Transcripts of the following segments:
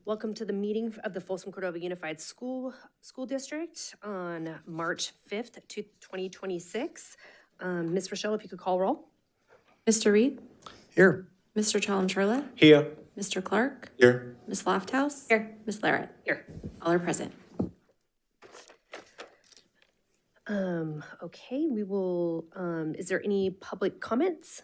Welcome to the meeting of the Folsom Cordova Unified School District on March 5th, 2026. Ms. Rochelle, if you could call roll. Mr. Reed? Here. Mr. Chalem-Churla? Here. Mr. Clark? Here. Ms. Lofthouse? Here. Ms. Larrett? Here. All are present. Okay, we will, is there any public comments?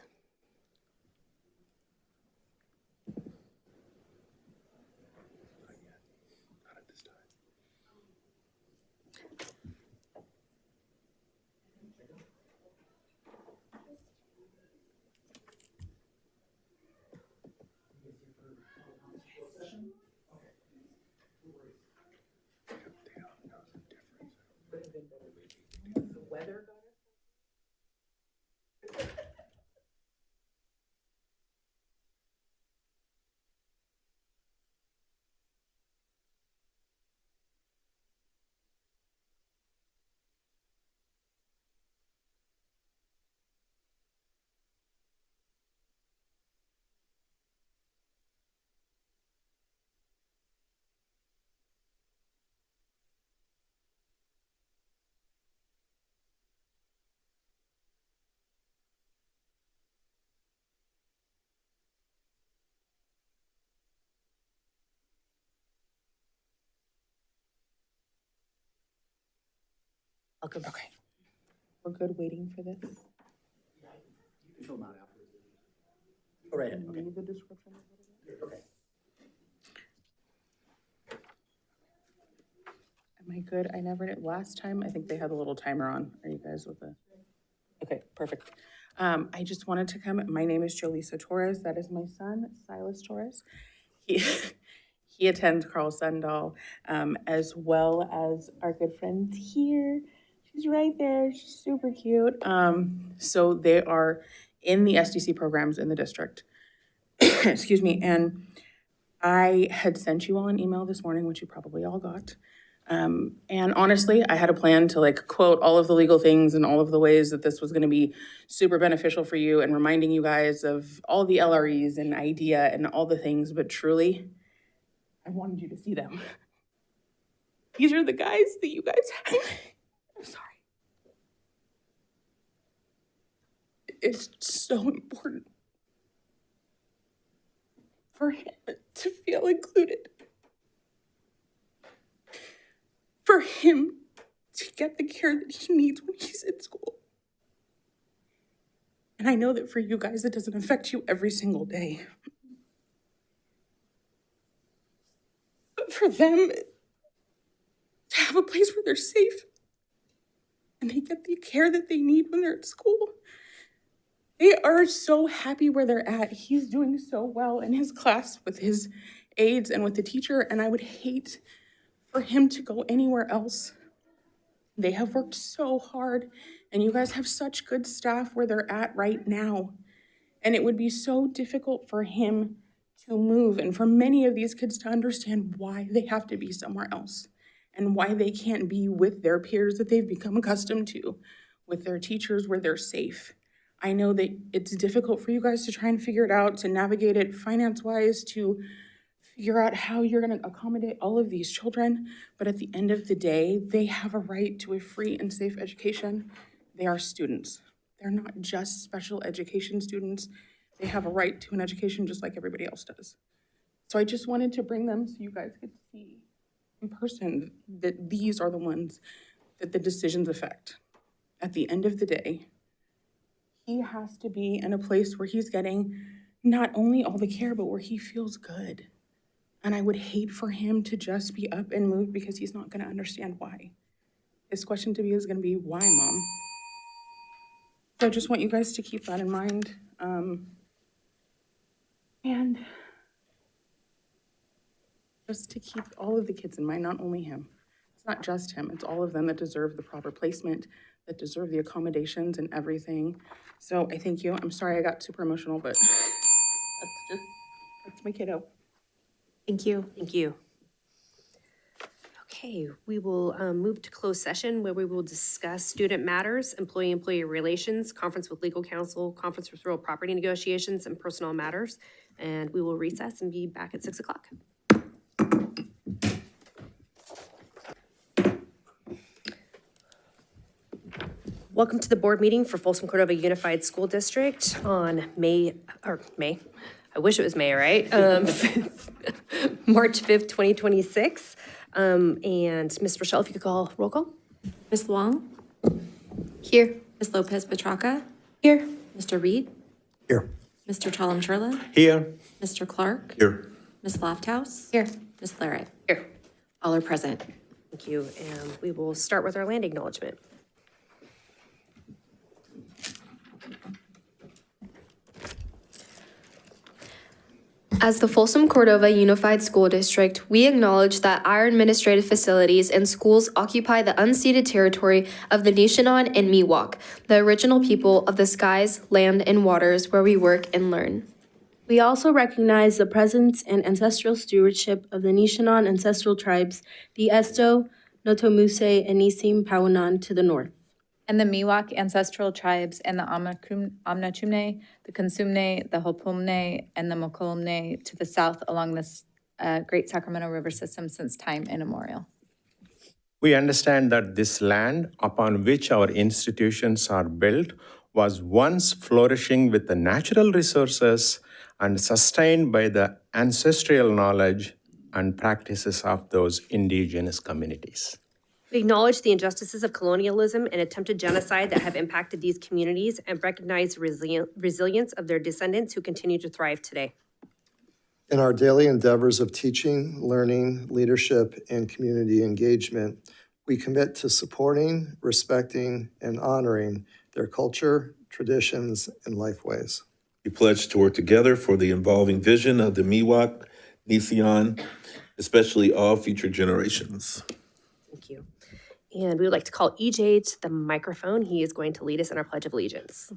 Welcome. Okay. We're good waiting for this? Fill them out afterwards. Go right ahead. Okay. Read the description. Okay. Am I good? I never did last time. I think they had a little timer on. Are you guys with the? Okay, perfect. I just wanted to come. My name is Jolisa Torres. That is my son, Silas Torres. He attends Carl Sundahl, as well as our good friend here. She's right there. She's super cute. So they are in the SDC programs in the district. Excuse me. And I had sent you all an email this morning, which you probably all got. And honestly, I had a plan to like quote all of the legal things and all of the ways that this was going to be super beneficial for you and reminding you guys of all the LREs and IDEA and all the things. But truly, I wanted you to see them. These are the guys that you guys have. I'm sorry. It's so important for him to feel included. For him to get the care that he needs when he's in school. And I know that for you guys, it doesn't affect you every single day. But for them to have a place where they're safe and they get the care that they need when they're at school, they are so happy where they're at. He's doing so well in his class with his aides and with the teacher, and I would hate for him to go anywhere else. They have worked so hard, and you guys have such good staff where they're at right now. And it would be so difficult for him to move and for many of these kids to understand why they have to be somewhere else and why they can't be with their peers that they've become accustomed to, with their teachers where they're safe. I know that it's difficult for you guys to try and figure it out, to navigate it finance-wise, to figure out how you're going to accommodate all of these children. But at the end of the day, they have a right to a free and safe education. They are students. They're not just special education students. They have a right to an education just like everybody else does. So I just wanted to bring them so you guys could see in person that these are the ones that the decisions affect. At the end of the day, he has to be in a place where he's getting not only all the care, but where he feels good. And I would hate for him to just be up and move because he's not going to understand why. His question to me is going to be, why, Mom? So I just want you guys to keep that in mind. And just to keep all of the kids in mind, not only him. It's not just him, it's all of them that deserve the proper placement, that deserve the accommodations and everything. So I thank you. I'm sorry I got super emotional, but that's my kiddo. Thank you. Thank you. Okay, we will move to closed session where we will discuss student matters, employee-employee relations, conference with legal counsel, conference with real property negotiations, and personnel matters. And we will recess and be back at 6 o'clock. Welcome to the board meeting for Folsom Cordova Unified School District on May. I wish it was May, right? March 5th, 2026. And Ms. Rochelle, if you could call roll call. Ms. Long? Here. Ms. Lopez Petracca? Here. Mr. Reed? Here. Mr. Chalem-Churla? Here. Mr. Clark? Here. Ms. Lofthouse? Here. Ms. Larrett? Here. All are present. Thank you. And we will start with our land acknowledgement. As the Folsom Cordova Unified School District, we acknowledge that our administrative facilities and schools occupy the unceded territory of the Nishinon and Miwok, the original people of the skies, land, and waters where we work and learn. We also recognize the presence and ancestral stewardship of the Nishinon ancestral tribes, the Esto, Notomuse, and Nisim Pauanan to the north. And the Miwok ancestral tribes and the Amnachumne, the Consumne, the Hopumne, and the Mokolumne to the south along this Great Sacramento River system since time immemorial. We understand that this land upon which our institutions are built was once flourishing with the natural resources and sustained by the ancestral knowledge and practices of those indigenous communities. We acknowledge the injustices of colonialism and attempted genocide that have impacted these communities and recognize the resilience of their descendants who continue to thrive today. In our daily endeavors of teaching, learning, leadership, and community engagement, we commit to supporting, respecting, and honoring their culture, traditions, and life ways. We pledge to work together for the evolving vision of the Miwok, Nision, especially all future generations. Thank you. And we would like to call EJ to the microphone. He is going to lead us in our Pledge of Allegiance.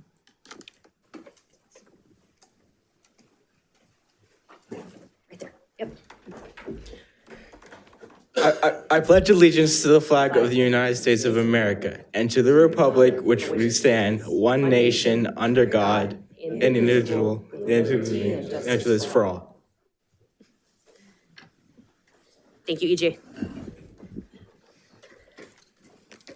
Right there. Yep. I pledge allegiance to the flag of the United States of America and to the republic which we stand, one nation, under God, and individual, and justice for all. Thank you, EJ.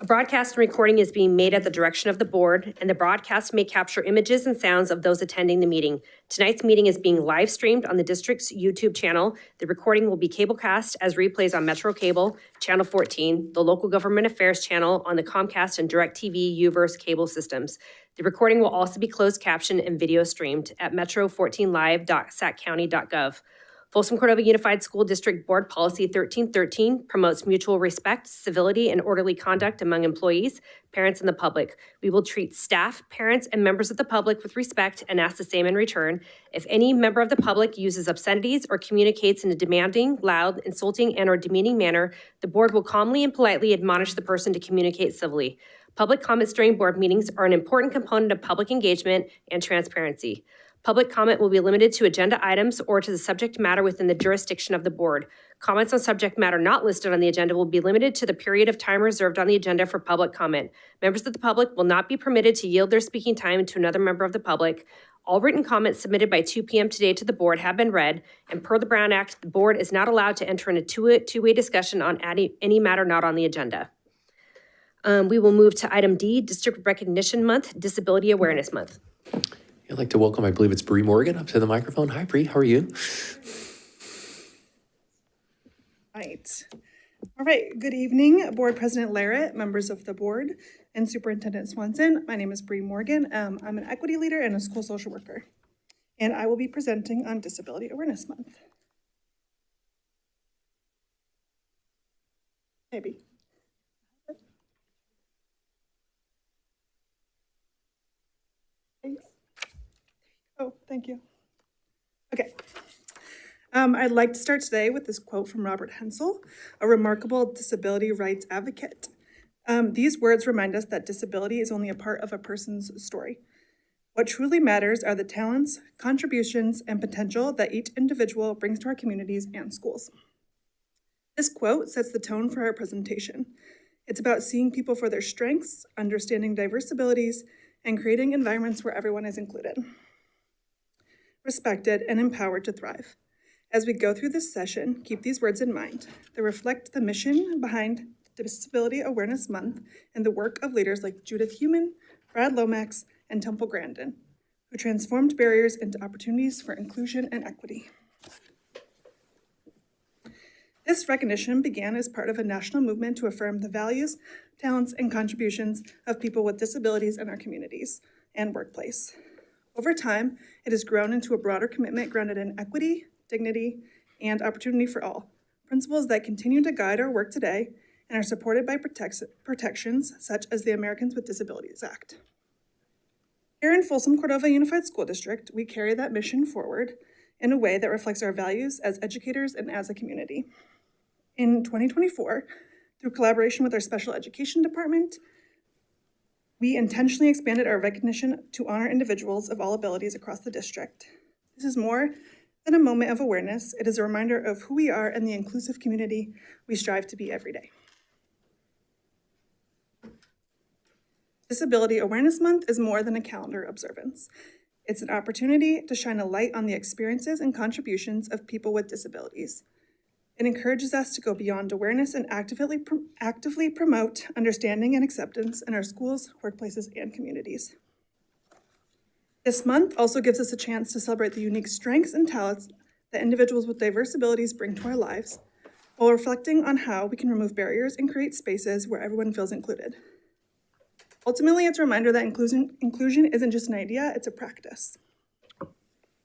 A broadcast and recording is being made at the direction of the board, and the broadcast may capture images and sounds of those attending the meeting. Tonight's meeting is being live streamed on the district's YouTube channel. The recording will be cablecast as replays on Metro Cable, Channel 14, the Local Government Affairs channel on the Comcast and DirecTV UVerse cable systems. The recording will also be closed captioned and video streamed at metro14live.saccounty.gov. Folsom Cordova Unified School District Board Policy 1313 promotes mutual respect, civility, and orderly conduct among employees, parents, and the public. We will treat staff, parents, and members of the public with respect and ask the same in return. If any member of the public uses obscenities or communicates in a demanding, loud, insulting, and/or demeaning manner, the board will calmly and politely admonish the person to communicate civilly. Public comments during board meetings are an important component of public engagement and transparency. Public comment will be limited to agenda items or to the subject matter within the jurisdiction of the board. Comments on subject matter not listed on the agenda will be limited to the period of time reserved on the agenda for public comment. Members of the public will not be permitted to yield their speaking time to another member of the public. All written comments submitted by 2 p.m. today to the board have been read, and per the Brown Act, the board is not allowed to enter into a two-way discussion on any matter not on the agenda. We will move to item D, District Recognition Month, Disability Awareness Month. I'd like to welcome, I believe it's Bree Morgan, up to the microphone. Hi, Bree, how are you? Right. All right. Good evening, Board President Larrett, members of the board, and Superintendent Swanson. My name is Bree Morgan. I'm an equity leader and a school social worker, and I will be presenting on Disability Awareness Month. Maybe. Thanks. Oh, thank you. Okay. I'd like to start today with this quote from Robert Hensel, a remarkable disability rights advocate. These words remind us that disability is only a part of a person's story. What truly matters are the talents, contributions, and potential that each individual brings to our communities and schools. This quote sets the tone for our presentation. It's about seeing people for their strengths, understanding diverse abilities, and creating environments where everyone is included, respected, and empowered to thrive. As we go through this session, keep these words in mind. They reflect the mission behind Disability Awareness Month and the work of leaders like Judith Heumann, Brad Lomax, and Temple Grandin, who transformed barriers into opportunities for inclusion and equity. This recognition began as part of a national movement to affirm the values, talents, and contributions of people with disabilities in our communities and workplace. Over time, it has grown into a broader commitment grounded in equity, dignity, and opportunity for all, principles that continue to guide our work today and are supported by protections such as the Americans with Disabilities Act. Here in Folsom Cordova Unified School District, we carry that mission forward in a way that reflects our values as educators and as a community. In 2024, through collaboration with our special education department, we intentionally expanded our recognition to honor individuals of all abilities across the district. This is more than a moment of awareness. It is a reminder of who we are and the inclusive community we strive to be every day. Disability Awareness Month is more than a calendar observance. It's an opportunity to shine a light on the experiences and contributions of people with disabilities. It encourages us to go beyond awareness and actively promote understanding and acceptance in our schools, workplaces, and communities. This month also gives us a chance to celebrate the unique strengths and talents that individuals with diverse abilities bring to our lives, while reflecting on how we can remove barriers and create spaces where everyone feels included. Ultimately, it's a reminder that inclusion isn't just an idea, it's a practice.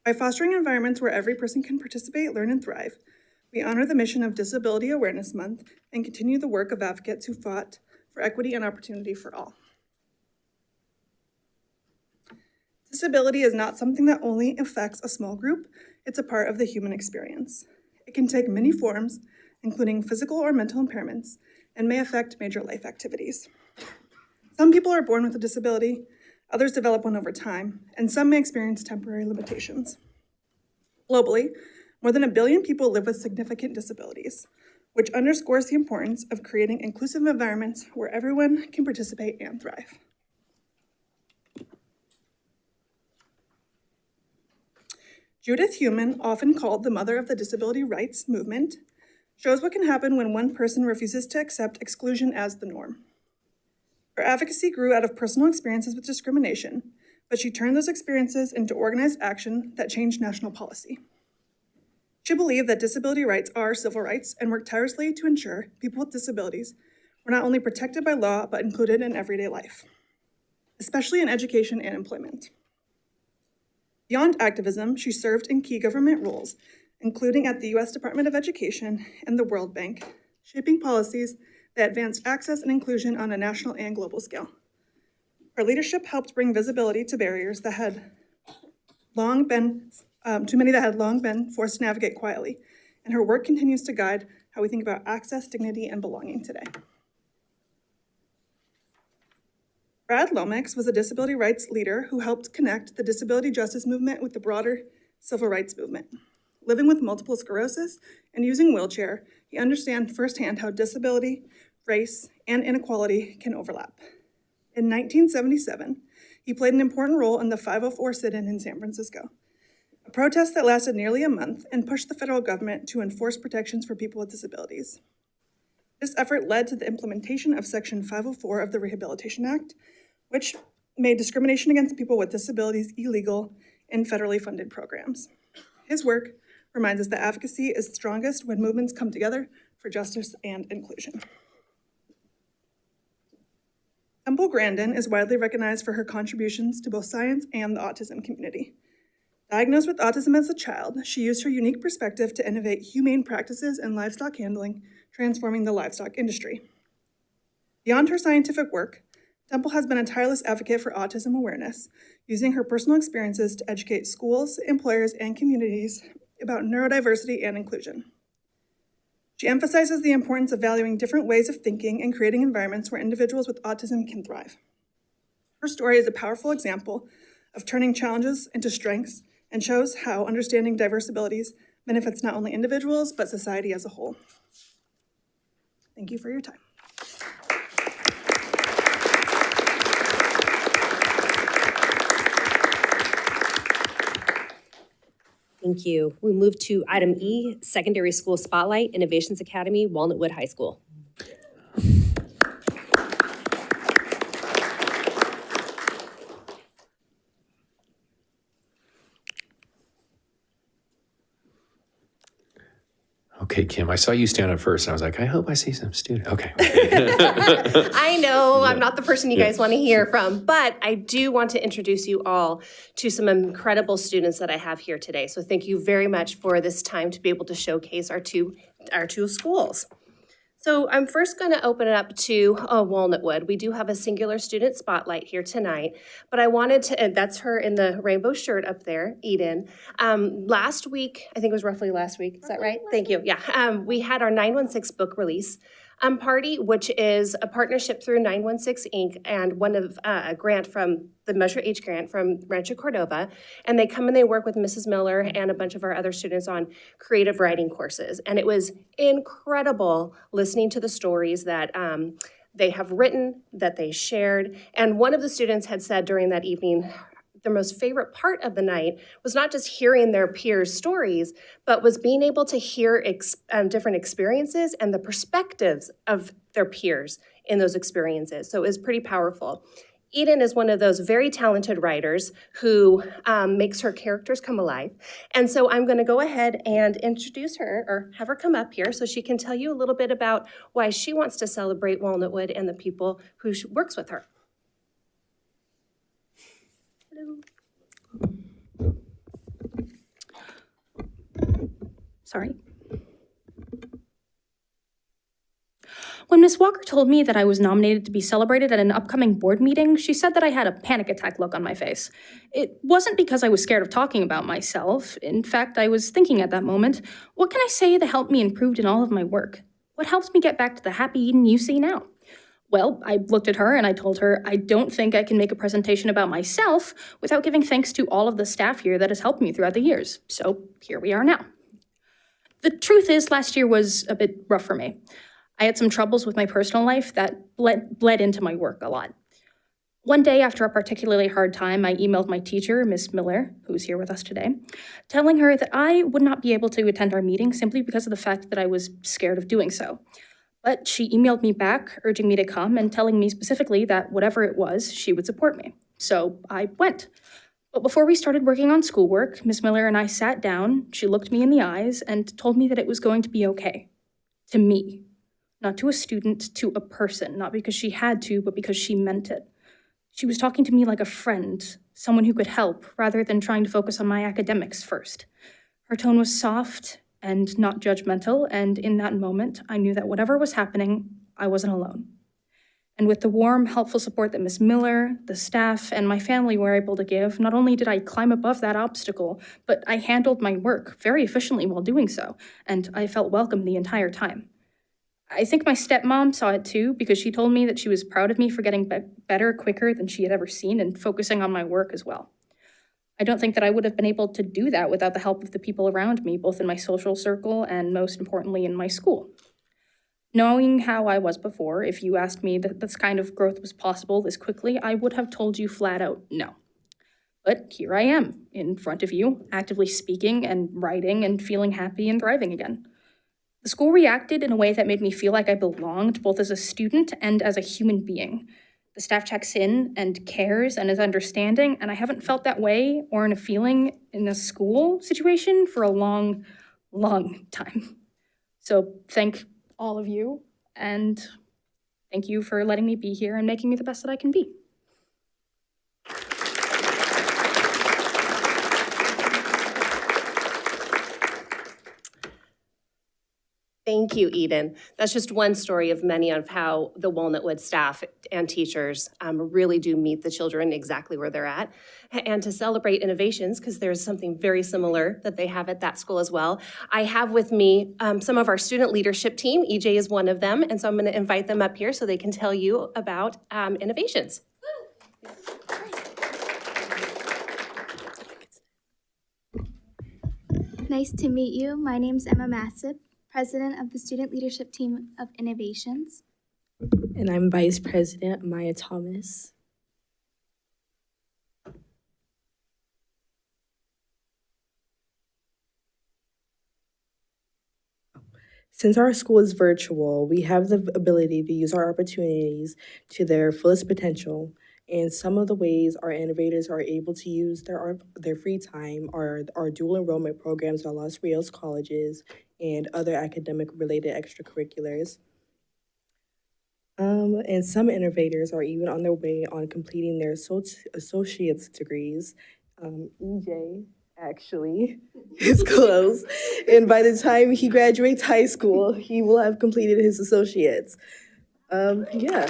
By fostering environments where every person can participate, learn, and thrive, we honor the mission of Disability Awareness Month and continue the work of advocates who fought for equity and opportunity for all. Disability is not something that only affects a small group, it's a part of the human experience. It can take many forms, including physical or mental impairments, and may affect major life activities. Some people are born with a disability, others develop one over time, and some may experience temporary limitations. Globally, more than 1 billion people live with significant disabilities, which underscores the importance of creating inclusive environments where everyone can participate and thrive. Judith Heumann, often called the mother of the disability rights movement, shows what can happen when one person refuses to accept exclusion as the norm. Her advocacy grew out of personal experiences with discrimination, but she turned those experiences into organized action that changed national policy. She believed that disability rights are civil rights and worked tirelessly to ensure people with disabilities were not only protected by law, but included in everyday life, especially in education and employment. Beyond activism, she served in key government roles, including at the U.S. Department of Education and the World Bank, shaping policies that advanced access and inclusion on a national and global scale. Her leadership helped bring visibility to barriers that had long been forced to navigate quietly, and her work continues to guide how we think about access, dignity, and belonging today. Brad Lomax was a disability rights leader who helped connect the disability justice movement with the broader civil rights movement. Living with multiple sclerosis and using a wheelchair, he understands firsthand how disability, race, and inequality can overlap. In 1977, he played an important role in the 504 sit-in in San Francisco, a protest that lasted nearly a month and pushed the federal government to enforce protections for people with disabilities. This effort led to the implementation of Section 504 of the Rehabilitation Act, which made discrimination against people with disabilities illegal in federally funded programs. His work reminds us that advocacy is strongest when movements come together for justice and inclusion. Temple Grandin is widely recognized for her contributions to both science and the autism community. Diagnosed with autism as a child, she used her unique perspective to innovate humane practices in livestock handling, transforming the livestock industry. Beyond her scientific work, Temple has been a tireless advocate for autism awareness, using her personal experiences to educate schools, employers, and communities about neurodiversity and inclusion. She emphasizes the importance of valuing different ways of thinking and creating environments where individuals with autism can thrive. Her story is a powerful example of turning challenges into strengths and shows how understanding diverse abilities benefits not only individuals, but society as a whole. Thank you for your time. Thank you. We move to item E, Secondary School Spotlight, Innovations Academy, Walnut Wood High School. Okay, Kim, I saw you stand up first, and I was like, I hope I see some student. Okay. I know I'm not the person you guys want to hear from, but I do want to introduce you all to some incredible students that I have here today. So thank you very much for this time to be able to showcase our two schools. So I'm first going to open it up to Walnut Wood. We do have a singular student spotlight here tonight, but I wanted to, and that's her in the rainbow shirt up there, Eden. Last week, I think it was roughly last week, is that right? Thank you, yeah. We had our 916 book release party, which is a partnership through 916 Inc. and one of a grant from the Measure H grant from Rancho Cordova. And they come and they work with Mrs. Miller and a bunch of our other students on creative writing courses. And it was incredible listening to the stories that they have written, that they shared. And one of the students had said during that evening, their most favorite part of the night was not just hearing their peers' stories, but was being able to hear different experiences and the perspectives of their peers in those experiences. So it was pretty powerful. Eden is one of those very talented writers who makes her characters come alive. And so I'm going to go ahead and introduce her, or have her come up here so she can tell you a little bit about why she wants to celebrate Walnut Wood and the people who works with her. Sorry. When Miss Walker told me that I was nominated to be celebrated at an upcoming board meeting, she said that I had a panic attack look on my face. It wasn't because I was scared of talking about myself. In fact, I was thinking at that moment, what can I say to help me improve in all of my work? What helps me get back to the happy Eden you see now? Well, I looked at her and I told her, I don't think I can make a presentation about myself without giving thanks to all of the staff here that has helped me throughout the years. So here we are now. The truth is, last year was a bit rough for me. I had some troubles with my personal life that bled into my work a lot. One day, after a particularly hard time, I emailed my teacher, Miss Miller, who's here with us today, telling her that I would not be able to attend our meeting simply because of the fact that I was scared of doing so. But she emailed me back, urging me to come and telling me specifically that whatever it was, she would support me. So I went. But before we started working on schoolwork, Miss Miller and I sat down, she looked me in the eyes and told me that it was going to be okay. To me. Not to a student, to a person. Not because she had to, but because she meant it. She was talking to me like a friend, someone who could help, rather than trying to focus on my academics first. Her tone was soft and not judgmental, and in that moment, I knew that whatever was happening, I wasn't alone. And with the warm, helpful support that Miss Miller, the staff, and my family were able to give, not only did I climb above that obstacle, but I handled my work very efficiently while doing so, and I felt welcome the entire time. I think my stepmom saw it too, because she told me that she was proud of me for getting better quicker than she had ever seen and focusing on my work as well. I don't think that I would have been able to do that without the help of the people around me, both in my social circle and most importantly in my school. Knowing how I was before, if you asked me that this kind of growth was possible this quickly, I would have told you flat out no. But here I am, in front of you, actively speaking and writing and feeling happy and thriving again. The school reacted in a way that made me feel like I belonged, both as a student and as a human being. The staff checks in and cares and is understanding, and I haven't felt that way or in a feeling in a school situation for a long, long time. So thank all of you, and thank you for letting me be here and making me the best that I can be. Thank you, Eden. That's just one story of many of how the Walnut Wood staff and teachers really do meet the children exactly where they're at. And to celebrate innovations, because there's something very similar that they have at that school as well, I have with me some of our student leadership team. EJ is one of them, and so I'm going to invite them up here so they can tell you about innovations. Nice to meet you. My name's Emma Massip, President of the Student Leadership Team of Innovations. And I'm Vice President Maya Thomas. Since our school is virtual, we have the ability to use our opportunities to their fullest potential. And some of the ways our innovators are able to use their free time are our dual enrollment programs at Los Rios colleges and other academic related extracurriculars. And some innovators are even on their way on completing their associate's degrees. EJ actually is close. And by the time he graduates high school, he will have completed his associates. Yeah.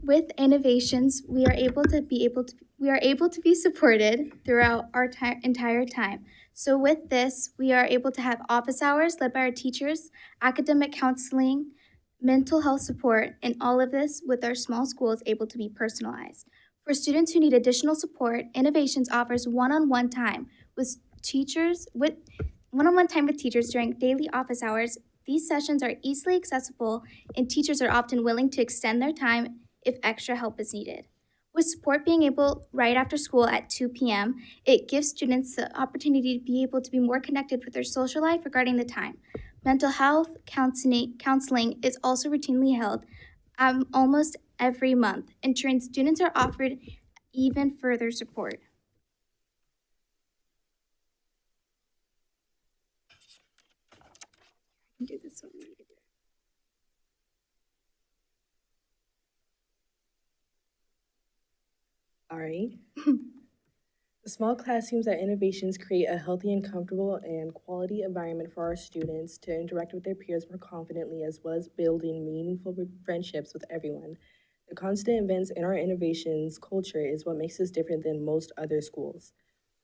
With innovations, we are able to be supported throughout our entire time. So with this, we are able to have office hours led by our teachers, academic counseling, mental health support, and all of this with our small schools able to be personalized. For students who need additional support, Innovations offers one-on-one time with teachers during daily office hours. These sessions are easily accessible, and teachers are often willing to extend their time if extra help is needed. With support being able right after school at 2 p.m., it gives students the opportunity to be able to be more connected with their social life regarding the time. Mental health counseling is also routinely held almost every month, ensuring students are offered even further support. I can do this one. All right. The small classrooms at Innovations create a healthy and comfortable and quality environment for our students to interact with their peers more confidently, as well as building meaningful friendships with everyone. The constant events in our Innovations culture is what makes us different than most other schools.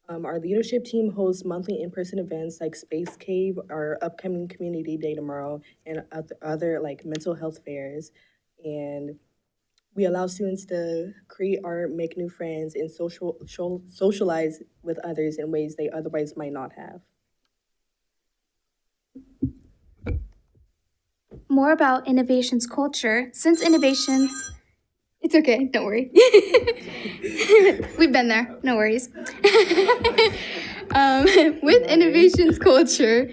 Our leadership team hosts monthly in-person events like Space Cave, our upcoming community day tomorrow, and other like mental health fairs. And we allow students to create art, make new friends, and socialize with others in ways they otherwise might not have. More about Innovations culture. Since Innovations, it's okay, don't worry. We've been there, no worries. With Innovations culture,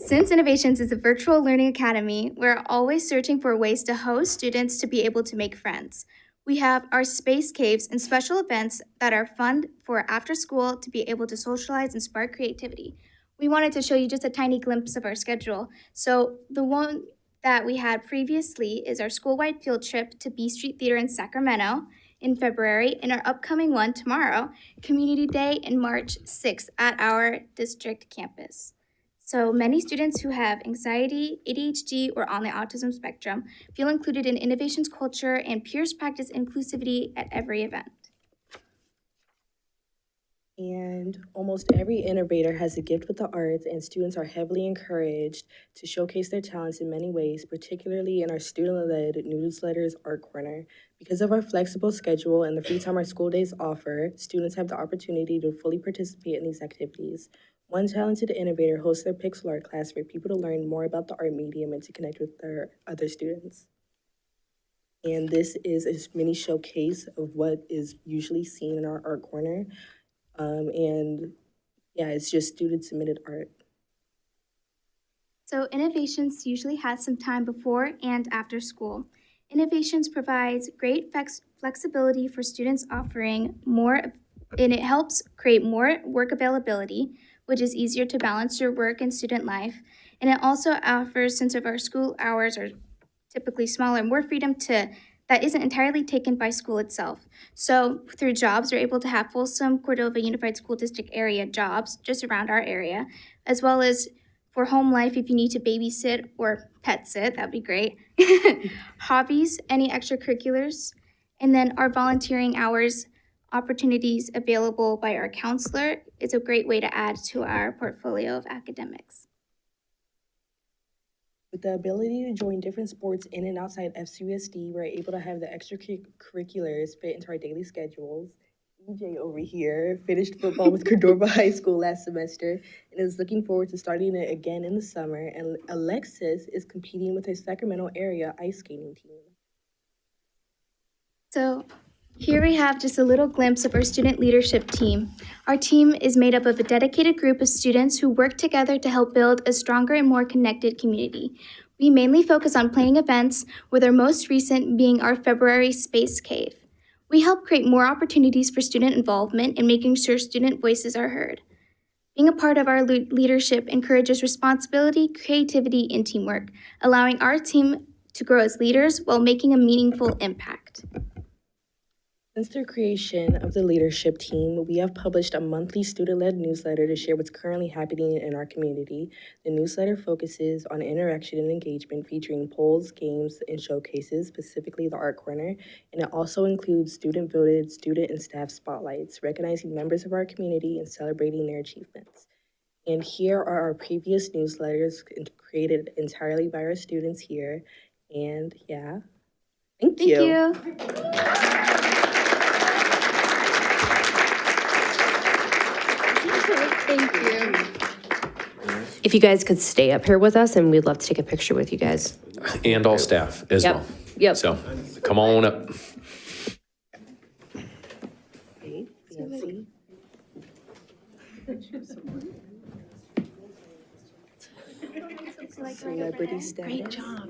since Innovations is a virtual learning academy, we're always searching for ways to host students to be able to make friends. We have our space caves and special events that are fun for after school to be able to socialize and spark creativity. We wanted to show you just a tiny glimpse of our schedule. So the one that we had previously is our school-wide field trip to B Street Theater in Sacramento in February, and our upcoming one tomorrow, Community Day in March 6th at our district campus. So many students who have anxiety, ADHD, or on the autism spectrum feel included in Innovations culture, and peers practice inclusivity at every event. And almost every innovator has a gift with the arts, and students are heavily encouraged to showcase their talents in many ways, particularly in our student-led newsletters Art Corner. Because of our flexible schedule and the free time our school days offer, students have the opportunity to fully participate in these activities. One talented innovator hosts their pixel art class for people to learn more about the art medium and to connect with their other students. And this is a mini showcase of what is usually seen in our Art Corner. And yeah, it's just student-submitted art. So Innovations usually has some time before and after school. Innovations provides great flexibility for students, offering more, and it helps create more work availability, which is easier to balance your work and student life. And it also offers, since of our school hours are typically smaller, more freedom that isn't entirely taken by school itself. So through jobs, we're able to have Folsom, Cordova Unified School District area jobs just around our area, as well as for home life, if you need to babysit or pet sit, that'd be great. Hobbies, any extracurriculars, and then our volunteering hours, opportunities available by our counselor. It's a great way to add to our portfolio of academics. With the ability to join different sports in and outside FCUSD, we're able to have the extracurriculars fit into our daily schedules. EJ over here finished football with Cordova High School last semester and is looking forward to starting it again in the summer. And Alexis is competing with her Sacramento area ice skating team. So Here we have just a little glimpse of our student leadership team. Our team is made up of a dedicated group of students who work together to help build a stronger and more connected community. We mainly focus on planning events, with our most recent being our February Space Cave. We help create more opportunities for student involvement and making sure student voices are heard. Being a part of our leadership encourages responsibility, creativity, and teamwork, allowing our team to grow as leaders while making a meaningful impact. Since the creation of the leadership team, we have published a monthly student-led newsletter to share what's currently happening in our community. The newsletter focuses on interaction and engagement, featuring polls, games, and showcases, specifically the Art Corner, and it also includes student-voted student and staff spotlights, recognizing members of our community and celebrating their achievements. And here are our previous newsletters created entirely by our students here. And yeah, thank you. Thank you. If you guys could stay up here with us, and we'd love to take a picture with you guys. And all staff as Yep. well. Yep. So come on up. Fancy. Celebrity status. Great job.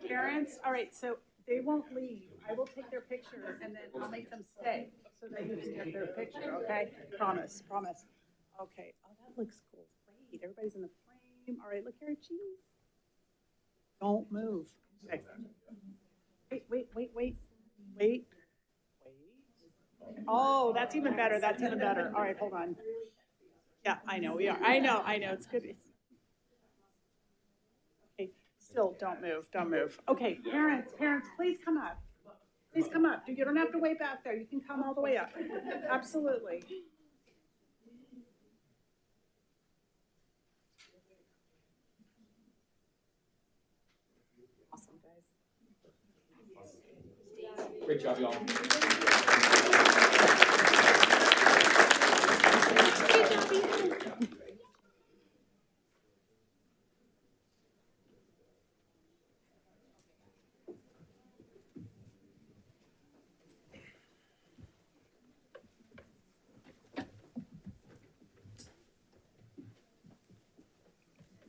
Parents, all right, so they won't leave. I will take their picture and then I'll make them stay so that you can get their picture, okay? Promise, promise. Okay, oh, that looks great. Everybody's in the frame. All right, look here, cheese. Don't move. Okay. Wait. Oh, that's even better. That's even better. All right, hold on. Yeah, I know, we are. I know, it's good. Okay, still, don't move. Okay, parents, please come up. Please come up. You don't have to wait back there. You can come all the way up. Absolutely. Awesome, guys. Great job, y'all.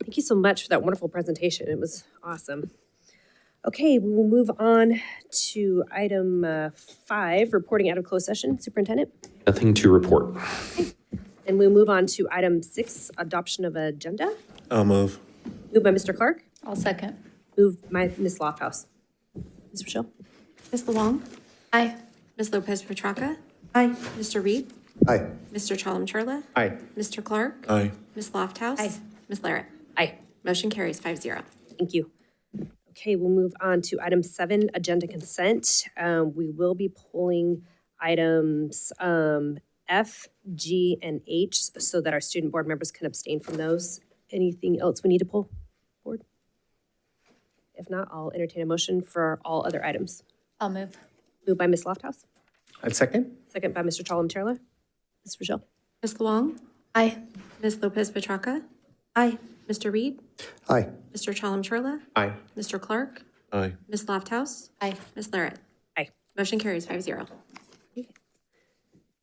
Thank you so much for that wonderful presentation. It was awesome. Okay, we will move on to item 5, reporting out of closed session. Superintendent? Nothing to report. And we'll move on to item 6, adoption of agenda. I'll move. Moved by Mr. Clark, I'll second. moved by Ms. Lofthouse. Ms. Rochelle? Ms. Luong? Aye. Ms. Lopez Petracca? Aye. Mr. Reed? Aye. Mr. Chalem-Churla? Aye. Mr. Clark? Aye. Ms. Lofthouse? Aye. Ms. Larrett? Aye. Motion carries 5-0. Thank you. Okay, we'll move on to item 7, agenda consent. We will be pulling items F, G, and H so that our student board members can abstain from those. Anything else we need to pull, board? If not, I'll entertain a motion for all other items. I'll move. Moved by Ms. Lofthouse, I'll second. second by Mr. Chalem-Churla. Ms. Rochelle? Ms. Luong? Aye. Ms. Lopez Petracca? Aye. Mr. Reed? Aye. Mr. Chalem-Churla? Aye. Mr. Clark? Aye. Ms. Lofthouse? Aye. Ms. Larrett? Aye. Motion carries 5-0.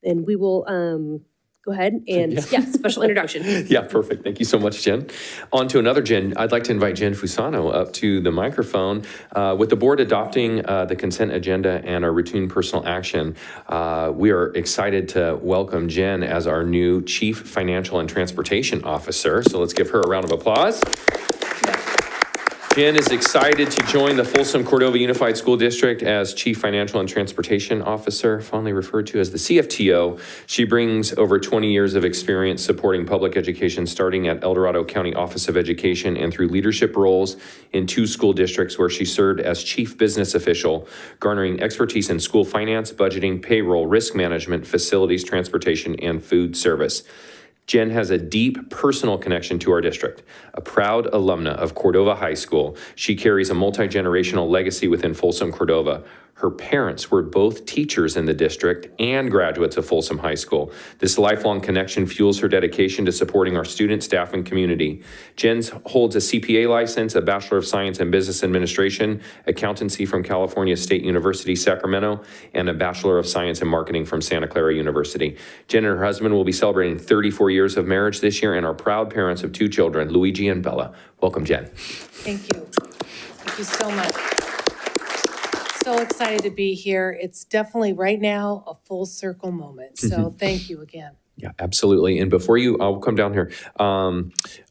Then we will go ahead and, yeah, special introduction. Yeah, perfect. Thank you so much, Jen. On to another Jen. I'd like to invite Jen Fusano up to the microphone. With the board adopting the consent agenda and our routine personal action, we are excited to welcome Jen as our new Chief Financial and Transportation Officer. So let's give her a round of applause. Jen is excited to join the Folsom Cordova Unified School District as Chief Financial and Transportation Officer, fondly referred to as the CFTO. She brings over 20 years of experience supporting public education, starting at El Dorado County Office of Education and through leadership roles in 2 school districts where she served as Chief Business Official, garnering expertise in school finance, budgeting, payroll, risk management, facilities, transportation, and food service. Jen has a deep personal connection to our district. A proud alumna of Cordova High School, she carries a multi-generational legacy within Folsom Cordova. Her parents were both teachers in the district and graduates of Folsom High School. This lifelong connection fuels her dedication to supporting our students, staff, and community. Jen holds a CPA license, a Bachelor of Science in Business Administration, accountancy from California State University, Sacramento, and a Bachelor of Science in Marketing from Santa Clara University. Jen and her husband will be celebrating 34 years of marriage this year and are proud parents of 2 children, Luigi and Bella. Welcome, Jen. Thank you. Thank you so much. So excited to be here. It's definitely right now a full circle moment. So thank you again. Yeah, absolutely. And before I'll come down here. I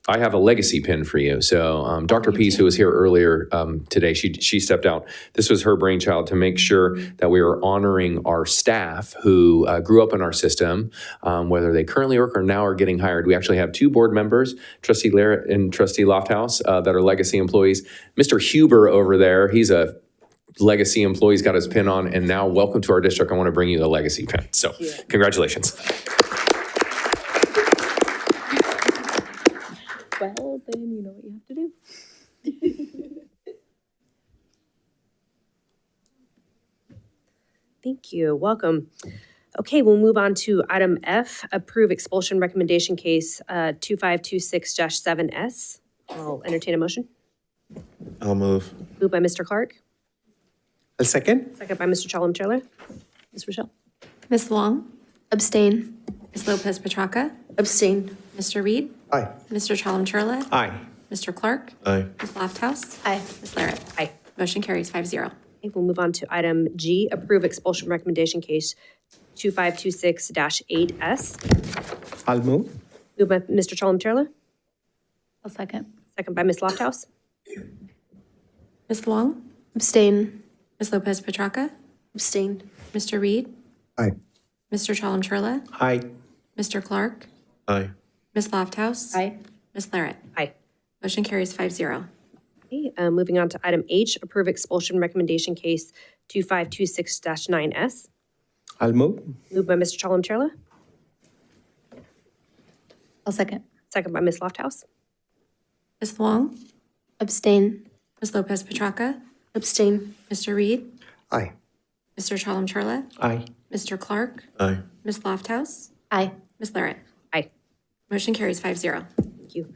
have a legacy pin for you. So Dr. Peace, who was here earlier today, she stepped out. This was her brainchild to make sure that we are honoring our staff who grew up in our system, whether they currently work or now are getting hired. We actually have 2 board members, Trustee Larrett and Trustee Lofthouse, that are legacy employees. Mr. Huber over there, he's a legacy employee, he's got his pin on, and now welcome to our district. I want to bring you the legacy pin. So congratulations. Well, then you know what you have to do. Thank you. Welcome. Okay, we'll move on to item F, approve expulsion recommendation case 2526-7S. I'll entertain a motion. I'll move. Moved by Mr. Clark, A second? second by Mr. Chalem-Churla. Ms. Rochelle? Ms. Wong, Abstain. Ms. Lopez Petracca, Abstain. Mr. Reed, Aye. Mr. Chalem-Churla, Aye. Mr. Clark, Aye. Ms. Lofthouse, Aye. Ms. Larrett. Aye. Motion carries 5-0. Okay, we'll move on to item G, approve expulsion recommendation case 2526-8S. I'll move. Moved by Mr. Chalem-Churla, I'll second. second by Ms. Lofthouse. Ms. Wong, Abstain. Ms. Lopez Petracca, Abstain. Mr. Reed, Aye. Mr. Chalem-Churla, Aye. Mr. Clark, Aye. Ms. Lofthouse, Aye. Ms. Larrett. Aye. Motion carries 5-0. Okay, moving on to item H, approve expulsion recommendation case 2526-9S. I'll move. Moved by Mr. Chalem-Churla, I'll second. second by Ms. Lofthouse. Ms. Wong, Abstain. Ms. Lopez Petracca, Abstain. Mr. Reed, Aye. Mr. Chalem-Churla, Aye. Mr. Clark, Aye. Ms. Lofthouse, Aye. Ms. Larrett. Aye. Motion carries 5-0. Thank you.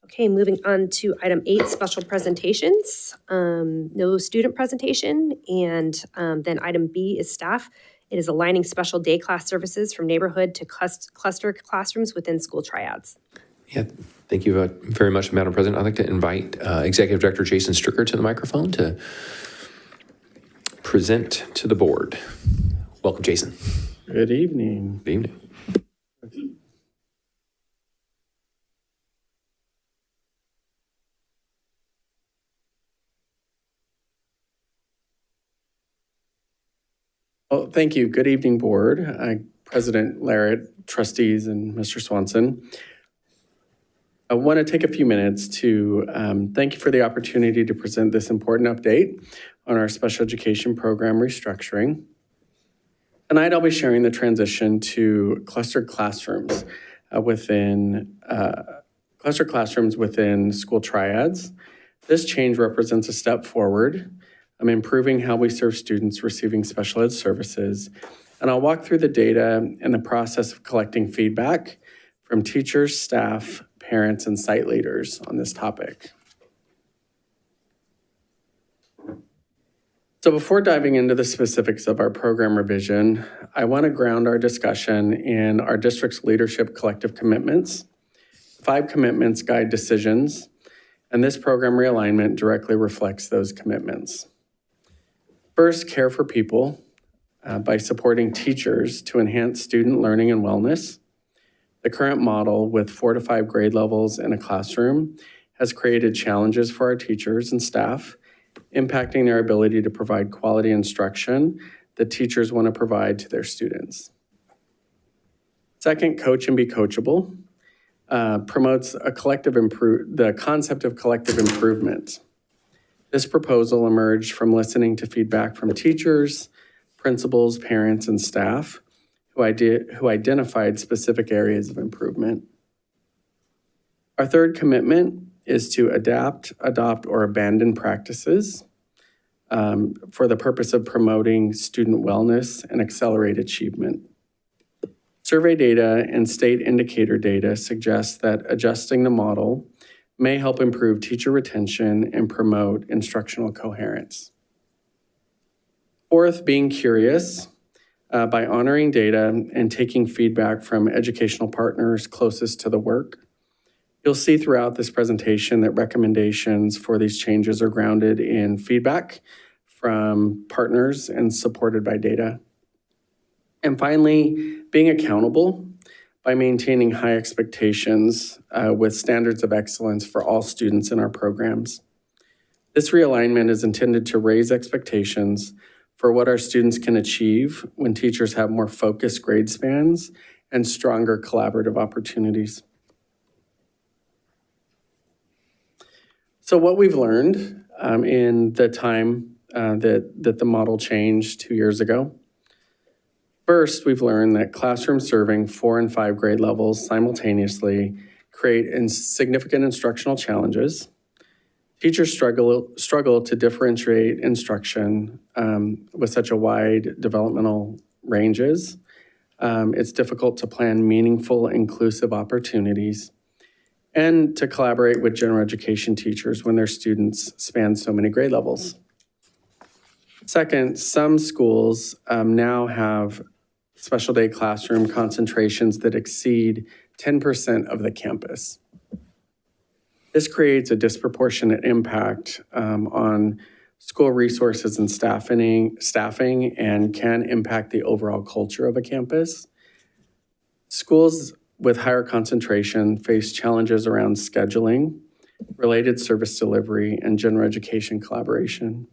Okay, moving on to item 8, special presentations. No student presentation. And then item B is staff. It is aligning special day class services from neighborhood to cluster classrooms within school triads. Yeah, thank you very much, Madam President. I'd like to invite Executive Director Jason Stricker to the microphone to present to the board. Welcome, Jason. Good evening. Good evening. Well, thank you. Good evening, board. President Larrett, trustees, and Mr. Swanson. I want to take a few minutes to thank you for the opportunity to present this important update on our special education program restructuring. Tonight, I'll be sharing the transition to clustered classrooms within school triads. This change represents a step forward. I'm improving how we serve students receiving special ed services, and I'll walk through the data and the process of collecting feedback from teachers, staff, parents, and site leaders on this topic. So before diving into the specifics of our program revision, I want to ground our discussion in our district's leadership collective commitments. 5 commitments guide decisions, and this program realignment directly reflects those commitments. First, care for people by supporting teachers to enhance student learning and wellness. The current model with 4 to 5 grade levels in a classroom has created challenges for our teachers and staff, impacting their ability to provide quality instruction that teachers want to provide to their students. Second, coach and be coachable promotes the concept of collective improvement. This proposal emerged from listening to feedback from teachers, principals, parents, and staff who identified specific areas of improvement. Our third commitment is to adapt, adopt, or abandon practices for the purpose of promoting student wellness and accelerate achievement. Survey data and state indicator data suggest that adjusting the model may help improve teacher retention and promote instructional coherence. Fourth, being curious by honoring data and taking feedback from educational partners closest to the work. You'll see throughout this presentation that recommendations for these changes are grounded in feedback from partners and supported by data. And finally, being accountable by maintaining high expectations with standards of excellence for all students in our programs. This realignment is intended to raise expectations for what our students can achieve when teachers have more focused grade spans and stronger collaborative opportunities. So what we've learned in the time that the model changed 2 years ago. First, we've learned that classrooms serving 4 and 5 grade levels simultaneously create significant instructional challenges. Teachers struggle to differentiate instruction with such a wide developmental ranges. It's difficult to plan meaningful, inclusive opportunities and to collaborate with general education teachers when their students span so many grade levels. Second, some schools now have special day classroom concentrations that exceed 10% of the campus. This creates a disproportionate impact on school resources and staffing and can impact the overall culture of a campus. Schools with higher concentration face challenges around scheduling, related service delivery, and general education collaboration.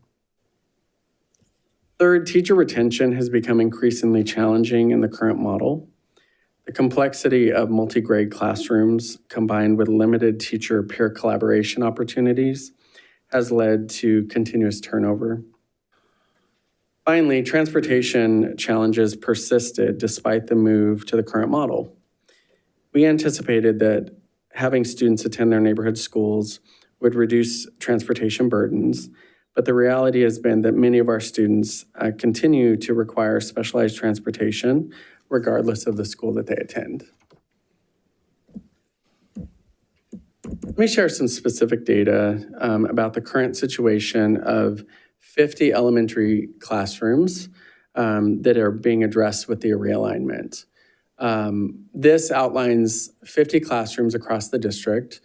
Third, teacher retention has become increasingly challenging in the current model. The complexity of multi-grade classrooms combined with limited teacher peer collaboration opportunities has led to continuous turnover. Finally, transportation challenges persisted despite the move to the current model. We anticipated that having students attend their neighborhood schools would reduce transportation burdens, but the reality has been that many of our students continue to require specialized transportation regardless of the school that they attend. Let me share some specific data about the current situation of 50 elementary classrooms that are being addressed with the realignment. This outlines 50 classrooms across the district.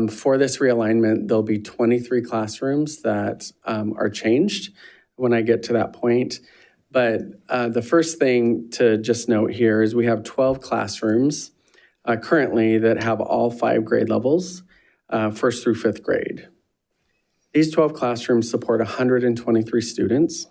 For this realignment, there'll be 23 classrooms that are changed when I get to that point. But the first thing to just note here is we have 12 classrooms currently that have all 5 grade levels, 1st through 5th grade. These 12 classrooms support 123 students.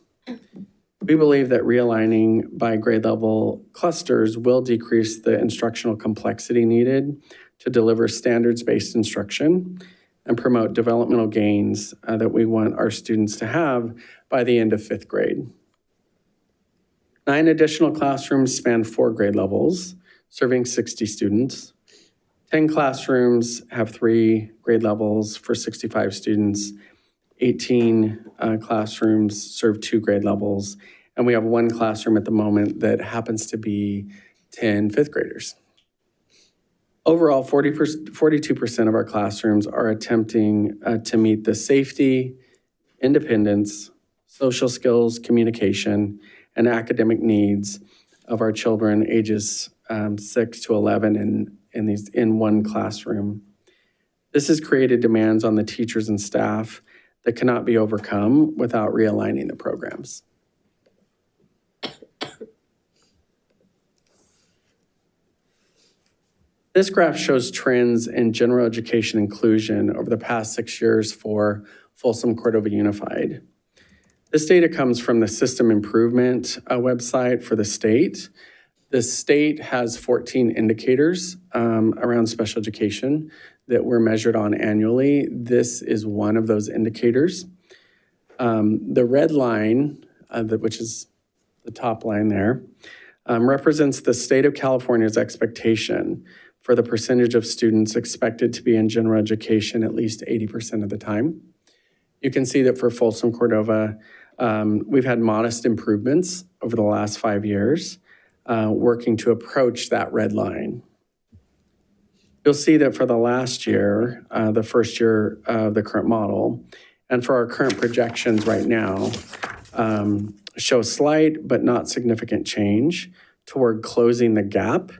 We believe that realigning by grade level clusters will decrease the instructional complexity needed to deliver standards-based instruction and promote developmental gains that we want our students to have by the end of 5th grade. 9 additional classrooms span 4 grade levels, serving 60 students. 10 classrooms have 3 grade levels for 65 students. 18 classrooms serve 2 grade levels. And we have 1 classroom at the moment that happens to be 10 5th graders. Overall, 42% of our classrooms are attempting to meet the safety, independence, social skills, communication, and academic needs of our children ages 6 to 11 in one classroom. This has created demands on the teachers and staff that cannot be overcome without realigning the programs. This graph shows trends in general education inclusion over the past 6 years for Folsom Cordova Unified. This data comes from the System Improvement website for the state. The state has 14 indicators around special education that were measured on annually. This is one of those indicators. The red line, which is the top line there, represents the state of California's expectation for the percentage of students expected to be in general education at least 80% of the time. You can see that for Folsom Cordova, we've had modest improvements over the last 5 years, working to approach that red line. You'll see that for the last year, the first year of the current model, and for our current projections right now, show slight but not significant change toward closing the gap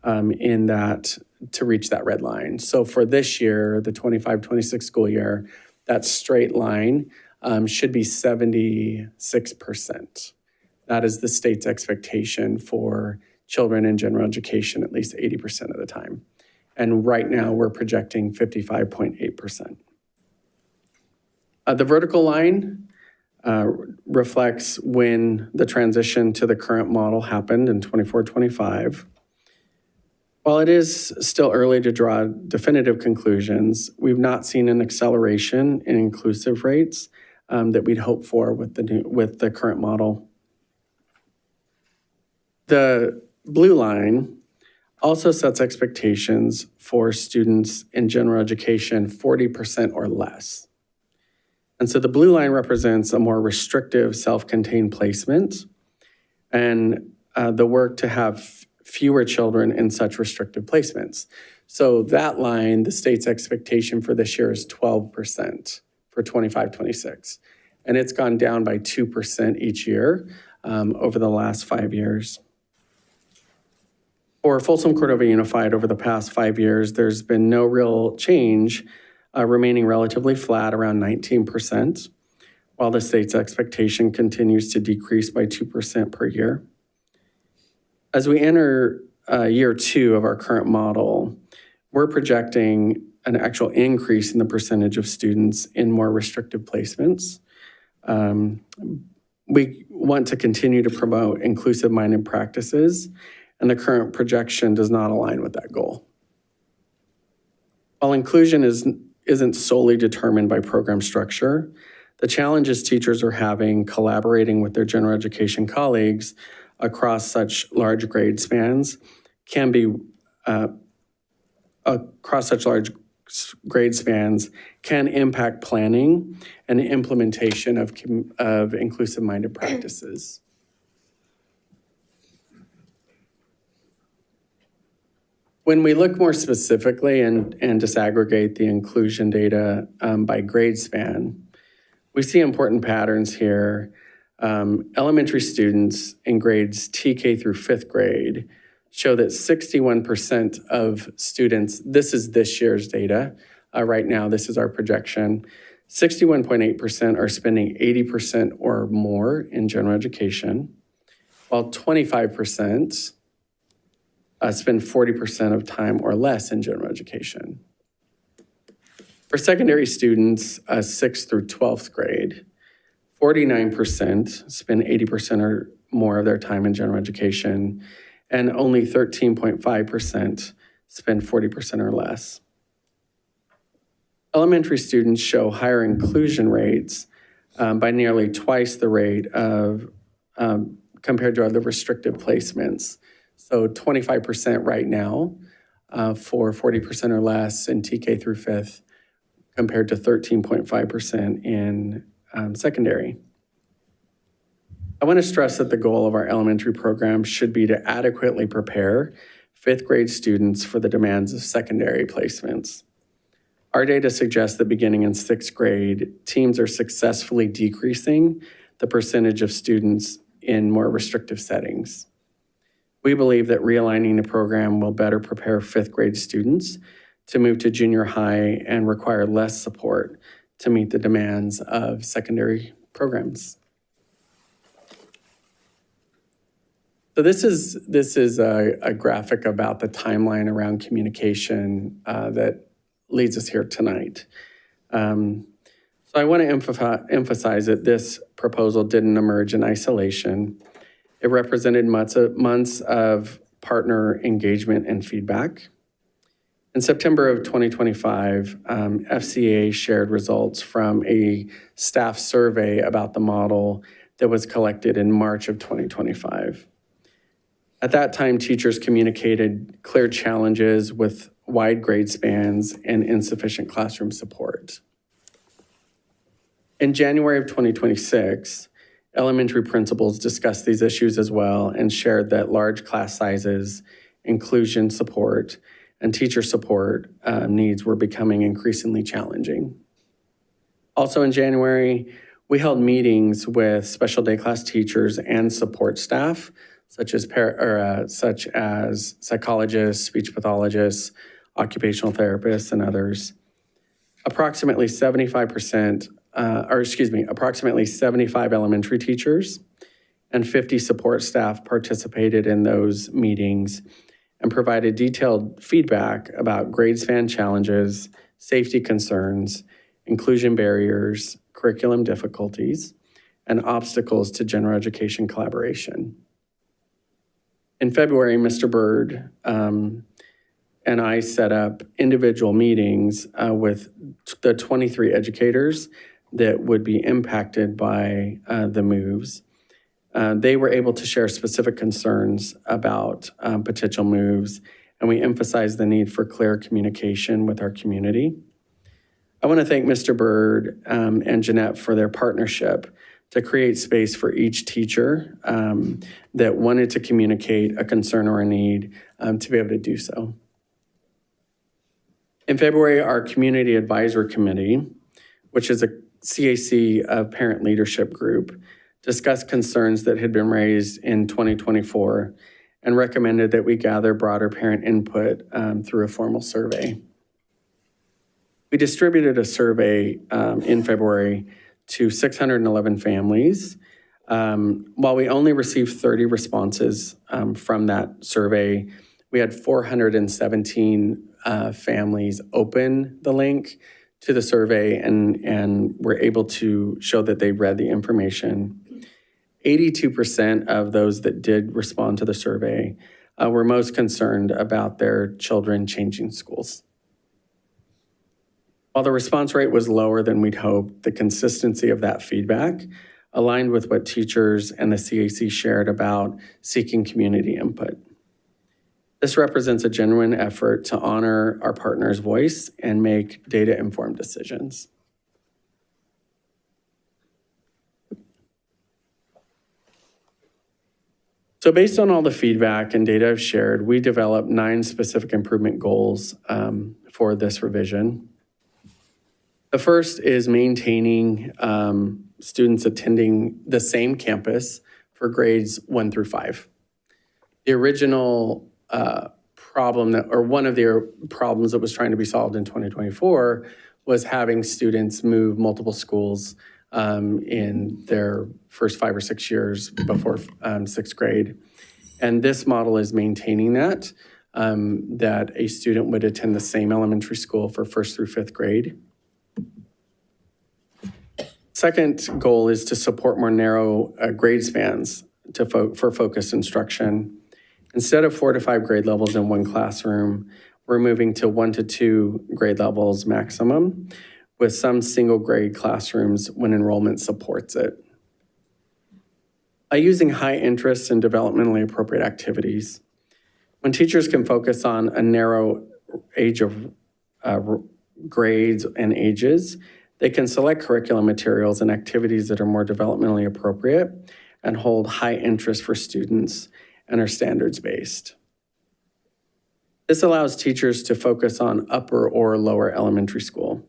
in that to reach that red line. So for this year, the 25-26 school year, that straight line should be 76%. That is the state's expectation for children in general education at least 80% of the time. And right now, we're projecting 55.8%. The vertical line reflects when the transition to the current model happened in 24-25. While it is still early to draw definitive conclusions, we've not seen an acceleration in inclusive rates that we'd hope for with the current model. The blue line also sets expectations for students in general education 40% or less. And so the blue line represents a more restrictive self-contained placement and the work to have fewer children in such restrictive placements. So that line, the state's expectation for this year is 12% for 25-26. And it's gone down by 2% each year over the last 5 years. For Folsom Cordova Unified over the past 5 years, there's been no real change, remaining relatively flat around 19%, while the state's expectation continues to decrease by 2% per year. As we enter year 2 of our current model, we're projecting an actual increase in the percentage of students in more restrictive placements. We want to continue to promote inclusive-minded practices, and the current projection does not align with that goal. While inclusion isn't solely determined by program structure, the challenges teachers are having collaborating with their general education colleagues across such large grade spans can impact planning and implementation of inclusive-minded practices. When we look more specifically and disaggregate the inclusion data by grade span, we see important patterns here. Elementary students in grades TK through 5th grade show that 61% of students, this is this year's data, right now this is our projection, 61.8% are spending 80% or more in general education, while 25% spend 40% of time or less in general education. For secondary students, 6th through 12th grade, 49% spend 80% or more of their time in general education, and only 13.5% spend 40% or less. Elementary students show higher inclusion rates by nearly twice the rate of compared to other restrictive placements. So 25% right now for 40% or less in TK through 5th, compared to 13.5% in secondary. I want to stress that the goal of our elementary program should be to adequately prepare 5th grade students for the demands of secondary placements. Our data suggests that beginning in 6th grade, teams are successfully decreasing the percentage of students in more restrictive settings. We believe that realigning the program will better prepare 5th grade students to move to junior high and require less support to meet the demands of secondary programs. So this is a graphic about the timeline around communication that leads us here tonight. So I want to emphasize that this proposal didn't emerge in isolation. It represented months of partner engagement and feedback. In September of 2025, FCA shared results from a staff survey about the model that was collected in March of 2025. At that time, teachers communicated clear challenges with wide grade spans and insufficient classroom support. In January of 2026, elementary principals discussed these issues as well and shared that large class sizes, inclusion support, and teacher support needs were becoming increasingly challenging. Also in January, we held meetings with special day class teachers and support staff, such as psychologists, speech pathologists, occupational therapists, and others. Approximately 75 elementary teachers and 50 support staff participated in those meetings and provided detailed feedback about grade span challenges, safety concerns, inclusion barriers, curriculum difficulties, and obstacles to general education collaboration. In February, Mr. Bird and I set up individual meetings with the 23 educators that would be impacted by the moves. They were able to share specific concerns about potential moves, and we emphasized the need for clear communication with our community. I want to thank Mr. Bird and Jeanette for their partnership to create space for each teacher that wanted to communicate a concern or a need to be able to do so. In February, our Community Advisory Committee, which is a CAC parent leadership group, discussed concerns that had been raised in 2024 and recommended that we gather broader parent input through a formal survey. We distributed a survey in February to 611 families. While we only received 30 responses from that survey, we had 417 families open the link to the survey and were able to show that they read the information. 82% of those that did respond to the survey were most concerned about their children changing schools. While the response rate was lower than we'd hoped, the consistency of that feedback aligned with what teachers and the CAC shared about seeking community input. This represents a genuine effort to honor our partner's voice and make data-informed decisions. So based on all the feedback and data I've shared, we developed 9 specific improvement goals for this revision. The first is maintaining students attending the same campus for grades 1 through 5. The original problem one of the problems that was trying to be solved in 2024 was having students move multiple schools in their first 5 or 6 years before 6th grade. And this model is maintaining that a student would attend the same elementary school for 1st through 5th grade. Second goal is to support more narrow grade spans for focused instruction. Instead of 4 to 5 grade levels in one classroom, we're moving to 1 to 2 grade levels maximum, with some single grade classrooms when enrollment supports it. By using high interest and developmentally appropriate activities, when teachers can focus on a narrow age of grades and ages, they can select curriculum materials and activities that are more developmentally appropriate and hold high interest for students and are standards-based. This allows teachers to focus on upper or lower elementary school.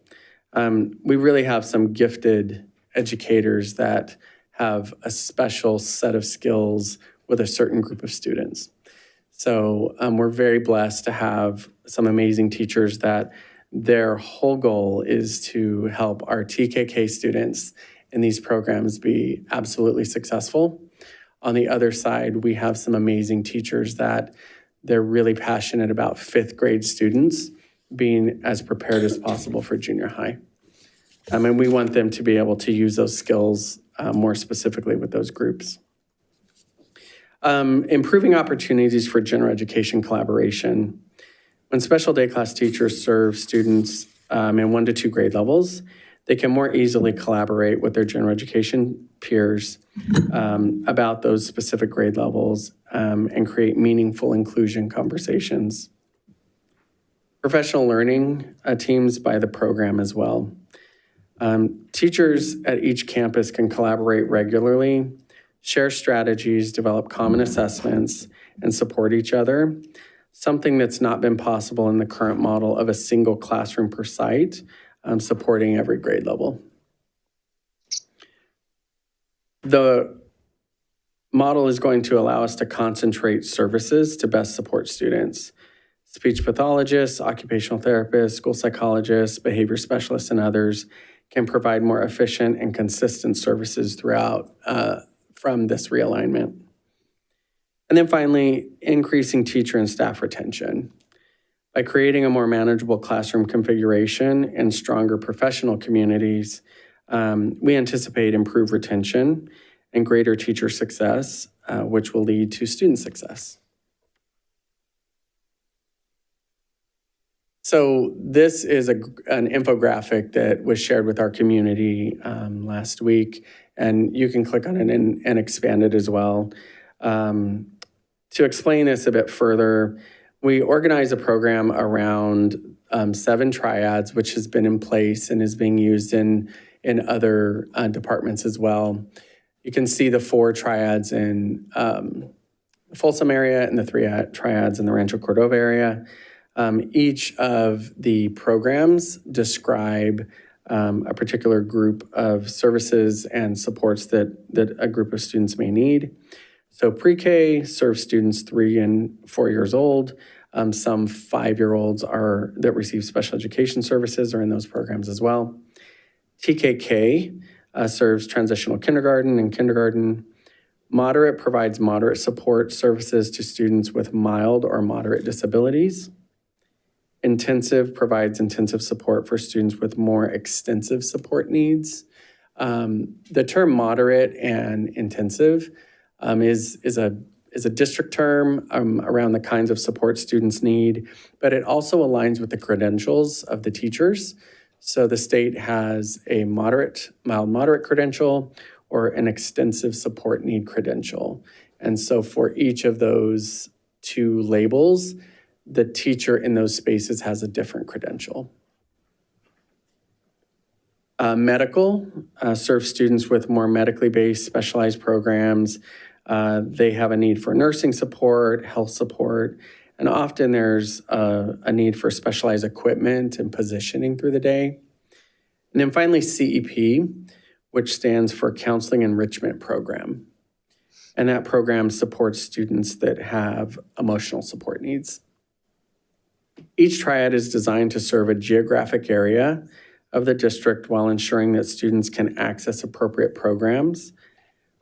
We really have some gifted educators that have a special set of skills with a certain group of students. So we're very blessed to have some amazing teachers that their whole goal is to help our TKK students in these programs be absolutely successful. On the other side, we have some amazing teachers that they're really passionate about fifth grade students being as prepared as possible for junior high. And we want them to be able to use those skills more specifically with those groups. Improving opportunities for general education collaboration. When special day class teachers serve students in 1 to 2 grade levels, they can more easily collaborate with their general education peers about those specific grade levels and create meaningful inclusion conversations. Professional learning teams by the program as well. Teachers at each campus can collaborate regularly, share strategies, develop common assessments, and support each other, something that's not been possible in the current model of a single classroom per site, supporting every grade level. The model is going to allow us to concentrate services to best support students. Speech pathologists, occupational therapists, school psychologists, behavior specialists, and others can provide more efficient and consistent services throughout from this realignment. And then finally, increasing teacher and staff retention. By creating a more manageable classroom configuration and stronger professional communities, we anticipate improved retention and greater teacher success, which will lead to student success. So this is an infographic that was shared with our community last week, and you can click on it and expand it as well. To explain this a bit further, we organize a program around 7 triads, which has been in place and is being used in other departments as well. You can see the 4 triads in the Folsom area and the 3 triads in the Rancho Cordova area. Each of the programs describe a particular group of services and supports that a group of students may need. So pre-K serves students 3 and 4 years old. Some 5-year-olds that receive special education services are in those programs as well. TKK serves transitional kindergarten and kindergarten. Moderate provides moderate support services to students with mild or moderate disabilities. Intensive provides intensive support for students with more extensive support needs. The term moderate and intensive is a district term around the kinds of support students need, but it also aligns with the credentials of the teachers. So the state has a mild moderate credential or an extensive support need credential. And so for each of those 2 labels, the teacher in those spaces has a different credential. Medical serves students with more medically based specialized programs. They have a need for nursing support, health support, and often there's a need for specialized equipment and positioning through the day. And then finally, CEP, which stands for Counseling Enrichment Program. And that program supports students that have emotional support needs. Each triad is designed to serve a geographic area of the district while ensuring that students can access appropriate programs.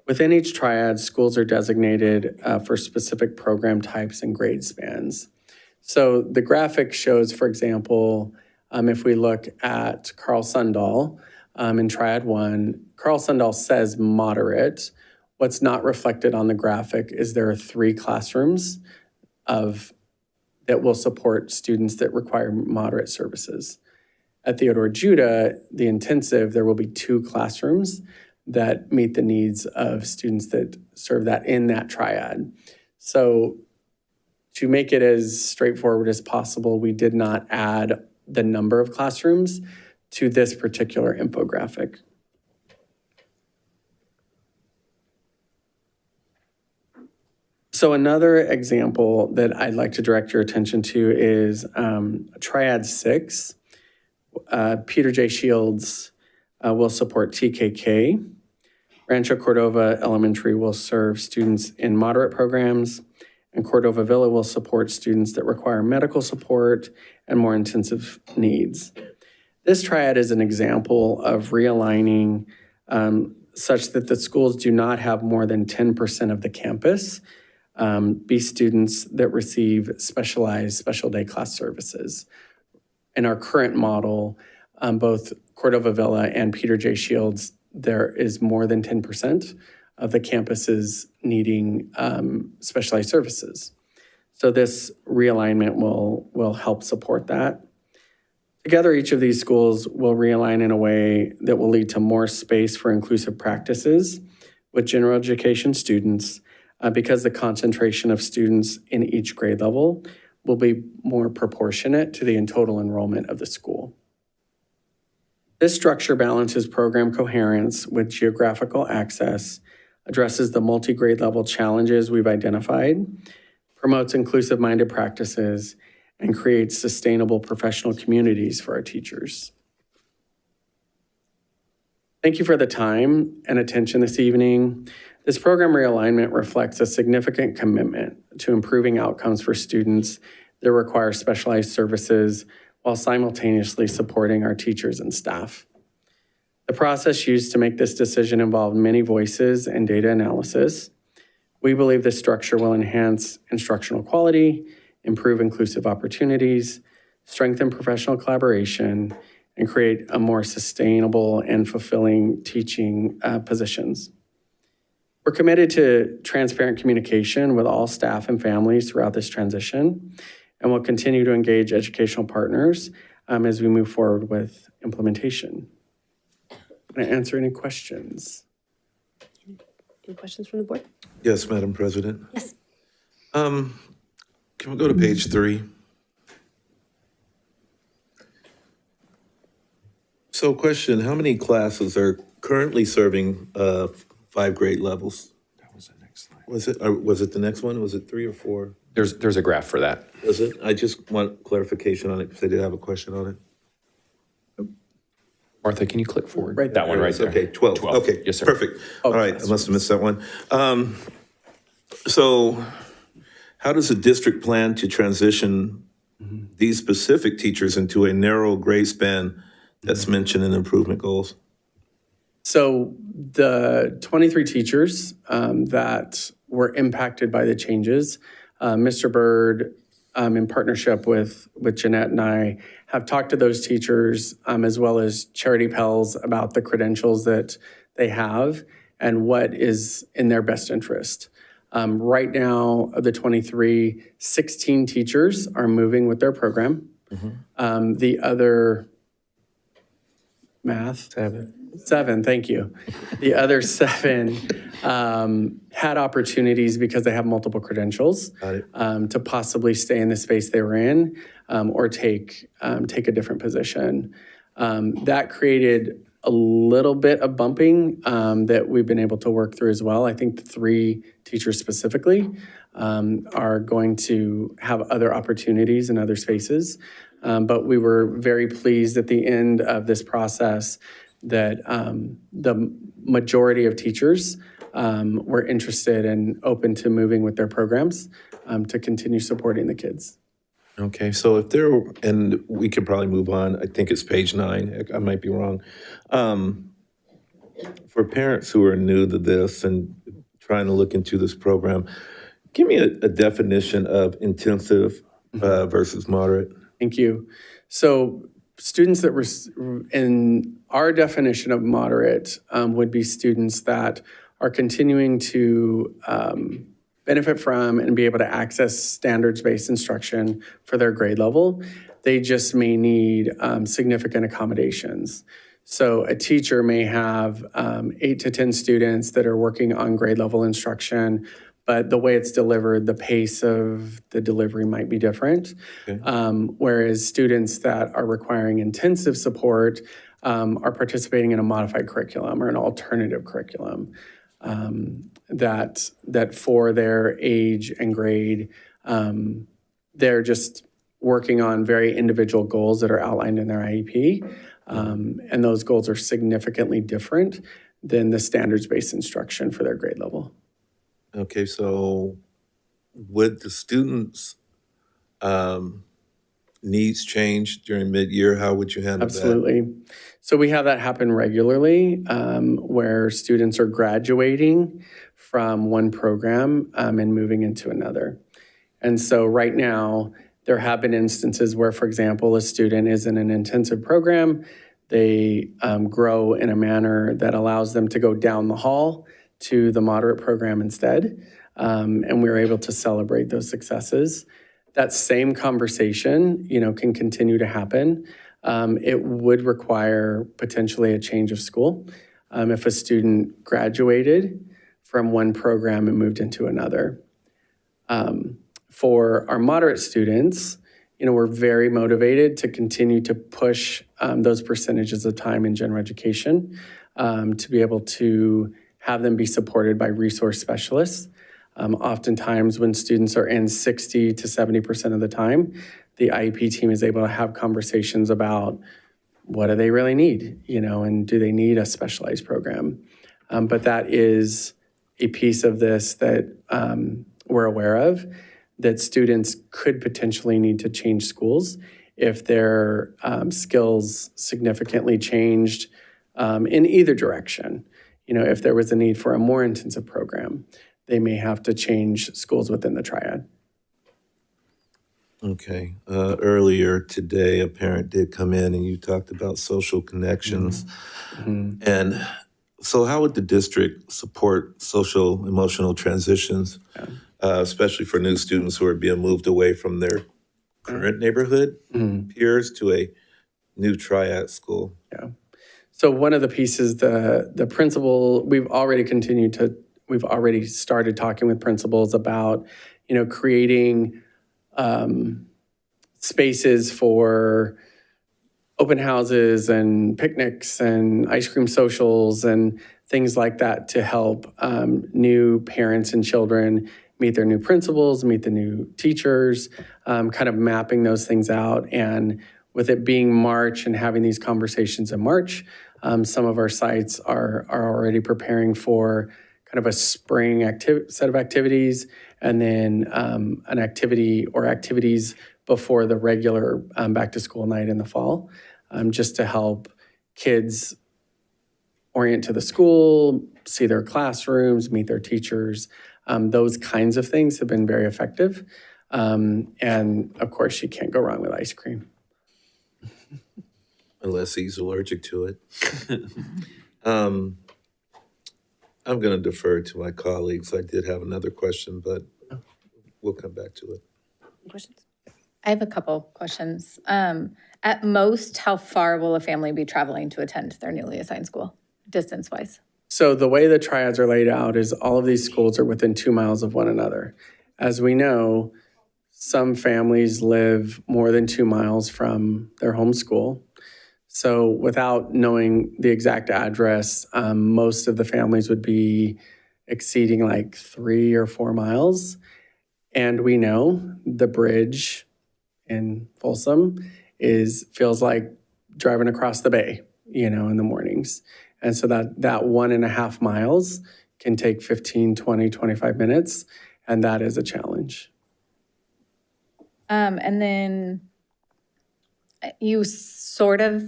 Within each triad, schools are designated for specific program types and grade spans. So the graphic shows, for example, if we look at Carl Sundahl in Triad 1, Carl Sundahl says moderate. What's not reflected on the graphic is there are 3 classrooms that will support students that require moderate services. At Theodore Judah, the intensive, there will be 2 classrooms that meet the needs of students that serve that in that triad. So to make it as straightforward as possible, we did not add the number of classrooms to this particular infographic. So another example that I'd like to direct your attention to is Triad 6. Peter J. Shields will support TKK. Rancho Cordova Elementary will serve students in moderate programs, and Cordova Villa will support students that require medical support and more intensive needs. This triad is an example of realigning such that the schools do not have more than 10% of the campus be students that receive specialized special day class services. In our current model, both Cordova Villa and Peter J. Shields, there is more than 10% of the campuses needing specialized services. So this realignment will help support that. Together, each of these schools will realign in a way that will lead to more space for inclusive practices with general education students because the concentration of students in each grade level will be more proportionate to the total enrollment of the school. This structure balances program coherence with geographical access, addresses the multi-grade level challenges we've identified, promotes inclusive-minded practices, and creates sustainable professional communities for our teachers. Thank you for the time and attention this evening. This program realignment reflects a significant commitment to improving outcomes for students that require specialized services while simultaneously supporting our teachers and staff. The process used to make this decision involved many voices and data analysis. We believe this structure will enhance instructional quality, improve inclusive opportunities, strengthen professional collaboration, and create a more sustainable and fulfilling teaching positions. We're committed to transparent communication with all staff and families throughout this transition, and we'll continue to engage educational partners as we move forward with implementation. Can I answer any questions? Any questions from the board? Yes, Madam President. Yes. Can we go to page 3? So question, how many classes are currently serving 5 grade levels? That was the next slide. Was it the next one? Was it 3 or 4? There's a graph for that. Was it? I just want clarification on it because I did have a question on it. Martha, can you click forward? Right That one right there. Okay, 12. Okay, Yes, sir. perfect. All right, I must have missed that one. So how does the district plan to transition these specific teachers into a narrow grade span that's mentioned in improvement goals? So the 23 teachers that were impacted by the changes, Mr. Bird, in partnership with Jeanette and I, have talked to those teachers as well as Charity Pels about the credentials that they have and what is in their best interest. Right now, of the 23, 16 teachers are moving with their program. The other, math? 7, thank you. The other 7 had opportunities because they have multiple credentials to possibly stay in the space they were in or take a different position. That created a little bit of bumping that we've been able to work through as well. I think the 3 teachers specifically are going to have other opportunities in other spaces. But we were very pleased at the end of this process that the majority of teachers were interested and open to moving with their programs to continue supporting the kids. Okay, so if there, and we could probably move on, I think it's page 9, I might be wrong. For parents who are new to this and trying to look into this program, give me a definition of intensive versus moderate. Thank you. So students that were, in our definition of moderate, would be students that are continuing to benefit from and be able to access standards-based instruction for their grade level. They just may need significant accommodations. So a teacher may have 8 to 10 students that are working on grade level instruction, but the way it's delivered, the pace of the delivery might be different. Okay. Whereas students that are requiring intensive support are participating in a modified curriculum or an alternative curriculum that for their age and grade, they're just working on very individual goals that are outlined in their IEP. And those goals are significantly different than the standards-based instruction for their grade level. Okay, so would the students needs change during mid-year, how would you handle that? Absolutely. So we have that happen regularly, where students are graduating from one program and moving into another. And so right now, there have been instances where, for example, a student is in an intensive program, they grow in a manner that allows them to go down the hall to the moderate program instead, and we're able to celebrate those successes. That same conversation, can continue to happen. It would require potentially a change of school if a student graduated from one program and moved into another. For our moderate students, we're very motivated to continue to push those percentages of time in general education to be able to have them be supported by resource specialists. Oftentimes when students are in 60 to 70% of the time, the IEP team is able to have conversations about what do they really need, and do they need a specialized program? But that is a piece of this that we're aware of, that students could potentially need to change schools if their skills significantly changed in either direction. If there was a need for a more intensive program, they may have to change schools within the triad. Okay. Earlier today, a parent did come in and you talked about social connections. Mm-hmm. And so how would the district support social emotional transitions, especially for new students who are being moved away from their current neighborhood peers to a new triad school? Yeah. So one of the pieces, the principal, we've already started talking with principals about, creating spaces for open houses and picnics and ice cream socials and things like that to help new parents and children meet their new principals, meet the new teachers, kind of mapping those things out. And with it being March and having these conversations in March, some of our sites are already preparing for kind of a spring set of activities, and then an activity or activities before the regular back to school night in the fall, just to help kids orient to the school, see their classrooms, meet their teachers. Those kinds of things have been very effective. And of course, you can't go wrong with ice cream. Unless he's allergic to it. I'm going to defer to my colleagues. I did have another question, but we'll come back to it. Questions? I have a couple questions. At most, how far will a family be traveling to attend their newly assigned school, distance-wise? So the way the triads are laid out is all of these schools are within 2 miles of one another. As we know, some families live more than 2 miles from their home school. So without knowing the exact address, most of the families would be exceeding like 3 or 4 miles. And we know the bridge in Folsom feels like driving across the bay, in the mornings. And so that 1.5 miles can take 15, 20, 25 minutes. And that is a challenge. And then you sort of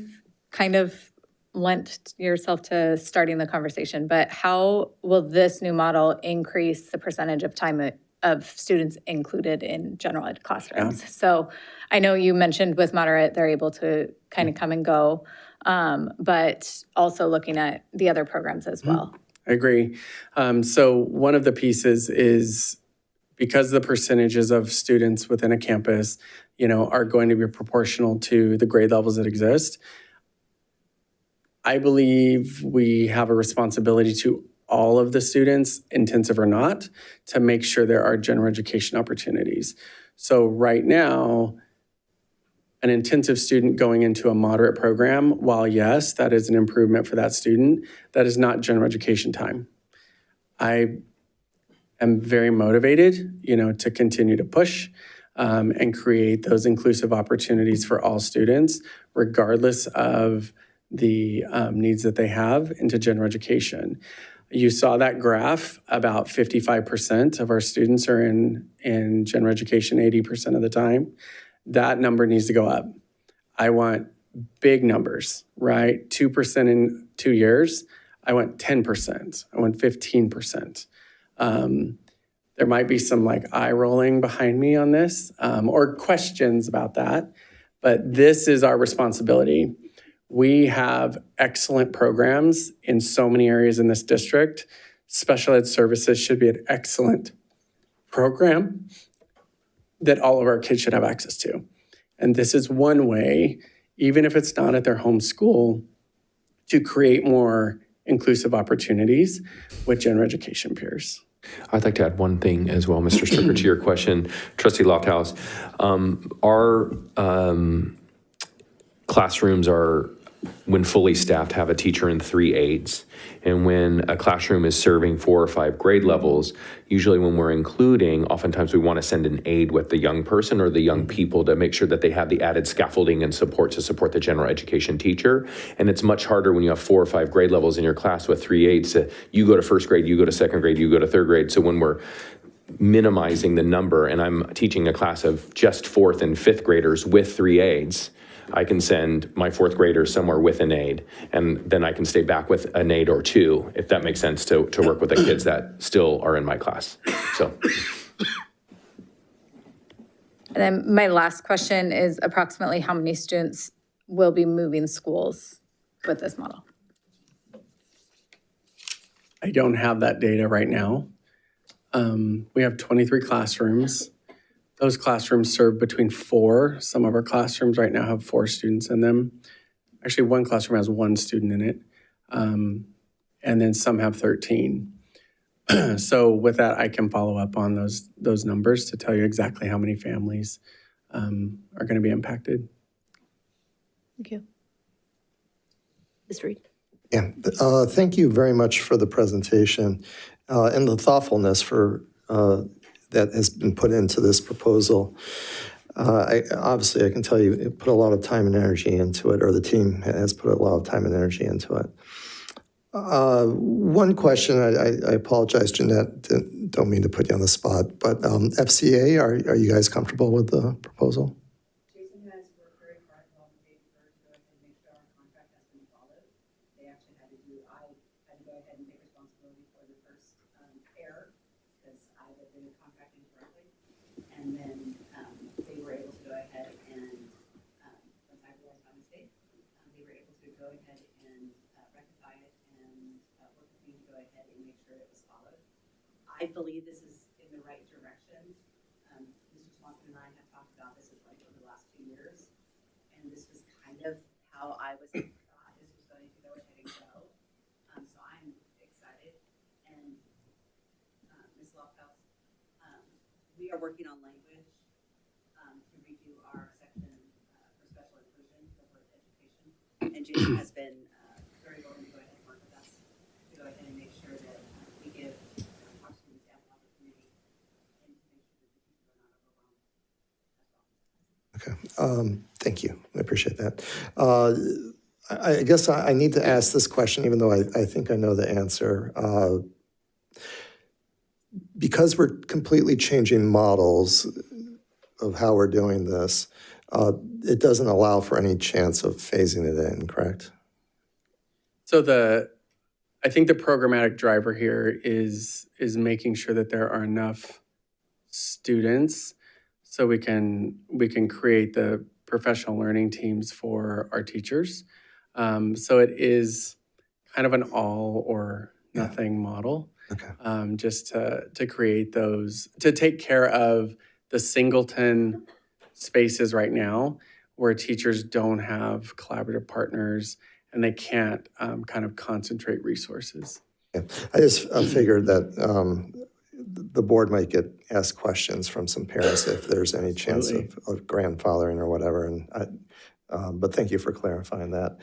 kind of lent yourself to starting the conversation, but how will this new model increase the percentage of time of students included in general ed classrooms? Yeah. So I know you mentioned with moderate, they're able to kind of come and go, but also looking at the other programs as well. I agree. So one of the pieces is because the percentages of students within a campus, are going to be proportional to the grade levels that exist. I believe we have a responsibility to all of the students, intensive or not, to make sure there are general education opportunities. So right now, an intensive student going into a moderate program, while yes, that is an improvement for that student, that is not general education time. I am very motivated, to continue to push and create those inclusive opportunities for all students, regardless of the needs that they have into general education. You saw that graph, about 55% of our students are in general education 80% of the time. that number needs to go up. I want big numbers, right? 2% in 2 years. I want 10%. I want 15%. There might be some like eye rolling behind me on this or questions about that, but this is our responsibility. We have excellent programs in so many areas in this district. Special ed services should be an excellent program that all of our kids should have access to. And this is one way, even if it's not at their home school, to create more inclusive opportunities with general education peers. I'd like to add one thing as well, Mr. Stricker, to your question. Trustee Lofthouse, our classrooms are, when fully staffed, have a teacher and 3 aides. And when a classroom is serving 4 or 5 grade levels, usually when we're including, oftentimes we want to send an aide with the young person or the young people to make sure that they have the added scaffolding and support to support the general education teacher. And it's much harder when you have 4 or 5 grade levels in your class with 3 aides. You go to first grade, you go to second grade, you go to third grade. So when we're minimizing the number, and I'm teaching a class of just 4th and 5th graders with 3 aides, I can send my 4th grader somewhere with an aide, and then I can stay back with an aide or 2, if that makes sense, to work with the kids that still are in my class. So. And then my last question is approximately how many students will be moving schools with this model? I don't have that data right now. We have 23 classrooms. Those classrooms serve between 4. Some of our classrooms right now have 4 students in them. Actually, one classroom has 1 student in it. And then some have 13. So with that, I can follow up on those numbers to tell you exactly how many families are going to be impacted. Thank you. Ms. Reed. Yeah, thank you very much for the presentation and the thoughtfulness for that has been put into this proposal. Obviously, I can tell you it put a lot of time and energy into it, or the team has put a lot of time and energy into it. One question, I apologize, Jeanette, don't mean to put you on the spot, but FCA, are you guys comfortable with the proposal? Jason has worked very hard along the way to make sure our contract has been followed. They actually had to I had to go ahead and take responsibility for the first error, because I had been contracting correctly. And then they were able to go ahead and, once I realized my mistake, they were able to go ahead and rectify it and work with me to go ahead and make sure it was followed. I believe this is in the right direction. Mr. Swanson and I have talked about this over the last 2 years, and this was kind of how I was thought this was going to go ahead and go. So I'm excited. And Ms. Lofthouse, we are working on language to redo our section for special inclusion for education. And Jason has been very willing to go ahead and work with us to go ahead and make sure that we give our students ample opportunity and to make sure that the teachers are not overwhelmed as well. Okay, thank you. I appreciate that. I guess I need to ask this question, even though I think I know the answer. Because we're completely changing models of how we're doing this, it doesn't allow for any chance of phasing it in, correct? So I think the programmatic driver here is making sure that there are enough students so we can create the professional learning teams for our teachers. So it is kind of an all or nothing model. Okay. Just to create those, to take care of the singleton spaces right now where teachers don't have collaborative partners and they can't kind of concentrate resources. Yeah. I just figured that the board might get asked questions from some parents if there's any chance of grandfathering or whatever. But thank you for clarifying that.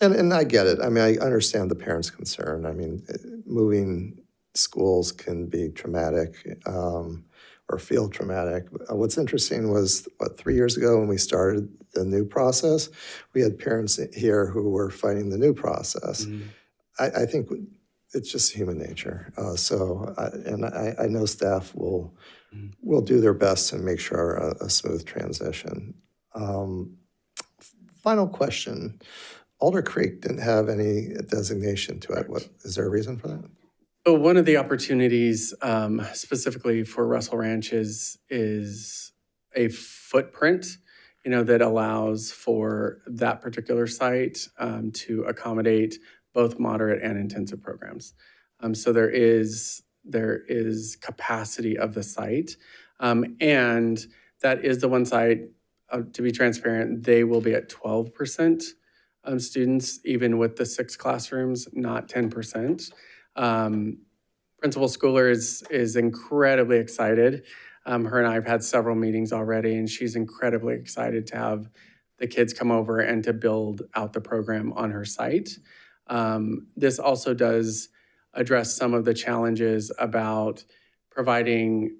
And I get it. I mean, I understand the parents' concern. I mean, moving schools can be traumatic or feel traumatic. What's interesting was, 3 years ago when we started the new process, we had parents here who were fighting the new process. Mm-hmm. I think it's just human nature. I know staff will will do their best to make sure a smooth transition. Final question. Alder Creek didn't have any designation to it. What, is there a reason for that? So one of the opportunities specifically for Russell Ranch is a footprint, that allows for that particular site to accommodate both moderate and intensive programs. So there is capacity of the site, and that is the one site. To be transparent, they will be at 12% students, even with the 6 classrooms, not 10%. Principal Schooler is incredibly excited. Her and I have had several meetings already, and she's incredibly excited to have the kids come over and to build out the program on her site. This also does address some of the challenges about providing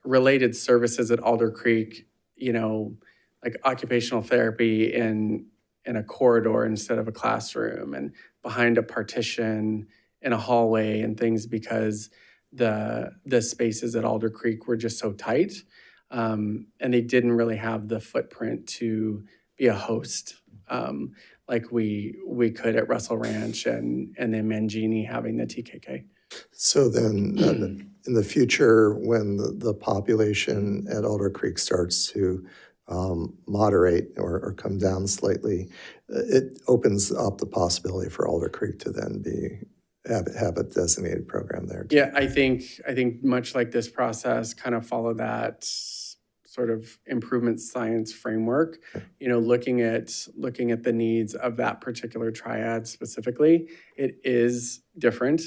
related services at Alder Creek, like occupational therapy in a corridor instead of a classroom, and behind a partition in a hallway and things, because the spaces at Alder Creek were just so tight, and they didn't really have the footprint to be a host like we could at Russell Ranch and then Mangini having the TKK. So then in the future, when the population at Alder Creek starts to moderate or come down slightly, it opens up the possibility for Alder Creek to then have a designated program there too. Yeah, I think much like this process, kind of follow that sort of improvement science framework, looking at the needs of that particular triad specifically. It is different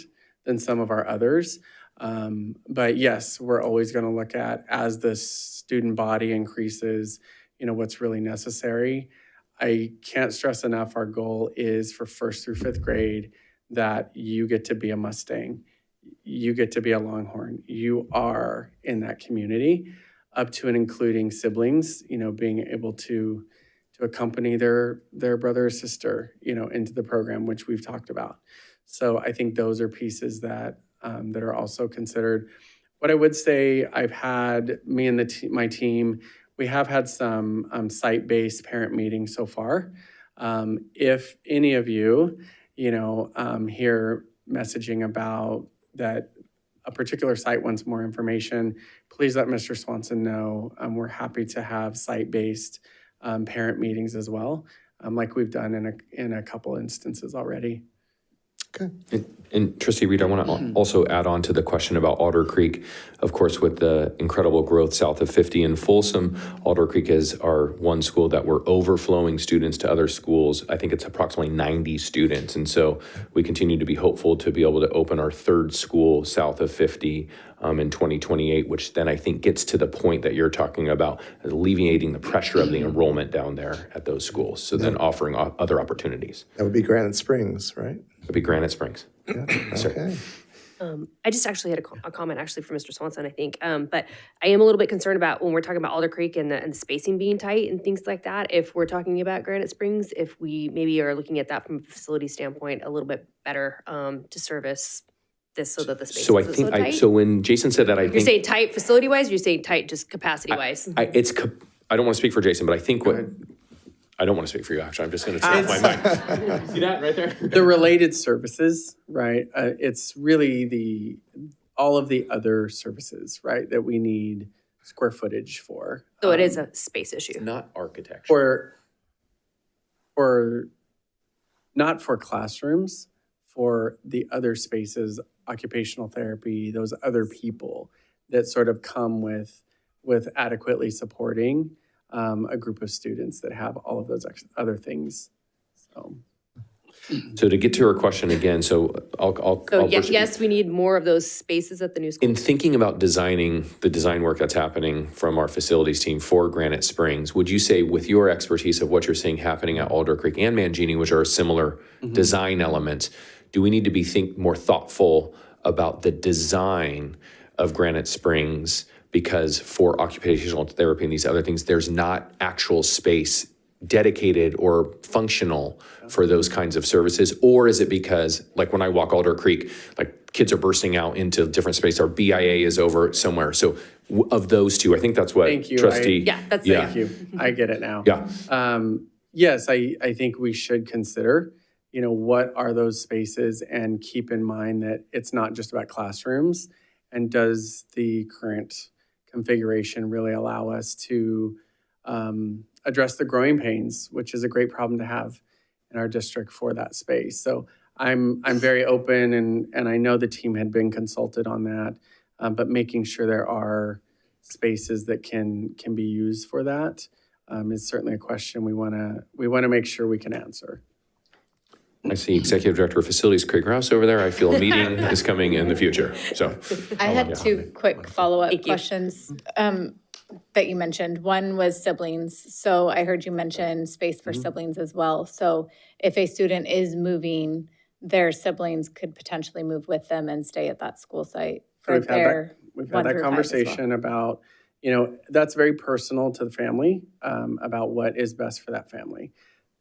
than some of our others. But yes, we're always going to look at, as the student body increases, what's really necessary. I can't stress enough, our goal is for 1st through 5th grade that you get to be a Mustang, you get to be a Longhorn, you are in that community, up to and including siblings, being able to accompany their brother or sister, into the program, which we've talked about. So I think those are pieces that are also considered. What I would say, I've had, me and my team, we have had some site-based parent meetings so far. If any of you, hear messaging about that a particular site wants more information, please let Mr. Swanson know. We're happy to have site-based parent meetings as well, like we've done in a couple instances already. Okay. And Trustee Reed, I want to also add on to the question about Alder Creek. Of course, with the incredible growth south of 50 in Folsom, Alder Creek is our one school that we're overflowing students to other schools. I think it's approximately 90 students. And so we continue to be hopeful to be able to open our 3rd school south of 50 in 2028, which then I think gets to the point that you're talking about, alleviating the pressure of the enrollment down there at those schools. So then offering other opportunities. That would be Granite Springs, right? It would be Granite Springs. Yeah, okay. I just actually had a comment actually from Mr. Swanson, I think. But I am a little bit concerned about when we're talking about Alder Creek and the spacing being tight and things like that. If we're talking about Granite Springs, if we maybe are looking at that from a facility standpoint a little bit better to service this so that the space So I isn't think, so tight. so when Jason said that, I You're think. saying tight facility-wise, or you're saying tight just capacity-wise? I don't want to speak for Jason, but I think I don't want to speak for you, actually. I'm just going to say my mind. See that right there? The related services, right? It's really all of the other services, right, that we need square footage for. So it is a space issue. Not architecture. Or not for classrooms, for the other spaces, occupational therapy, those other people that sort of come with adequately supporting a group of students that have all of those other things. So to get to her question again, Yes, we need more of those spaces at the new school. in thinking about designing the design work that's happening from our facilities team for Granite Springs, would you say, with your expertise of what you're seeing happening at Alder Creek and Mangini, which are similar design elements, do we need to be more thoughtful about the design of Granite Springs? Because for occupational therapy and these other things, there's not actual space dedicated or functional for those kinds of services? Or is it because, like when I walk Alder Creek, like kids are bursting out into different space, or BIA is over somewhere. So of those two, I think that's what Thank you. trustee. Yeah, that's Yeah. Thank you. I get it now. Yeah. Yes, I think we should consider, what are those spaces, and keep in mind that it's not just about classrooms. And does the current configuration really allow us to address the growing pains, which is a great problem to have in our district for that space. So I'm very open, and I know the team had been consulted on that, but making sure there are spaces that can be used for that is certainly a question we want to make sure we can answer. I see Executive Director of Facilities Craig Rouse over there. I feel a meeting is coming in the future. So I had two quick follow-up questions that you mentioned. One was siblings. So I heard you mention space for siblings as well. So if a student is moving, their siblings could potentially move with them and stay at that school site for their We've had that conversation about, that's very personal to the family about what is best for that family.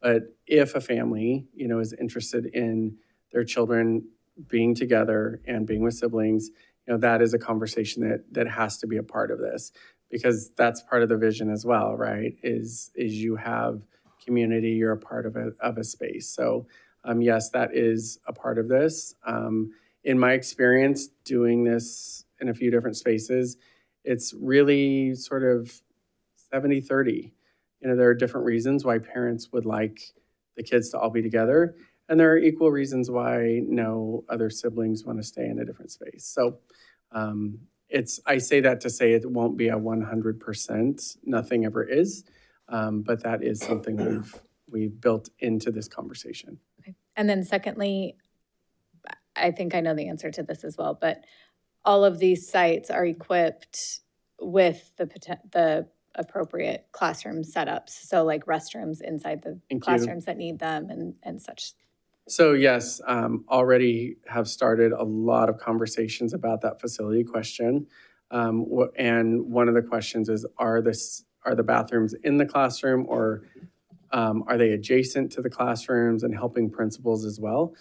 But if a family, is interested in their children being together and being with siblings, that is a conversation that has to be a part of this, because that's part of the vision as well, right? Is you have community, you're a part of a space. So yes, that is a part of this. In my experience doing this in a few different spaces, it's really sort of 70-30. There are different reasons why parents would like the kids to all be together, and there are equal reasons why no other siblings want to stay in a different space. So I say that to say it won't be a 100%, nothing ever is, but that is something we've built into this conversation. Okay. And then secondly, I think I know the answer to this as well, but all of these sites are equipped with the appropriate classroom setups. So like restrooms inside the classrooms that need them and such. So yes, already have started a lot of conversations about that facility question. And one of the questions is, are the bathrooms in the classroom, or are they adjacent to the classrooms, and helping principals as well?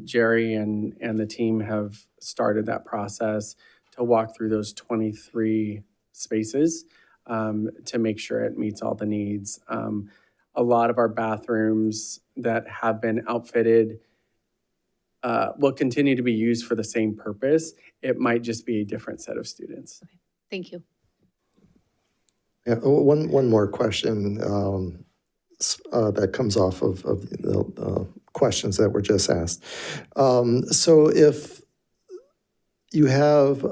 Jerry and the team have started that process to walk through those 23 spaces to make sure it meets all the needs. A lot of our bathrooms that have been outfitted will continue to be used for the same purpose. It might just be a different set of students. Okay. Thank you. Yeah, one more question that comes off of the questions that were just asked. So if you have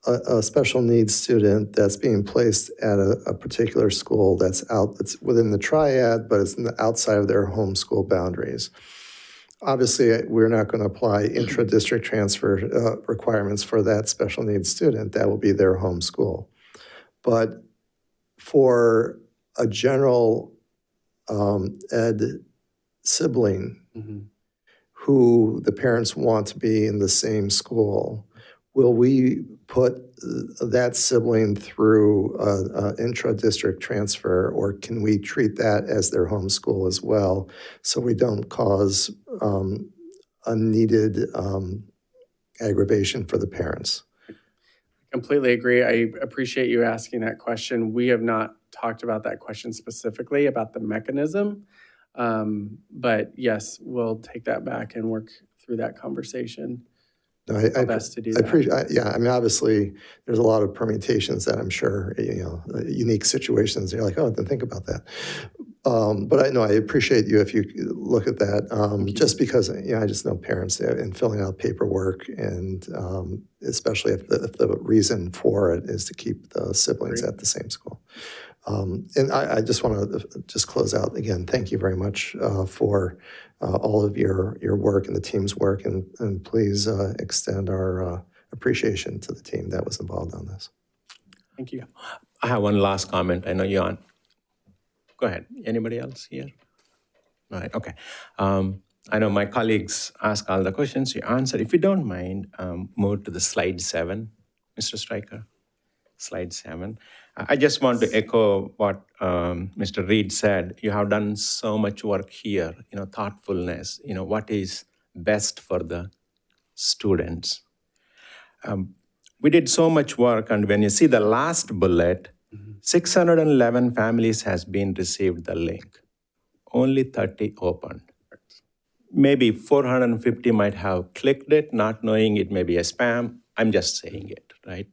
a special needs student that's being placed at a particular school that's within the triad, but it's outside of their home school boundaries. Obviously, we're not going to apply intra-district transfer requirements for that special needs student. That will be their home school. But for a general ed sibling who the parents want to be in the same school, will we put that sibling through an intra-district transfer, or can we treat that as their home school as well, so we don't cause unneeded aggravation for the parents? Completely agree. I appreciate you asking that question. We have not talked about that question specifically, about the mechanism. But yes, we'll take that back and work through that conversation. No, best to do that. Yeah, I mean, obviously, there's a lot of permutations that I'm sure, unique situations. You're like, oh, I didn't think about that. But I appreciate you if you look at that, just because, I just know parents in filling out paperwork, and especially if the reason for it is to keep the siblings at the same school. And I just want to just close out again. Thank you very much for all of your work and the team's work, and please extend our appreciation to the team that was involved on this. Thank you. I have one last comment. I know you're on. Go ahead. Anybody else here? All right. Okay. I know my colleagues ask all the questions. You answer. If you don't mind, move to the slide 7, Mr. Stryker. Slide 7. I just want to echo what Mr. Reed said. You have done so much work here, thoughtfulness, what is best for the students, We did so much work, and when you see the last bullet, 611 families has been received the link. Only 30 opened. Maybe 450 might have clicked it, not knowing it may be a spam. I'm just saying it, right?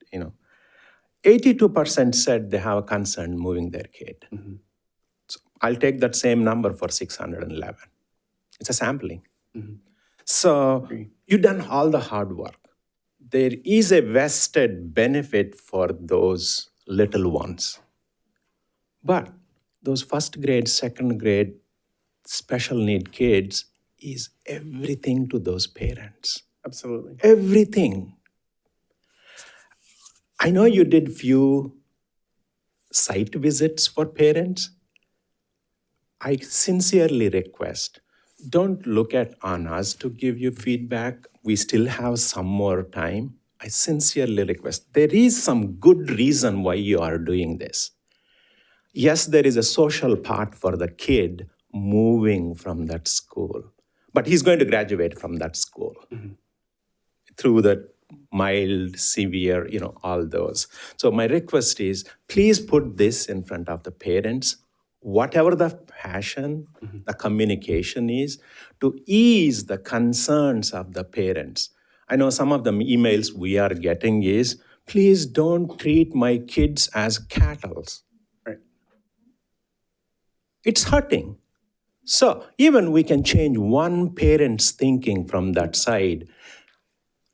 82% said they have a concern moving their kid. So I'll take that same number for 611. It's a sampling. So you've done all the hard work. There is a vested benefit for those little ones. But those first grade, second grade special need kids is everything to those parents. Absolutely. Everything. I know you did few site visits for parents. I sincerely request, don't look at on us to give you feedback. We still have some more time. I sincerely request. There is some good reason why you are doing this. Yes, there is a social part for the kid moving from that school, but he's going to graduate from that school through the mild, severe, all those. So my request is, please put this in front of the parents, whatever the passion, the communication is, to ease the concerns of the parents. I know some of the emails we are getting is, please don't treat my kids as cattle. Right. It's hurting. So even we can change one parent's thinking from that side.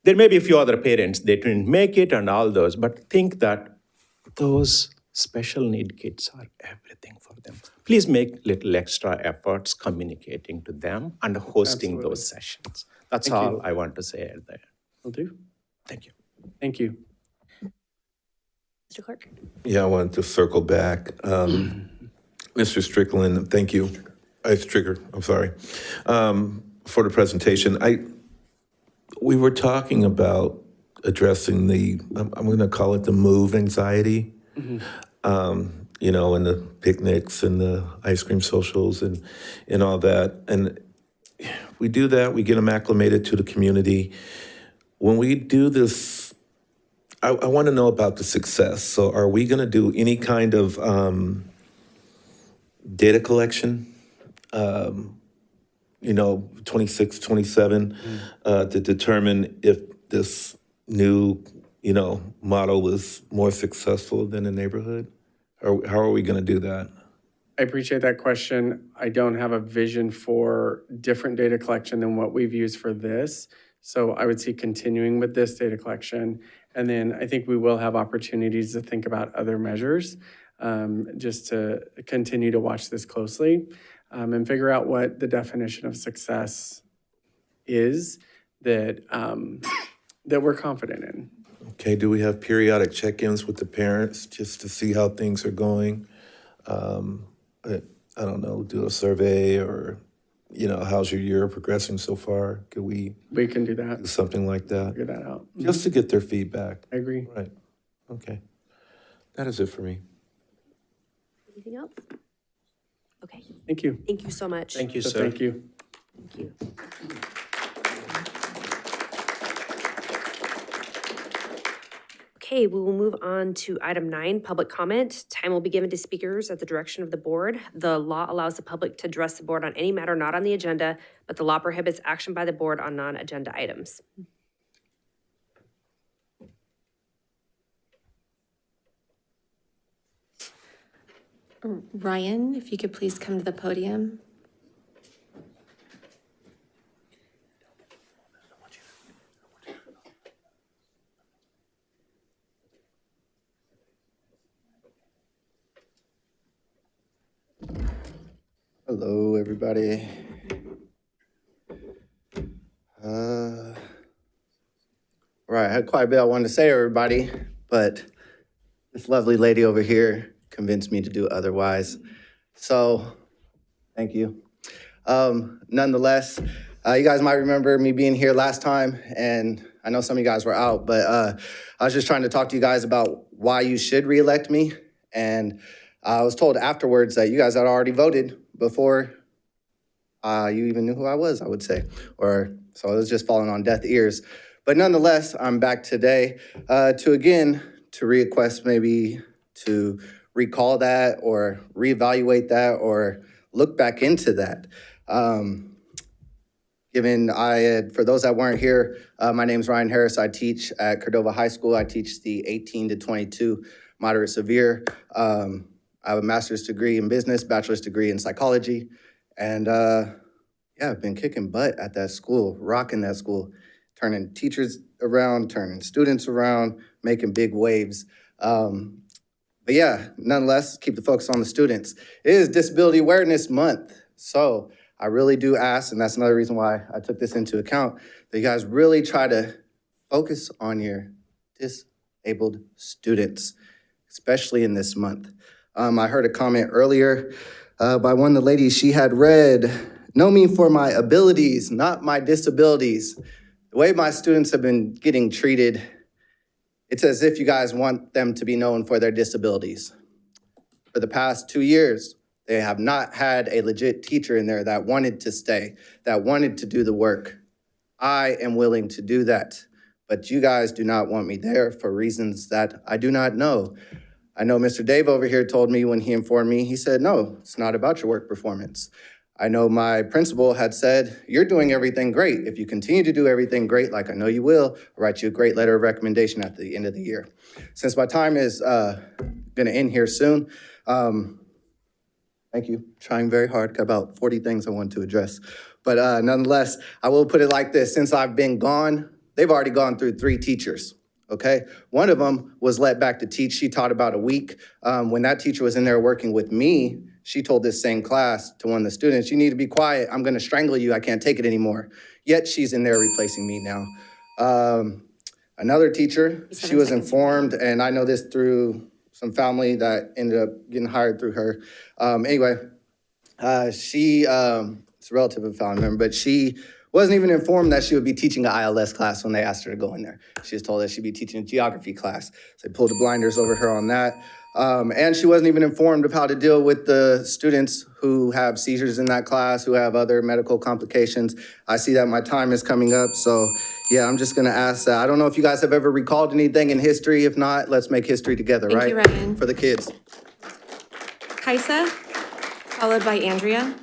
There may be a few other parents, they didn't make it and all those, but think that those special need kids are everything for them. Please make little extra efforts communicating to them and hosting those sessions. That's Thank all you. I want to say there. Will do. Thank you. Thank you. Mr. Clark? Yeah, I wanted to circle back. Mr. Strickland, thank you. Stricker, I'm sorry, for the presentation. We were talking about addressing I'm going to call it the move anxiety, and the picnics and the ice cream socials and all that. And we do that, we get them acclimated to the community. When we do this, I want to know about the success. So are we going to do any kind of data collection? 26, 27, to determine if this new, model was more successful than the neighborhood? Or how are we going to do that? I appreciate that question. I don't have a vision for different data collection than what we've used for this. So I would see continuing with this data collection. And then I think we will have opportunities to think about other measures, just to continue to watch this closely. And figure out what the definition of success is that we're confident in. Okay, do we have periodic check-ins with the parents just to see how things are going? I don't know, do a survey or, how's your year progressing so far? Could we can do that. do something like that? Figure that out. Just to get their feedback. I agree. Right, okay. That is it for me. Anything else? Okay. Thank you. Thank you so much. Thank you, So sir. thank you. Thank you. Okay, we will move on to item 9, public comment. Time will be given to speakers at the direction of the board. The law allows the public to address the board on any matter not on the agenda, but the law prohibits action by the board on non-agenda items. Ryan, if you could please come to the podium. Hello, everybody. Right, I had quite a bit I wanted to say to everybody, but this lovely lady over here convinced me to do otherwise. So, thank you. Nonetheless, you guys might remember me being here last time, and I know some of you guys were out, but I was just trying to talk to you guys about why you should reelect me. And I was told afterwards that you guys had already voted before you even knew who I was, I would say. So it was just falling on deaf ears. But nonetheless, I'm back today to request maybe to recall that or reevaluate that or look back into that. For those that weren't here, my name's Ryan Harris. I teach at Cordova High School. I teach the 18 to 22 moderate severe. I have a master's degree in business, bachelor's degree in psychology. And I've been kicking butt at that school, rocking that school, turning teachers around, turning students around, making big waves. Nonetheless, keep the focus on the students. It is Disability Awareness Month. So I really do ask, and that's another reason why I took this into account, that you guys really try to focus on your disabled students, especially in this month. I heard a comment earlier by one of the ladies. She had read, "Know me for my abilities, not my disabilities." The way my students have been getting treated, it's as if you guys want them to be known for their disabilities. For the past 2 years, they have not had a legit teacher in there that wanted to stay, that wanted to do the work. I am willing to do that, but you guys do not want me there for reasons that I do not know. I know Mr. Dave over here told me when he informed me, he said, no, it's not about your work performance. I know my principal had said, you're doing everything great. If you continue to do everything great, like I know you will, I'll write you a great letter of recommendation at the end of the year. Since my time is gonna end here soon, thank you, trying very hard, got about 40 things I want to address. But nonetheless, I will put it like this, since I've been gone, they've already gone through 3 teachers. Okay, one of them was let back to teach. She taught about a week. When that teacher was in there working with me, she told this same class to one of the students, you need to be quiet. I'm gonna strangle you. I can't take it anymore. Yet she's in there replacing me now. Another teacher, she was informed, and I know this through some family that ended up getting hired through her. She, it's a relative of a family member, but she wasn't even informed that she would be teaching an ILS class when they asked her to go in there. She was told that she'd be teaching a geography class. So they pulled the blinders over her on that. And she wasn't even informed of how to deal with the students who have seizures in that class, who have other medical complications. I see that my time is coming up, so yeah, I'm just gonna ask that. I don't know if you guys have ever recalled anything in history. If not, let's make history together, right? Thank you, Ryan. For the kids. Kaisa, followed by Andrea.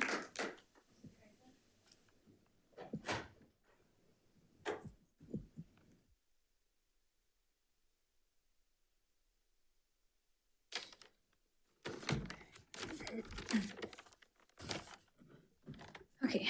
Okay,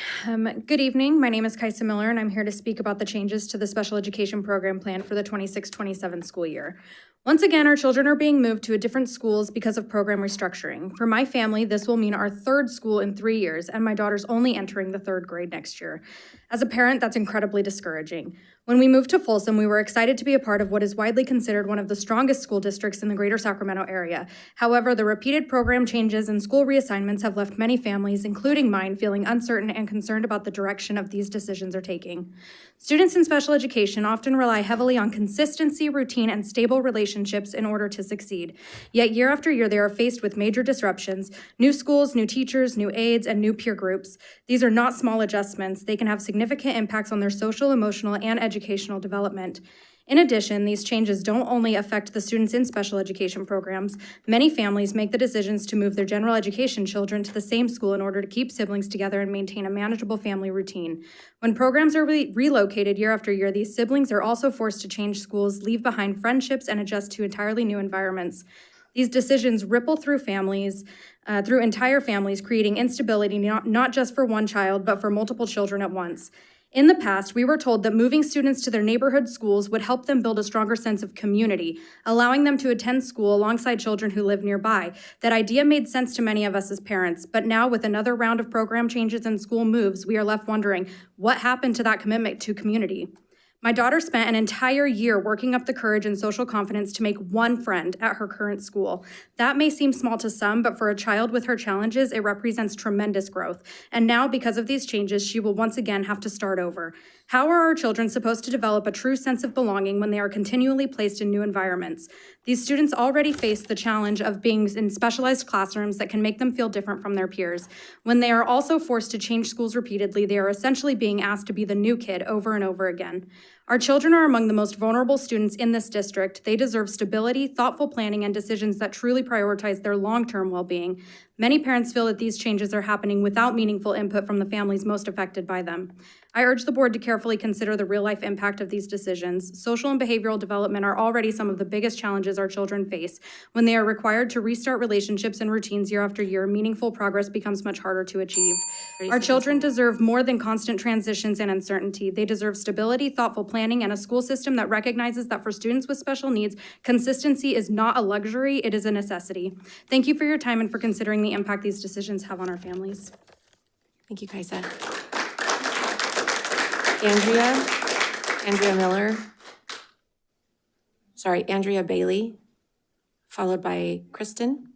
good evening. My name is Kaisa Miller, and I'm here to speak about the changes to the special education program plan for the 26-27 school year. Once again, our children are being moved to different schools because of program restructuring. For my family, this will mean our 3rd school in 3 years, and my daughter's only entering the 3rd grade next year. As a parent, that's incredibly discouraging. When we moved to Folsom, we were excited to be a part of what is widely considered one of the strongest school districts in the greater Sacramento area. However, the repeated program changes and school reassignments have left many families, including mine, feeling uncertain and concerned about the direction of these decisions are taking. Students in special education often rely heavily on consistency, routine, and stable relationships in order to succeed. Yet year after year, they are faced with major disruptions, new schools, new teachers, new aides, and new peer groups. These are not small adjustments. They can have significant impacts on their social, emotional, and educational development. In addition, these changes don't only affect the students in special education programs. Many families make the decisions to move their general education children to the same school in order to keep siblings together and maintain a manageable family routine. When programs are relocated year after year, these siblings are also forced to change schools, leave behind friendships, and adjust to entirely new environments. These decisions ripple through families, through entire families, creating instability not just for one child, but for multiple children at once. In the past, we were told that moving students to their neighborhood schools would help them build a stronger sense of community, allowing them to attend school alongside children who live nearby. That idea made sense to many of us as parents, but now with another round of program changes and school moves, we are left wondering, what happened to that commitment to community? My daughter spent an entire year working up the courage and social confidence to make one friend at her current school. That may seem small to some, but for a child with her challenges, it represents tremendous growth. And now, because of these changes, she will once again have to start over. How are our children supposed to develop a true sense of belonging when they are continually placed in new environments? These students already face the challenge of being in specialized classrooms that can make them feel different from their peers. When they are also forced to change schools repeatedly, they are essentially being asked to be the new kid over and over again. Our children are among the most vulnerable students in this district. They deserve stability, thoughtful planning, and decisions that truly prioritize their long-term well-being. Many parents feel that these changes are happening without meaningful input from the families most affected by them. I urge the board to carefully consider the real-life impact of these decisions. Social and behavioral development are already some of the biggest challenges our children face. When they are required to restart relationships and routines year after year, meaningful progress becomes much harder to achieve. Our children deserve more than constant transitions and uncertainty. They deserve stability, thoughtful planning, and a school system that recognizes that for students with special needs, consistency is not a luxury, it is a necessity. Thank you for your time and for considering the impact these decisions have on our families. Thank you, Kaisa. Andrea Bailey, followed by Kristen.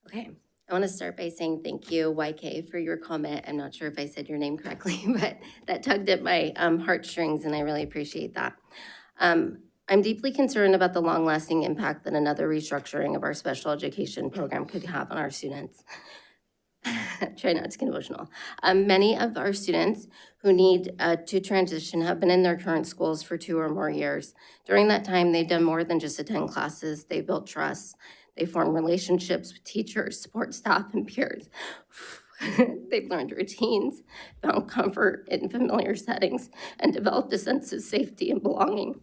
Okay, I want to start by saying thank you, YK, for your comment. I'm not sure if I said your name correctly, but that tugged at my heartstrings, and I really appreciate that. I'm deeply concerned about the long-lasting impact that another restructuring of our special education program could have on our students. Try not to get emotional. Many of our students who need to transition have been in their current schools for 2 or more years. During that time, they've done more than just attend classes. They built trust. They formed relationships with teachers, support staff, and peers. They've learned routines, found comfort in familiar settings, and developed a sense of safety and belonging.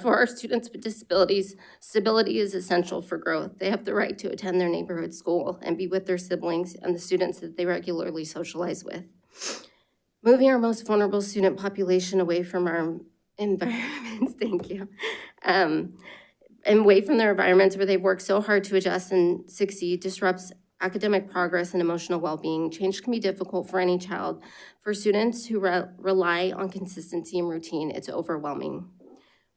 For our students with disabilities, stability is essential for growth. They have the right to attend their neighborhood school and be with their siblings and the students that they regularly socialize with. Moving our most vulnerable student population away from our environments, thank you, and away from their environments where they've worked so hard to adjust and succeed disrupts academic progress and emotional well-being. Change can be difficult for any child. For students who rely on consistency and routine, it's overwhelming.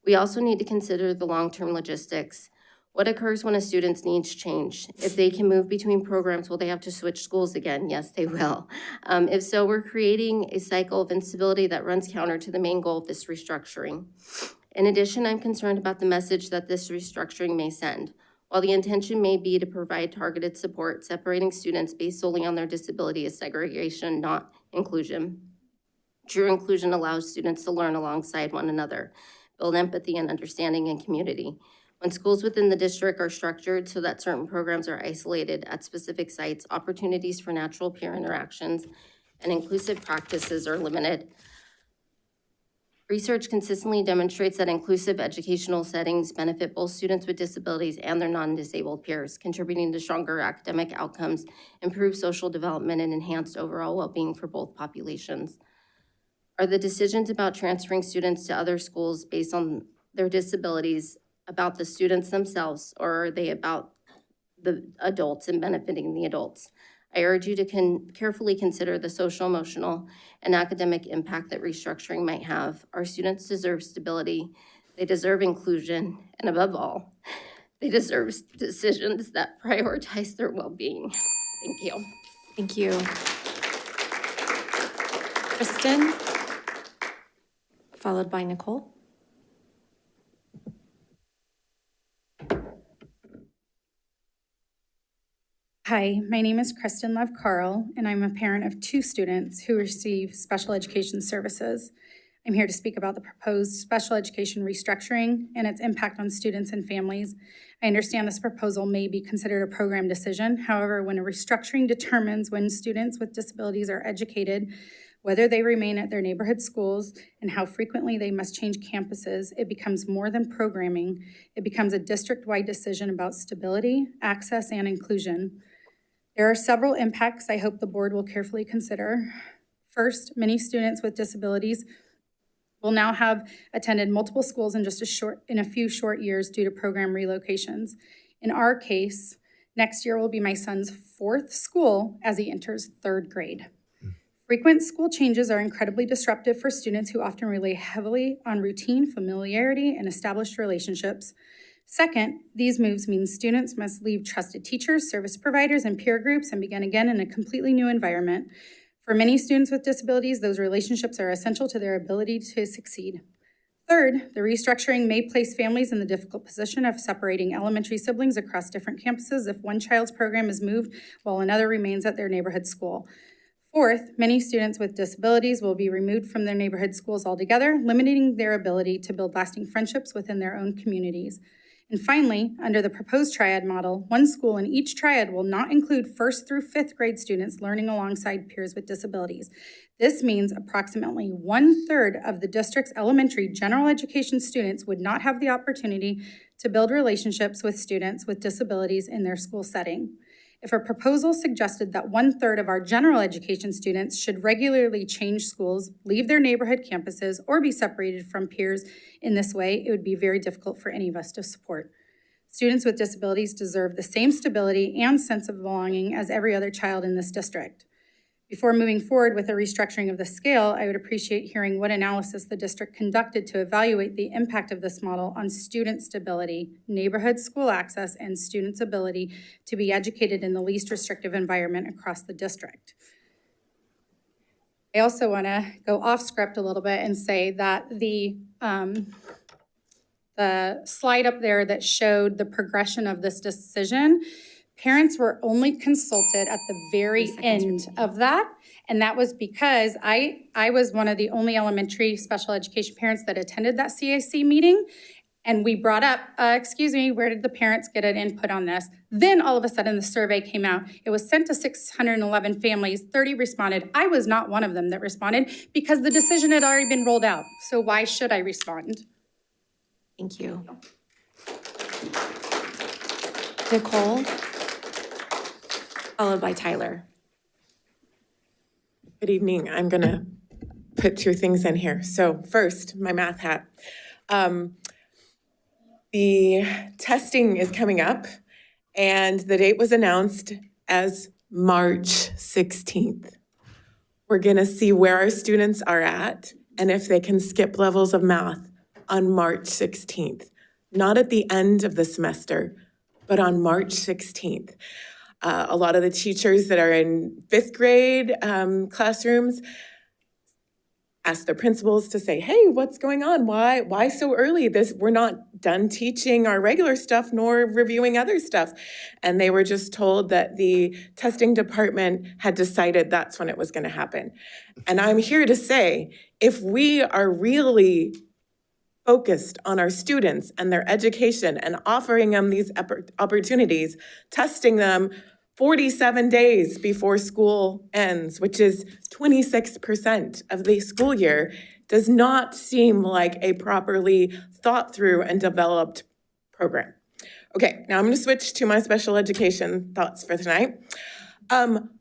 We also need to consider the long-term logistics. What occurs when a student's needs change? If they can move between programs, will they have to switch schools again? Yes, they will. If so, we're creating a cycle of instability that runs counter to the main goal of this restructuring. In addition, I'm concerned about the message that this restructuring may send. While the intention may be to provide targeted support, separating students based solely on their disability is segregation, not inclusion. True inclusion allows students to learn alongside one another, build empathy and understanding and community. When schools within the district are structured so that certain programs are isolated at specific sites, opportunities for natural peer interactions and inclusive practices are limited. Research consistently demonstrates that inclusive educational settings benefit both students with disabilities and their non-disabled peers, contributing to stronger academic outcomes, improved social development, and enhanced overall well-being for both populations. Are the decisions about transferring students to other schools based on their disabilities about the students themselves, or are they about the adults and benefiting the adults? I urge you to carefully consider the social, emotional, and academic impact that restructuring might have. Our students deserve stability, they deserve inclusion, and above all, they deserve decisions that prioritize their well-being. Thank you. Thank you. Kristen, followed by Nicole. Hi, my name is Kristen Love Carl, and I'm a parent of 2 students who receive special education services. I'm here to speak about the proposed special education restructuring and its impact on students and families. I understand this proposal may be considered a program decision. However, when a restructuring determines when students with disabilities are educated, whether they remain at their neighborhood schools, and how frequently they must change campuses, it becomes more than programming. It becomes a district-wide decision about stability, access, and inclusion. There are several impacts I hope the board will carefully consider. First, many students with disabilities will now have attended multiple schools in a few short years due to program relocations. In our case, next year will be my son's 4th school as he enters 3rd grade. Frequent school changes are incredibly disruptive for students who often rely heavily on routine, familiarity, and established relationships. Second, these moves mean students must leave trusted teachers, service providers, and peer groups and begin again in a completely new environment. For many students with disabilities, those relationships are essential to their ability to succeed. Third, the restructuring may place families in the difficult position of separating elementary siblings across different campuses if one child's program is moved while another remains at their neighborhood school. Fourth, many students with disabilities will be removed from their neighborhood schools altogether, limiting their ability to build lasting friendships within their own communities. And finally, under the proposed triad model, one school in each triad will not include 1st through 5th grade students learning alongside peers with disabilities. This means approximately 1/3 of the district's elementary general education students would not have the opportunity to build relationships with students with disabilities in their school setting. If a proposal suggested that 1/3 of our general education students should regularly change schools, leave their neighborhood campuses, or be separated from peers in this way, it would be very difficult for any of us to support. Students with disabilities deserve the same stability and sense of belonging as every other child in this district. Before moving forward with a restructuring of the scale, I would appreciate hearing what analysis the district conducted to evaluate the impact of this model on student stability, neighborhood school access, and students' ability to be educated in the least restrictive environment across the district. I also want to go off script a little bit and say that the slide up there that showed the progression of this decision, parents were only consulted at the very end of that. And that was because I was one of the only elementary special education parents that attended that CAC meeting. And we brought up, excuse me, where did the parents get an input on this? Then all of a sudden the survey came out. It was sent to 611 families, 30 responded. I was not one of them that responded because the decision had already been rolled out. So why should I respond? Thank you. Nicole, followed by Tyler. Good evening. I'm going to put two things in here. So first, my math hat. The testing is coming up, and the date was announced as March 16th. We're going to see where our students are at and if they can skip levels of math on March 16th. Not at the end of the semester, but on March 16th. A lot of the teachers that are in 5th grade classrooms ask their principals to say, hey, what's going on? Why so early? We're not done teaching our regular stuff nor reviewing other stuff. And they were just told that the testing department had decided that's when it was going to happen. And I'm here to say, if we are really focused on our students and their education and offering them these opportunities, testing them 47 days before school ends, which is 26% of the school year, does not seem like a properly thought through and developed program. Okay, now I'm going to switch to my special education thoughts for tonight.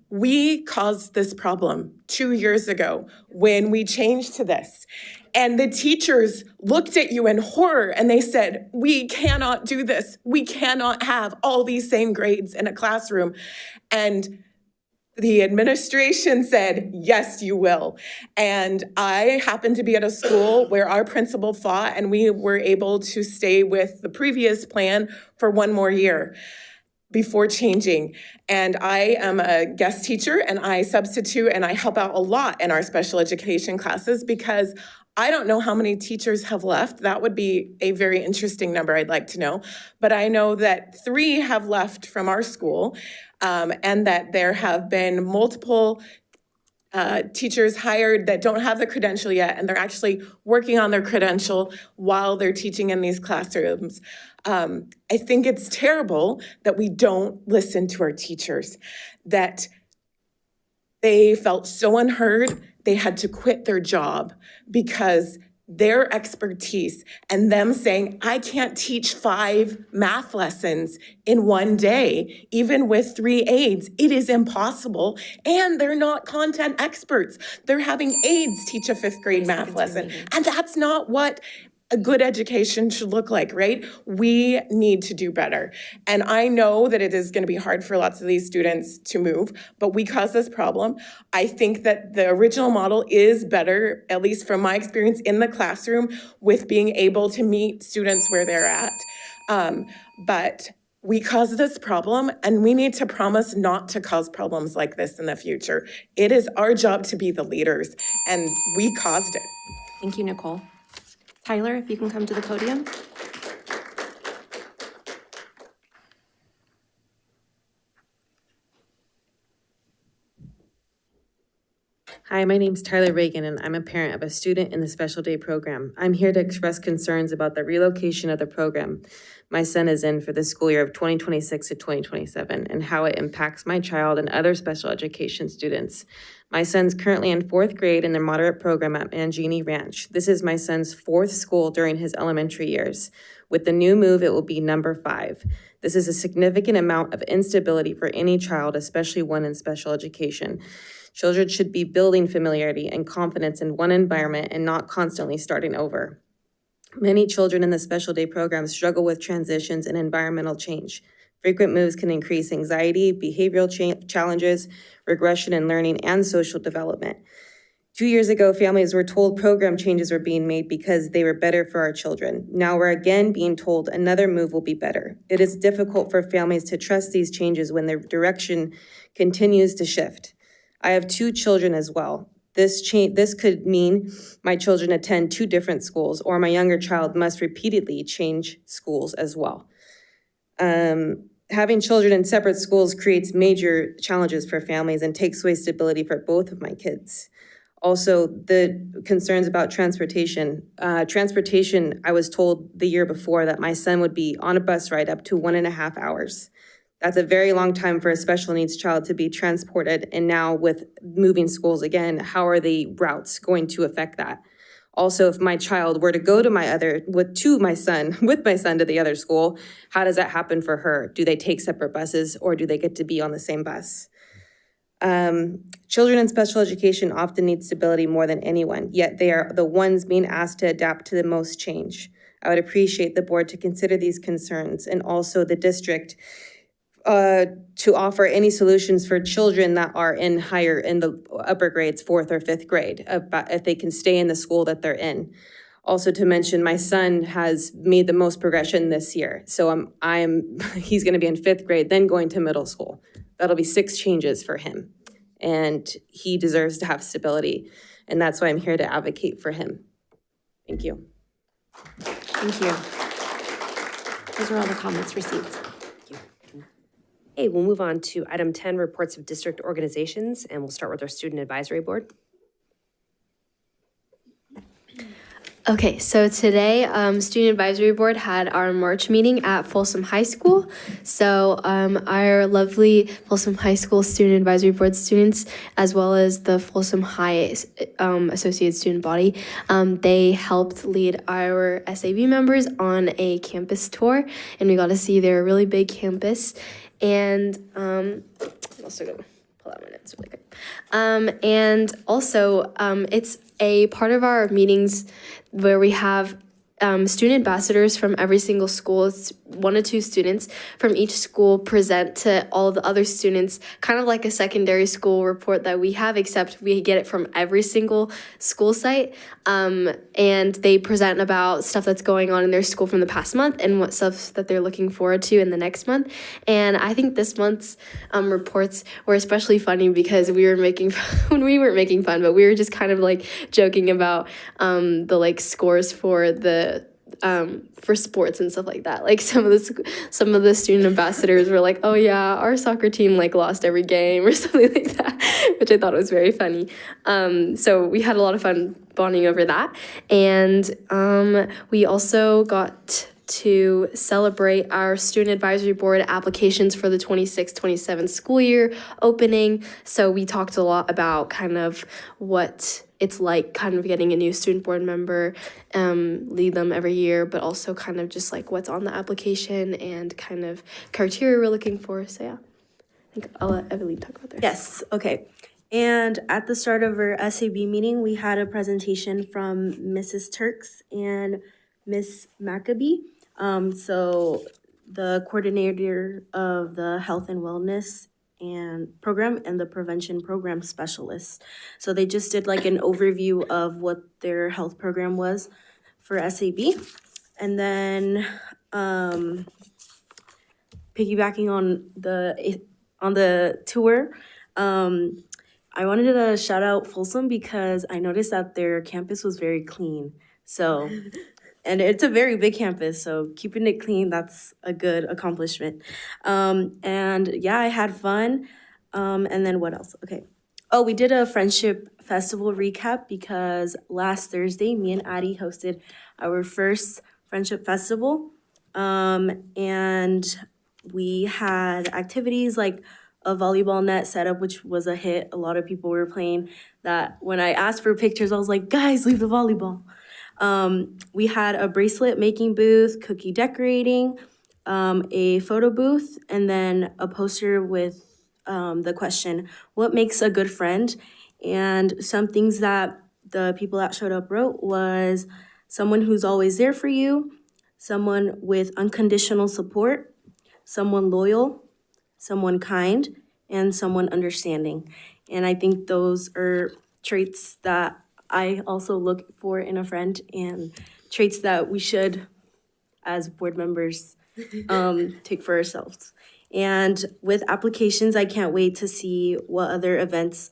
We caused this problem 2 years ago when we changed to this. And the teachers looked at you in horror and they said, we cannot do this. We cannot have all these same grades in a classroom. And the administration said, yes, you will. And I happened to be at a school where our principal fought and we were able to stay with the previous plan for 1 more year before changing. And I am a guest teacher and I substitute and I help out a lot in our special education classes because I don't know how many teachers have left. That would be a very interesting number I'd like to know. But I know that 3 have left from our school and that there have been multiple teachers hired that don't have the credential yet, and they're actually working on their credential while they're teaching in these classrooms. I think it's terrible that we don't listen to our teachers, that they felt so unheard, they had to quit their job because their expertise and them saying, I can't teach 5 math lessons in 1 day, even with 3 aides. It is impossible. And they're not content experts. They're having aides teach a 5th grade math lesson. And that's not what a good education should look like, right? We need to do better. And I know that it is going to be hard for lots of these students to move, but we caused this problem. I think that the original model is better, at least from my experience in the classroom, with being able to meet students where they're at. But we caused this problem, and we need to promise not to cause problems like this in the future. It is our job to be the leaders, and we caused it. Thank you, Nicole. Tyler, if you can come to the podium. Hi, my name's Tyler Reagan, and I'm a parent of a student in the special day program. I'm here to express concerns about the relocation of the program my son is in for the school year of 2026 to 2027 and how it impacts my child and other special education students. My son's currently in 4th grade in the moderate program at Mangini Ranch. This is my son's 4th school during his elementary years. With the new move, it will be number 5. This is a significant amount of instability for any child, especially one in special education. Children should be building familiarity and confidence in one environment and not constantly starting over. Many children in the special day program struggle with transitions and environmental change. Frequent moves can increase anxiety, behavioral challenges, regression in learning, and social development. 2 years ago, families were told program changes were being made because they were better for our children. Now we're again being told another move will be better. It is difficult for families to trust these changes when their direction continues to shift. I have 2 children as well. This could mean my children attend 2 different schools, or my younger child must repeatedly change schools as well. Having children in separate schools creates major challenges for families and takes away stability for both of my kids. Also, the concerns about transportation. I was told the year before that my son would be on a bus ride up to 1.5 hours. That's a very long time for a special needs child to be transported. And now with moving schools again, how are the routes going to affect that? Also, if my child were to go to my son to the other school, how does that happen for her? Do they take separate buses or do they get to be on the same bus? Children in special education often need stability more than anyone, yet they are the ones being asked to adapt to the most change. I would appreciate the board to consider these concerns and also the district to offer any solutions for children that are in the upper grades, 4th or 5th grade, if they can stay in the school that they're in. Also to mention, my son has made the most progression this year. So he's gonna be in 5th grade, then going to middle school. That'll be 6 changes for him. And he deserves to have stability. And that's why I'm here to advocate for him. Thank you. Thank you. Those are all the comments received. Okay, we'll move on to item 10, reports of district organizations, and we'll start with our student advisory board. Okay, so today, Student Advisory Board had our March meeting at Folsom High School. So our lovely Folsom High School Student Advisory Board students, as well as the Folsom High Associate Student Body, they helped lead our SAB members on a campus tour, and we got to see their really big campus. And I'm also going to pull out my notes really quick. And also, it's a part of our meetings where we have student ambassadors from every single school. It's 1 to 2 students from each school present to all the other students, kind of like a secondary school report that we have, except we get it from every single school site. And they present about stuff that's going on in their school from the past month and what stuff that they're looking forward to in the next month. And I think this month's reports were especially funny because we weren't making fun, but we were just kind of like joking about the like scores for for sports and stuff like that. Like some of the student ambassadors were like, "Oh yeah, our soccer team like lost every game," or something like that, which I thought was very funny. So we had a lot of fun bonding over that, and we also got to celebrate our student advisory board applications for the 26-27 school year opening. So we talked a lot about kind of what it's like kind of getting a new student board member, lead them every year, but also kind of just like what's on the application and kind of criteria we're looking for. So yeah, I think I'll let Evelyn talk about that. Yes, okay. And at the start of our SAB meeting, we had a presentation from Mrs. Turks and Miss Maccabee. So the coordinator of the health and wellness and program and the prevention program specialist. So they just did like an overview of what their health program was for SAB. And then piggybacking on the tour, I wanted to shout out Folsom because I noticed that their campus was very clean. So and it's a very big campus, so keeping it clean, that's a good accomplishment. And yeah, I had fun. And then what else? Okay. Oh, we did a friendship festival recap because last Thursday, me and Addie hosted our first friendship festival. And we had activities like a volleyball net setup, which was a hit. A lot of people were playing that. When I asked for pictures, I was like, guys, leave the volleyball. We had a bracelet making booth, cookie decorating, a photo booth, and then a poster with the question, what makes a good friend? And some things that the people that showed up wrote was someone who's always there for you, someone with unconditional support, someone loyal, someone kind, and someone understanding. And I think those are traits that I also look for in a friend, and traits that we should, as board members, take for ourselves. And with applications, I can't wait to see what other events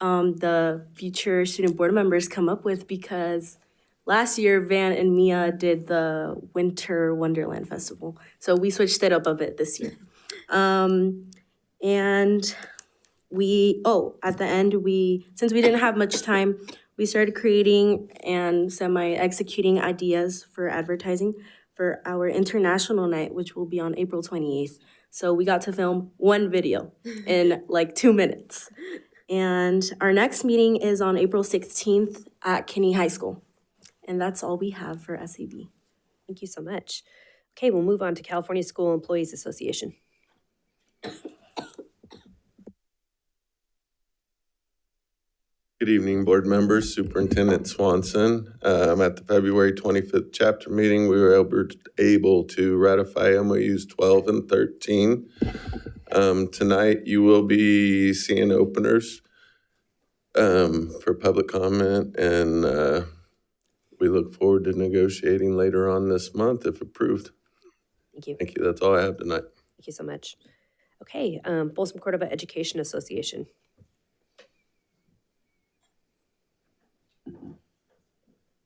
the future student board members come up with, because last year Van and Mia did the Winter Wonderland Festival. So we switched it up a bit this year. And at the end, since we didn't have much time, we started creating and semi-executing ideas for advertising for our international night, which will be on April 28th. So we got to film one video in like 2 minutes. And our next meeting is on April 16th at Kinney High School. And that's all we have for SAB. Thank you so much. Okay, we'll move on to California School Employees Association. Good evening, board members, Superintendent Swanson. At the February 25th chapter meeting, we were able to ratify MOUs 12 and 13. Tonight, you will be seeing openers for public comment, and we look forward to negotiating later on this month if approved. Thank you. Thank you. That's all I have tonight. Thank you so much. Okay, Folsom Cordova Education Association.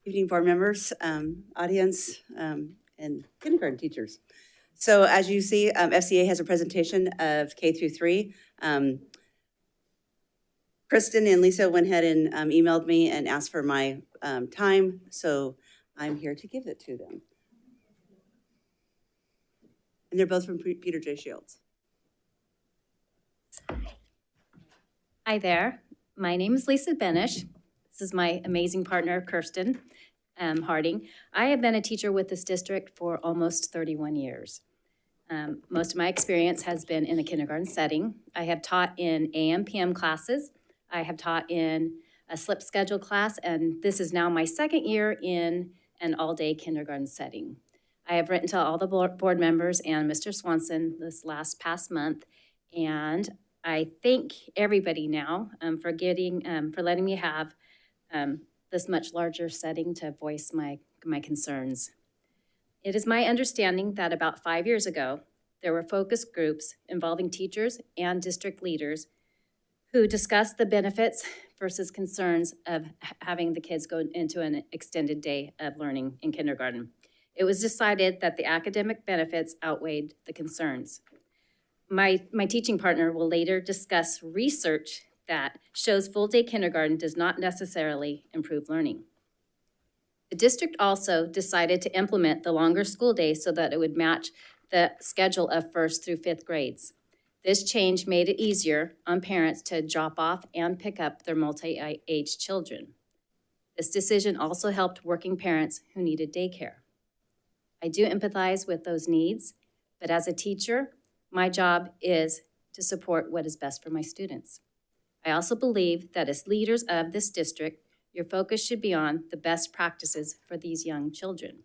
Evening, board members, audience, and kindergarten teachers. So as you see, FCA has a presentation of K through 3. Kristen and Lisa went ahead and emailed me and asked for my time, so I'm here to give it to them. And they're both from Peter J. Shields. Hi there, my name is Lisa Benish. This is my amazing partner, Kirsten Harding. I have been a teacher with this district for almost 31 years. Most of my experience has been in the kindergarten setting. I have taught in AM/PM classes. I have taught in a slip schedule class, and this is now my second year in an all-day kindergarten setting. I have written to all the board members and Mr. Swanson this past month, and I thank everybody now for letting me have this much larger setting to voice my concerns. It is my understanding that about 5 years ago, there were focus groups involving teachers and district leaders who discussed the benefits versus concerns of having the kids go into an extended day of learning in kindergarten. It was decided that the academic benefits outweighed the concerns. My teaching partner will later discuss research that shows full-day kindergarten does not necessarily improve learning. The district also decided to implement the longer school day so that it would match the schedule of 1st through 5th grades. This change made it easier on parents to drop off and pick up their multi-age children. This decision also helped working parents who needed daycare. I do empathize with those needs, but as a teacher, my job is to support what is best for my students. I also believe that as leaders of this district, your focus should be on the best practices for these young children.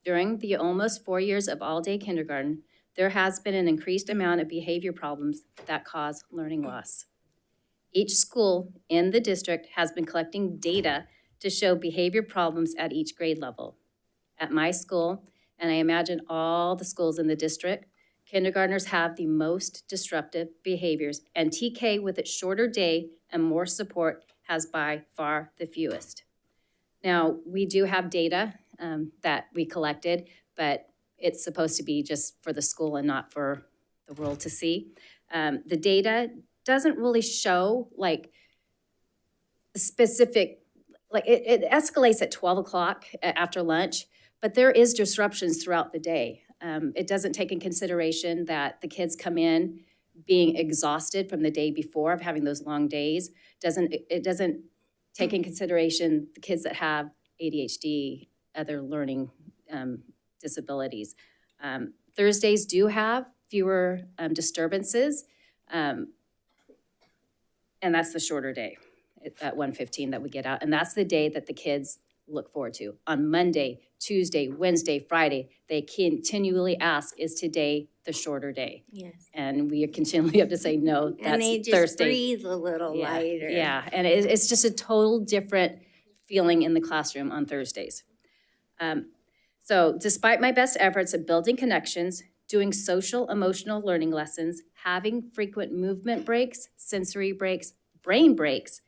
During the almost 4 years of all-day kindergarten, there has been an increased amount of behavior problems that cause learning loss. Each school in the district has been collecting data to show behavior problems at each grade level. At my school, and I imagine all the schools in the district, kindergartners have the most disruptive behaviors, and TK, with its shorter day and more support, has by far the fewest. Now, we do have data that we collected, but it's supposed to be just for the school and not for the world to see. The data doesn't really show like specific, like it escalates at 12 o'clock after lunch, but there is disruptions throughout the day. It doesn't take in consideration that the kids come in being exhausted from the day before of having those long days. It doesn't take in consideration the kids that have ADHD, other learning disabilities. Thursdays do have fewer disturbances, and that's the shorter day at 1:15 that we get out. And that's the day that the kids look forward to. On Monday, Tuesday, Wednesday, Friday, they continually ask, is today the shorter day? Yes. And we continually have to say, no, that's Thursday. And they just breathe a little lighter. Yeah, and it's just a total different feeling in the classroom on Thursdays. So despite my best efforts at building connections, doing social emotional learning lessons, having frequent movement breaks, sensory breaks, brain breaks,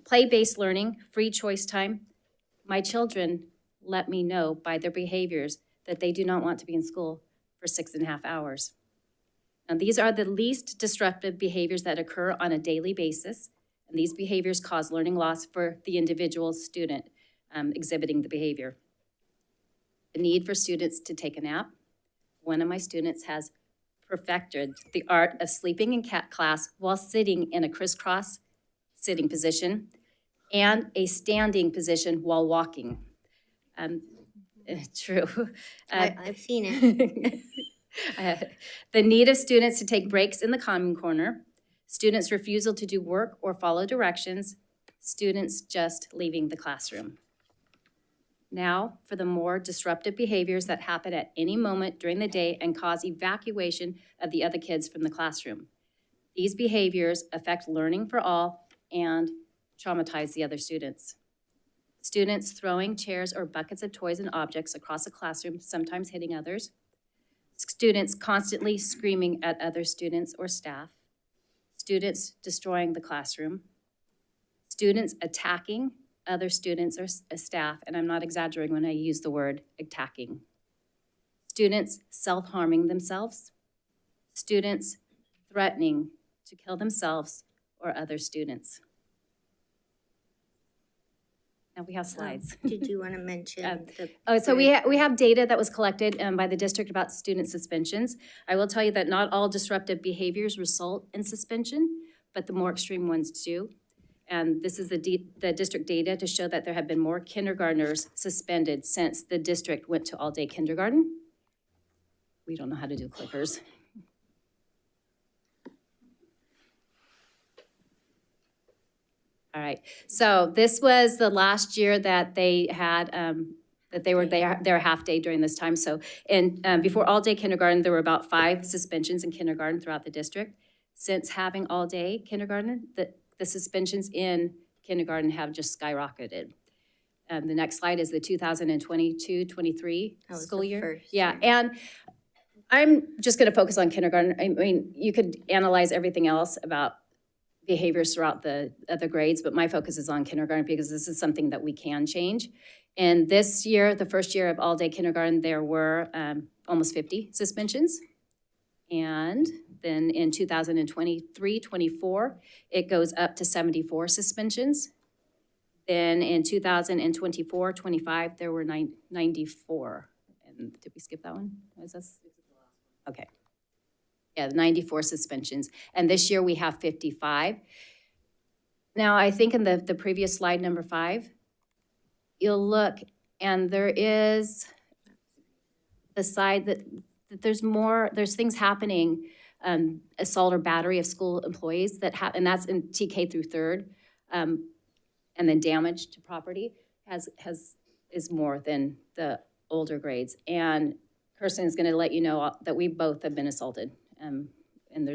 play-based learning, free choice time, my children let me know by their behaviors that they do not want to be in school for 6.5 hours. Now, these are the least disruptive behaviors that occur on a daily basis, and these behaviors cause learning loss for the individual student exhibiting the behavior. The need for students to take a nap. One of my students has perfected the art of sleeping in class while sitting in a crisscross sitting position and a standing position while walking. True. I've seen it. The need of students to take breaks in the common corner, students' refusal to do work or follow directions, students just leaving the classroom. Now, for the more disruptive behaviors that happen at any moment during the day and cause evacuation of the other kids from the classroom. These behaviors affect learning for all and traumatize the other students. Students throwing chairs or buckets of toys and objects across the classroom, sometimes hitting others. Students constantly screaming at other students or staff. Students destroying the classroom. Students attacking other students or staff, and I'm not exaggerating when I use the word attacking. Students self-harming themselves. Students threatening to kill themselves or other students. Now we have slides. Did you want to mention? So we have data that was collected by the district about student suspensions. I will tell you that not all disruptive behaviors result in suspension, but the more extreme ones do. And this is the district data to show that there have been more kindergartners suspended since the district went to all-day kindergarten. We don't know how to do clickers. All right, so this was the last year that they had, that they were their half day during this time. So before all-day kindergarten, there were about 5 suspensions in kindergarten throughout the district. Since having all-day kindergarten, the suspensions in kindergarten have just skyrocketed. The next slide is the 2022-23 school year. Yeah, and I'm just gonna focus on kindergarten. I mean, you could analyze everything else about behaviors throughout the other grades, but my focus is on kindergarten because this is something that we can change. And this year, the first year of all-day kindergarten, there were almost 50 suspensions. And then in 2023-24, it goes up to 74 suspensions. Then in 2024-25, there were 94. And did we skip that one? Is this? Okay. Yeah, 94 suspensions. And this year we have 55. Now, I think in the previous slide, number 5, you'll look and there is the side that there's things happening, assault or battery of school employees and that's in TK through 3rd, and then damage to property is more than the older grades. And Kirsten is gonna let you know that we both have been assaulted. And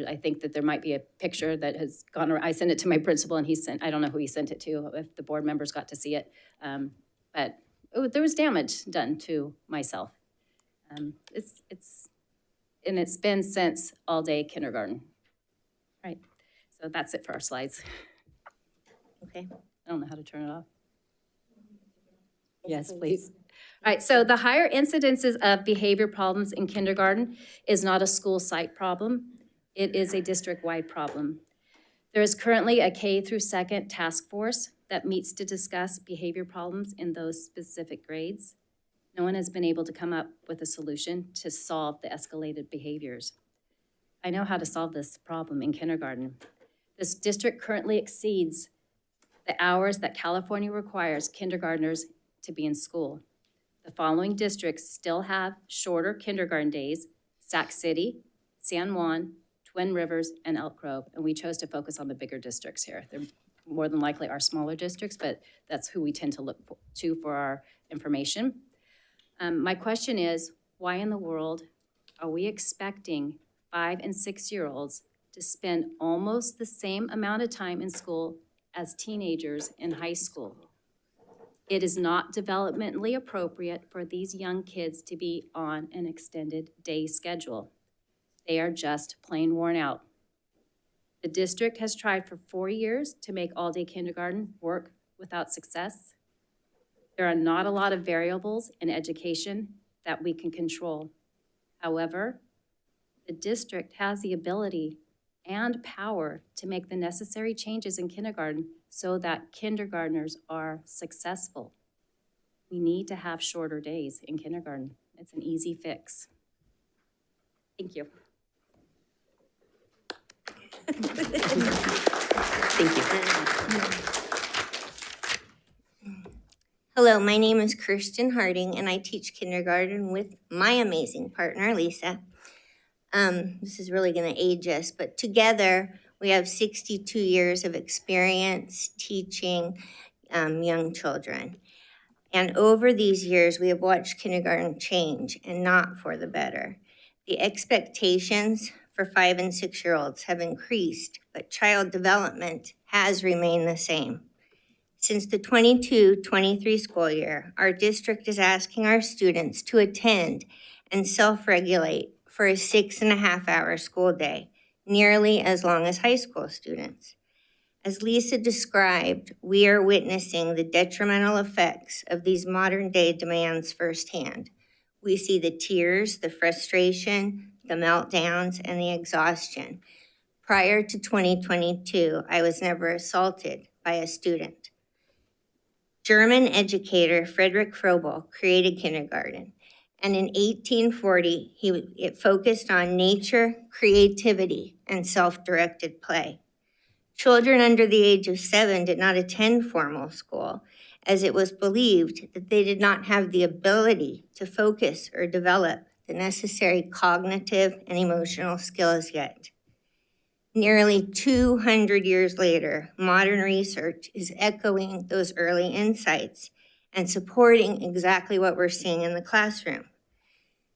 I think that there might be a picture that has gone around. I sent it to my principal and I don't know who he sent it to, if the board members got to see it. But there was damage done to myself. It's been since all-day kindergarten. Right, so that's it for our slides. Okay. I don't know how to turn it off. Yes, please. All right, so the higher incidences of behavior problems in kindergarten is not a school site problem. It is a district-wide problem. There is currently a K through second task force that meets to discuss behavior problems in those specific grades. No one has been able to come up with a solution to solve the escalated behaviors. I know how to solve this problem in kindergarten. This district currently exceeds the hours that California requires kindergartners to be in school. The following districts still have shorter kindergarten days: Sac City, San Juan, Twin Rivers, and Elk Grove. And we chose to focus on the bigger districts here. They're more than likely our smaller districts, but that's who we tend to look to for our information. My question is, why in the world are we expecting 5- and 6-year-olds to spend almost the same amount of time in school as teenagers in high school? It is not developmentally appropriate for these young kids to be on an extended day schedule. They are just plain worn out. The district has tried for 4 years to make all-day kindergarten work without success. There are not a lot of variables in education that we can control. However, the district has the ability and power to make the necessary changes in kindergarten so that kindergartners are successful. We need to have shorter days in kindergarten. It's an easy fix. Thank you. Thank you. Hello, my name is Kirsten Harding, and I teach kindergarten with my amazing partner, Lisa. This is really going to age us, but together we have 62 years of experience teaching young children. And over these years, we have watched kindergarten change, and not for the better. The expectations for 5- and 6-year-olds have increased, but child development has remained the same. Since the 22-23 school year, our district is asking our students to attend and self-regulate for a 6.5-hour school day, nearly as long as high school students. As Lisa described, we are witnessing the detrimental effects of these modern-day demands firsthand. We see the tears, the frustration, the meltdowns, and the exhaustion. Prior to 2022, I was never assaulted by a student. German educator Friedrich Froebel created kindergarten, and in 1840, it focused on nature, creativity, and self-directed play. Children under the age of 7 did not attend formal school, as it was believed that they did not have the ability to focus or develop the necessary cognitive and emotional skills yet. Nearly 200 years later, modern research is echoing those early insights and supporting exactly what we're seeing in the classroom.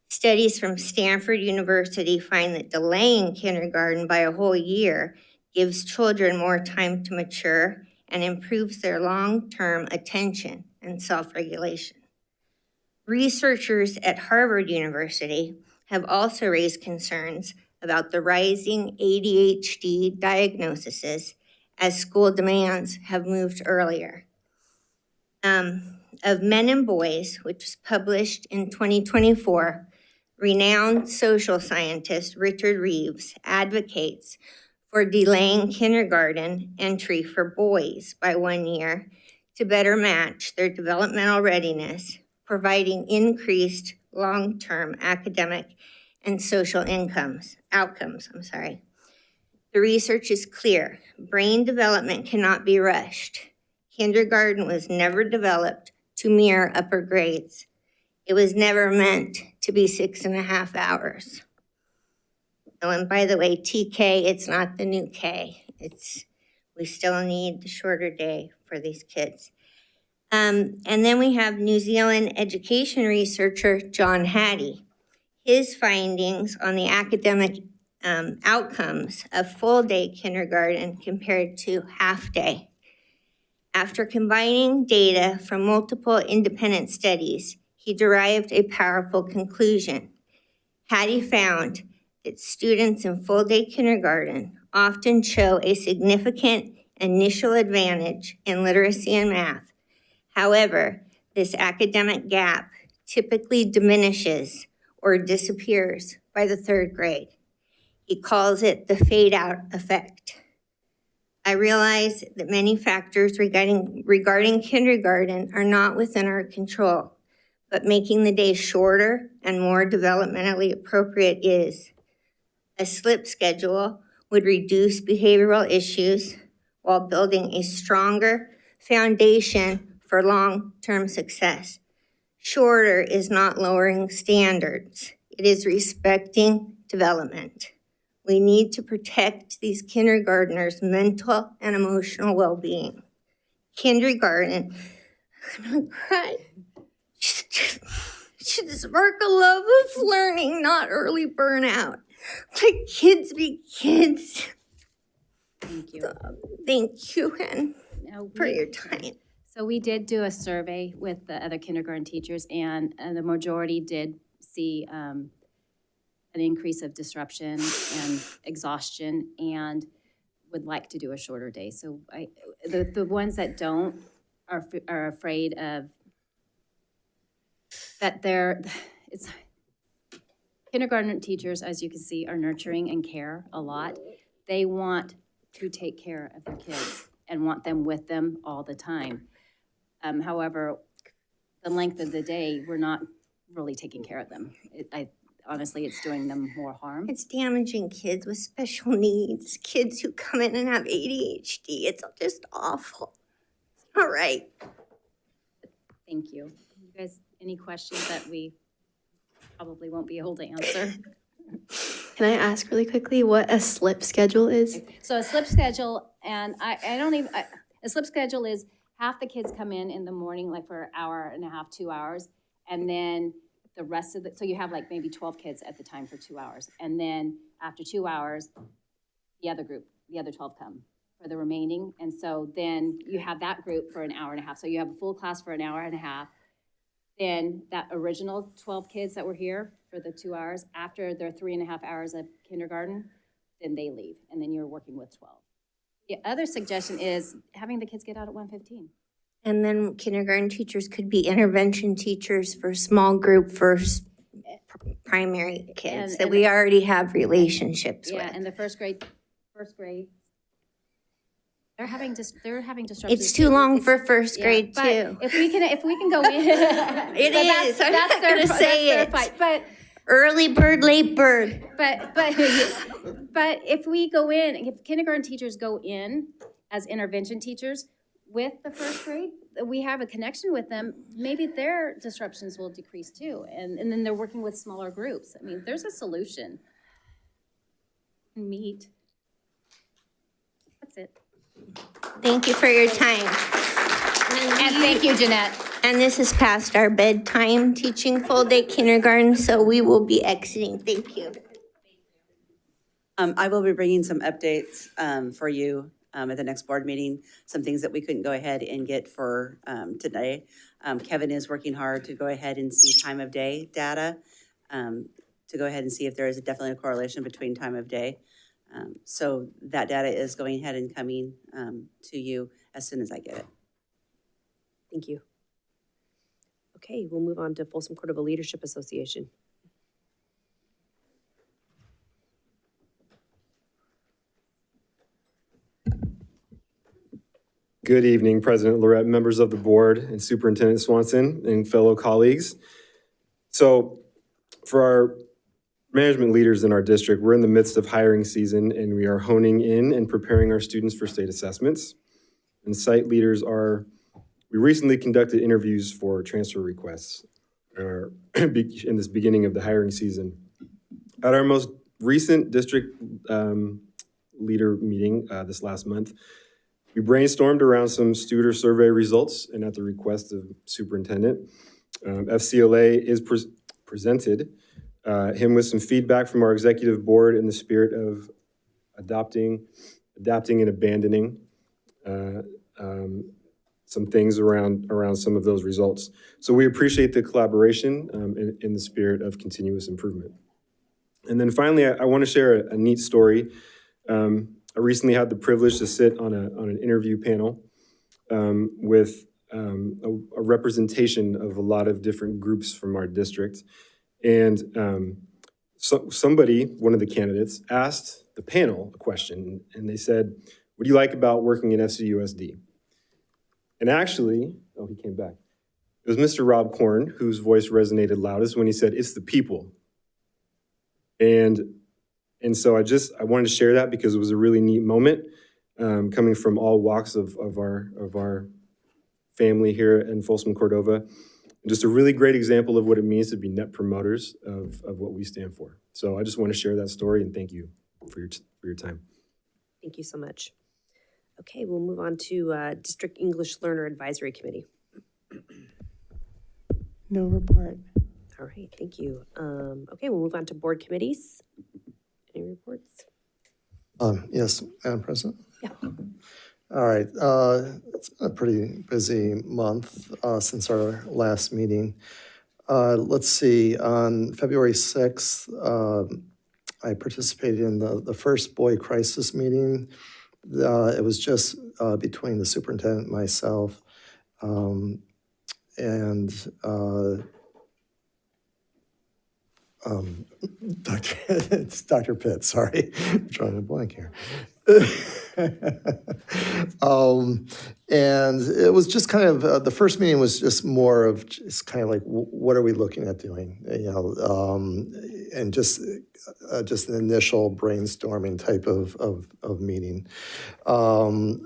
Studies from Stanford University find that delaying kindergarten by a whole year gives children more time to mature and improves their long-term attention and self-regulation. Researchers at Harvard University have also raised concerns about the rising ADHD diagnoses as school demands have moved earlier. Of Men and Boys, which was published in 2024, renowned social scientist Richard Reeves advocates for delaying kindergarten entry for boys by 1 year to better match their developmental readiness, providing increased long-term academic and social outcomes. The research is clear. Brain development cannot be rushed. Kindergarten was never developed to mirror upper grades. It was never meant to be 6.5 hours. Oh, and by the way, TK, it's not the new K. We still need the shorter day for these kids. And then we have New Zealand education researcher John Hattie. His findings on the academic outcomes of full-day kindergarten compared to half-day. After combining data from multiple independent studies, he derived a powerful conclusion. Hattie found that students in full-day kindergarten often show a significant initial advantage in literacy and math. However, This academic gap typically diminishes or disappears by the third grade. He calls it the fade-out effect. I realize that many factors regarding kindergarten are not within our control, but making the day shorter and more developmentally appropriate is. A slip schedule would reduce behavioral issues while building a stronger foundation for long-term success. Shorter is not lowering standards. It is respecting development. We need to protect these kindergartners' mental and emotional well-being. Kindergarten, I'm gonna cry, should spark a love of learning, not early burnout. Let kids be kids. Thank you. Thank you, and for your time. So we did do a survey with the other kindergarten teachers, and the majority did see an increase of disruption and exhaustion, and would like to do a shorter day. So the ones that don't are afraid of that it's kindergarten teachers, as you can see, are nurturing and care a lot. They want to take care of their kids and want them with them all the time. However, the length of the day, we're not really taking care of them. Honestly, it's doing them more harm. It's damaging kids with special needs, kids who come in and have ADHD. It's just awful. All right. Thank you. You guys, any questions that we probably won't be able to answer? Can I ask really quickly what a slip schedule is? So a slip schedule, and a slip schedule is half the kids come in the morning, like for an hour and a half, 2 hours, and then the rest of so you have like maybe 12 kids at the time for 2 hours. And then after 2 hours, the other 12 come for the remaining. And so then you have that group for an hour and a half. So you have a full class for an hour and a half. Then that original 12 kids that were here for the 2 hours, after their 3.5 hours of kindergarten, then they leave. And then you're working with 12. The other suggestion is having the kids get out at 1:15. And then kindergarten teachers could be intervention teachers for small group first primary kids that we already have relationships with. Yeah, and the first grade, they're having disruptions. It's too long for first grade too. If we can go in. It is. I'm not gonna say it. Fight. But early bird, late bird. But if we go in, if kindergarten teachers go in as intervention teachers with the first grade, we have a connection with them, maybe their disruptions will decrease too. And then they're working with smaller groups. I mean, there's a solution. Meet. That's it. Thank you for your time. And thank you, Jeanette. And this is past our bedtime teaching full day kindergarten, so we will be exiting. Thank you. I will be bringing some updates for you at the next board meeting, some things that we couldn't go ahead and get for today. Kevin is working hard to go ahead and see time of day data, to go ahead and see if there is definitely a correlation between time of day. So that data is going ahead and coming to you as soon as I get it. Thank you. Okay, we'll move on to Folsom Cordova Leadership Association. Good evening, President Lorette, members of the board, and Superintendent Swanson, and fellow colleagues. So for our management leaders in our district, we're in the midst of hiring season, and we are honing in and preparing our students for state assessments. And site leaders we recently conducted interviews for transfer requests in this beginning of the hiring season. At our most recent district leader meeting this last month, we brainstormed around some student survey results, and at the request of Superintendent, FCLA is presented him with some feedback from our executive board in the spirit of adapting and abandoning some things around some of those results. So we appreciate the collaboration in the spirit of continuous improvement. And then finally, I want to share a neat story. I recently had the privilege to sit on an interview panel with a representation of a lot of different groups from our district. And so somebody, one of the candidates, asked the panel a question, and they said, what do you like about working in FCUSD? And actually, oh, he came back. It was Mr. Rob Korn whose voice resonated loudest when he said, it's the people. And so I wanted to share that because it was a really neat moment coming from all walks of our family here in Folsom, Cordova. And just a really great example of what it means to be net promoters of what we stand for. So I just want to share that story and thank you for your time. Thank you so much. Okay, we'll move on to District English Learner Advisory Committee. No report. All right, thank you. Okay, we'll move on to board committees. Any reports? Yes, Madam President. Yeah. All right, it's been a pretty busy month since our last meeting. Let's see, on February 6th, I participated in the first boy crisis meeting. It was just between the superintendent and myself. It's Dr. Pitt, sorry. I'm drawing a blank here. And it was just kind of, the first meeting was just more of just kind of like, what are we looking at doing? You know, and just an initial brainstorming type of meeting. And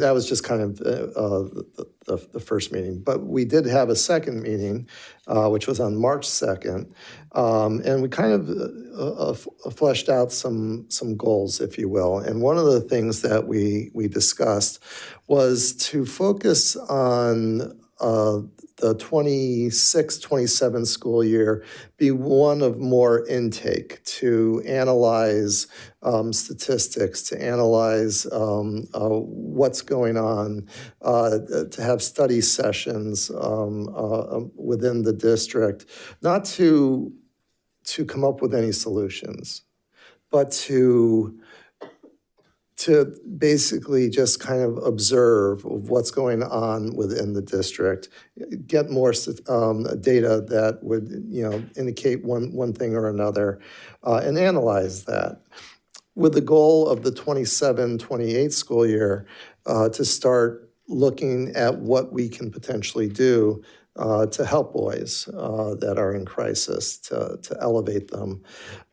that was just kind of the first meeting. But we did have a second meeting, which was on March 2nd. And we kind of fleshed out some goals, if you will. And one of the things that we discussed was to focus on the 26-27 school year be one of more intake, to analyze statistics, to analyze what's going on, to have study sessions within the district, not to come up with any solutions, but to basically just kind of observe what's going on within the district, get more data that would, indicate one thing or another, and analyze that, with the goal of the 27-28 school year to start looking at what we can potentially do to help boys that are in crisis, to elevate them.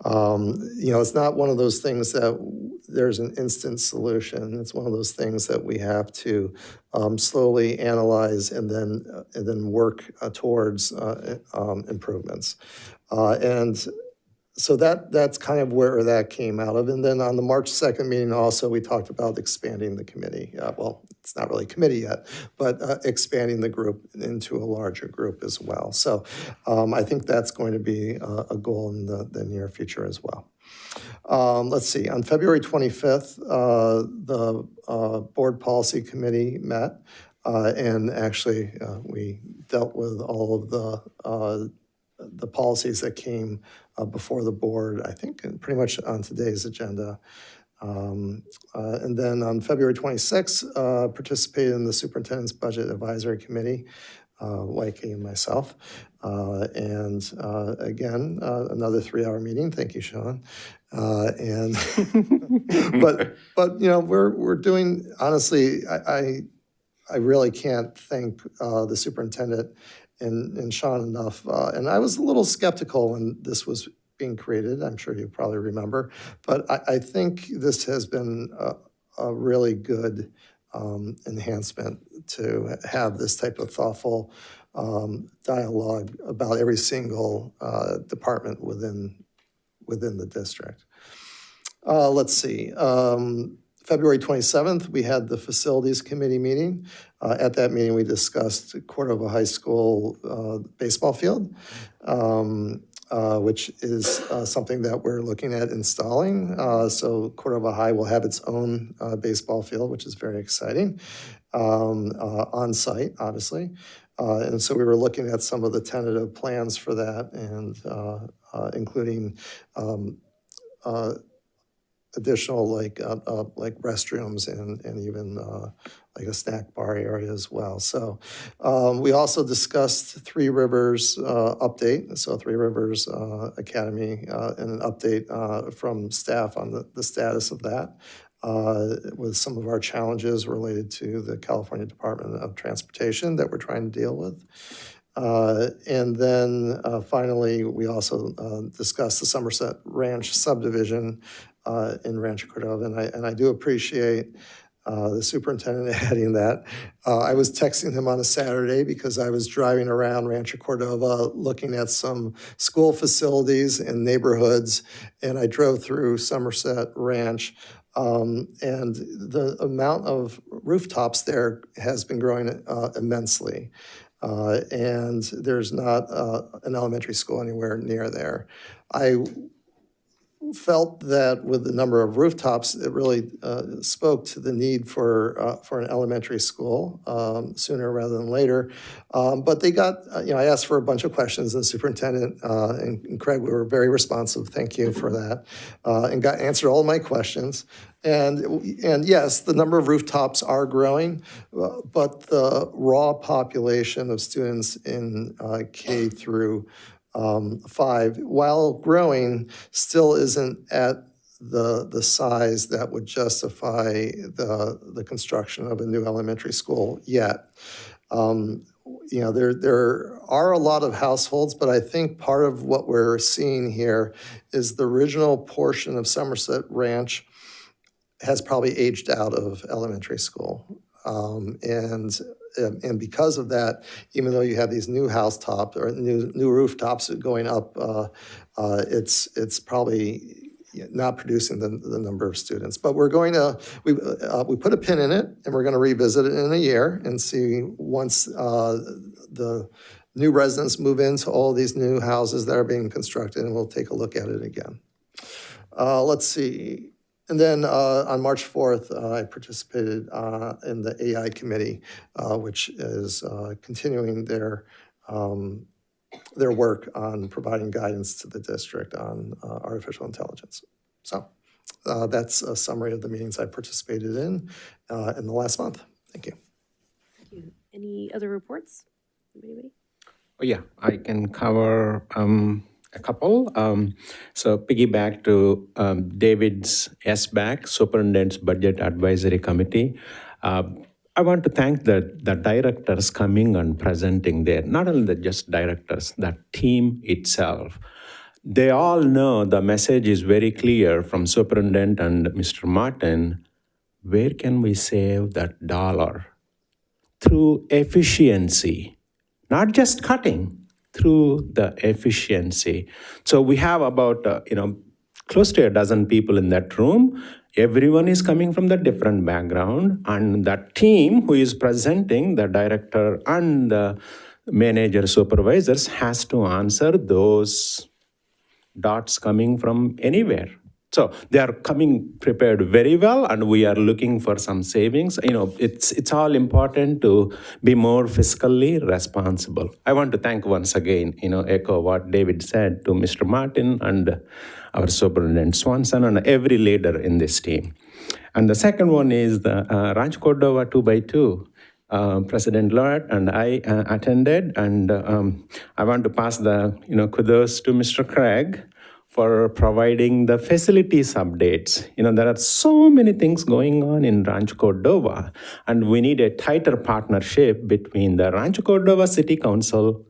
It's not one of those things that there's an instant solution. It's one of those things that we have to slowly analyze and then work towards improvements. And so that's kind of where that came out of. And then on the March 2nd meeting also, we talked about expanding the committee. Well, it's not really a committee yet, but expanding the group into a larger group as well. So I think that's going to be a goal in the near future as well. Let's see, on February 25th, the Board Policy Committee met, and actually we dealt with all of the policies that came before the board, I think pretty much on today's agenda. And then on February 26th, participated in the Superintendent's Budget Advisory Committee, YK and myself. And again, another 3-hour meeting. Thank you, Sean. And but we're doing, honestly, I really can't thank the superintendent and Sean enough. And I was a little skeptical when this was being created. I'm sure you probably remember, but I think this has been a really good enhancement to have this type of thoughtful dialogue about every single department within the district. Let's see. February 27th, we had the Facilities Committee meeting. At that meeting, we discussed Cordova High School baseball field, which is something that we're looking at installing. So Cordova High will have its own baseball field, which is very exciting, on site, obviously. And so we were looking at some of the tentative plans for that, and including additional like restrooms and even like a snack bar area as well. So we also discussed Three Rivers update, so Three Rivers Academy, and an update from staff on the status of that, with some of our challenges related to the California Department of Transportation that we're trying to deal with. And then finally, we also discussed the Somerset Ranch subdivision in Rancho Cordova, and I do appreciate the superintendent adding that. I was texting him on a Saturday because I was driving around Rancho Cordova looking at some school facilities and neighborhoods, and I drove through Somerset Ranch. And the amount of rooftops there has been growing immensely. And there's not an elementary school anywhere near there. I felt that with the number of rooftops, it really spoke to the need for an elementary school sooner rather than later. But they got, I asked for a bunch of questions, and the superintendent and Craig were very responsive. Thank you for that, and got answered all my questions. And yes, the number of rooftops are growing, but the raw population of students in K through 5, while growing, still isn't at the size that would justify the construction of a new elementary school yet. There are a lot of households, but I think part of what we're seeing here is the original portion of Somerset Ranch has probably aged out of elementary school. And because of that, even though you have these new housetops or new rooftops going up, it's probably not producing the number of students. But we're going to, we put a pin in it, and we're going to revisit it in a year and see once the new residents move into all these new houses that are being constructed, and we'll take a look at it again. Let's see. And then on March 4th, I participated in the AI committee, which is continuing their work on providing guidance to the district on artificial intelligence. So that's a summary of the meetings I participated in the last month. Thank you. Thank you. Any other reports? Anybody? Oh, yeah, I can cover a couple. So piggyback to David's SBAC, Superintendent's Budget Advisory Committee. I want to thank the directors coming and presenting there. Not only just directors, the team itself. They all know the message is very clear from Superintendent and Mr. Martin. Where can we save that dollar? Through efficiency, not just cutting, through the efficiency. So we have about, close to a dozen people in that room. Everyone is coming from the different background, and that team who is presenting, the director and the manager supervisors, has to answer those dots coming from anywhere. So they are coming prepared very well, and we are looking for some savings. It's all important to be more fiscally responsible. I want to thank once again, echo what David said to Mr. Martin and our Superintendent Swanson and every leader in this team. And the second one is the Rancho Cordova 2x2. President Lord and I attended, and I want to pass the kudos to Mr. Craig for providing the facilities updates. There are so many things going on in Rancho Cordova, and we need a tighter partnership between the Rancho Cordova City Council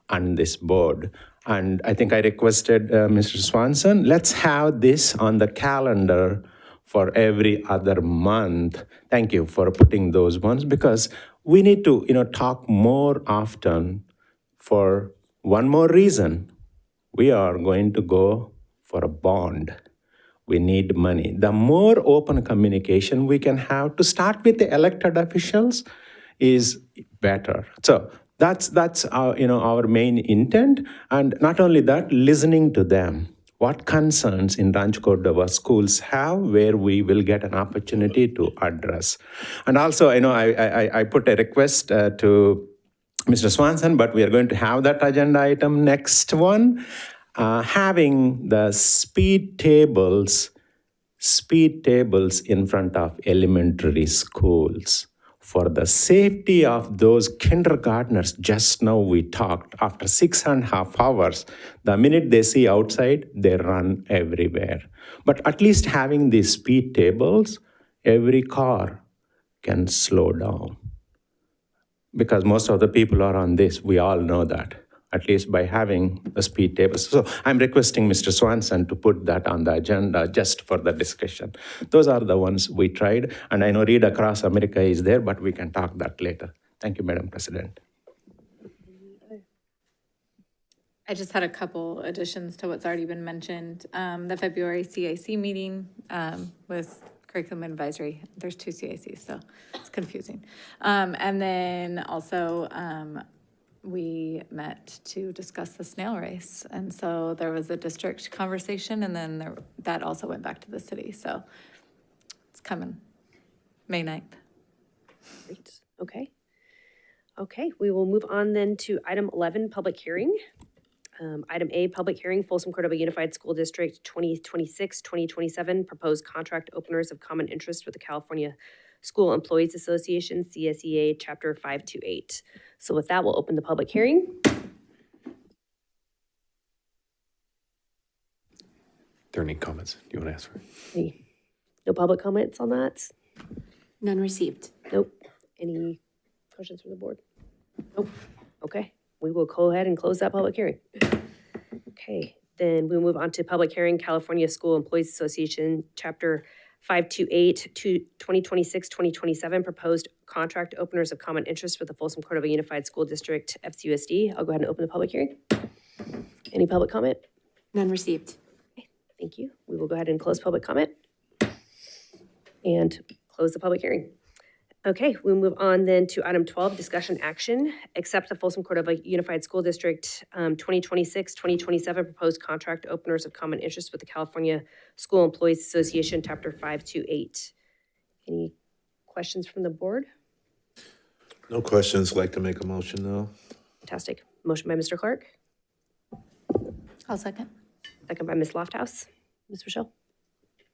and this board. And I think I requested Mr. Swanson, let's have this on the calendar for every other month. Thank you for putting those ones, because we need to talk more often for one more reason. We are going to go for a bond. We need money. The more open communication we can have to start with the elected officials is better. So that's our main intent. And not only that, listening to them. What concerns in Rancho Cordova schools have, where we will get an opportunity to address. And also, I put a request to Mr. Swanson, but we are going to have that agenda item next one. Having the speed tables speed tables in front of elementary schools for the safety of those kindergartners. Just now we talked, after 6.5 hours, the minute they see outside, they run everywhere. But at least having these speed tables, every car can slow down. Because most of the people are on this, we all know that, at least by having the speed tables. So I'm requesting Mr. Swanson to put that on the agenda just for the discussion. Those are the ones we tried, and I know Read Across America is there, but we can talk that later. Thank you, Madam President. I just had a couple additions to what's already been mentioned. The February CIC meeting with Curriculum Advisory. There's 2 CICs, so it's confusing. And then also, we met to discuss the snail race. And so there was a district conversation, and then that also went back to the city. So it's coming May 9th. Great. Okay. Okay, we will move on then to item 11, public hearing. Item A, public hearing, Folsom Cordova Unified School District 2026-2027, proposed contract openers of common interest with the California School Employees Association, CSEA, Chapter 528. So with that, we'll open the public hearing. There any comments you want to ask for? No public comments on that? None received. Nope. Any questions from the board? Nope. Okay, we will go ahead and close that public hearing. Okay, then we'll move on to public hearing, California School Employees Association, Chapter 528 to 2026-2027, proposed contract openers of common interest for the Folsom Cordova Unified School District, FCUSD. I'll go ahead and open the public hearing. Any public comment? None received. Okay, thank you. We will go ahead and close public comment and close the public hearing. Okay, we'll move on then to item 12, discussion action. Accept the Folsom Cordova Unified School District 2026-2027 proposed contract openers of common interest with the California School Employees Association, Chapter 528. Any questions from the board? No questions. Like to make a motion though. Fantastic. Motion by Mr. Clark. I'll second. Second by Ms. Lofthouse. Ms. Rochelle?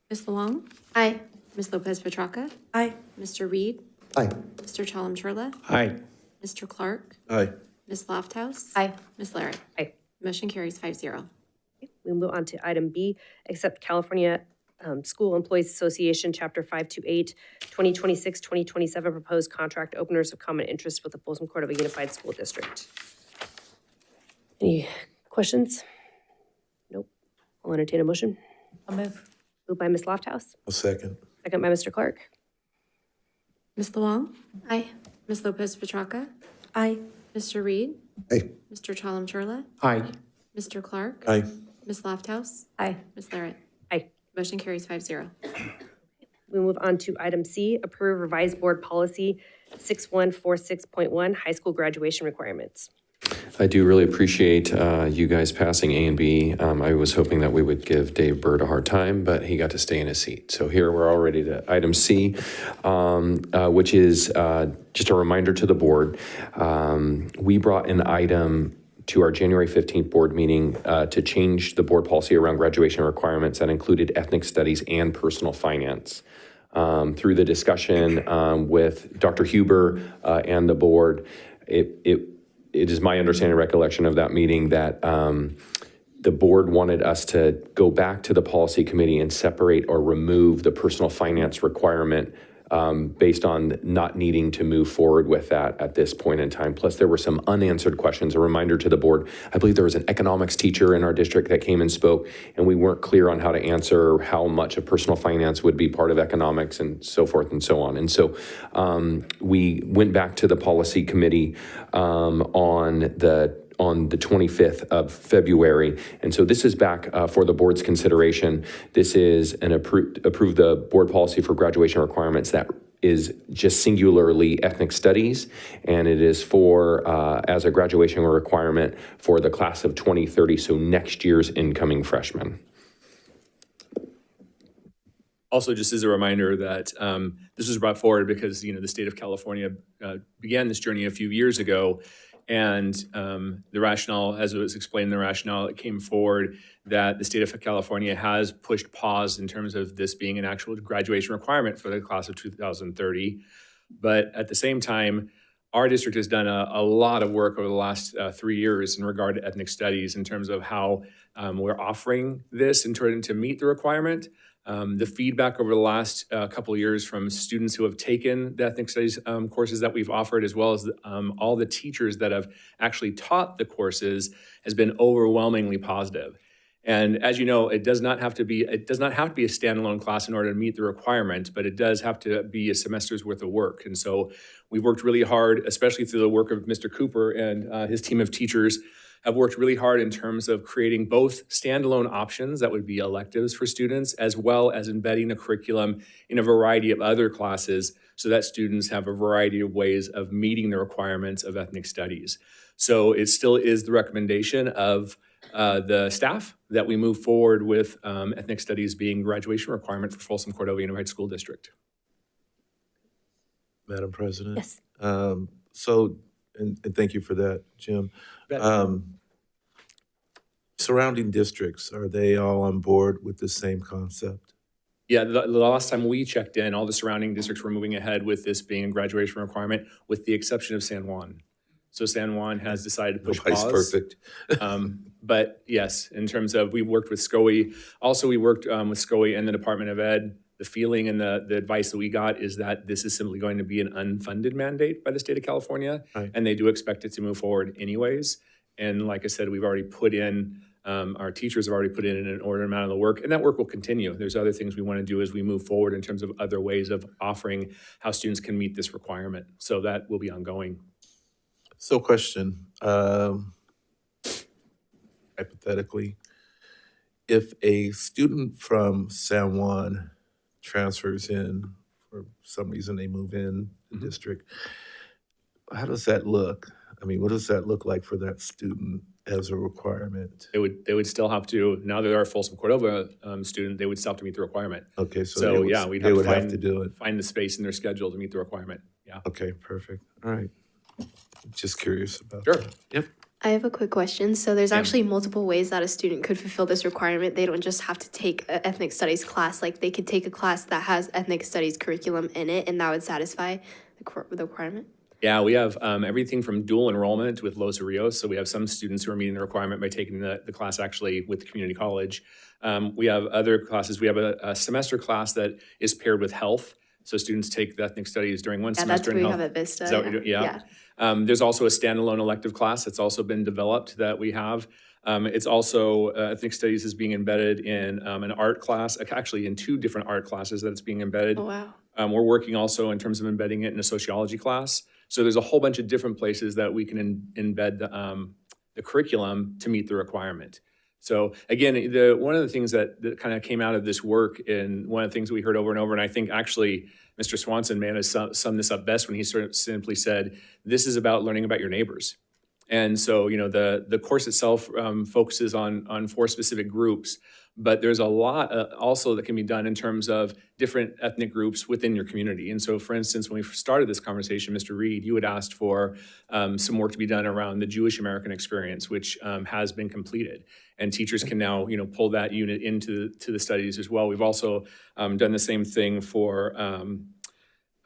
Ms. Luong? Aye. Ms. Lopez Petracca? Aye. Mr. Reed? Aye. Mr. Chalem-Churla? Aye. Mr. Clark? Aye. Ms. Lofthouse? Aye. Ms. Larrett? Aye. Motion carries 5-0. We'll move on to item B, accept California School Employees Association, Chapter 528, 2026-2027 proposed contract openers of common interest with the Folsom Cordova Unified School District. Any questions? Nope. I'll entertain a motion. I'll move. Moved by Ms. Lofthouse, A second. second by Mr. Clark. Ms. Luong? Aye. Ms. Lopez Petracca? Aye. Mr. Reed? Aye. Mr. Chalem-Churla? Aye. Mr. Clark? Aye. Ms. Lofthouse? Aye. Ms. Larrett? Aye. Motion carries 5-0. We move on to item C, approve revised board policy 6146.1, high school graduation requirements. I do really appreciate you guys passing A and B. I was hoping that we would give Dave Bird a hard time, but he got to stay in his seat. So here we're already to item C, which is just a reminder to the board. We brought an item to our January 15th board meeting to change the board policy around graduation requirements that included ethnic studies and personal finance. Through the discussion with Dr. Huber and the board, it is my understanding and recollection of that meeting that the board wanted us to go back to the policy committee and separate or remove the personal finance requirement based on not needing to move forward with that at this point in time. Plus, there were some unanswered questions. A reminder to the board, I believe there was an economics teacher in our district that came and spoke, and we weren't clear on how to answer how much of personal finance would be part of economics and so forth and so on. And so we went back to the policy committee on the 25th of February. And so this is back for the board's consideration. This is an approve the board policy for graduation requirements that is just singularly ethnic studies. And it is for, as a graduation requirement for the class of 2030, so next year's incoming freshmen. Also, just as a reminder that this was brought forward because, the state of California began this journey a few years ago And the rationale, as it was explained, the rationale that came forward that the state of California has pushed pause in terms of this being an actual graduation requirement for the class of 2030. But at the same time, our district has done a lot of work over the last 3 years in regard to ethnic studies in terms of how we're offering this in order to meet the requirement. The feedback over the last couple of years from students who have taken the ethnic studies courses that we've offered, as well as all the teachers that have actually taught the courses, has been overwhelmingly positive. And as you know, it does not have to be a standalone class in order to meet the requirement, but it does have to be a semester's worth of work. And so we've worked really hard, especially through the work of Mr. Cooper and his team of teachers, have worked really hard in terms of creating both standalone options that would be electives for students, as well as embedding a curriculum in a variety of other classes so that students have a variety of ways of meeting the requirements of ethnic studies. So it still is the recommendation of the staff that we move forward with ethnic studies being graduation requirement for Folsom Cordova Unified School District. Madam President? Yes. And thank you for that, Jim. Surrounding districts, are they all on board with the same concept? Yeah, the last time we checked in, all the surrounding districts were moving ahead with this being a graduation requirement, with the exception of San Juan. So San Juan has decided to push Nobody's pause. perfect. But yes, in terms of, we worked with SCOE. Also, we worked with SCOE and the Department of Ed. The feeling and the advice that we got is that this is simply going to be an unfunded mandate by the state of California. Right. And they do expect it to move forward anyways. And like I said, we've already put in, our teachers have already put in an inordinate amount of the work, and that work will continue. There's other things we want to do as we move forward in terms of other ways of offering how students can meet this requirement. So that will be ongoing. So question, hypothetically, if a student from San Juan transfers in, for some reason they move in the district, how does that look? I mean, what does that look like for that student as a requirement? They would still have to, now that they're a Folsom Cordova student, they would still have to meet the requirement. Okay, so So they would, yeah, we'd they have would to have to do it. find the space in their schedule to meet the requirement. Yeah. Okay, perfect. All right. Just curious about Sure. that. Yep. I have a quick question. So there's Yeah. actually multiple ways that a student could fulfill this requirement. They don't just have to take an ethnic studies class. Like they could take a class that has ethnic studies curriculum in it, and that would satisfy the requirement. Yeah, we have everything from dual enrollment with Los Rios. So we have some students who are meeting the requirement by taking the class actually with the community college. We have other classes. We have a semester class that is paired with health. So students take the ethnic studies during one semester in Yeah, health. that's what we have at Vista. Is that what you're doing? Yeah. There's also a standalone elective class that's also been developed that we have. It's also, ethnic studies is being embedded in an art class, actually in 2 different art classes that it's being embedded. Oh, wow. We're working also in terms of embedding it in a sociology class. So there's a whole bunch of different places that we can embed the curriculum to meet the requirement. So again, one of the things that kind of came out of this work, and one of the things we heard over and over, and I think actually Mr. Swanson may have summed this up best when he sort of simply said, this is about learning about your neighbors. And so, the course itself focuses on 4 specific groups, but there's a lot also that can be done in terms of different ethnic groups within your community. And so, for instance, when we started this conversation, Mr. Reed, you had asked for some work to be done around the Jewish American experience, which has been completed. And teachers can now, pull that unit into the studies as well. We've also done the same thing for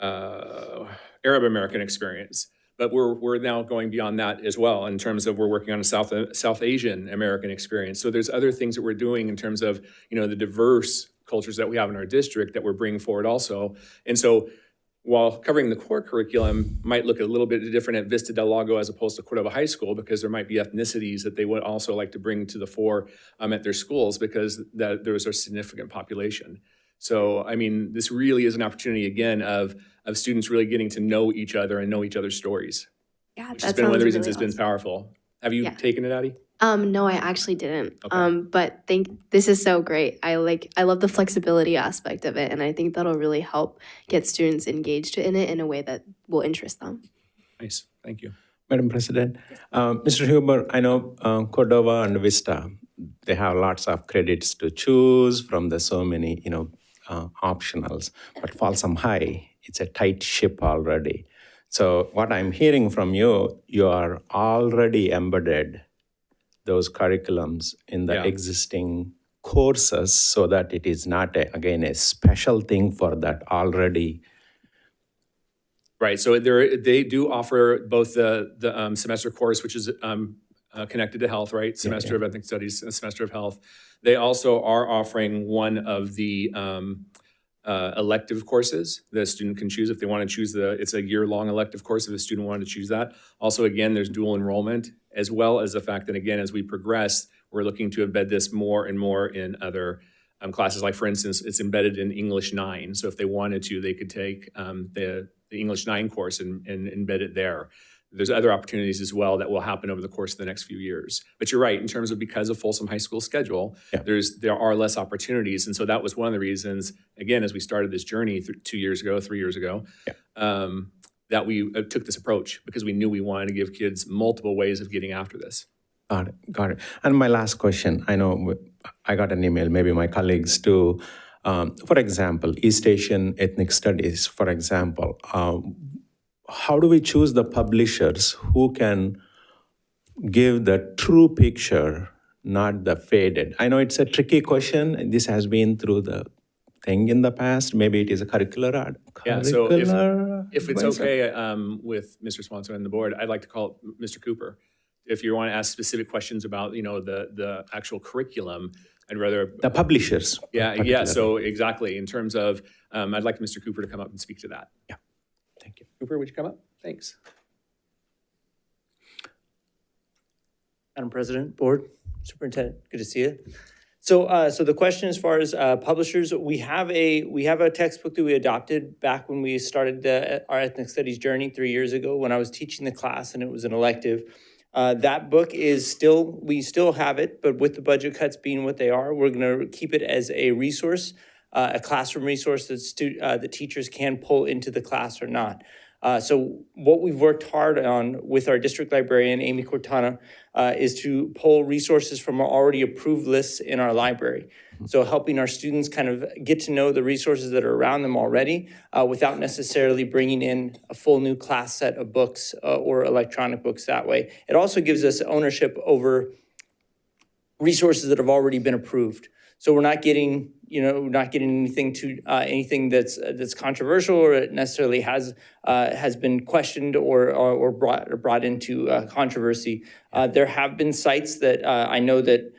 Arab American experience. But we're now going beyond that as well in terms of we're working on a South Asian American experience. So there's other things that we're doing in terms of, the diverse cultures that we have in our district that we're bringing forward also. And so while covering the core curriculum might look a little bit different at Vista del Lago as opposed to Cordova High School, because there might be ethnicities that they would also like to bring to the fore at their schools, because there's a significant population. So, I mean, this really is an opportunity, again, of students really getting to know each other and know each other's stories. Yeah, Which has been one of the reasons it's been powerful. Have you taken it, Addie? No, I actually didn't. Okay. But this is so great. I love the flexibility aspect of it, and I think that'll really help get students engaged in it in a way that will interest them. Nice, thank you. Madam President, Mr. Huber, I know Cordova and Vista, they have lots of credits to choose from the so many, optionals. But Folsom High, it's a tight ship already. So what I'm hearing from you, you are already embedded those curriculums in the existing courses so that it is not, again, a special thing for that already. Right, so they do offer both the semester course, which is connected to health, right? Semester of Ethnic Studies and semester of health. They also are offering one of the elective courses the student can choose if they want to choose it's a year-long elective course if a student wanted to choose that. Also, again, there's dual enrollment, as well as the fact that, again, as we progress, we're looking to embed this more and more in other classes. Like, for instance, it's embedded in English 9. So if they wanted to, they could take the English 9 course and embed it there. There's other opportunities as well that will happen over the course of the next few years. But you're right, in terms of because of Folsom High School schedule, there are less opportunities. And so that was one of the reasons, again, as we started this journey 3 years ago, that we took this approach, because we knew we wanted to give kids multiple ways of getting after this. Got it. And my last question, I know I got an email, maybe my colleagues too. For example, East Asian Ethnic Studies, for example, how do we choose the publishers who can give the true picture, not the faded? I know it's a tricky question. This has been through the thing in the past. Maybe it is a curricular. Yeah, so if it's okay with Mr. Swanson and the board, I'd like to call Mr. Cooper. If you want to ask specific questions about, the actual curriculum, I'd rather... The publishers. Yeah, so exactly. In terms of, I'd like Mr. Cooper to come up and speak to that. Yeah, thank you. Cooper, would you come up? Thanks. Madam President, Board, Superintendent, good to see you. So the question as far as publishers, we have a textbook that we adopted back when we started our ethnic studies journey 3 years ago when I was teaching the class and it was an elective. That book we still have it, but with the budget cuts being what they are, we're going to keep it as a resource, a classroom resource that teachers can pull into the class or not. So what we've worked hard on with our district librarian, Amy Cortana, is to pull resources from our already approved lists in our library. So helping our students kind of get to know the resources that are around them already without necessarily bringing in a full new class set of books or electronic books that way. It also gives us ownership over resources that have already been approved. So we're not getting, anything that's controversial or necessarily has been questioned or brought into controversy. There have been sites that I know that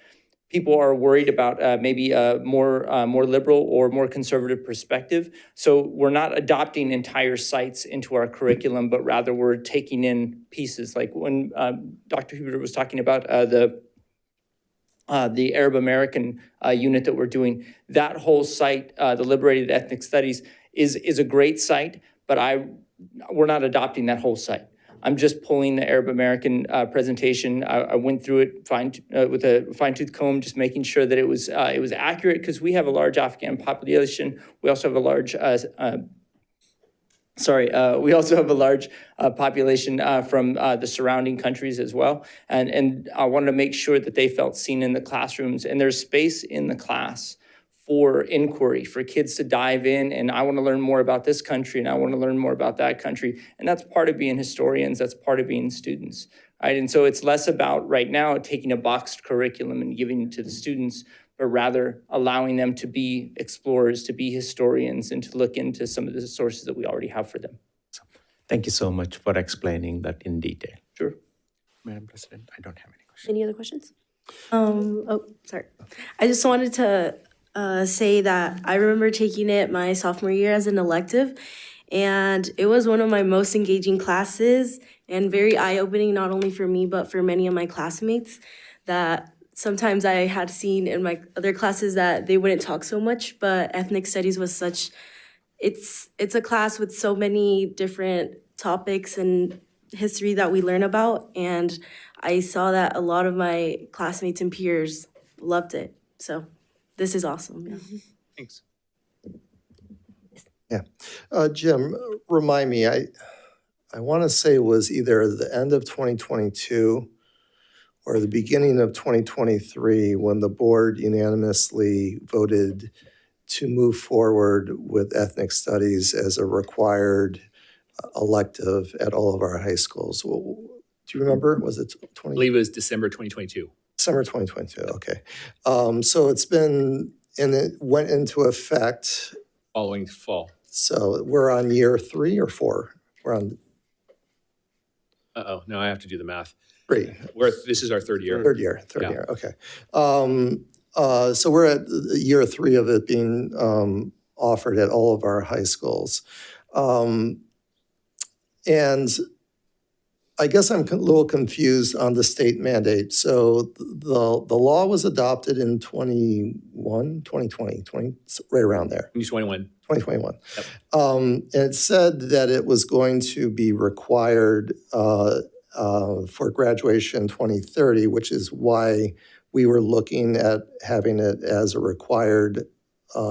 people are worried about maybe a more liberal or more conservative perspective. So we're not adopting entire sites into our curriculum, but rather we're taking in pieces. Like when Dr. Huber was talking about the Arab American unit that we're doing, that whole site, the Liberated Ethnic Studies, is a great site, but we're not adopting that whole site. I'm just pulling the Arab American presentation. I went through it with a fine-tooth comb, just making sure that it was accurate, because we have a large Afghan population. We also have a large population from the surrounding countries as well. And I wanted to make sure that they felt seen in the classrooms, and there's space in the class for inquiry, for kids to dive in, and I want to learn more about this country, and I want to learn more about that country. And that's part of being historians, that's part of being students, right? And so it's less about right now taking a boxed curriculum and giving it to the students, but rather allowing them to be explorers, to be historians, and to look into some of the sources that we already have for them. Thank you so much for explaining that in detail. Sure. Madam President, I don't have any questions. Any other questions? Sorry. I just wanted to say that I remember taking it my sophomore year as an elective, and it was one of my most engaging classes and very eye-opening, not only for me, but for many of my classmates, that sometimes I had seen in my other classes that they wouldn't talk so much, but ethnic studies was it's a class with so many different topics and history that we learn about, and I saw that a lot of my classmates and peers loved it. So this is awesome. Yeah. Thanks. Yeah. Jim, remind me, I want to say it was either the end of 2022 or the beginning of 2023 when the board unanimously voted to move forward with ethnic studies as a required elective at all of our high schools. Well, do you remember? Was it I 20? believe it was December 2022. December 2022, okay. So it's been, and it went into effect. Following fall. So we're on year 3 or 4? We're on No, I have to do the math. 3. This is our third year. Third year, okay. So we're at year 3 of it being offered at all of our high schools. And I guess I'm a little confused on the state mandate. So the law was adopted in 2020, right around there. 2021. 2021. Yep. And it said that it was going to be required for graduation 2030, which is why we were looking at having it as a required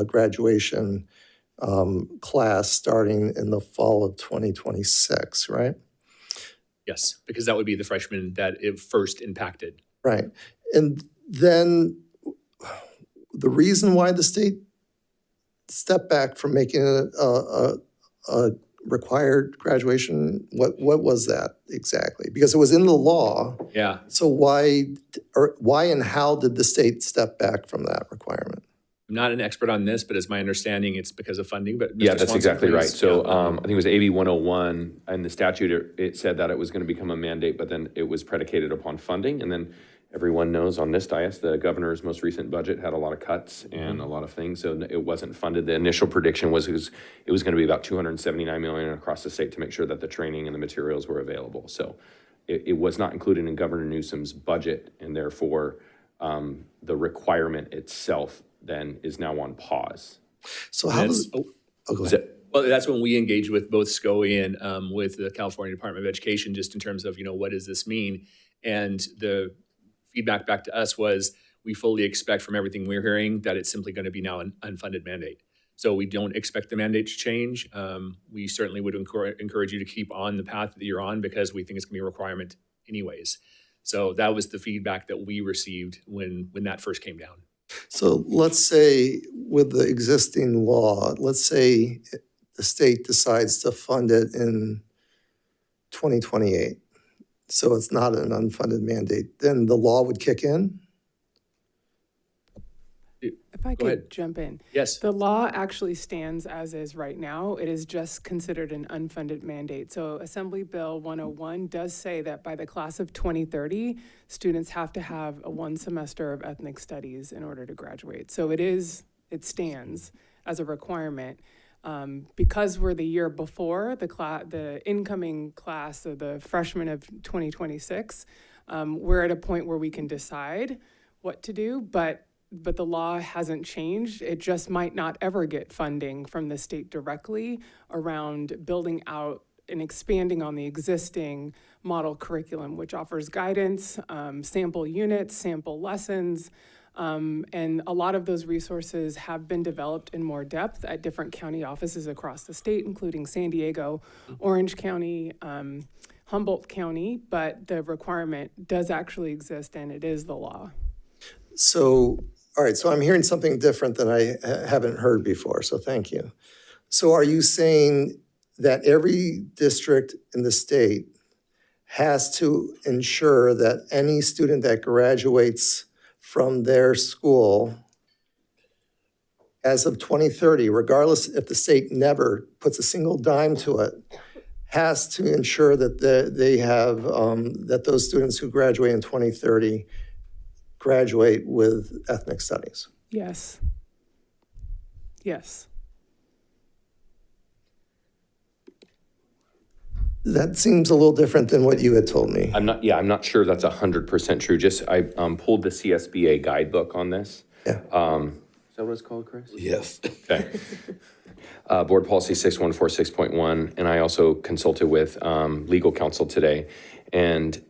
graduation class starting in the fall of 2026, right? Yes, because that would be the freshmen that it first impacted. Right. And then the reason why the state stepped back from making it a required graduation, what was that exactly? Because it was in the law. Yeah. So why and how did the state step back from that requirement? I'm not an expert on this, but it's my understanding it's because of funding. But Mr. Yeah, that's Swanson, exactly please. right. So Yeah. I think it was AB 101 and the statute, it said that it was going to become a mandate, but then it was predicated upon funding. And then everyone knows on this dais, the governor's most recent budget had a lot of cuts and a lot of things. So it wasn't funded. The initial prediction was it was going to be about $279 million across the state to make sure that the training and the materials were available. So it was not included in Governor Newsom's budget, and therefore the requirement itself then is now on pause. So how does... go ahead. Well, that's when we engaged with both SCOE and with the California Department of Education, just in terms of, what does this mean? And the feedback back to us was, we fully expect from everything we're hearing that it's simply going to be now an unfunded mandate. So we don't expect the mandate to change. We certainly would encourage you to keep on the path that you're on, because we think it's going to be a requirement anyways. So that was the feedback that we received when that first came down. So let's say with the existing law, let's say the state decides to fund it in 2028. So it's not an unfunded mandate. Then the law would kick in? If I could jump in. Yes. The law actually stands as is right now. It is just considered an unfunded mandate. So Assembly Bill 101 does say that by the class of 2030, students have to have a 1 semester of ethnic studies in order to graduate. So it stands as a requirement. Because we're the year before the incoming class of the freshmen of 2026, we're at a point where we can decide what to do, but the law hasn't changed. It just might not ever get funding from the state directly around building out and expanding on the existing model curriculum, which offers guidance, sample units, sample lessons, and a lot of those resources have been developed in more depth at different county offices across the state, including San Diego, Orange County, Humboldt County, but the requirement does actually exist, and it is the law. So, all right, so I'm hearing something different than I haven't heard before, so thank you. So are you saying that every district in the state has to ensure that any student that graduates from their school as of 2030, regardless if the state never puts a single dime to it, has to ensure that they have, that those students who graduate in 2030 graduate with ethnic studies? Yes. Yes. That seems a little different than what you had told me. I'm not sure that's 100% true. Just, I pulled the CSBA guidebook on this. Yeah. Is that what it's called, Chris? Yes. Okay. Board Policy 6146.1, and I also consulted with legal counsel today. And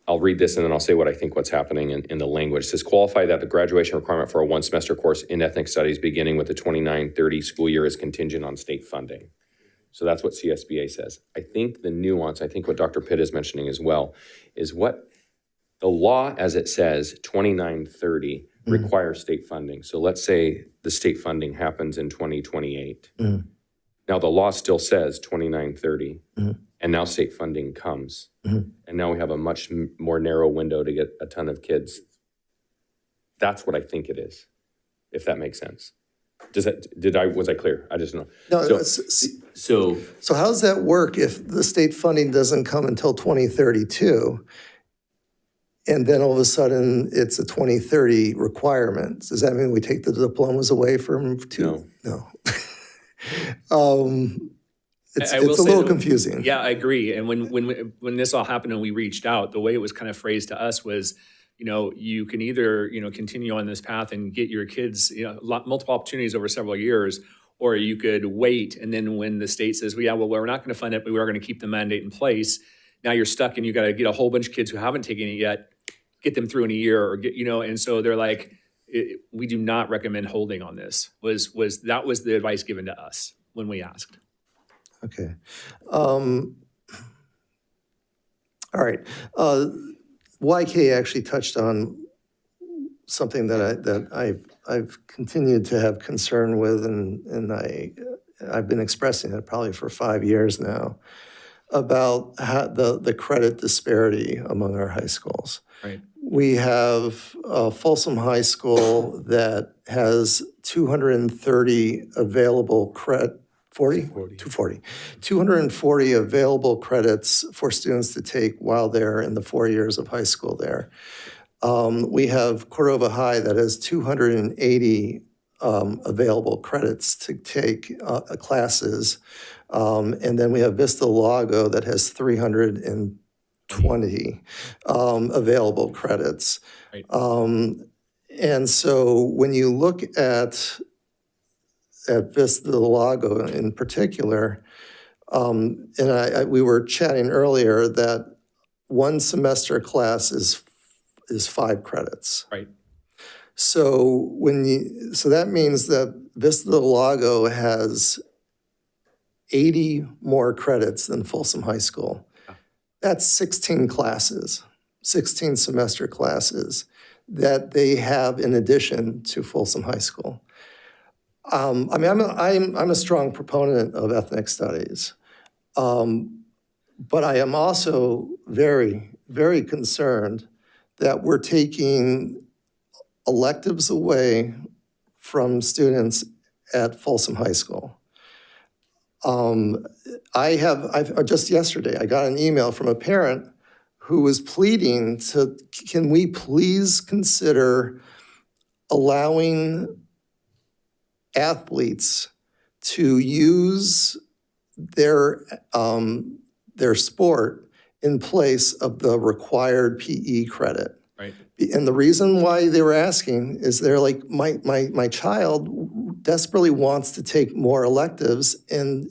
I'll read this and then I'll say what I think what's happening in the language. It says, qualify that the graduation requirement for a 1 semester course in ethnic studies beginning with the 29-30 school year is contingent on state funding. So that's what CSBA says. I think the nuance, I think what Dr. Pitt is mentioning as well, is what the law, as it says, 29-30 requires state funding. So let's say the state funding happens in 2028. Now, the law still says 2930, and now state funding comes. And now we have a much more narrow window to get a ton of kids. That's what I think it is, if that makes sense. Was I clear? I just know. No, So how does that work if the state funding doesn't come until 2032? And then all of a sudden, it's a 2030 requirement? Does that mean we take the diplomas away from two? No. It's a little confusing. Yeah, I agree. And when this all happened and we reached out, the way it was kind of phrased to us was, you can either, continue on this path and get your kids, multiple opportunities over several years, or you could wait. And then when the state says, well, we're not going to fund it, but we are going to keep the mandate in place. Now you're stuck and you got to get a whole bunch of kids who haven't taken it yet, get them through in a year or and so they're like, we do not recommend holding on this that was the advice given to us when we asked. Okay. All right. YK actually touched on something that I've continued to have concern with, and I've been expressing it probably for 5 years now, about how the credit disparity among our high schools. Right. We have Folsom High School that has 230 available 240 available credits for students to take while they're in the 4 years of high school there. We have Cordova High that has 280 available credits to take classes. And then we have Vista Lago that has 320 available credits. Right. And so when you look at Vista Lago in particular, we were chatting earlier that one semester class is 5 credits. Right. So that means that Vista Lago has 80 more credits than Folsom High School. That's 16 classes, 16 semester classes that they have in addition to Folsom High School. I'm a strong proponent of ethnic studies, but I am also very, very concerned that we're taking electives away from students at Folsom High School. Just yesterday, I got an email from a parent who was pleading can we please consider allowing athletes to use their sport in place of the required PE credit. Right. And the reason why they were asking is they're like, my child desperately wants to take more electives and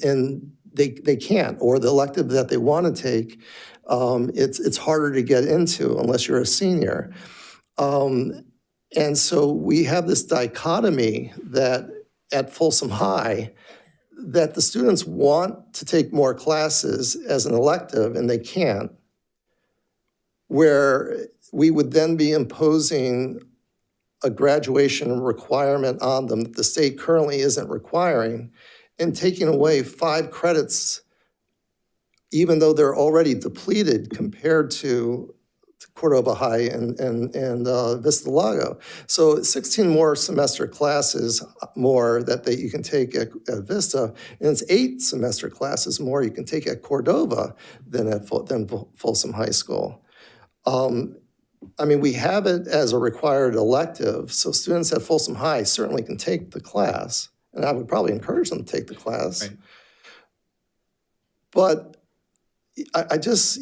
they can't, or the elective that they want to take, it's harder to get into unless you're a senior. And so we have this dichotomy that at Folsom High, that the students want to take more classes as an elective and they can't, where we would then be imposing a graduation requirement on them that the state currently isn't requiring, and taking away 5 credits, even though they're already depleted compared to Cordova High and Vista Lago. So 16 more semester classes more that you can take at Vista, and it's 8 semester classes more you can take at than at Folsom High School. We have it as a required elective, so students at Folsom High certainly can take the class, and I would probably encourage them to take the class. Right. But I just,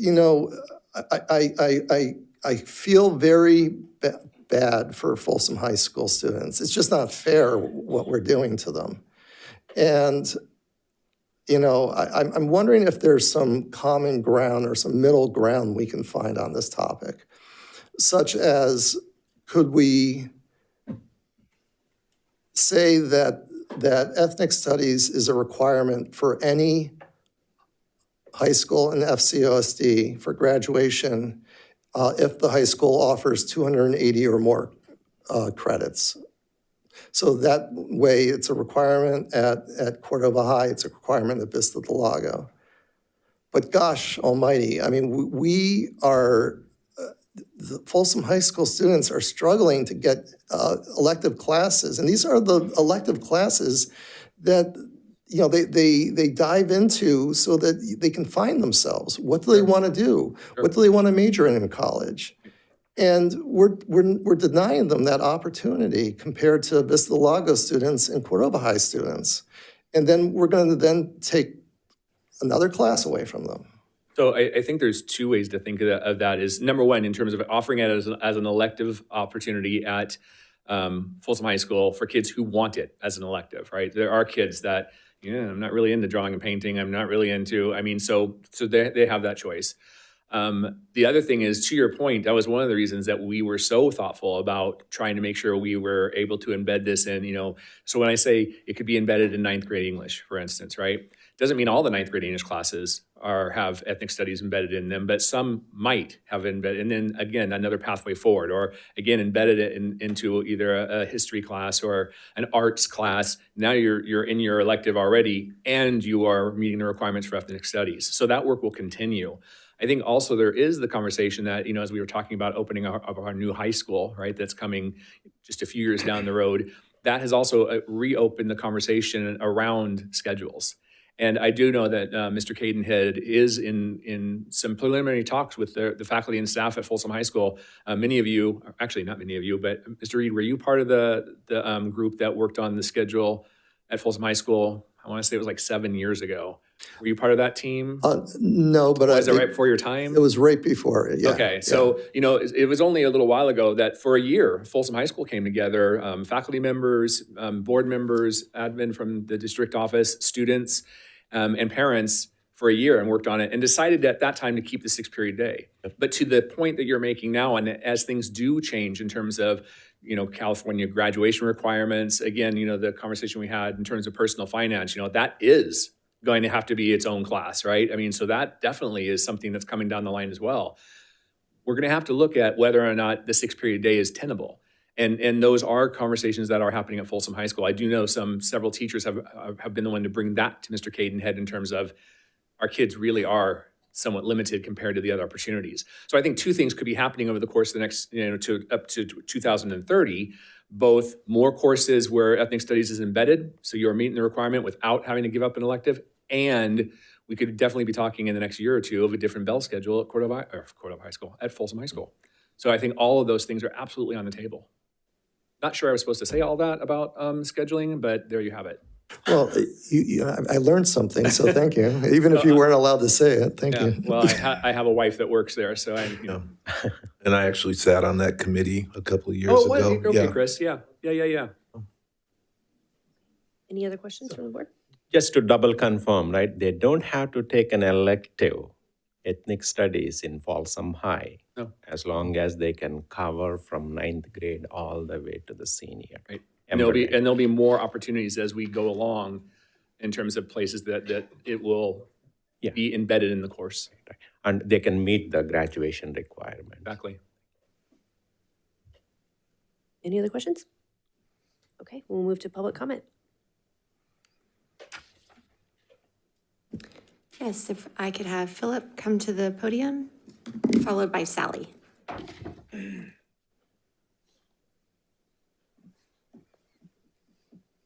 I feel very bad for Folsom High School students. It's just not fair what we're doing to them. And, I'm wondering if there's some common ground or some middle ground we can find on this topic, such as could we say that ethnic studies is a requirement for any high school in FCUSD for graduation if the high school offers 280 or more credits. So that way, it's a requirement at Cordova High, it's a requirement at Vista del Lago. But gosh almighty, I mean, we are, the Folsom High School students are struggling to get elective classes. And these are the elective classes that, you know, they dive into so that they can find themselves. What do they want to do? What do they want to major in college? And we're denying them that opportunity compared to Vista del Lago students and Cordova High students. And then we're going to then take another class away from them. So I think there's two ways to think of that is, number one, in terms of offering it as an elective opportunity at Folsom High School for kids who want it as an elective, right? There are kids that, I'm not really into drawing and painting. I'm not really into, so they have that choice. The other thing is, to your point, that was one of the reasons that we were so thoughtful about trying to make sure we were able to embed this in, so when I say it could be embedded in ninth grade English, for instance, right? Doesn't mean all the ninth grade English classes have ethnic studies embedded in them, but some might have embedded, and then again, another pathway forward, or again, embedded it into either a history class or an arts class. Now you're in your elective already, and you are meeting the requirements for ethnic studies. So that work will continue. I think also there is the conversation that, as we were talking about opening up our new high school, right, that's coming just a few years down the road, that has also reopened the conversation around schedules. And I do know that Mr. Cadenhead is in some preliminary talks with the faculty and staff at Folsom High School. Many of you, actually not many of you, but Mr. Reed, were you part of the group that worked on the schedule at Folsom High School? I want to say it was like 7 years ago. Were you part of that team? No, but was it right before your time? It was right before it, yeah. Okay, so, it was only a little while ago that for a year, Folsom High School came together, faculty members, board members, admin from the district office, students, and parents for a year and worked on it and decided at that time to keep the 6-period day. But to the point that you're making now, and as things do change in terms of, California graduation requirements, again, the conversation we had in terms of personal finance, that is going to have to be its own class, right? So that definitely is something that's coming down the line as well. We're going to have to look at whether or not the 6-period day is tenable. And those are conversations that are happening at Folsom High School. I do know several teachers have been the one to bring that to Mr. Cadenhead in terms of our kids really are somewhat limited compared to the other opportunities. So I think two things could be happening over the course of the next, up to 2030, both more courses where ethnic studies is embedded, so you're meeting the requirement without having to give up an elective, and we could definitely be talking in the next year or two of a different bell schedule at Cordova High School, at Folsom High School. So I think all of those things are absolutely on the table. Not sure I was supposed to say all that about scheduling, but there you have it. Well, I learned something, so thank you. Even if you weren't allowed to say it, thank you. Well, I have a wife that works there, so And I actually sat on that committee a couple of years ago. Okay, Chris, yeah. Any other questions from the board? Just to double confirm, right? They don't have to take an elective ethnic studies in Folsom High, no, as long as they can cover from 9th grade all the way to the senior. Right. And there'll be more opportunities as we go along in terms of places that it will be embedded in the course. And they can meet the graduation requirement. Exactly. Any other questions? Okay, we'll move to public comment. Yes, if I could have Philip come to the podium, followed by Sally.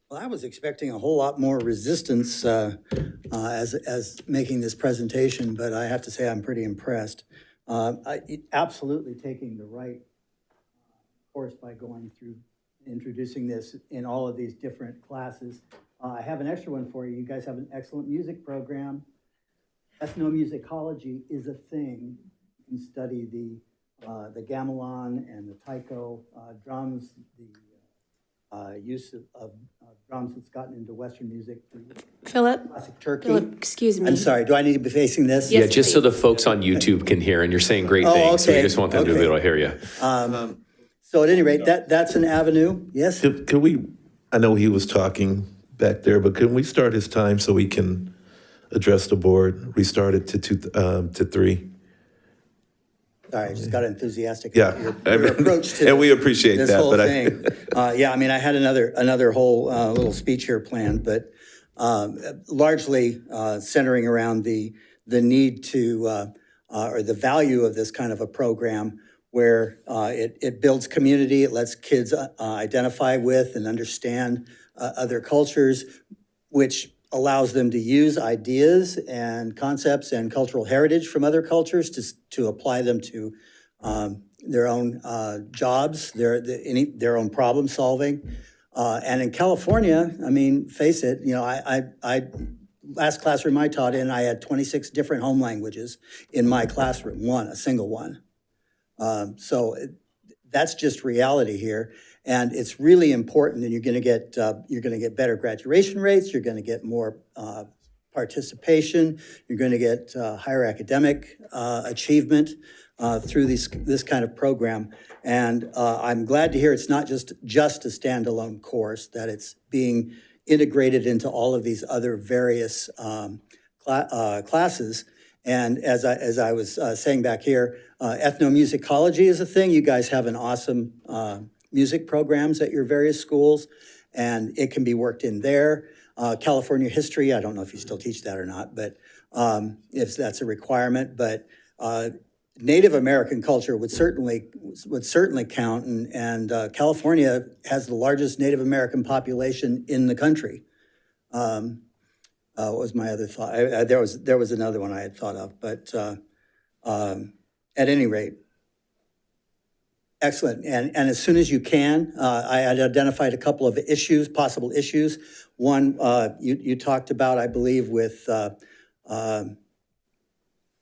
Well, I was expecting a whole lot more resistance as making this presentation, but I have to say I'm pretty impressed. Absolutely taking the right course by going through introducing this in all of these different classes. I have an extra one for you. You guys have an excellent music program. Ethnomusicology is a thing. You can study the gamelan and the taiko drums, the use of drums that's gotten into Western music. Philip? Classic Turkey. Philip, excuse me. I'm sorry, do I need to be facing this? Yeah, just so the folks on YouTube can hear, and you're saying great things, so we just want them to be able to hear you. So at any rate, that's an avenue, yes? Could we, I know he was talking back there, but can we start his time so we can address the board, restart it to 3? Sorry, I just got enthusiastic Yeah, about your approach to and we appreciate this that. whole But thing. Yeah, I mean, I had another whole little speech here planned, but largely centering around the need to or the value of this kind of a program where it builds community, it lets kids identify with and understand other cultures, which allows them to use ideas and concepts and cultural heritage from other cultures to apply them to their own jobs, their own problem solving. And in California, I mean, face it, you know, I last classroom I taught in, I had 26 different home languages in my classroom, a single one. So that's just reality here. And it's really important, and you're going to get better graduation rates. You're going to get more participation. You're going to get higher academic achievement through this kind of program. And I'm glad to hear it's not just a standalone course, that it's being integrated into all of these other various classes. And as I was saying back here, ethnomusicology is a thing. You guys have an awesome music programs at your various schools, and it can be worked in there. California history, I don't know if you still teach that or not, but if that's a requirement. But Native American culture would certainly count, and California has the largest Native American population in the country. What was my other thought? There was another one I had thought of, but at any rate, excellent. And as soon as you can, I had identified a couple of issues, possible issues. One you talked about, I believe, with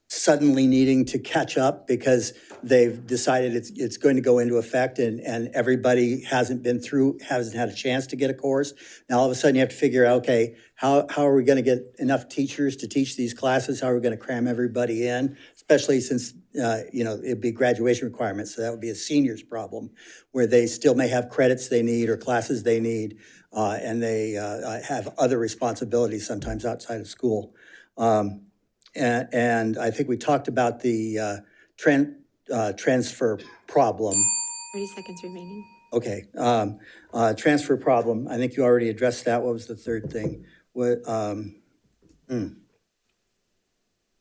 suddenly needing to catch up because they've decided it's going to go into effect, and everybody hasn't had a chance to get a course. Now all of a sudden you have to figure out, okay, how are we going to get enough teachers to teach these classes? How are we going to cram everybody in? Especially since it'd be graduation requirements, so that would be a seniors problem, where they still may have credits they need or classes they need, and they have other responsibilities sometimes outside of school. And I think we talked about the transfer problem. 30 seconds remaining. Okay, transfer problem. I think you already addressed that. What was the third thing? Well,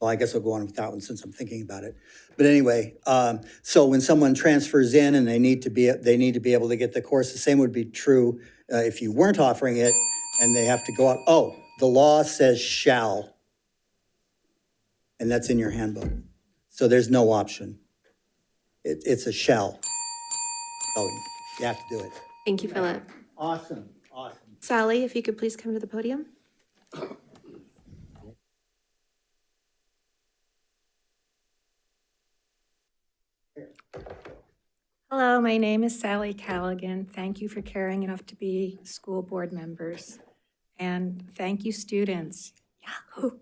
I guess I'll go on with that one since I'm thinking about it. But anyway, so when someone transfers in and they need to be able to get the course, the same would be true if you weren't offering it and they have to go out. Oh, the law says shall. And that's in your handbook. So there's no option. It's a shall. Oh, you have to do it. Thank you, Philip. Awesome. Sally, if you could please come to the podium. Hello, my name is Sally Callaghan. Thank you for caring enough to be school board members. And thank you, students. Yahoo!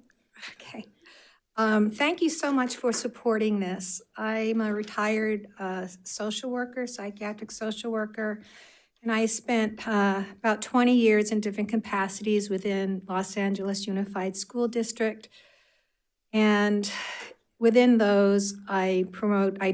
Okay. Thank you so much for supporting this. I'm a retired social worker, psychiatric social worker, and I spent about 20 years in different capacities within Los Angeles Unified School District. And within those, I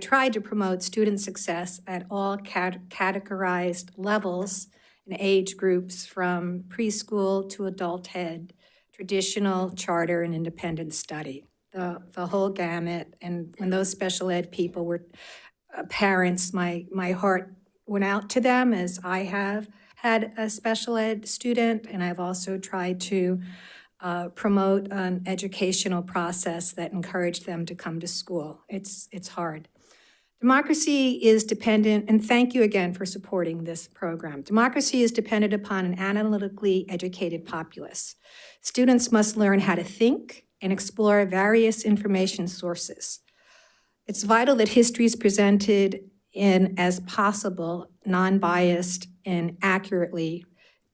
tried to promote student success at all categorized levels and age groups, from preschool to adulthood, traditional, charter, and independent study. The whole gamut. And when those special ed people were parents, my heart went out to them, as I have had a special ed student, and I've also tried to promote an educational process that encouraged them to come to school. It's hard. Democracy is dependent, and thank you again for supporting this program. Democracy is dependent upon an analytically educated populace. Students must learn how to think and explore various information sources. It's vital that history is presented in as possible, non-biased and accurately,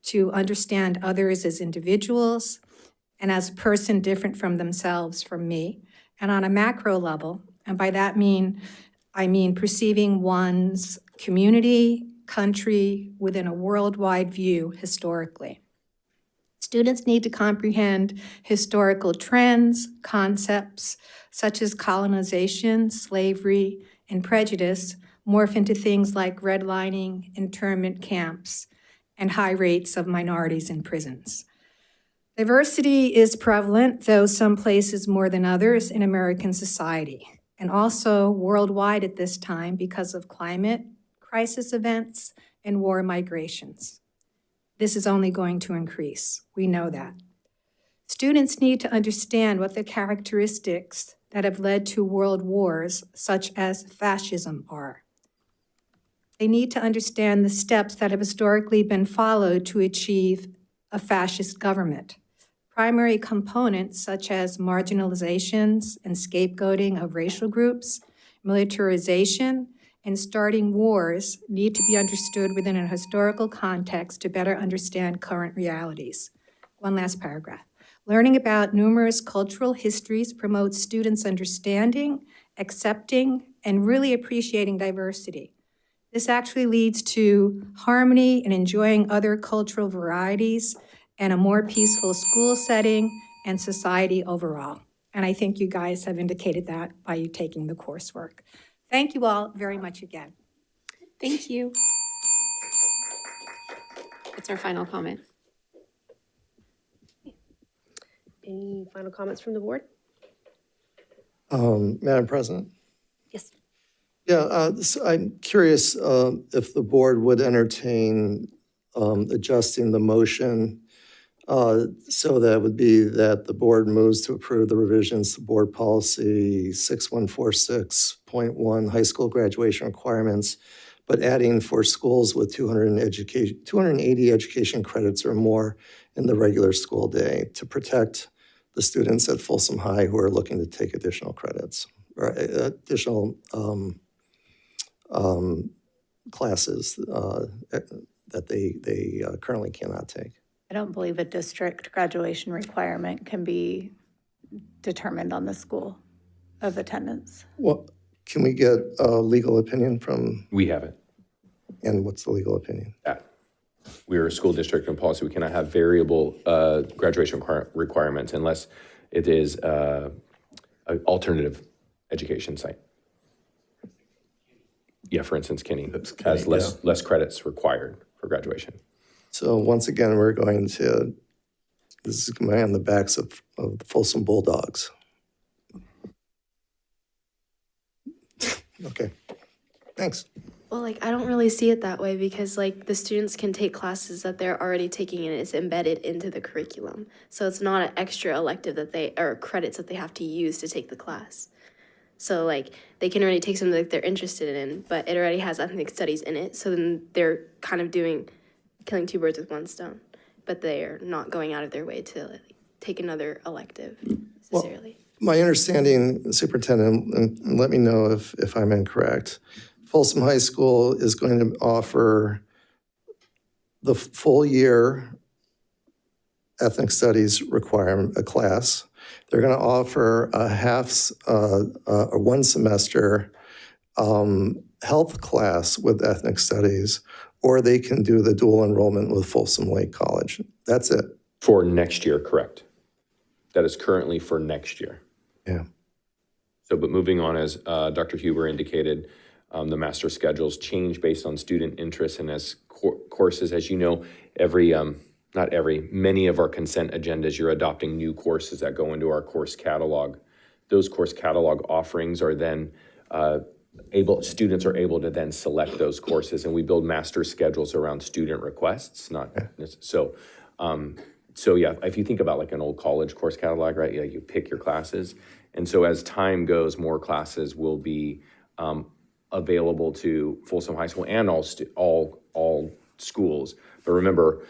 to understand others as individuals and as a person different from themselves, from me, and on a macro level. And by that I mean perceiving one's community, country, within a worldwide view historically. Students need to comprehend historical trends, concepts such as colonization, slavery, and prejudice morph into things like redlining, internment camps, and high rates of minorities in prisons. Diversity is prevalent, though some places more than others, in American society, and also worldwide at this time because of climate, crisis events, and war migrations. This is only going to increase. We know that. Students need to understand what the characteristics that have led to world wars, such as fascism, are. They need to understand the steps that have historically been followed to achieve a fascist government. Primary components such as marginalizations and scapegoating of racial groups, militarization, and starting wars need to be understood within a historical context to better understand current realities. One last paragraph. Learning about numerous cultural histories promotes students' understanding, accepting, and really appreciating diversity. This actually leads to harmony and enjoying other cultural varieties and a more peaceful school setting and society overall. And I think you guys have indicated that by you taking the coursework. Thank you all very much again. Thank you. That's our final comment. Any final comments from the board? Madam President? Yes. Yeah, I'm curious if the board would entertain adjusting the motion so that would be that the board moves to approve the revisions to board policy 6146.1 high school graduation requirements, but adding for schools with 280 education credits or more in the regular school day to protect the students at Folsom High who are looking to take additional credits or additional classes that they currently cannot take. I don't believe a district graduation requirement can be determined on the school of attendance. Well, can we get a legal opinion from? We have it. And what's the legal opinion? That we are a school district and policy. We cannot have variable graduation requirements unless it is an alternative education site. Yeah, for instance, Kinney has less credits required for graduation. So once again, we're going to, this is going to be on the backs of the Folsom Bulldogs. Okay, thanks. Well, like, I don't really see it that way because, like, the students can take classes that they're already taking and it's embedded into the curriculum. So it's not an extra elective or credits that they have to use to take the class. So, like, they can already take something that they're interested in, but it already has ethnic studies in it. So then they're kind of killing two birds with one stone. But they're not going out of their way to take another elective necessarily. Well, my understanding, Superintendent, and let me know if I'm incorrect, Folsom High School is going to offer the full year ethnic studies requirement, a class. They're going to offer a one semester health class with ethnic studies, or they can do the dual enrollment with Folsom Lake College. That's it. For next year, correct. That is currently for next year. Yeah. So, but moving on, as Dr. Huber indicated, the master schedules change based on student interest, and as courses, as you know, many of our consent agendas, you're adopting new courses that go into our course catalog. Those course catalog offerings are then students are able to then select those courses, and we build master schedules around student requests, so yeah, if you think about like an old college course catalog, right? Yeah, you pick your classes. And so as time goes, more classes will be available to Folsom High School and all schools. But remember,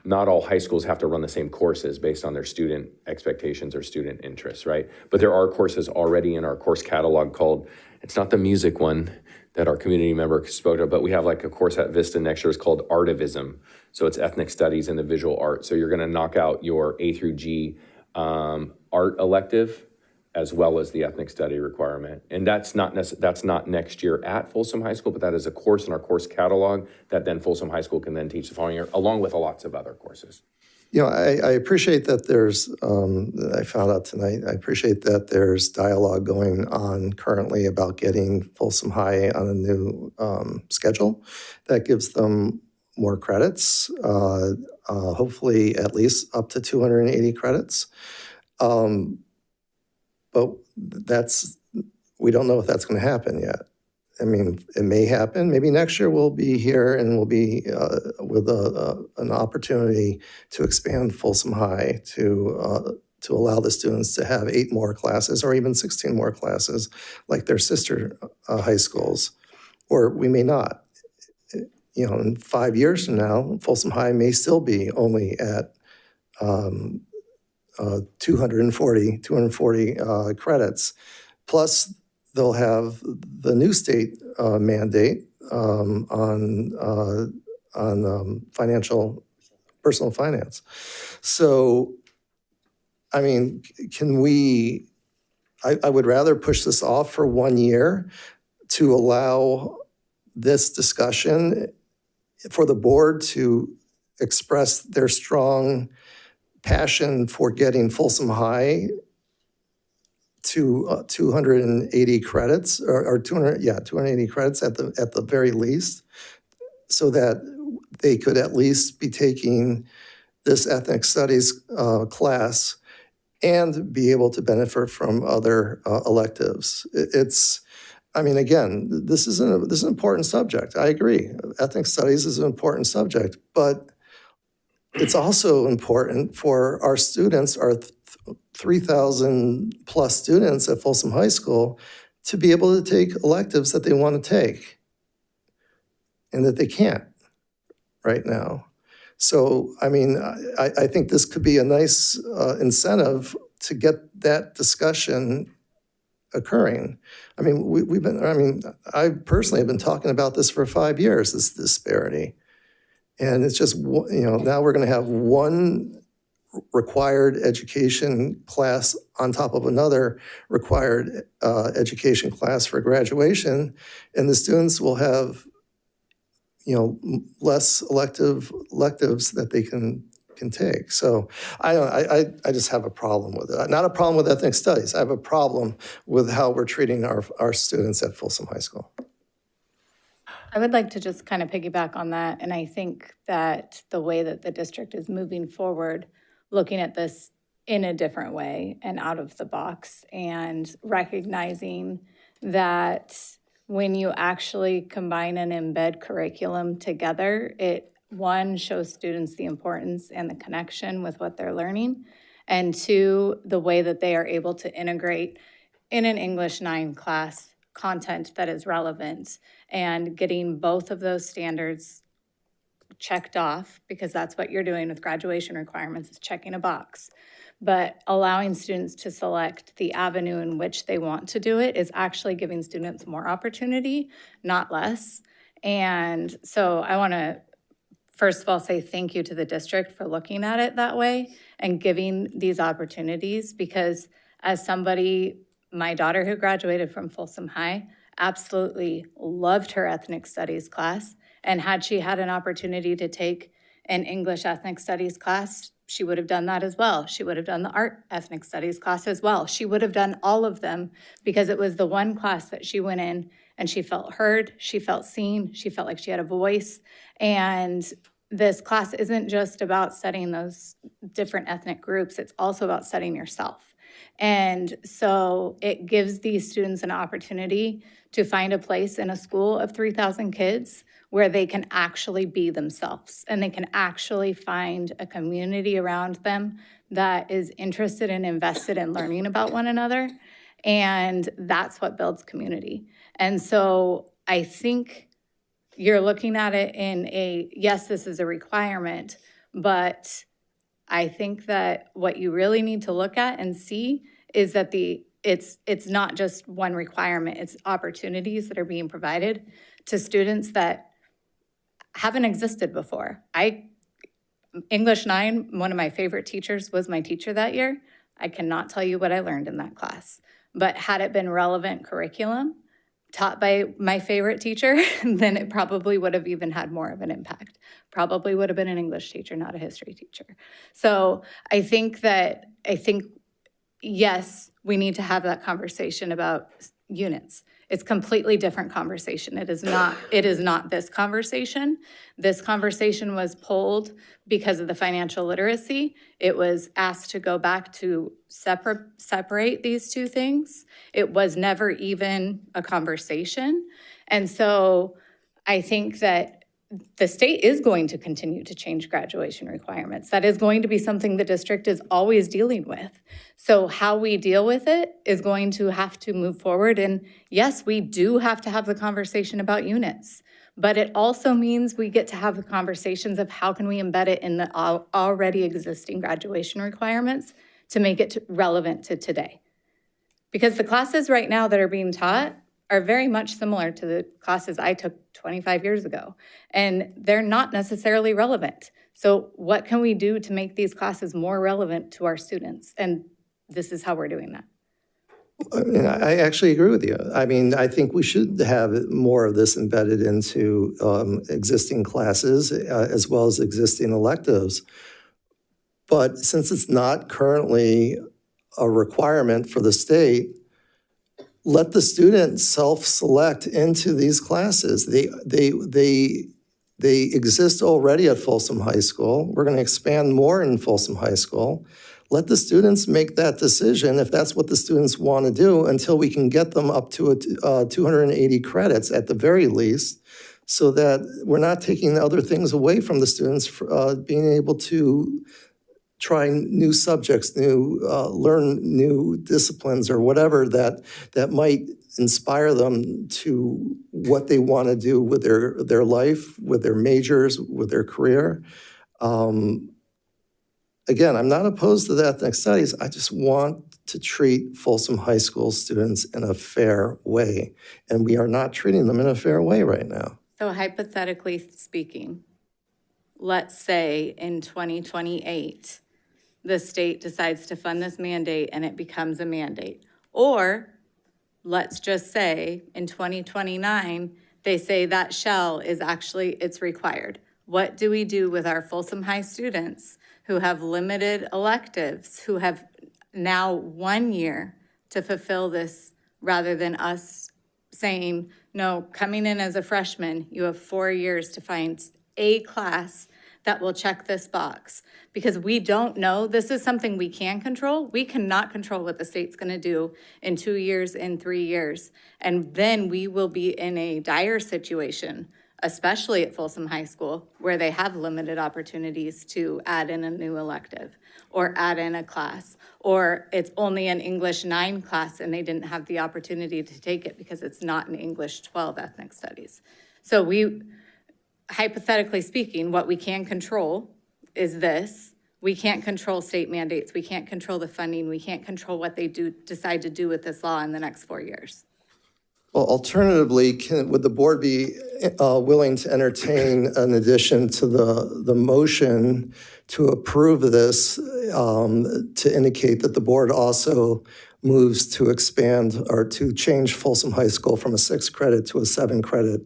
not all high schools have to run the same courses based on their student expectations or student interests, right? But there are courses already in our course catalog called, it's not the music one that our community member spoke of, but we have like a course at Vista next year. It's called Artivism. So it's ethnic studies and the visual art. So you're going to knock out your A through G art elective as well as the ethnic study requirement. And that's not next year at Folsom High School, but that is a course in our course catalog that then Folsom High School can then teach the following year, along with lots of other courses. I appreciate that I found out tonight, I appreciate that there's dialogue going on currently about getting Folsom High on a new schedule that gives them more credits, hopefully at least up to 280 credits. But we don't know if that's going to happen yet. I mean, it may happen. Maybe next year we'll be here and we'll be with an opportunity to expand Folsom High to allow the students to have 8 more classes or even 16 more classes like their sister high schools. Or we may not. In 5 years from now, Folsom High may still be only at 240 credits. Plus, they'll have the new state mandate on personal finance. So, I mean, I would rather push this off for 1 year to allow this discussion for the board to express their strong passion for getting Folsom High to 280 credits or 280 credits at the very least, so that they could at least be taking this ethnic studies class and be able to benefit from other electives. Again, this is an important subject. I agree. Ethnic studies is an important subject, but it's also important for our students, our 3,000 plus students at Folsom High School, to be able to take electives that they want to take and that they can't right now. So, I think this could be a nice incentive to get that discussion occurring. I personally have been talking about this for 5 years, this disparity. And it's just, now we're going to have one required education class on top of another required education class for graduation, and the students will have, less electives that they can take. So I just have a problem with it. Not a problem with ethnic studies. I have a problem with how we're treating our students at Folsom High School. I would like to just kind of piggyback on that. And I think that the way that the district is moving forward, looking at this in a different way and out of the box, and recognizing that when you actually combine and embed curriculum together, it, one, shows students the importance and the connection with what they're learning, and two, the way that they are able to integrate in an English 9 class content that is relevant, and getting both of those standards checked off, because that's what you're doing with graduation requirements, is checking a box. But allowing students to select the avenue in which they want to do it is actually giving students more opportunity, not less. And so I want to, first of all, say thank you to the district for looking at it that way and giving these opportunities, because as somebody, my daughter who graduated from Folsom High absolutely loved her ethnic studies class. And had she had an opportunity to take an English ethnic studies class, she would have done that as well. She would have done the art ethnic studies class as well. She would have done all of them, because it was the one class that she went in and she felt heard, she felt seen, she felt like she had a voice. And this class isn't just about studying those different ethnic groups, it's also about studying yourself. And so it gives these students an opportunity to find a place in a school of 3,000 kids where they can actually be themselves, and they can actually find a community around them that is interested and invested in learning about one another. And that's what builds community. And so I think you're looking at it in yes, this is a requirement, but I think that what you really need to look at and see is that it's not just one requirement, it's opportunities that are being provided to students that haven't existed before. English 9, one of my favorite teachers was my teacher that year. I cannot tell you what I learned in that class, but had it been relevant curriculum, taught by my favorite teacher, then it probably would have even had more of an impact. Probably would have been an English teacher, not a history teacher. So I think, yes, we need to have that conversation about units. It's completely different conversation. It is not this conversation. This conversation was pulled because of the financial literacy. It was asked to go back to separate these two things. It was never even a conversation. And so I think that the state is going to continue to change graduation requirements. That is going to be something the district is always dealing with. So how we deal with it is going to have to move forward. And yes, we do have to have the conversation about units, but it also means we get to have the conversations of how can we embed it in the already existing graduation requirements to make it relevant to today. Because the classes right now that are being taught are very much similar to the classes I took 25 years ago, and they're not necessarily relevant. So what can we do to make these classes more relevant to our students? And this is how we're doing that. I actually agree with you. I mean, I think we should have more of this embedded into existing classes as well as existing electives. But since it's not currently a requirement for the state, let the students self-select into these classes. They exist already at Folsom High School. We're going to expand more in Folsom High School. Let the students make that decision if that's what the students want to do until we can get them up to 280 credits at the very least, so that we're not taking other things away from the students being able to try new subjects, learn new disciplines or whatever that might inspire them to what they want to do with their life, with their majors, with their career. Again, I'm not opposed to the ethnic studies. I just want to treat Folsom High School students in a fair way. And we are not treating them in a fair way right now. So hypothetically speaking, let's say in 2028, the state decides to fund this mandate and it becomes a mandate. Or let's just say in 2029, they say that shell is actually, it's required. What do we do with our Folsom High students who have limited electives, who have now 1 year to fulfill this, rather than us saying, no, coming in as a freshman, you have 4 years to find a class that will check this box? Because we don't know. This is something we can control. We cannot control what the state's going to do in 2 years, in 3 years. And then we will be in a dire situation, especially at Folsom High School, where they have limited opportunities to add in a new elective or add in a class, or it's only an English 9 class and they didn't have the opportunity to take it because it's not an English 12 ethnic studies. So hypothetically speaking, what we can control is this. We can't control state mandates. We can't control the funding. We can't control what they decide to do with this law in the next 4 years. Well, alternatively, would the board be willing to entertain an addition to the motion to approve this to indicate that the board also moves to expand or to change Folsom High School from a 6 credit to a 7 credit,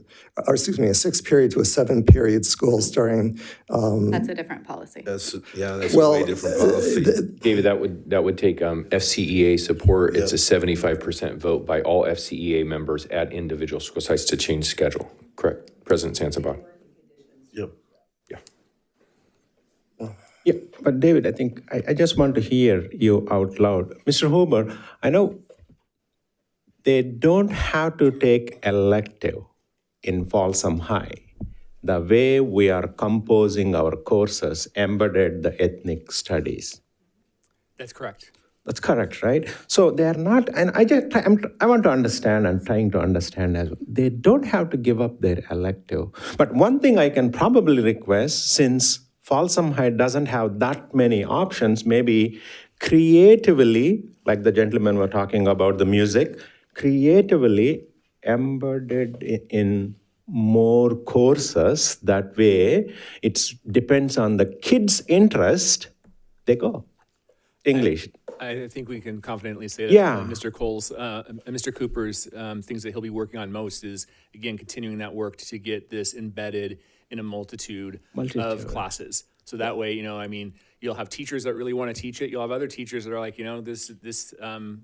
or excuse me, a 6 period to a 7 period school starting. That's a different policy. That's a way different policy. David, that would take FCEA support. It's a 75% vote by all FCEA members at individual school sites to change schedule. Correct, President Sansabat. Yep. Yeah, but David, I think I just want to hear you out loud. Mr. Huber, I know they don't have to take elective in Folsom High. The way we are composing our courses embedded the ethnic studies. That's correct. That's correct, right? So they are not, and I want to understand, I'm trying to understand as well. They don't have to give up their elective. But one thing I can probably request, since Folsom High doesn't have that many options, maybe creatively, like the gentleman were talking about the music, creatively embedded in more courses. That way, it depends on the kids' interest, they go. English. I think we can confidently say that Yeah. Mr. Cole's, Mr. Cooper's things that he'll be working on most is, again, continuing that work to get this embedded in a multitude of classes. So that way, you'll have teachers that really want to teach it. You'll have other teachers that are like, this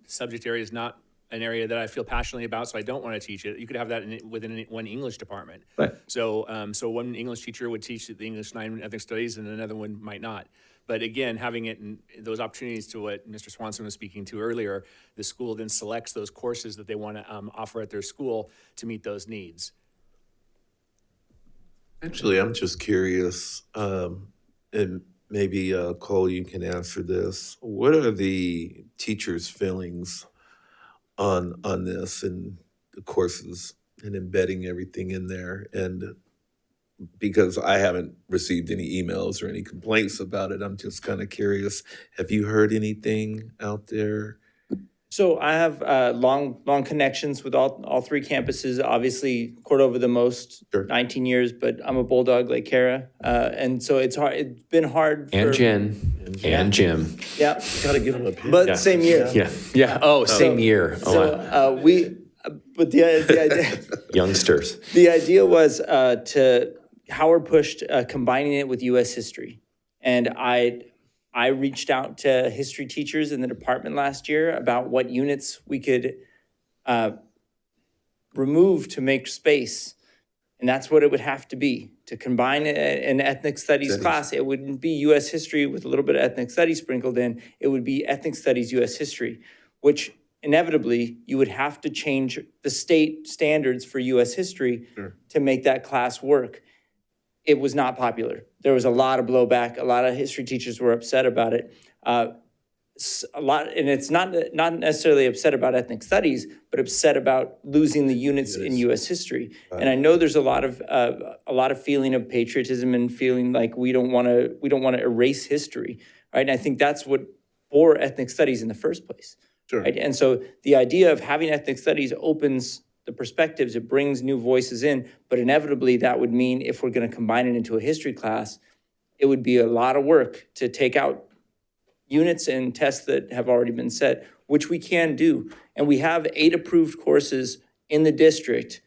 subject area is not an area that I feel passionately about, so I don't want to teach it. You could have that within one English department. Right. So one English teacher would teach the English 9 ethnic studies, and another one might not. But again, having it in those opportunities to what Mr. Swanson was speaking to earlier, the school then selects those courses that they want to offer at their school to meet those needs. Actually, I'm just curious, and maybe Cole, you can answer this. What are the teachers' feelings on this and the courses and embedding everything in there? And because I haven't received any emails or any complaints about it, I'm just kind of curious. Have you heard anything out there? So I have long connections with all three campuses. Obviously, Cordova the most, 19 years, but I'm a Bulldog like Kara. And so it's hard. It's been hard. And Jen. And Jim. Yeah. Got to give them a pin. But same year. Yeah. Oh, same year. But the idea. Youngsters. The idea was Howard pushed combining it with U.S. history. And I reached out to history teachers in the department last year about what units we could remove to make space. And that's what it would have to be. To combine an ethnic studies class, it wouldn't be U.S. history with a little bit of ethnic studies sprinkled in. It would be ethnic studies, U.S. history, which inevitably you would have to change the state standards for U.S. history to make that class work. It was not popular. There was a lot of blowback. A lot of history teachers were upset about it. And it's not necessarily upset about ethnic studies, but upset about losing the units in U.S. history. And I know there's a lot of feeling of patriotism and feeling like we don't want to erase history, right? And I think that's what bore ethnic studies in the first place. Sure. Right? And so the idea of having ethnic studies opens the perspectives, it brings new voices in, but inevitably that would mean if we're going to combine it into a history class, it would be a lot of work to take out units and tests that have already been set, which we can do. And we have 8 approved courses in the district,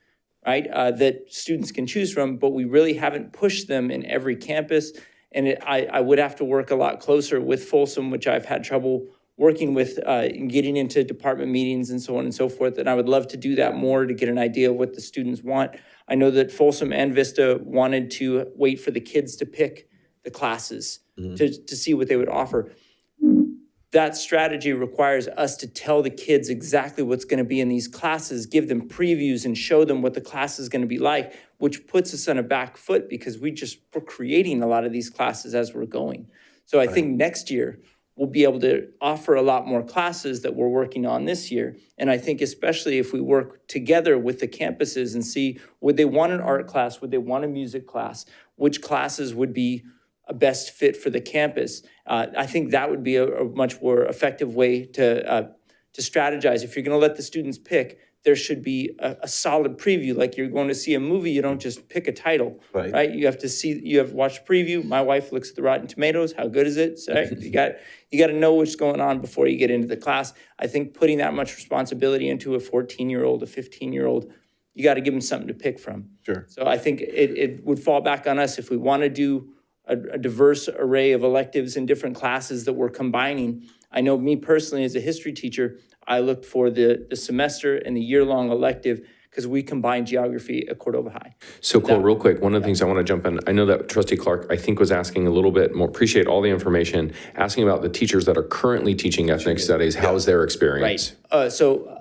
right, that students can choose from, but we really haven't pushed them in every campus. And I would have to work a lot closer with Folsom, which I've had trouble working with getting into department meetings and so on and so forth. And I would love to do that more to get an idea of what the students want. I know that Folsom and Vista wanted to wait for the kids to pick the classes to see what they would offer. That strategy requires us to tell the kids exactly what's going to be in these classes, give them previews and show them what the class is going to be like, which puts us on a back foot because we're creating a lot of these classes as we're going. So I think next year, we'll be able to offer a lot more classes that we're working on this year. And I think especially if we work together with the campuses and see, would they want an art class? Would they want a music class? Which classes would be a best fit for the campus? I think that would be a much more effective way to strategize. If you're gonna let the students pick, there should be a solid preview. Like you're going to see a movie, you don't just pick a title, right? You have to watch preview. My wife looks at the Rotten Tomatoes. How good is it? So you got to know what's going on before you get into the class. I think putting that much responsibility into a 14-year-old, a 15-year-old, you got to give them something to pick from. Sure. So I think it would fall back on us if we want to do a diverse array of electives in different classes that we're combining. I know me personally as a history teacher, I looked for the semester and the year-long elective because we combine geography at Cordova High. So Cole, real quick, one of the things I want to jump in, I know that Trustee Clark, I think, was asking a little bit more, appreciate all the information, asking about the teachers that are currently teaching ethnic studies. How's their experience? Right. So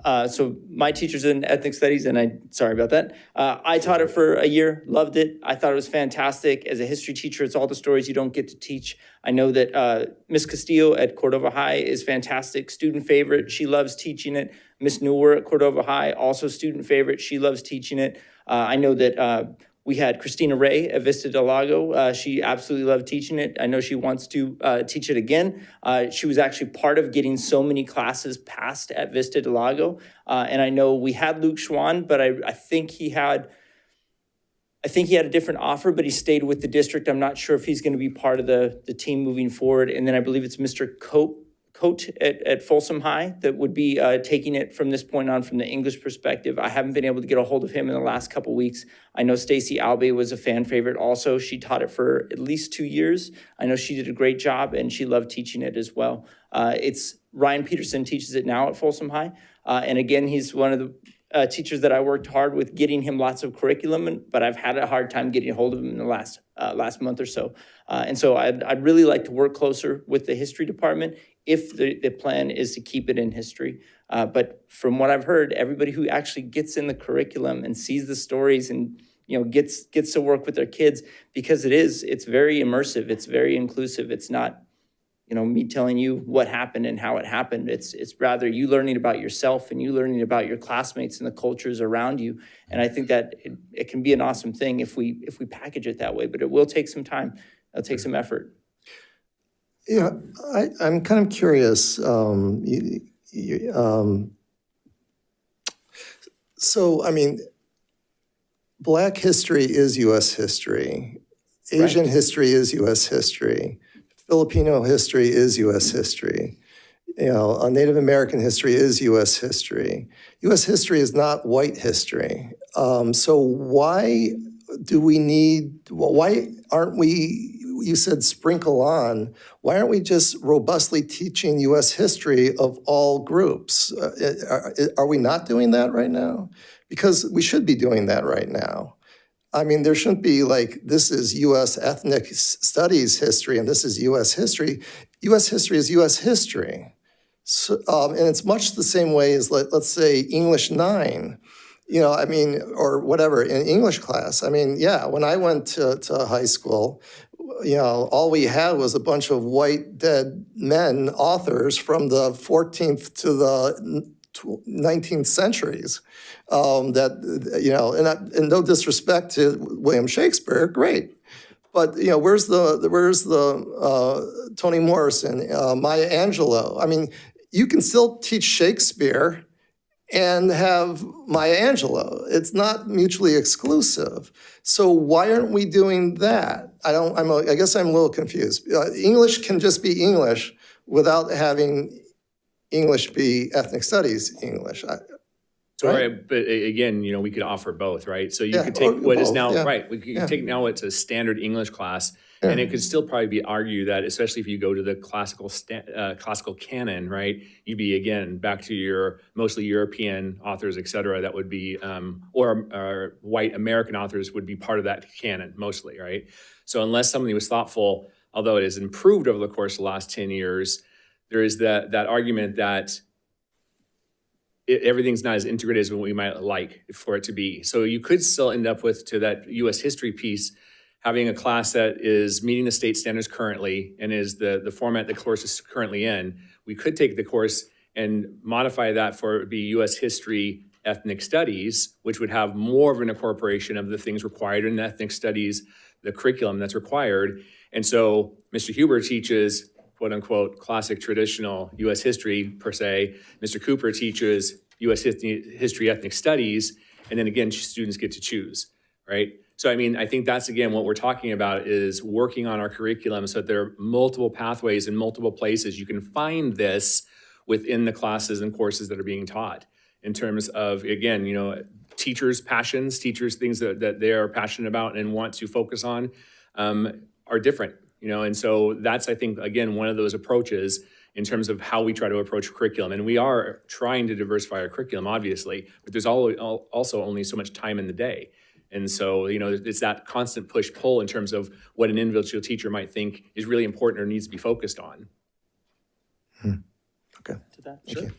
my teacher's in ethnic studies, and sorry about that. I taught it for a year, loved it. I thought it was fantastic. As a history teacher, it's all the stories you don't get to teach. I know that Miss Castillo at Cordova High is fantastic, student favorite. She loves teaching it. Miss Newer at Cordova High, also student favorite. She loves teaching it. I know that we had Christina Ray at Vista del Lago. She absolutely loved teaching it. I know she wants to teach it again. She was actually part of getting so many classes passed at Vista del Lago. And I know we had Luke Schwann, but I think he had a different offer, but he stayed with the district. I'm not sure if he's going to be part of the team moving forward. And then I believe it's Mr. Cope coach at Folsom High that would be taking it from this point on from the English perspective. I haven't been able to get a hold of him in the last couple weeks. I know Stacy Albe was a fan favorite also. She taught it for at least 2 years. I know she did a great job and she loved teaching it as well. It's Ryan Peterson teaches it now at Folsom High. And again, he's one of the teachers that I worked hard with getting him lots of curriculum, but I've had a hard time getting a hold of him in the last month or so. And so I'd really like to work closer with the history department if the plan is to keep it in history. But from what I've heard, everybody who actually gets in the curriculum and sees the stories and gets to work with their kids, because it's very immersive, it's very inclusive. It's not me telling you what happened and how it happened. It's rather you learning about yourself and you learning about your classmates and the cultures around you. And I think that it can be an awesome thing if we package it that way, but it will take some time. It'll take some effort. Yeah, I'm kind of curious. So, I mean, Black history is U.S. history. Asian history is U.S. history. Filipino history is U.S. history. Native American history is U.S. history. U.S. history is not white history. So why aren't we, you said sprinkle on, why aren't we just robustly teaching U.S. history of all groups? Are we not doing that right now? Because we should be doing that right now. I mean, there shouldn't be like, this is U.S. ethnic studies history and this is U.S. history. U.S. history is U.S. history. So, and it's much the same way as, let's say, English 9, or whatever, in English class. I mean, yeah, when I went to high school, all we had was a bunch of white dead men, authors from the 14th to the 19th centuries. And no disrespect to William Shakespeare, great. But where's the Toni Morrison, Maya Angelou? I mean, you can still teach Shakespeare and have Maya Angelou. It's not mutually exclusive. So why aren't we doing that? I guess I'm a little confused. English can just be English without having English be ethnic studies English. Right, but again, we could offer both, right? So you could take what is now, right, we could take now it's a standard English class, and it could still probably be argued that, especially if you go to the classical canon, right, you'd be, again, back to your mostly European authors, et cetera, that would be, or white American authors would be part of that canon, mostly, right? So unless somebody was thoughtful, although it has improved over the course of the last 10 years, there is that argument that everything's not as integrated as we might like for it to be. So you could still end up with, to that U.S. history piece, having a class that is meeting the state standards currently and is the format the course is currently in. We could take the course and modify that for it would be U.S. history, ethnic studies, which would have more of an incorporation of the things required in ethnic studies, the curriculum that's required. And so Mr. Huber teaches quote unquote classic traditional U.S. history per se. Mr. Cooper teaches U.S. history, ethnic studies, and then again, students get to choose, right? So I mean, I think that's again what we're talking about is working on our curriculum so that there are multiple pathways in multiple places. You can find this within the classes and courses that are being taught in terms of, again, teachers' passions, teachers' things that they are passionate about and want to focus on are different. And so that's, I think, again, one of those approaches in terms of how we try to approach curriculum. And we are trying to diversify our curriculum, obviously, but there's also only so much time in the day. And so, it's that constant push-pull in terms of what an individual teacher might think is really important or needs to be focused on. Okay. To that, sure.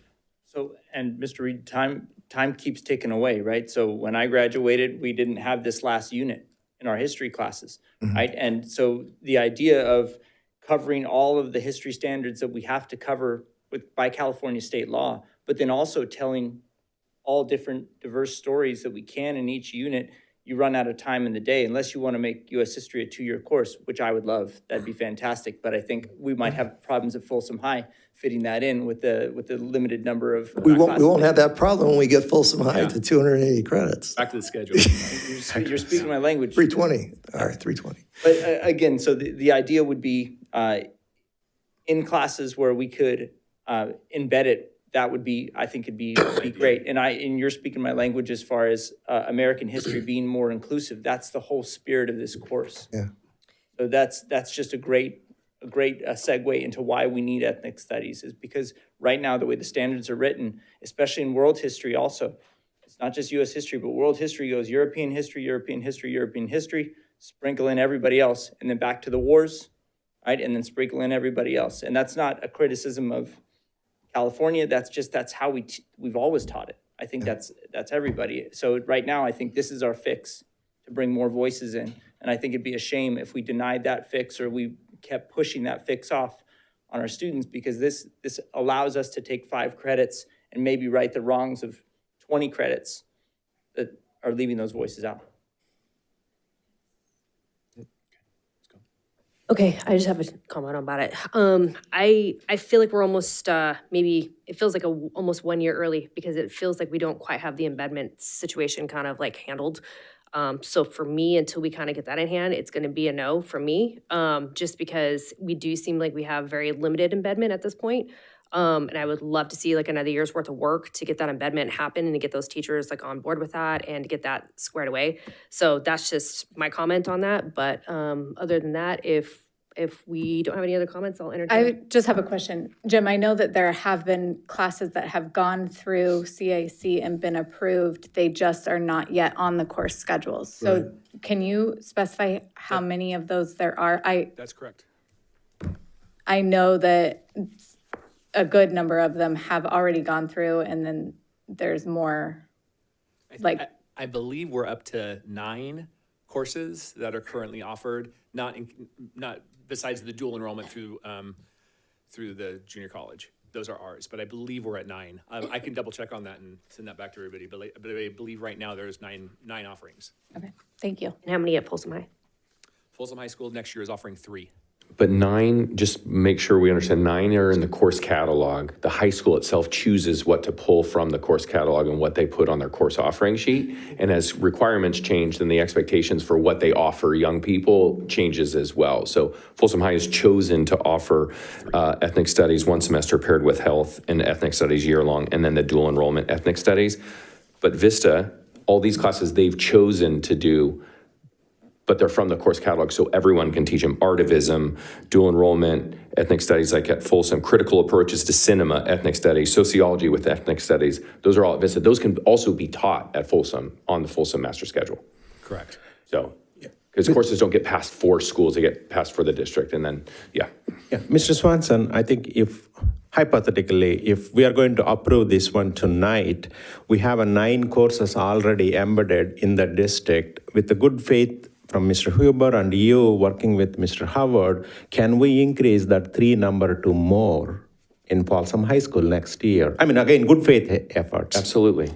So, and Mr. Reed, time keeps ticking away, right? So when I graduated, we didn't have this last unit in our history classes, right? And so the idea of covering all of the history standards that we have to cover by California state law, but then also telling all different diverse stories that we can in each unit, you run out of time in the day unless you want to make U.S. history a 2-year course, which I would love. That'd be fantastic. But I think we might have problems at Folsom High fitting that in with the limited number of we won't have that problem when we get Folsom High to 280 credits. Back to the schedule. You're speaking my language. 320. All right, 320. But again, so the idea would be in classes where we could embed it, that would be, I think it'd be great. And you're speaking my language as far as American history being more inclusive. That's the whole spirit of this course. Yeah. So that's just a great segue into why we need ethnic studies, is because right now, the way the standards are written, especially in world history also, it's not just US history, but world history goes European history, European history, European history, sprinkle in everybody else, and then back to the wars, right? And then sprinkle in everybody else. And that's not a criticism of California. That's how we've always taught it. I think that's everybody. So right now, I think this is our fix to bring more voices in. And I think it'd be a shame if we denied that fix or we kept pushing that fix off on our students, because this allows us to take 5 credits and maybe right the wrongs of 20 credits that are leaving those voices out. Okay, I just have a comment about it. I feel like we're almost, maybe, it feels like almost 1 year early, because it feels like we don't quite have the embedment situation kind of like handled. So for me, until we kind of get that in hand, it's gonna be a no for me, just because we do seem like we have very limited embedment at this point. And I would love to see like another year's worth of work to get that embedment happen and to get those teachers like on board with that and to get that squared away. So that's just my comment on that. But other than that, if we don't have any other comments, I'll entertain. I just have a question. Jim, I know that there have been classes that have gone through CAC and been approved. They just are not yet on the course schedules. So can you specify how many of those there are? That's correct. I know that a good number of them have already gone through, and then there's more, like. I believe we're up to 9 courses that are currently offered, not besides the dual enrollment through the junior college. Those are ours, but I believe we're at 9. I can double check on that and send that back to everybody, but I believe right now there's nine offerings. Okay, thank you. And how many at Folsom High? Folsom High School next year is offering 3. But 9, just make sure we understand, 9 are in the course catalog. The high school itself chooses what to pull from the course catalog and what they put on their course offering sheet. And as requirements change, then the expectations for what they offer young people changes as well. So Folsom High has chosen to offer ethnic studies 1 semester paired with health, and ethnic studies year-long, and then the dual enrollment ethnic studies. But Vista, all these classes they've chosen to do, but they're from the course catalog, so everyone can teach them. Artivism, dual enrollment, ethnic studies like at Folsom, critical approaches to cinema, ethnic studies, sociology with ethnic studies. Those are all at Vista. Those can also be taught at Folsom on the Folsom master schedule. Correct. So, because courses don't get passed for schools, they get passed for the district, and then, Yeah, Mr. Swanson, I think if, hypothetically, if we are going to approve this one tonight, we have 9 courses already embedded in the district. With the good faith from Mr. Huber and you working with Mr. Howard, can we increase that 3 number to more in Folsom High School next year? I mean, again, good faith efforts. absolutely.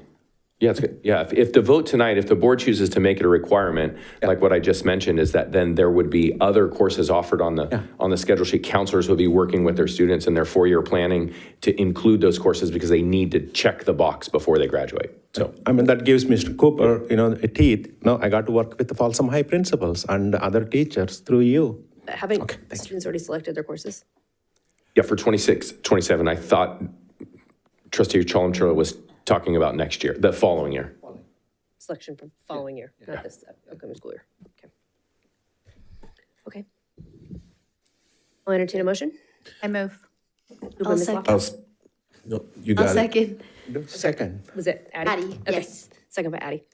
Yeah, it's good. Yeah, if the vote tonight, if the board chooses to make it a requirement, like what I just mentioned, is that then there would be other courses offered on the schedule sheet. Counselors would be working with their students in their 4-year planning to include those courses because they need to check the box before they graduate. So, I mean, that gives Mr. Cooper, a teeth. No, I got to work with the Folsom High principals and other teachers through you. Haven't students already selected their courses? yeah, for 26, 27, I thought Trustee Chalmchurla was talking about next year, the following year. Selection from following year, not this upcoming school year. Okay. I'll entertain a motion. I move. I'll second. No, you got I'll second. Second. Was it Addie? Addie, Okay. yes. Second by Addie.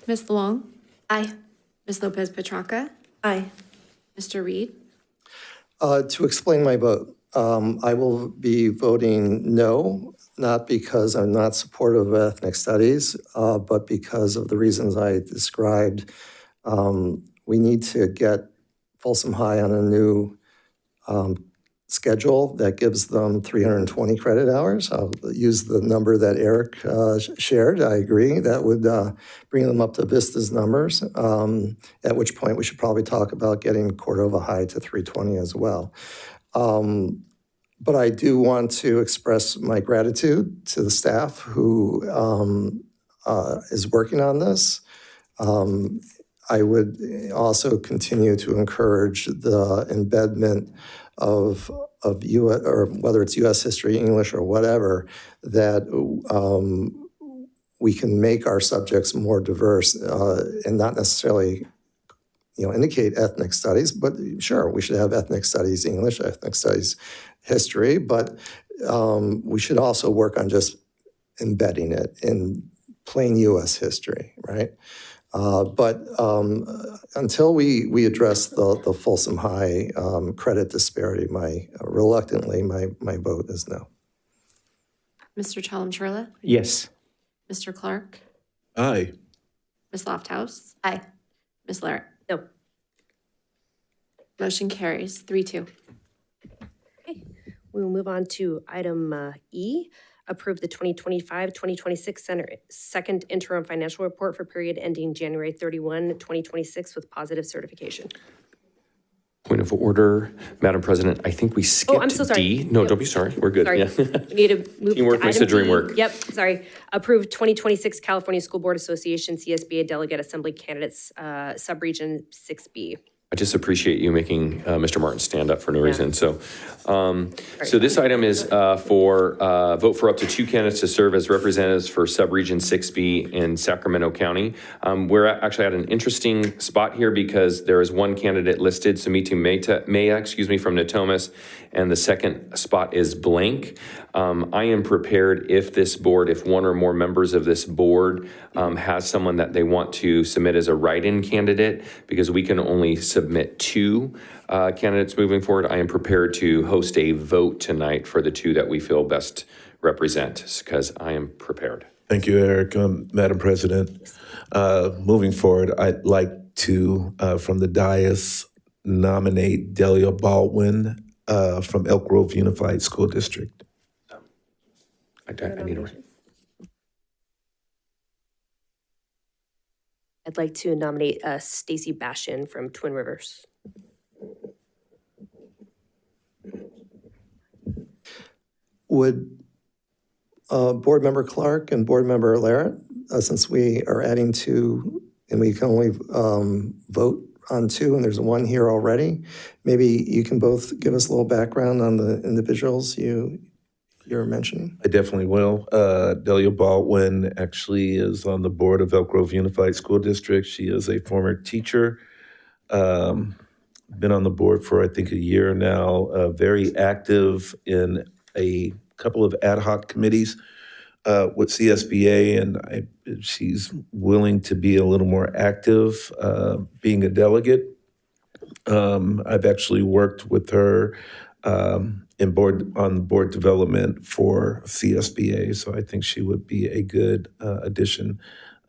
Ms. Luong? Aye. Ms. Lopez Petracca? Aye. Mr. Reed? To explain my vote, I will be voting no, not because I'm not supportive of ethnic studies, but because of the reasons I described. We need to get Folsom High on a new schedule that gives them 320 credit hours. I'll use the number that Eric shared. I agree. That would bring them up to Vista's numbers, at which point we should probably talk about getting Cordova High to 320 as well. But I do want to express my gratitude to the staff who is working on this. I would also continue to encourage the embedment of US, or whether it's US history, English, or whatever, that we can make our subjects more diverse and not necessarily, indicate ethnic studies, but sure, we should have ethnic studies English, ethnic studies history, but we should also work on just embedding it in plain US history, right? But until we address the Folsom High credit disparity, reluctantly, my vote is no. Mr. Chalem-Churla? Yes. Mr. Clark? Aye. Ms. Lofthouse? Aye. Ms. Larrett? No. Motion carries 3-2. We will move on to item E, approve the 2025-2026 second interim financial report for period ending January 31, 2026 with positive certification. Point of order, Madam President, I think we skipped I'm so sorry. D. No, Yep. don't be sorry. We're good. Sorry. Yeah. We need to move Teamwork to makes item the dream D. work. Yep, sorry. Approve 2026 California School Board Association CSBA Delegate Assembly Candidates, Subregion 6B. I just appreciate you making Mr. Martin stand up for no reason. So this item is for vote for up to 2 candidates to serve as representatives for Subregion 6B in Sacramento County. We're actually at an interesting spot here because there is one candidate listed, Sumiti Maya, from Natomas, and the second spot is blank. I am prepared if one or more members of this board has someone that they want to submit as a write-in candidate, because we can only submit 2 candidates moving forward. I am prepared to host a vote tonight for the 2 that we feel best represent, because I am prepared. Thank you, Eric. Madam President, moving forward, I'd like to, from the dais, nominate Delia Baldwin from Elk Grove Unified School District. I need a write. I'd like to nominate Stacy Bastion from Twin Rivers. Would Board Member Clark and Board Member Larrett, since we are adding 2 and we can only vote on 2 and there's 1 here already, maybe you can both give us a little background on the individuals you're mentioning? I definitely will. Delia Baldwin actually is on the board of Elk Grove Unified School District. She is a former teacher. Been on the board for, I think, a year now. Very active in a couple of ad hoc committees with CSBA, and she's willing to be a little more active being a delegate. I've actually worked with her on board development for CSBA, so I think she would be a good addition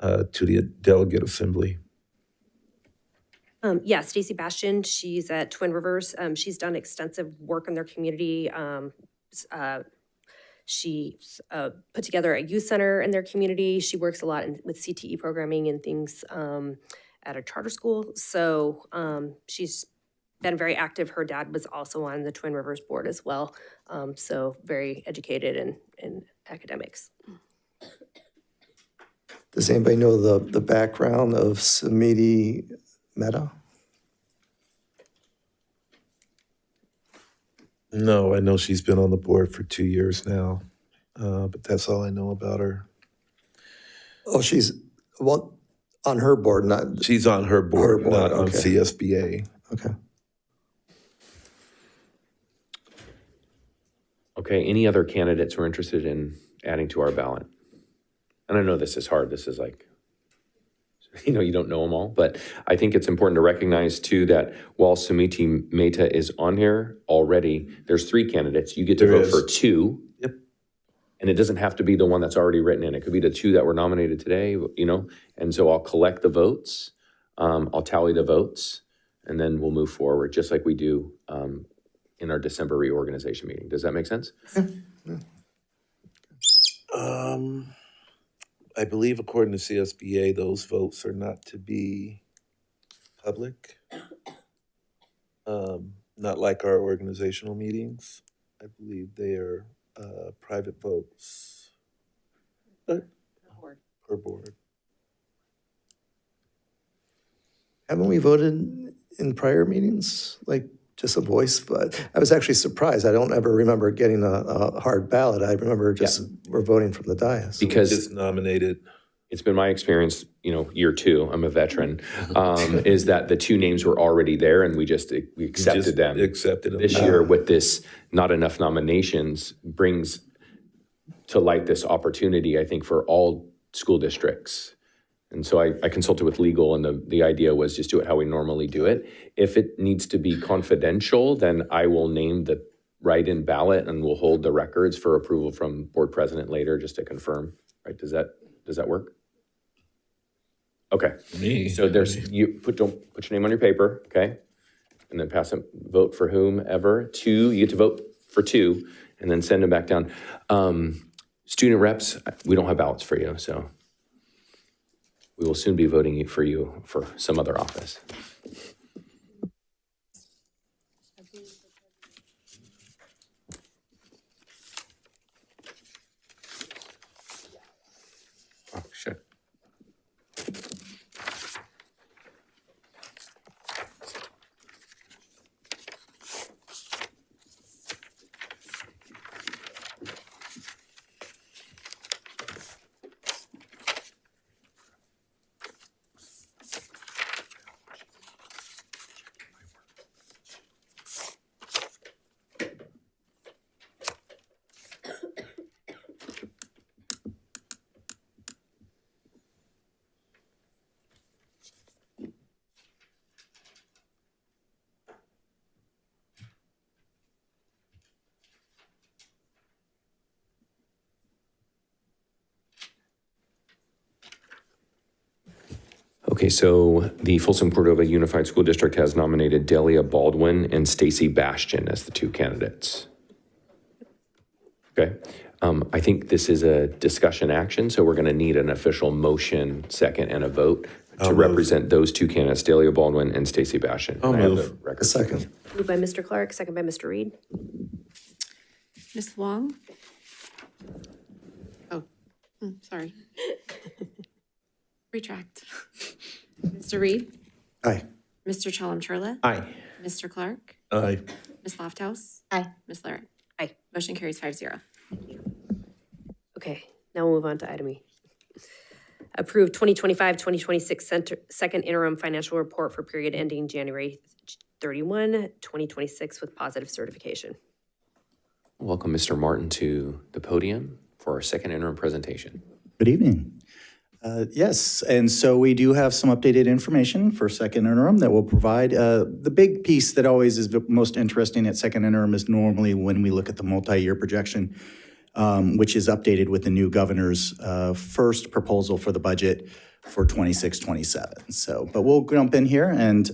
to the delegate assembly. Stacy Bastion, she's at Twin Rivers. She's done extensive work in their community. She put together a youth center in their community. She works a lot with CTE programming and things at a charter school. So she's been very active. Her dad was also on the Twin Rivers board as well. So very educated in academics. Does anybody know the background of Sumiti Mehta? No, I know she's been on the board for 2 years now, but that's all I know about her. Oh, she's on her board, not... She's on her board, not on okay. CSBA. Okay. Okay, any other candidates who are interested in adding to our ballot? And I know this is hard. This is like, you don't know them all, but I think it's important to recognize too that while Sumiti Mehta is on here already, there's 3 candidates. You get to vote for 2. Yep. And it doesn't have to be the one that's already written in. It could be the 2 that were nominated today, and so I'll collect the votes, I'll tally the votes, and then we'll move forward just like we do in our December reorganization meeting. Does that make sense? Yeah. I believe according to CSBA, those votes are not to be public. Not like our organizational meetings. I believe they are private votes. Per board. Haven't we voted in prior meetings, like just a voice, but I was actually surprised. I don't ever remember getting a hard ballot. I remember just we're voting from the dais. Because Just nominated. it's been my experience, year two, I'm a veteran, is that the two names were already there and we accepted them. Accepted them. This year with this not enough nominations brings to light this opportunity, I think, for all school districts. And so I consulted with legal, and the idea was just do it how we normally do it. If it needs to be confidential, then I will name the write-in ballot and we'll hold the records for approval from board president later just to confirm. Right? Does that work? Okay. So don't put your name on your paper, okay? And then pass a vote for whomever. You get to vote for two, and then send them back down. Student reps, we don't have ballots for you, so we will soon be voting for you for some other office. Oh, shit. Okay, so the Folsom Cordova Unified School District has nominated Delia Baldwin and Stacy Bastian as the two candidates. Okay, I think this is a discussion action, so we're going to need an official motion, second, and a vote to represent those two candidates, Delia Baldwin and Stacy Bastian. I'll move. A second. Moved by Mr. Clark, second by Mr. Reed. Ms. Wong? Oh, sorry. Retract. Mr. Reed? Aye. Mr. Chalem-Churla? Aye. Mr. Clark? Aye. Ms. Lofthouse? Aye. Ms. Larrett? Aye. Motion carries 5-0. Okay, now we'll move on to item E. Approve 2025-2026 second interim financial report for period ending January 31, 2026 with positive certification. Welcome Mr. Martin to the podium for our second interim presentation. Good evening. Yes, and so we do have some updated information for second interim that will provide. The big piece that always is the most interesting at second interim is normally when we look at the multi-year projection, which is updated with the new governor's first proposal for the budget for 26-27. So, but we'll jump in here, and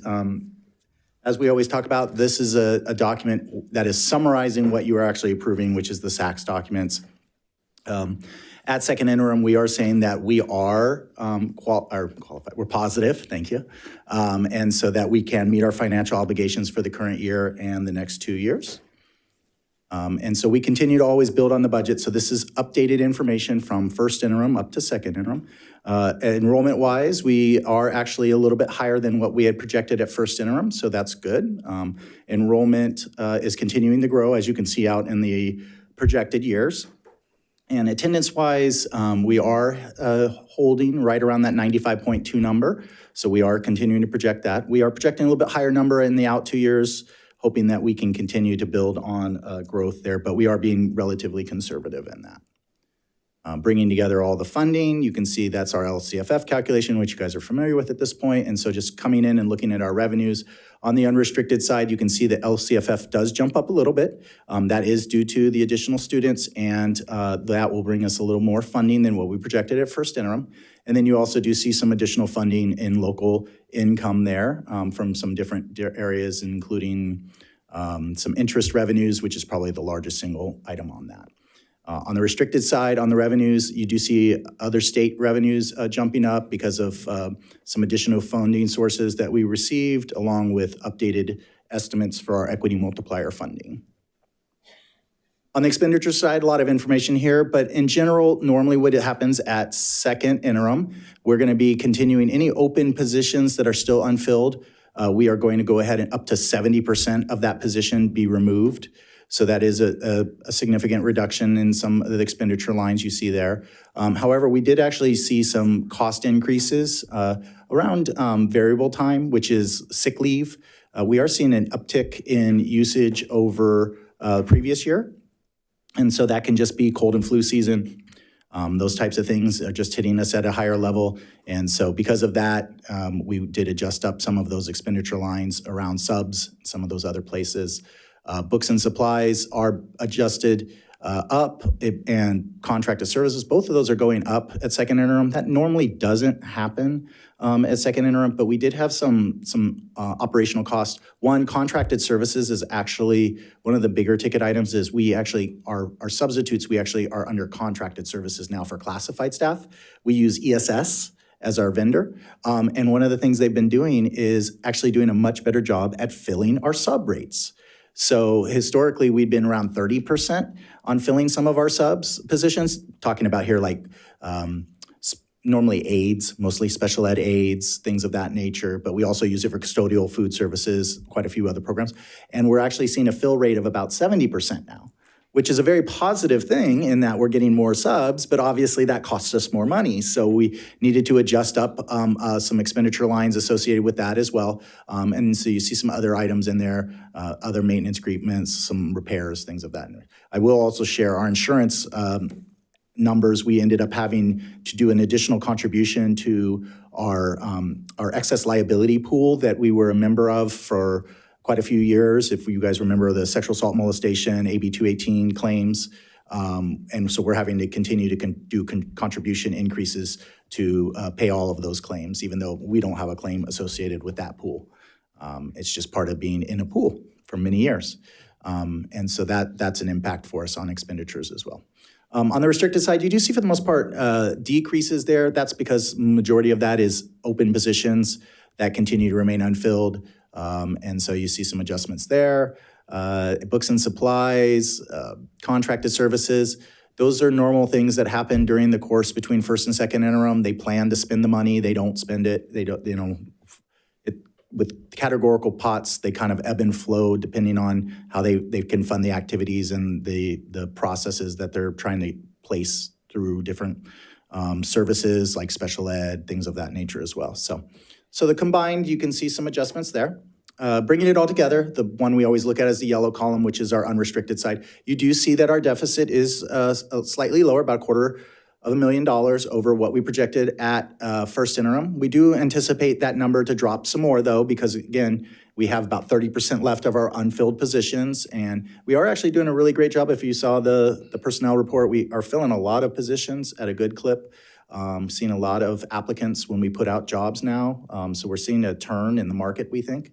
as we always talk about, this is a document that is summarizing what you are actually approving, which is the SACS documents. At second interim, we are saying that we are qualified. We're positive, thank you, and so that we can meet our financial obligations for the current year and the next 2 years. And so we continue to always build on the budget. So this is updated information from first interim up to second interim. Enrollment-wise, we are actually a little bit higher than what we had projected at first interim, so that's good. Enrollment is continuing to grow, as you can see out in the projected years. And attendance-wise, we are holding right around that 95.2 number. So we are continuing to project that. We are projecting a little bit higher number in the out 2 years, hoping that we can continue to build on growth there, but we are being relatively conservative in that. Bringing together all the funding, you can see that's our LCFF calculation, which you guys are familiar with at this point. And so just coming in and looking at our revenues, on the unrestricted side, you can see that LCFF does jump up a little bit. That is due to the additional students, and that will bring us a little more funding than what we projected at first interim. And then you also do see some additional funding in local income there from some different areas, including some interest revenues, which is probably the largest single item on that. On the restricted side, on the revenues, you do see other state revenues jumping up because of some additional funding sources that we received, along with updated estimates for our equity multiplier funding. On the expenditure side, a lot of information here, but in general, normally what happens at second interim, we're going to be continuing any open positions that are still unfilled. we are going to go ahead and up to 70% of that position be removed. So that is a significant reduction in some of the expenditure lines you see there. However, we did actually see some cost increases around variable time, which is sick leave. We are seeing an uptick in usage over previous year. And so that can just be cold and flu season. Those types of things are just hitting us at a higher level. And so because of that, we did adjust up some of those expenditure lines around subs, some of those other places. Books and supplies are adjusted up, and contracted services, both of those are going up at second interim. That normally doesn't happen at second interim, but we did have some operational costs. One, contracted services is actually one of the bigger ticket items. Is we actually, our substitutes, we actually are under contracted services now for classified staff. We use ESS as our vendor. And one of the things they've been doing is actually doing a much better job at filling our sub rates. So historically, we'd been around 30% on filling some of our subs positions, talking about here like normally aides, mostly special ed aides, things of that nature, but we also use it for custodial food services, quite a few other programs. And we're actually seeing a fill rate of about 70% now, which is a very positive thing in that we're getting more subs, but obviously that costs us more money. So we needed to adjust up some expenditure lines associated with that as well. And so you see some other items in there, other maintenance agreements, some repairs, things of that. I will also share our insurance numbers. We ended up having to do an additional contribution to our excess liability pool that we were a member of for quite a few years. If you guys remember the sexual assault molestation, AB 218 claims. And so we're having to continue to do contribution increases to pay all of those claims, even though we don't have a claim associated with that pool. It's just part of being in a pool for many years. And so that's an impact for us on expenditures as well. On the restricted side, you do see for the most part decreases there. That's because majority of that is open positions that continue to remain unfilled. And so you see some adjustments there. Books and supplies, contracted services, those are normal things that happen during the course between first and second interim. They plan to spend the money, they don't spend it. They don't, with categorical pots, they kind of ebb and flow depending on how they can fund the activities and the processes that they're trying to place through different services like special ed, things of that nature as well. So the combined, you can see some adjustments there. Bringing it all together, the one we always look at is the yellow column, which is our unrestricted side. You do see that our deficit is slightly lower, about $250,000 over what we projected at first interim. We do anticipate that number to drop some more though, because again, we have about 30% left of our unfilled positions, and we are actually doing a really great job. If you saw the personnel report, we are filling a lot of positions at a good clip. Seeing a lot of applicants when we put out jobs now. So we're seeing a turn in the market, we think.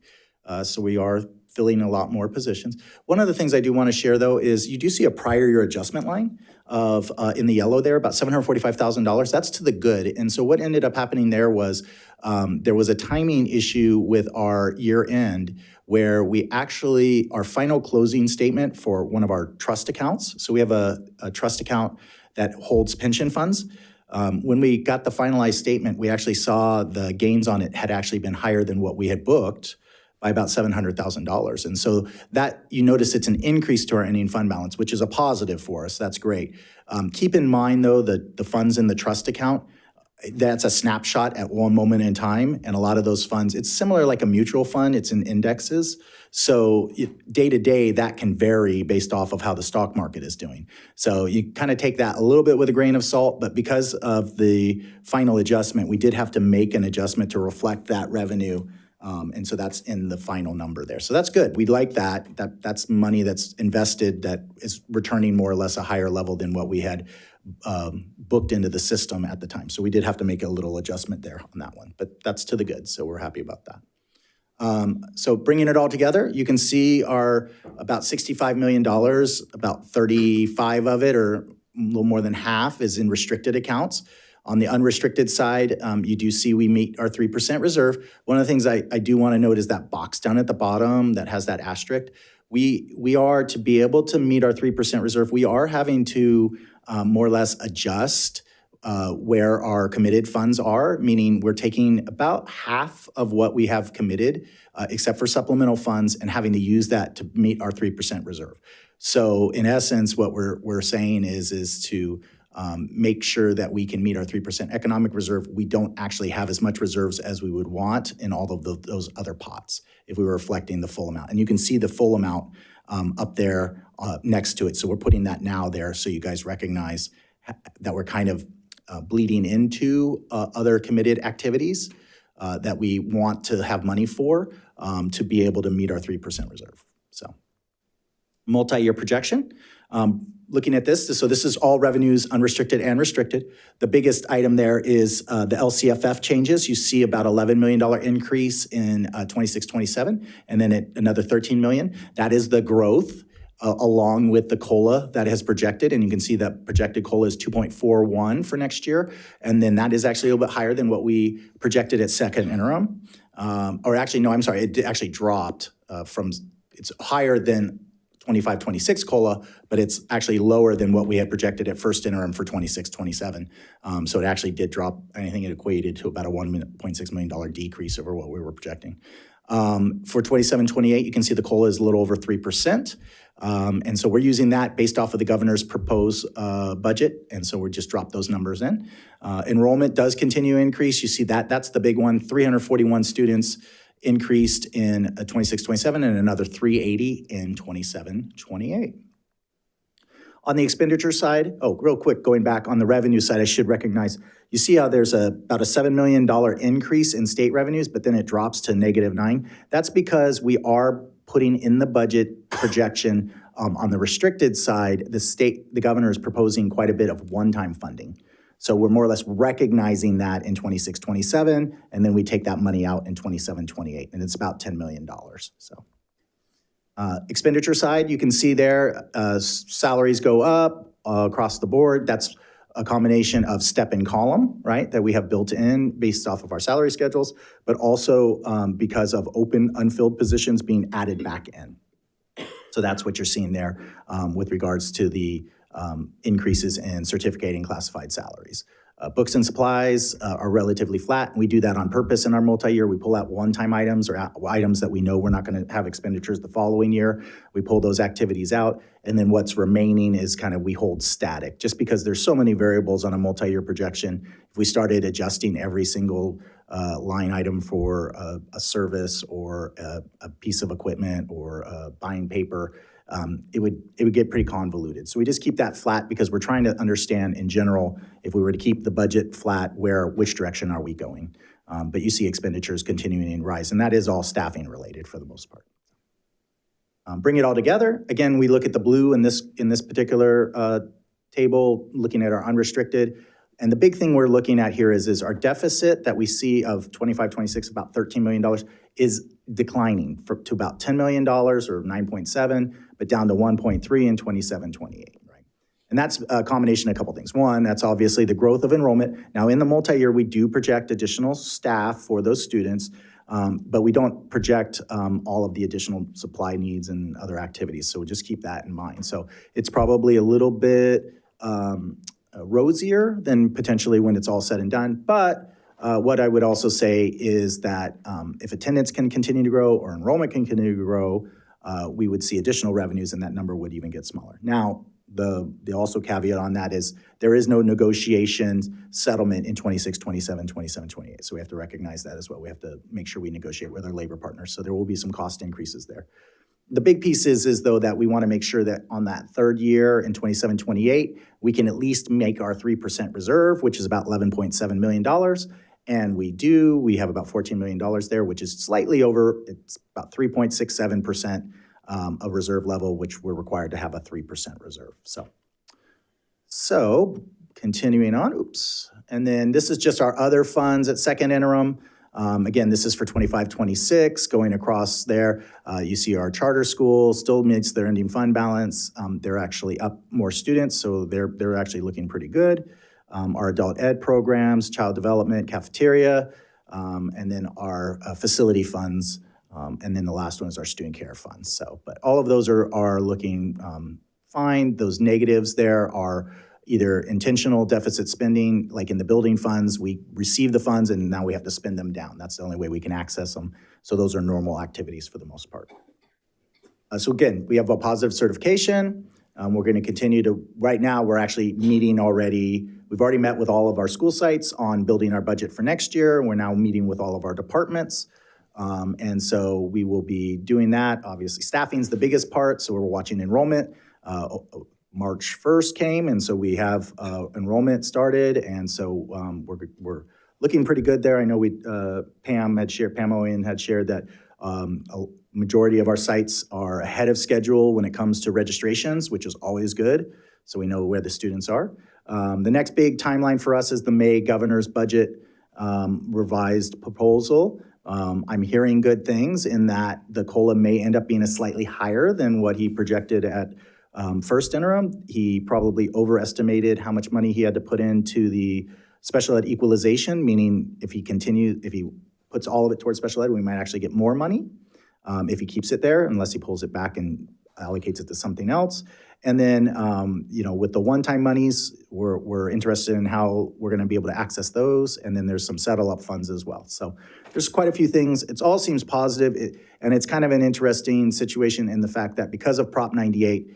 So we are filling a lot more positions. One of the things I do want to share though is you do see a prior year adjustment line of in the yellow there, about $745,000. That's to the good. And so what ended up happening there was a timing issue with our year end where we actually, our final closing statement for one of our trust accounts. So we have a trust account that holds pension funds. When we got the finalized statement, we actually saw the gains on it had actually been higher than what we had booked by about $700,000. And so that, you notice it's an increase to our ending fund balance, which is a positive for us. That's great. Keep in mind though, that the funds in the trust account, that's a snapshot at one moment in time. And a lot of those funds, it's similar like a mutual fund, it's in indexes. So day to day, that can vary based off of how the stock market is doing. So you kind of take that a little bit with a grain of salt, but because of the final adjustment, we did have to make an adjustment to reflect that revenue. And so that's in the final number there. So that's good. We like that. That's money that's invested that is returning more or less a higher level than what we had booked into the system at the time. So we did have to make a little adjustment there on that one, but that's to the good. So we're happy about that. So bringing it all together, you can see our about $65 million, about 35 of it or a little more than half is in restricted accounts. On the unrestricted side, you do see we meet our 3% reserve. One of the things I do want to note is that box down at the bottom that has that asterisk. We are, to be able to meet our 3% reserve, we are having to more or less adjust where our committed funds are, meaning we're taking about half of what we have committed, except for supplemental funds, and having to use that to meet our 3% reserve. So in essence, what we're saying is to make sure that we can meet our 3% economic reserve. We don't actually have as much reserves as we would want in all of those other pots if we were reflecting the full amount. And you can see the full amount up there next to it. So we're putting that now there so you guys recognize that we're kind of bleeding into other committed activities that we want to have money for to be able to meet our 3% reserve. So multi-year projection. Looking at this, so this is all revenues, unrestricted and restricted. The biggest item there is the LCFF changes. You see about $11 million increase in 26-27, and then another $13 million. That is the growth along with the COLA that has projected, and you can see that projected COLA is 2.41 for next year, and then that is actually a little bit higher than what we projected at second interim. Or actually, no, I'm sorry, it actually dropped it's higher than 25-26 COLA, but it's actually lower than what we had projected at first interim for 26-27. So it actually did drop. I think it equated to about a $1.6 million decrease over what we were projecting. For 27-28, you can see the COLA is a little over 3%. And so we're using that based off of the governor's proposed budget. And so we just dropped those numbers in. Enrollment does continue to increase. You see that, that's the big one, 341 students increased in 26-27 and another 380 in 27-28. On the expenditure side, real quick, going back on the revenue side, I should recognize, you see how there's about a $7 million increase in state revenues, but then it drops to -9. That's because we are putting in the budget projection on the restricted side, the governor is proposing quite a bit of one-time funding. So we're more or less recognizing that in 26-27, and then we take that money out in 27-28, and it's about $10 million. So expenditure side, you can see there, salaries go up across the board. That's a combination of step and column, right, that we have built in based off of our salary schedules, but also because of open unfilled positions being added back in. So that's what you're seeing there with regards to the increases in certificating classified salaries. Books and supplies are relatively flat. We do that on purpose in our multi-year. We pull out one-time items or items that we know we're not going to have expenditures the following year. We pull those activities out, and then what's remaining is kind of we hold static. Just because there's so many variables on a multi-year projection, if we started adjusting every single line item for a service or a piece of equipment or buying paper, it would get pretty convoluted. So we just keep that flat because we're trying to understand in general, if we were to keep the budget flat, which direction are we going? But you see expenditures continuing to rise, and that is all staffing related for the most part. Bring it all together. Again, we look at the blue in this particular table, looking at our unrestricted. And the big thing we're looking at here is our deficit that we see of 25-26, about $13 million, is declining to about $10 million or 9.7, but down to 1.3 in 27-28, right? And that's a combination of a couple things. One, that's obviously the growth of enrollment. Now in the multi-year, we do project additional staff for those students, but we don't project all of the additional supply needs and other activities. So we just keep that in mind. So it's probably a little bit rosier than potentially when it's all said and done. But what I would also say is that if attendance can continue to grow or enrollment can continue to grow, we would see additional revenues and that number would even get smaller. Now, the also caveat on that is there is no negotiation settlement in 26, 27, 27, 28. So we have to recognize that as well. We have to make sure we negotiate with our labor partners. So there will be some cost increases there. The big piece is though that we want to make sure that on that third year in 27, 28, we can at least make our 3% reserve, which is about $11.7 million. And we have about $14 million there, which is slightly over, it's about 3.67% of reserve level, which we're required to have a 3% reserve. So continuing on, and then this is just our other funds at second interim. Again, this is for 25-26, going across there. You see our charter school still meets their ending fund balance. They're actually up more students, so they're actually looking pretty good. Our adult ed programs, child development, cafeteria, and then our facility funds, and then the last one is our student care funds. But all of those are looking fine. Those negatives there are either intentional deficit spending, like in the building funds, we receive the funds and now we have to spend them down. That's the only way we can access them. So those are normal activities for the most part. So again, we have a positive certification. We're going to continue to, right now, we're actually meeting already. We've already met with all of our school sites on building our budget for next year. We're now meeting with all of our departments. And so we will be doing that. Obviously, staffing is the biggest part, so we're watching enrollment. March 1st came, and so we have enrollment started, and so we're looking pretty good there. I know Pam Owen had shared that a majority of our sites are ahead of schedule when it comes to registrations, which is always good, so we know where the students are. The next big timeline for us is the May governor's budget revised proposal. I'm hearing good things in that the COLA may end up being a slightly higher than what he projected at first interim. He probably overestimated how much money he had to put into the special ed equalization, meaning if he puts all of it towards special ed, we might actually get more money if he keeps it there, unless he pulls it back and allocates it to something else. And then, with the one-time monies, we're interested in how we're going to be able to access those. And then there's some settle-up funds as well. So there's quite a few things. It all seems positive, and it's kind of an interesting situation in the fact that because of Prop 98,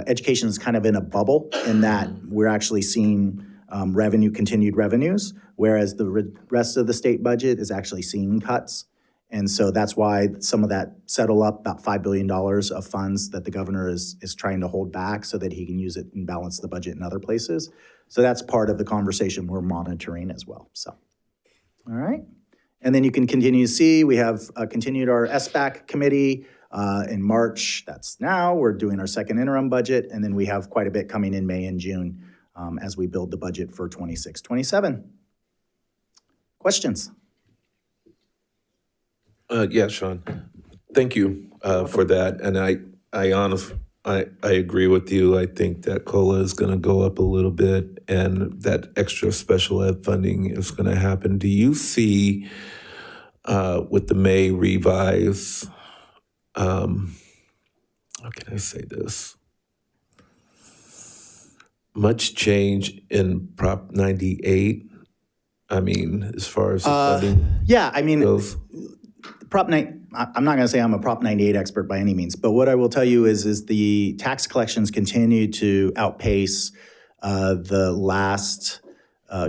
education is kind of in a bubble in that we're actually seeing continued revenues, whereas the rest of the state budget is actually seeing cuts. And so that's why some of that settle up, about $5 billion of funds that the governor is trying to hold back so that he can use it and balance the budget in other places. So that's part of the conversation we're monitoring as well. So, all right. And then you can continue to see, we have continued our SBAC committee in March. That's now. We're doing our second interim budget. And then we have quite a bit coming in May and June as we build the budget for 26-27. Questions? Yeah, Sean. Thank you for that. And I agree with you. I think that COLA is going to go up a little bit, and that extra special ed funding is going to happen. Do you see with the May revise? How can I say this? Much change in Prop 98. I mean, as far as the funding. Yeah, I mean. goes. Prop 9, I'm not going to say I'm a Prop 98 expert by any means, but what I will tell you is the tax collections continue to outpace the last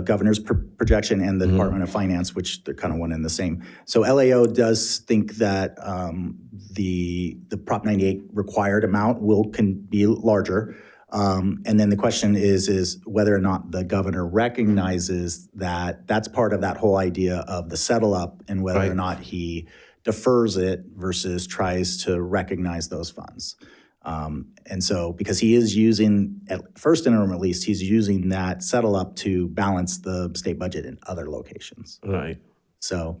governor's projection and the Department of Finance, which they're kind of one and the same. So LAO does think that the Prop 98 required amount can be larger. And then the question is whether or not the governor recognizes that that's part of that whole idea of the settle up, and whether or not he defers it versus tries to recognize those funds. And so, because he is using, at first interim at least, he's using that settle up to balance the state budget in other locations. Right. So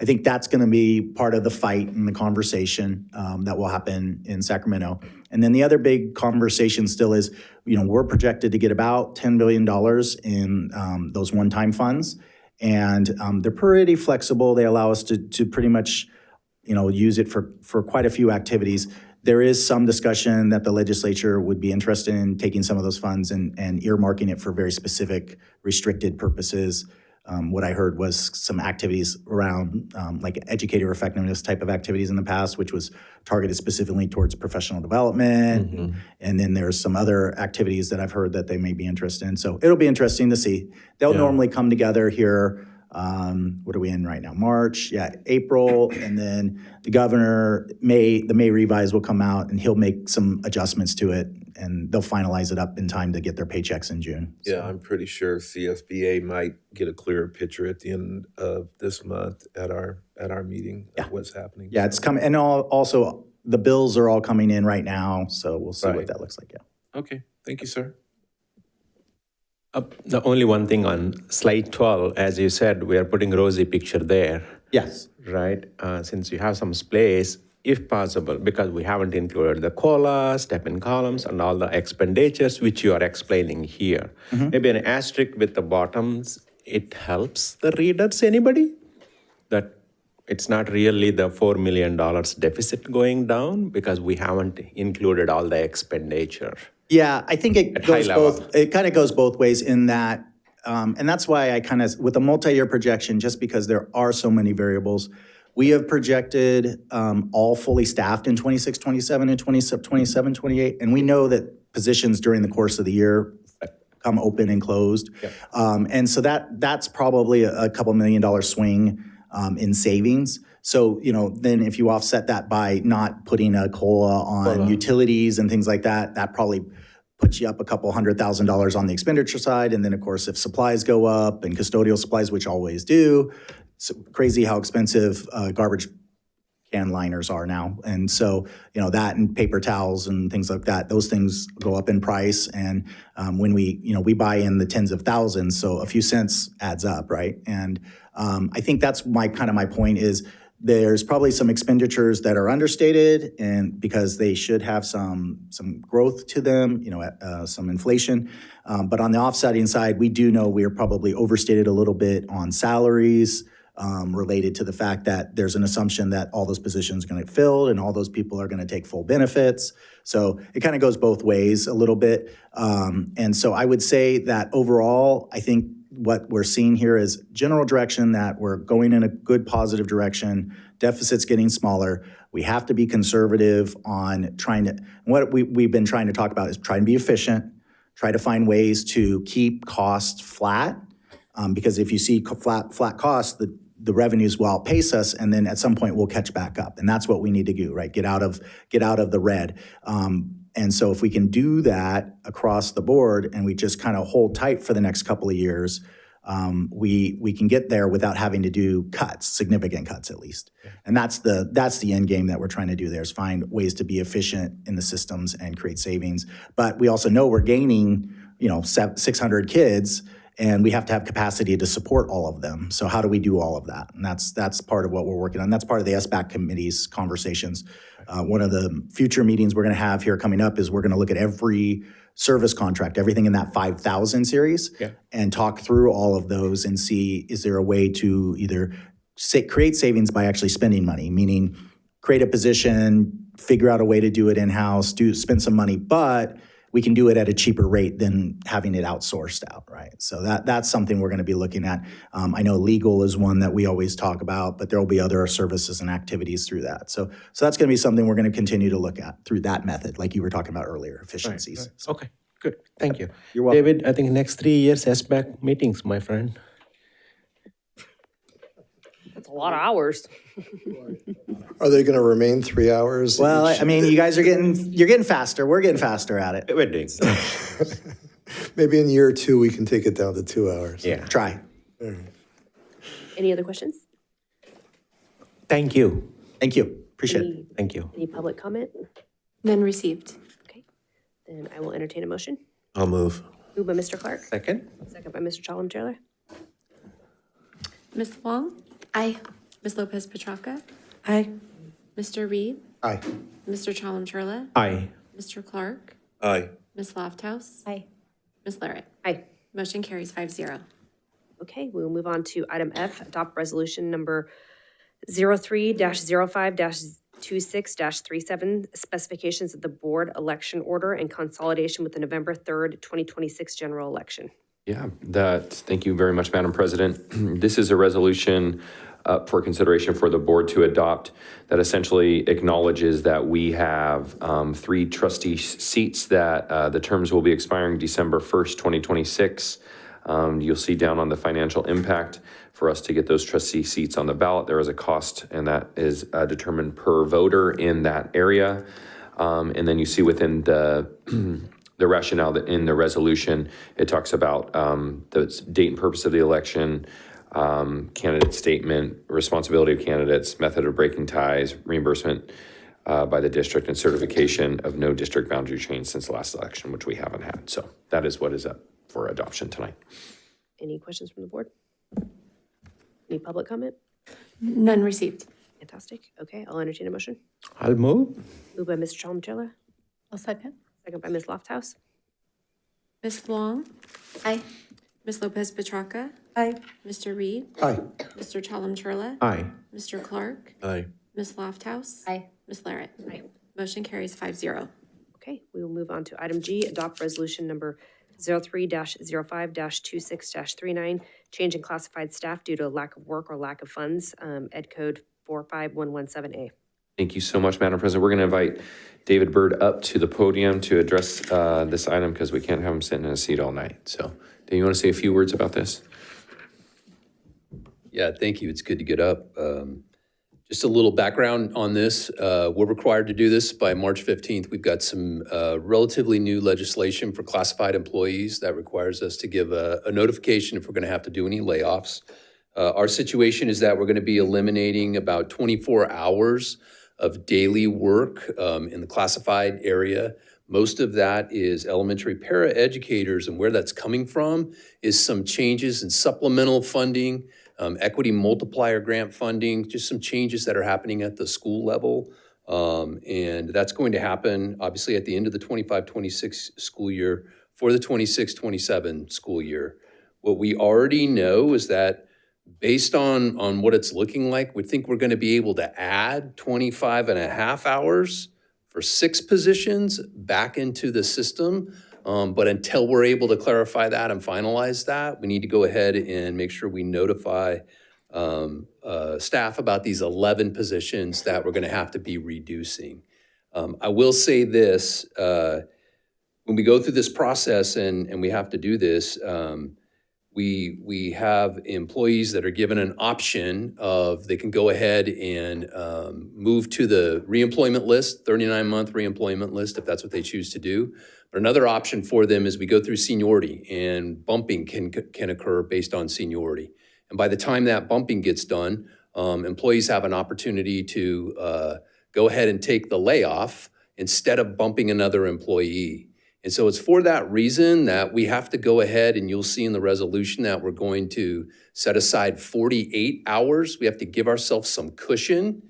I think that's going to be part of the fight and the conversation that will happen in Sacramento. And then the other big conversation still is, we're projected to get about $10 billion in those one-time funds. And they're pretty flexible. They allow us to pretty much, use it for quite a few activities. There is some discussion that the legislature would be interested in taking some of those funds and earmarking it for very specific restricted purposes. What I heard was some activities around like educator effectiveness type of activities in the past, which was targeted specifically towards professional development. And then there's some other activities that I've heard that they may be interested in. So it'll be interesting to see. They'll normally come together here. What are we in right now? March, April. And then the governor, the May revise will come out and he'll make some adjustments to it, and they'll finalize it up in time to get their paychecks in June. Yeah, I'm pretty sure CSBA might get a clearer picture at the end of this month at our meeting of what's happening. Yeah, it's coming. And also the bills are all coming in right now. So we'll see what that looks like. Yeah. Okay. Thank you, sir. The only one thing on slide 12, as you said, we are putting rosy picture there. Yes. Right? Since you have some space, if possible, because we haven't included the COLA, step-in columns, and all the expenditures, which you are explaining here. Maybe an asterisk with the bottoms, it helps the readers, anybody? That it's not really the $4 million deficit going down because we haven't included all the expenditure. Yeah, I think it At high goes level. both, it kind of goes both ways in that, and that's why I kind of, with a multi-year projection, just because there are so many variables, we have projected all fully staffed in 26, 27, and 27, 28, and we know that positions during the course of the year come open and closed. And so that's probably a couple $1 million swing in savings. So, then if you offset that by not putting a COLA on utilities and things like that, that probably puts you up a couple $100,000 on the expenditure side. And then, of course, if supplies go up and custodial supplies, which always do, it's crazy how expensive garbage can liners are now. And so, that and paper towels and things like that, those things go up in price. And when we buy in the tens of thousands, so a few cents adds up, right? And I think that's my point is there's probably some expenditures that are understated and because they should have some growth to them, some inflation. But on the offsetting side, we do know we are probably overstated a little bit on salaries, related to the fact that there's an assumption that all those positions are going to get filled and all those people are going to take full benefits. So it kind of goes both ways a little bit. And so I would say that overall, I think what we're seeing here is general direction that we're going in a good positive direction. Deficit's getting smaller. We have to be conservative on what we've been trying to talk about is try and be efficient, try to find ways to keep costs flat. Because if you see flat costs, the revenues will outpace us, and then at some point we'll catch back up, and that's what we need to do, right? Get out of the red. And so if we can do that across the board, and we just kind of hold tight for the next couple of years, we can get there without having to do significant cuts at least. And that's the end game that we're trying to do there is find ways to be efficient in the systems and create savings. But we also know we're gaining 600 kids. And we have to have capacity to support all of them. So how do we do all of that? And that's part of what we're working on. That's part of the SBAC committee's conversations. One of the future meetings we're going to have here coming up is we're going to look at every service contract, everything in that 5,000 series, and talk through all of those and see, is there a way to either create savings by actually spending money, meaning create a position, figure out a way to do it in-house, spend some money, but we can do it at a cheaper rate than having it outsourced out, right? So that's something we're going to be looking at. I know legal is one that we always talk about, but there will be other services and activities through that. So that's going to be something we're going to continue to look at through that method, like you were talking about earlier, efficiencies. Right. Okay, good. Thank you. You're welcome. David, I think next 3 years SBAC meetings, my friend. That's a lot of hours. Are they going to remain 3 hours? Well, I mean, you guys you're getting faster. We're getting faster at it. We're doing so. Maybe in a year or two, we can take it down to 2 hours. Yeah. Try. Any other questions? Thank you. Thank you. Appreciate it. Thank you. Any public comment? None received. Okay. Then I will entertain a motion. I'll move. Moved by Mr. Clark. Second. Second by Mr. Chalem-Taylor. Ms. Wong? Aye. Ms. Lopez Petracca? Aye. Mr. Reed? Aye. Mr. Chalem-Churla? Aye. Mr. Clark? Aye. Ms. Lofthouse? Aye. Ms. Larrett? Aye. Motion carries 5-0. Okay, we will move on to item F, adopt resolution number 03-05-26-37, specifications of the board election order in consolidation with the November 3rd, 2026 general election. Yeah, thank you very much, Madam President. This is a resolution for consideration for the board to adopt that essentially acknowledges that we have 3 trustee seats that the terms will be expiring December 1st, 2026. You'll see down on the financial impact for us to get those trustee seats on the ballot. There is a cost, and that is determined per voter in that area. And then you see within the rationale that in the resolution, it talks about the date and purpose of the election, candidate statement, responsibility of candidates, method of breaking ties, reimbursement by the district, and certification of no district boundary change since the last election, which we haven't had. So that is what is up for adoption tonight. Any questions from the board? Any public comment? None received. Fantastic. Okay, I'll entertain a motion. I'll move. Moved by Mr. Chalem-Taylor. I'll second. Second by Ms. Lofthouse. Ms. Wong? Aye. Ms. Lopez Petracca? Aye. Mr. Reed? Aye. Mr. Chalem-Churla? Aye. Mr. Clark? Aye. Ms. Lofthouse? Aye. Ms. Larrett? Aye. Motion carries 5-0. Okay, we will move on to item G, adopt resolution number 03-05-26-39, change in classified staff due to lack of work or lack of funds, Ed Code 45117A. Thank you so much, Madam President. We're going to invite David Byrd up to the podium to address this item because we can't have him sitting in a seat all night. So, do you want to say a few words about this? Yeah, thank you. It's good to get up. Just a little background on this. We're required to do this by March 15th. We've got some relatively new legislation for classified employees that requires us to give a notification if we're going to have to do any layoffs. Our situation is that we're going to be eliminating about 24 hours of daily work in the classified area. Most of that is elementary paraeducators, and where that's coming from is some changes in supplemental funding, equity multiplier grant funding, just some changes that are happening at the school level. And that's going to happen, obviously, at the end of the 25-26 school year for the 26-27 school year. What we already know is that based on what it's looking like, we think we're going to be able to add 25 and a half hours for 6 positions back into the system. But until we're able to clarify that and finalize that, we need to go ahead and make sure we notify staff about these 11 positions that we're going to have to be reducing. I will say this, when we go through this process and we have to do this, we have employees that are given an option of they can go ahead and move to the reemployment list, 39-month reemployment list, if that's what they choose to do. But another option for them is we go through seniority, and bumping can occur based on seniority. And by the time that bumping gets done, employees have an opportunity to go ahead and take the layoff instead of bumping another employee. And so it's for that reason that we have to go ahead, and you'll see in the resolution that we're going to set aside 48 hours. We have to give ourselves some cushion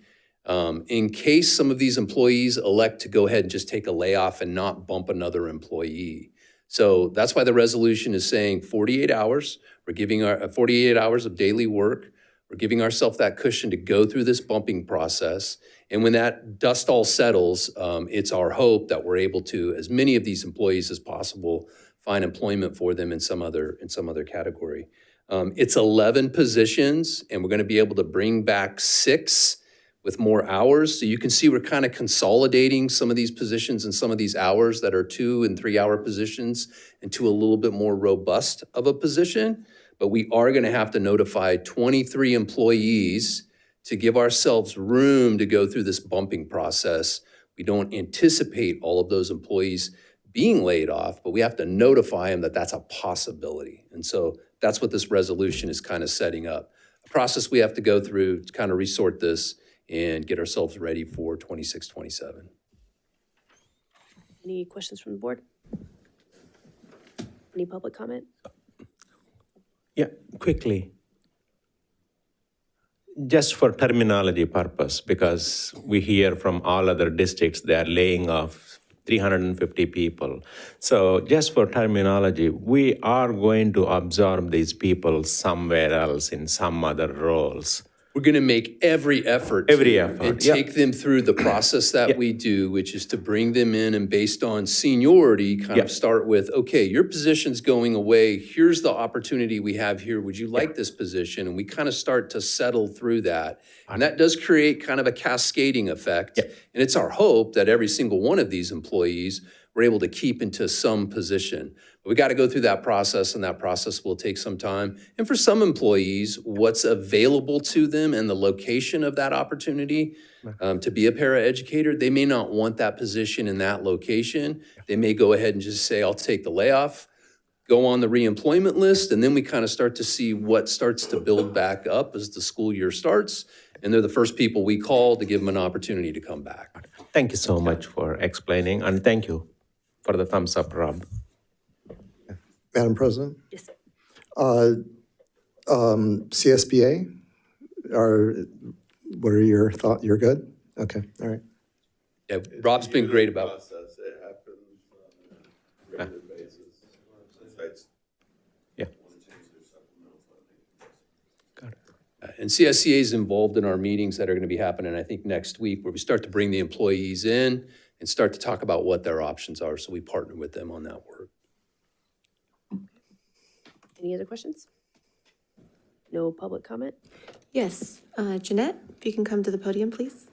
in case some of these employees elect to go ahead and just take a layoff and not bump another employee. So that's why the resolution is saying 48 hours. We're giving our 48 hours of daily work. We're giving ourselves that cushion to go through this bumping process. And when that dust all settles, it's our hope that we're able to, as many of these employees as possible, find employment for them in some other category. It's 11 positions, and we're going to be able to bring back 6 with more hours. So you can see we're kind of consolidating some of these positions and some of these hours that are 2- and 3-hour positions into a little bit more robust of a position. But we are going to have to notify 23 employees to give ourselves room to go through this bumping process. We don't anticipate all of those employees being laid off, but we have to notify them that that's a possibility. And so that's what this resolution is kind of setting up. A process we have to go through to kind of resort this and get ourselves ready for 26-27. Any questions from the board? Any public comment? Yeah, quickly. Just for terminology purpose, because we hear from all other districts they are laying off 350 people. So just for terminology, we are going to absorb these people somewhere else in some other roles. We're going to make every effort and take them through the process that we do, which is to bring them in and based on seniority, kind of start with, okay, your position's going away. Here's the opportunity we have here. Would you like this position? And we kind of start to settle through that. And that does create kind of a cascading effect. And it's our hope that every single one of these employees we're able to keep into some position. But we got to go through that process, and that process will take some time. And for some employees, what's available to them and the location of that opportunity to be a paraeducator, they may not want that position in that location. They may go ahead and just say, I'll take the layoff, go on the reemployment list, and then we kind of start to see what starts to build back up as the school year starts. And they're the first people we call to give them an opportunity to come back. Thank you so much for explaining, and thank you for the thumbs up, Rob. Madam President? Yes. CSBA, what are your thoughts? You're good? Okay, all right. Yeah, Rob's been great about it. It happens on a regular basis. And CSCA is involved in our meetings that are going to be happening, I think, next week, where we start to bring the employees in and start to talk about what their options are. So we partner with them on that work. Any other questions? No public comment? Yes, Jeanette, if you can come to the podium, please.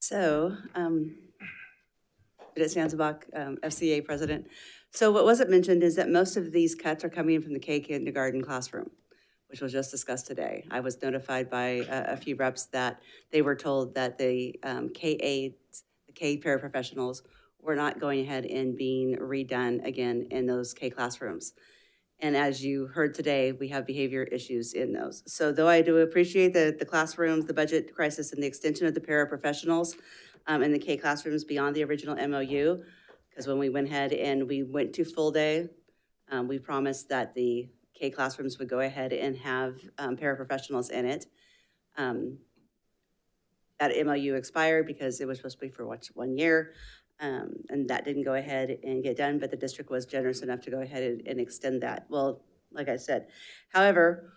So, Judith Sanzabach, FCA president. So what wasn't mentioned is that most of these cuts are coming from the K kindergarten classroom, which was just discussed today. I was notified by a few reps that they were told that the K-8s, the K paraprofessionals, were not going ahead and being redone again in those K classrooms. And as you heard today, we have behavior issues in those. So though I do appreciate the classrooms, the budget crisis, and the extension of the paraprofessionals in the K classrooms beyond the original MOU, because when we went ahead and we went to full day, we promised that the K classrooms would go ahead and have paraprofessionals in it. That MOU expired because it was supposed to be for 1 year. And that didn't go ahead and get done, but the district was generous enough to go ahead and extend that. Well, like I said, however,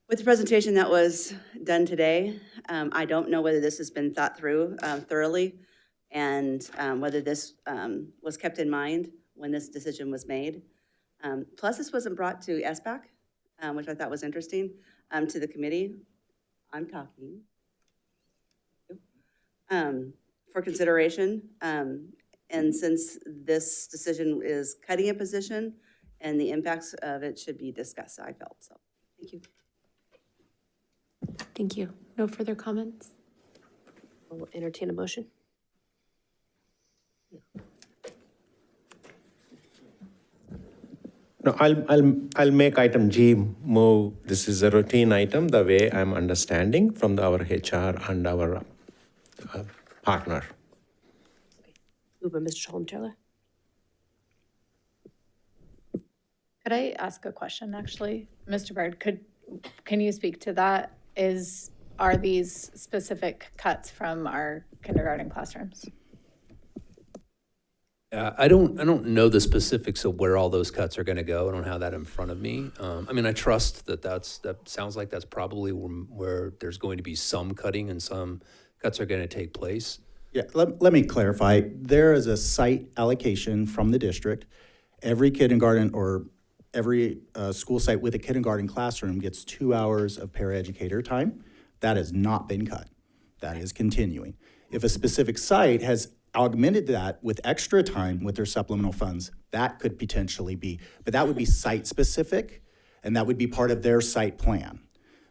with the presentation that was done today, I don't know whether this has been thought through thoroughly and whether this was kept in mind when this decision was made. Plus, this wasn't brought to SBAC, which I thought was interesting, to the committee. I'm talking. For consideration. And since this decision is cutting a position and the impacts of it should be discussed, I felt so. Thank you. Thank you. No further comments? We'll entertain a motion. No, I'll make item G move. This is a routine item, the way I'm understanding from our HR and our partner. Moved by Mr. Scholem-Taylor. Could I ask a question, actually? Mr. Bird, can you speak to that? Are these specific cuts from our kindergarten classrooms? I don't know the specifics of where all those cuts are going to go. I don't have that in front of me. I mean, I trust that sounds like that's probably where there's going to be some cutting and some cuts are going to take place. Yeah, let me clarify. There is a site allocation from the district. Every kindergarten or every school site with a kindergarten classroom gets 2 hours of paraeducator time. That has not been cut. That is continuing. If a specific site has augmented that with extra time with their supplemental funds, that could potentially be, but that would be site specific and that would be part of their site plan.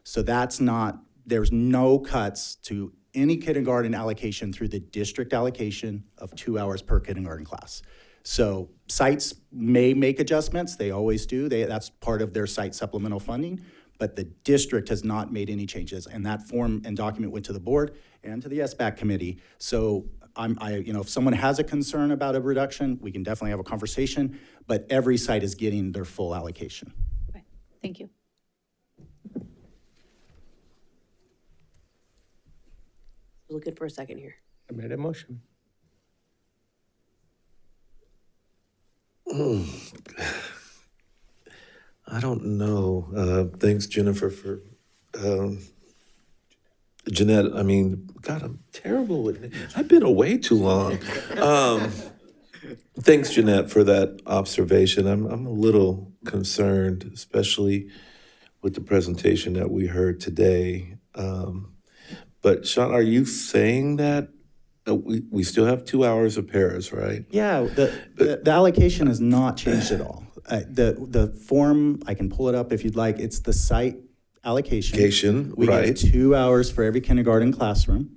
So that's not, there's no cuts to any kindergarten allocation through the district allocation of 2 hours per kindergarten class. So sites may make adjustments, they always do, that's part of their site supplemental funding, but the district has not made any changes, and that form and document went to the board and to the SBAC committee. So if someone has a concern about a reduction, we can definitely have a conversation, but every site is getting their full allocation. Okay, thank you. Looking for a second here. I made a motion. I don't know. Thanks, Jennifer, for Jeanette. I mean, God, I'm terrible with it. I've been away too long. Thanks, Jeanette, for that observation. I'm a little concerned, especially with the presentation that we heard today. But Sean, are you saying that we still have 2 hours of paras, right? Yeah, the allocation has not changed at all. The form, I can pull it up if you'd like. It's the site allocation. We right. get 2 hours for every kindergarten classroom,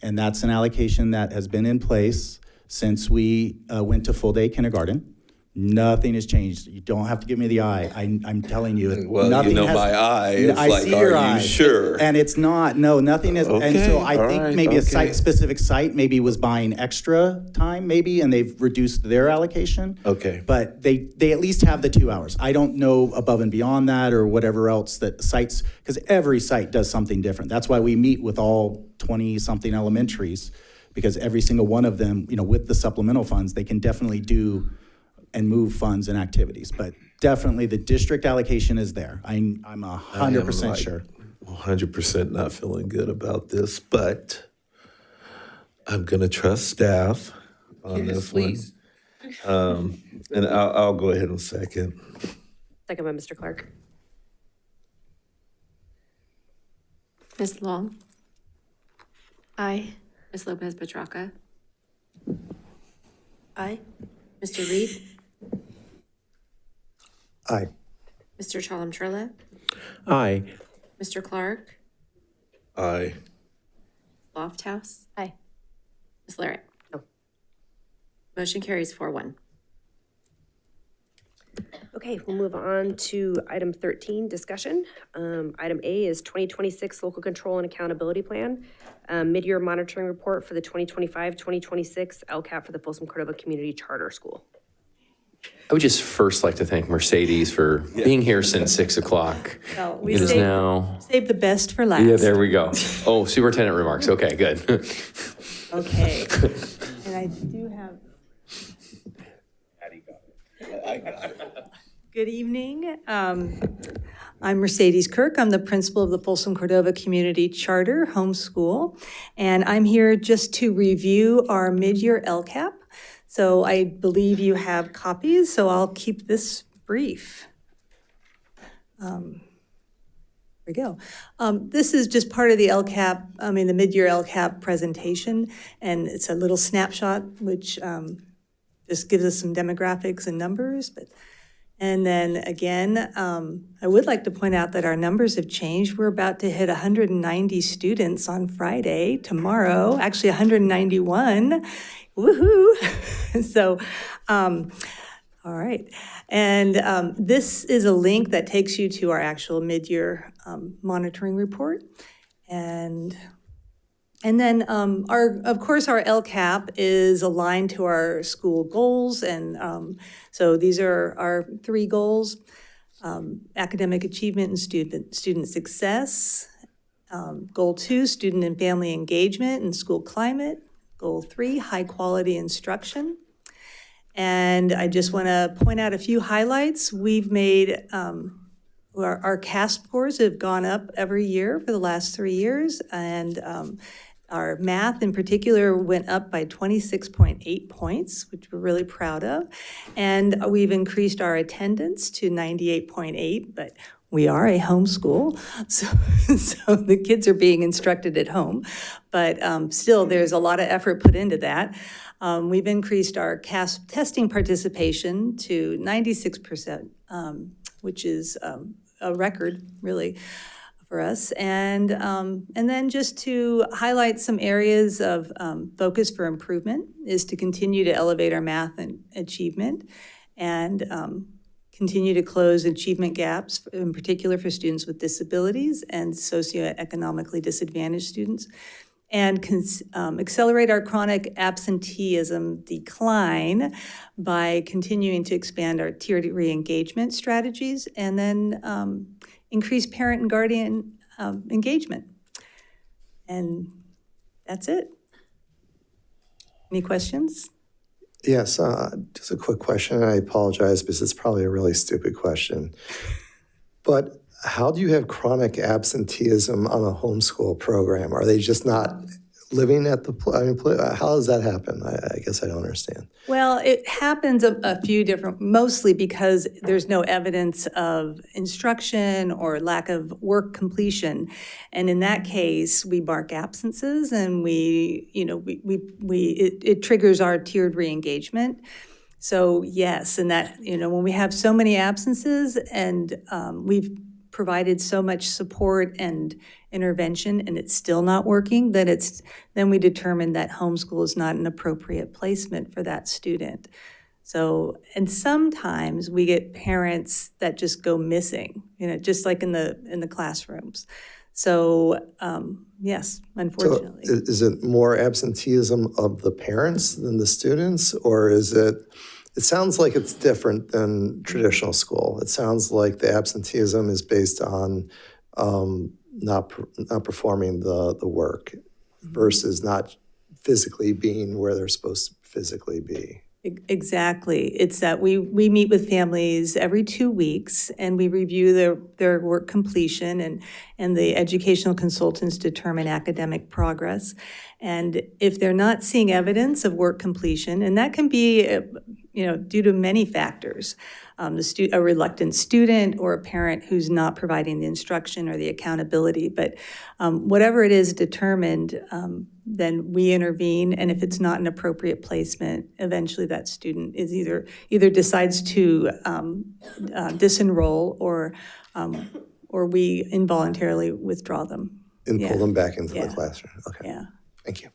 and that's an allocation that has been in place since we went to full day kindergarten. Nothing has changed. You don't have to give me the eye. I'm telling you. Well, nothing you know my eye. It's I like, see your are eye. you sure? And it's not. No, nothing is. Okay, and so I all think right, maybe a okay. specific site maybe was buying extra time maybe, and they've reduced their allocation. Okay. But they at least have the 2 hours. I don't know above and beyond that or whatever else that sites, because every site does something different. That's why we meet with all 20-something elementaries, because every single one of them, with the supplemental funds, they can definitely do and move funds and activities. But definitely the district allocation is there. I'm 100% sure. 100% not feeling good about this, but I'm going to trust staff on this one. And I'll go ahead and second. Second by Mr. Clark. Ms. Long? Aye. Ms. Lopez Petracca? Aye. Mr. Reed? Aye. Mr. Chalem-Trilla? Aye. Mr. Clark? Aye. Lofthouse? Aye. Ms. Larrett? No. Motion carries 4-1. Okay, we'll move on to item 13, discussion. Item A is 2026 Local Control and Accountability Plan, mid-year monitoring report for the 2025-2026 LCAP for the Folsom Cordova Community Charter School. I would just first like to thank Mercedes for being here since 6 o'clock. Well, we It is saved- now. Save the best for last. Yeah, there we go. Oh, superintendent remarks. Okay, good. Okay. And I do have. Good evening. I'm Mercedes Kirk. I'm the principal of the Folsom Cordova Community Charter Homeschool. And I'm here just to review our mid-year LCAP. So I believe you have copies, so I'll keep this brief. There we go. This is just part of the LCAP, the mid-year LCAP presentation, and it's a little snapshot which just gives us some demographics and numbers. And then again, I would like to point out that our numbers have changed. We're about to hit 190 students on Friday, tomorrow, actually 191. Woohoo! So, all right. And this is a link that takes you to our actual mid-year monitoring report. And then, of course, our LCAP is aligned to our school goals. And so these are our 3 goals: academic achievement and student success. Goal 2, student and family engagement and school climate. Goal 3, high quality instruction. And I just want to point out a few highlights. We've made our CAS scores have gone up every year for the last 3 years, and our math in particular went up by 26.8 points, which we're really proud of. And we've increased our attendance to 98.8, but we are a homeschool, so the kids are being instructed at home. But still, there's a lot of effort put into that. We've increased our CAS testing participation to 96%, which is a record, really, for us. And then just to highlight some areas of focus for improvement is to continue to elevate our math and achievement and continue to close achievement gaps, in particular for students with disabilities and socioeconomically disadvantaged students, and accelerate our chronic absenteeism decline by continuing to expand our tiered re-engagement strategies, and then increase parent and guardian engagement. And that's it. Any questions? Yes, just a quick question, and I apologize because it's probably a really stupid question. But how do you have chronic absenteeism on a homeschool program? Are they just not living at the, how does that happen? I guess I don't understand. Well, it happens a few different, mostly because there's no evidence of instruction or lack of work completion. And in that case, we mark absences and it triggers our tiered re-engagement. So yes, and that, when we have so many absences and we've provided so much support and intervention and it's still not working, then we determine that homeschool is not an appropriate placement for that student. So, and sometimes we get parents that just go missing, just like in the classrooms. So, yes, unfortunately. So is it more absenteeism of the parents than the students, or is it sounds like it's different than traditional school. It sounds like the absenteeism is based on not performing the work versus not physically being where they're supposed to physically be. Exactly. It's that we meet with families every 2 weeks and we review their work completion and the educational consultants determine academic progress. And if they're not seeing evidence of work completion, and that can be, due to many factors, a reluctant student or a parent who's not providing the instruction or the accountability, but whatever it is determined, then we intervene, and if it's not an appropriate placement, eventually that student is either decides to disenroll or we involuntarily withdraw them. And Yeah. pull them back into Yeah. the classroom. Okay. Yeah. Thank you.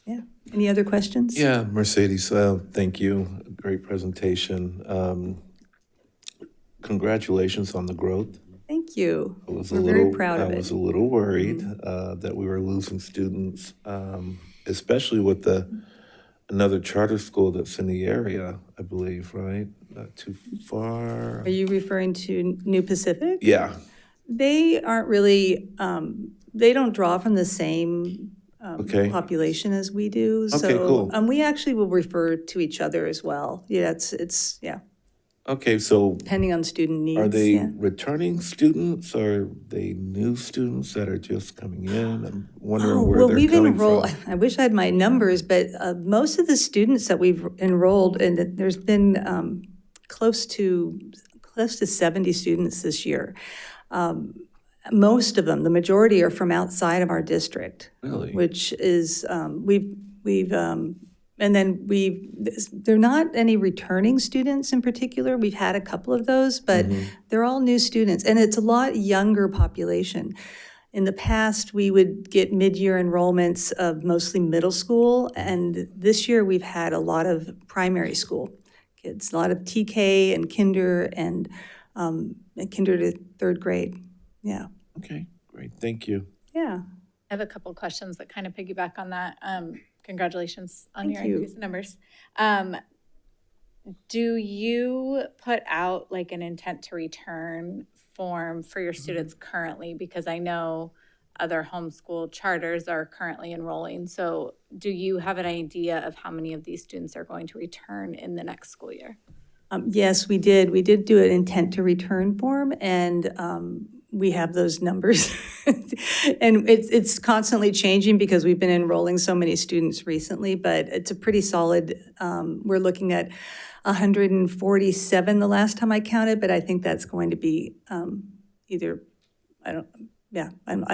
Yeah. Any other questions? Yeah, Mercedes, thank you. Great presentation. Congratulations on the growth. Thank you. We're very proud of I it. was a little worried that we were losing students, especially with another charter school that's in the area, I believe, right? Not too far. Are you referring to New Pacific? Yeah. They aren't really, they don't draw from the same Okay. population as we do. Okay, cool. So we actually will refer to each other as well. Yeah, it's Okay, so depending on student needs. are they yeah. returning students or are they new students that are just coming in? I'm wondering Oh, where well, they're we've coming enrolled, from. I wish I had my numbers, but most of the students that we've enrolled, and there's been close to 70 students this year. Most of them, the majority, are from outside of our district. Really? Which is, there are not any returning students in particular. We've had a couple of those, but they're all new students, and it's a lot younger population. In the past, we would get mid-year enrollments of mostly middle school, and this year we've had a lot of primary school kids, a lot of TK and kinder and kinder to third grade. Yeah. Okay, great, thank you. Yeah. I have a couple questions that kind of piggyback on that. Congratulations on Thank your you. increase in numbers. Do you put out like an intent to return form for your students currently? Because I know other homeschool charters are currently enrolling. So do you have an idea of how many of these students are going to return in the next school year? Yes, we did. We did do an intent to return form, and we have those numbers. And it's constantly changing because we've been enrolling so many students recently, but it's a pretty solid, we're looking at 147 the last time I counted, but I think that's going to be I'm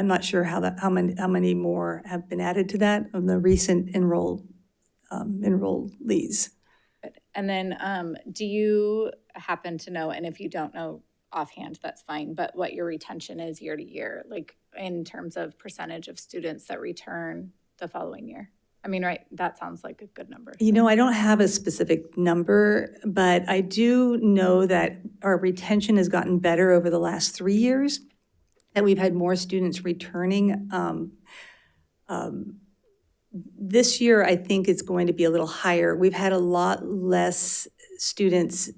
not sure how many more have been added to that of the recent enrollees. And then do you happen to know, and if you don't know offhand, that's fine, but what your retention is year to year, like in terms of percentage of students that return the following year? I mean, right, that sounds like a good number. I don't have a specific number, but I do know that our retention has gotten better over the last 3 years, and we've had more students returning. This year, I think it's going to be a little higher. We've had a lot less students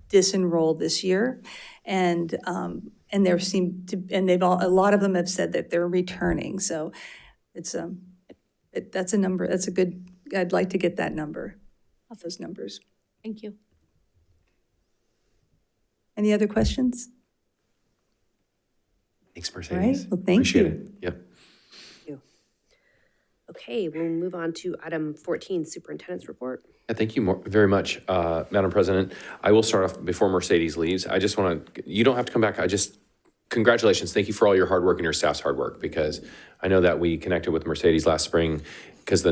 disenroll this year, and there seem to, and a lot of them have said that they're returning. So that's a number. That's a good. I'd like to get that number. Those numbers. Thank you. Any other questions? Thanks, All right. Mercedes. Well, thank Appreciate you. it. Yep. Okay, we'll move on to item 14, Superintendent's Report. Yeah, thank you very much, Madam President. I will start off before Mercedes leaves. I just want to, you don't have to come back. Congratulations. Thank you for all your hard work and your staff's hard work, because I know that we connected with Mercedes last spring because the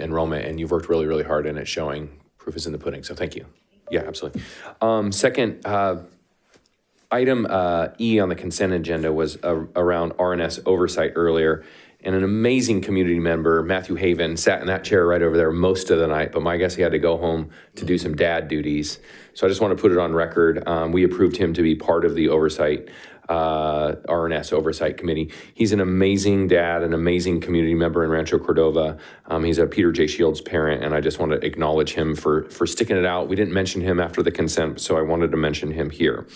enrollment, and you've worked really, really hard, and it's showing. Proof is in the pudding. So thank you. Yeah, absolutely. Second, item E on the consent agenda was around RNS oversight earlier. And an amazing community member, Matthew Haven, sat in that chair right over there most of the night, but I guess he had to go home to do some dad duties. So I just want to put it on record. We approved him to be part of the oversight, RNS oversight committee. He's an amazing dad, an amazing community member in Rancho Cordova. He's a Peter J. Shields parent, and I just want to acknowledge him for sticking it out. We didn't mention him after the consent, so I wanted to mention him here.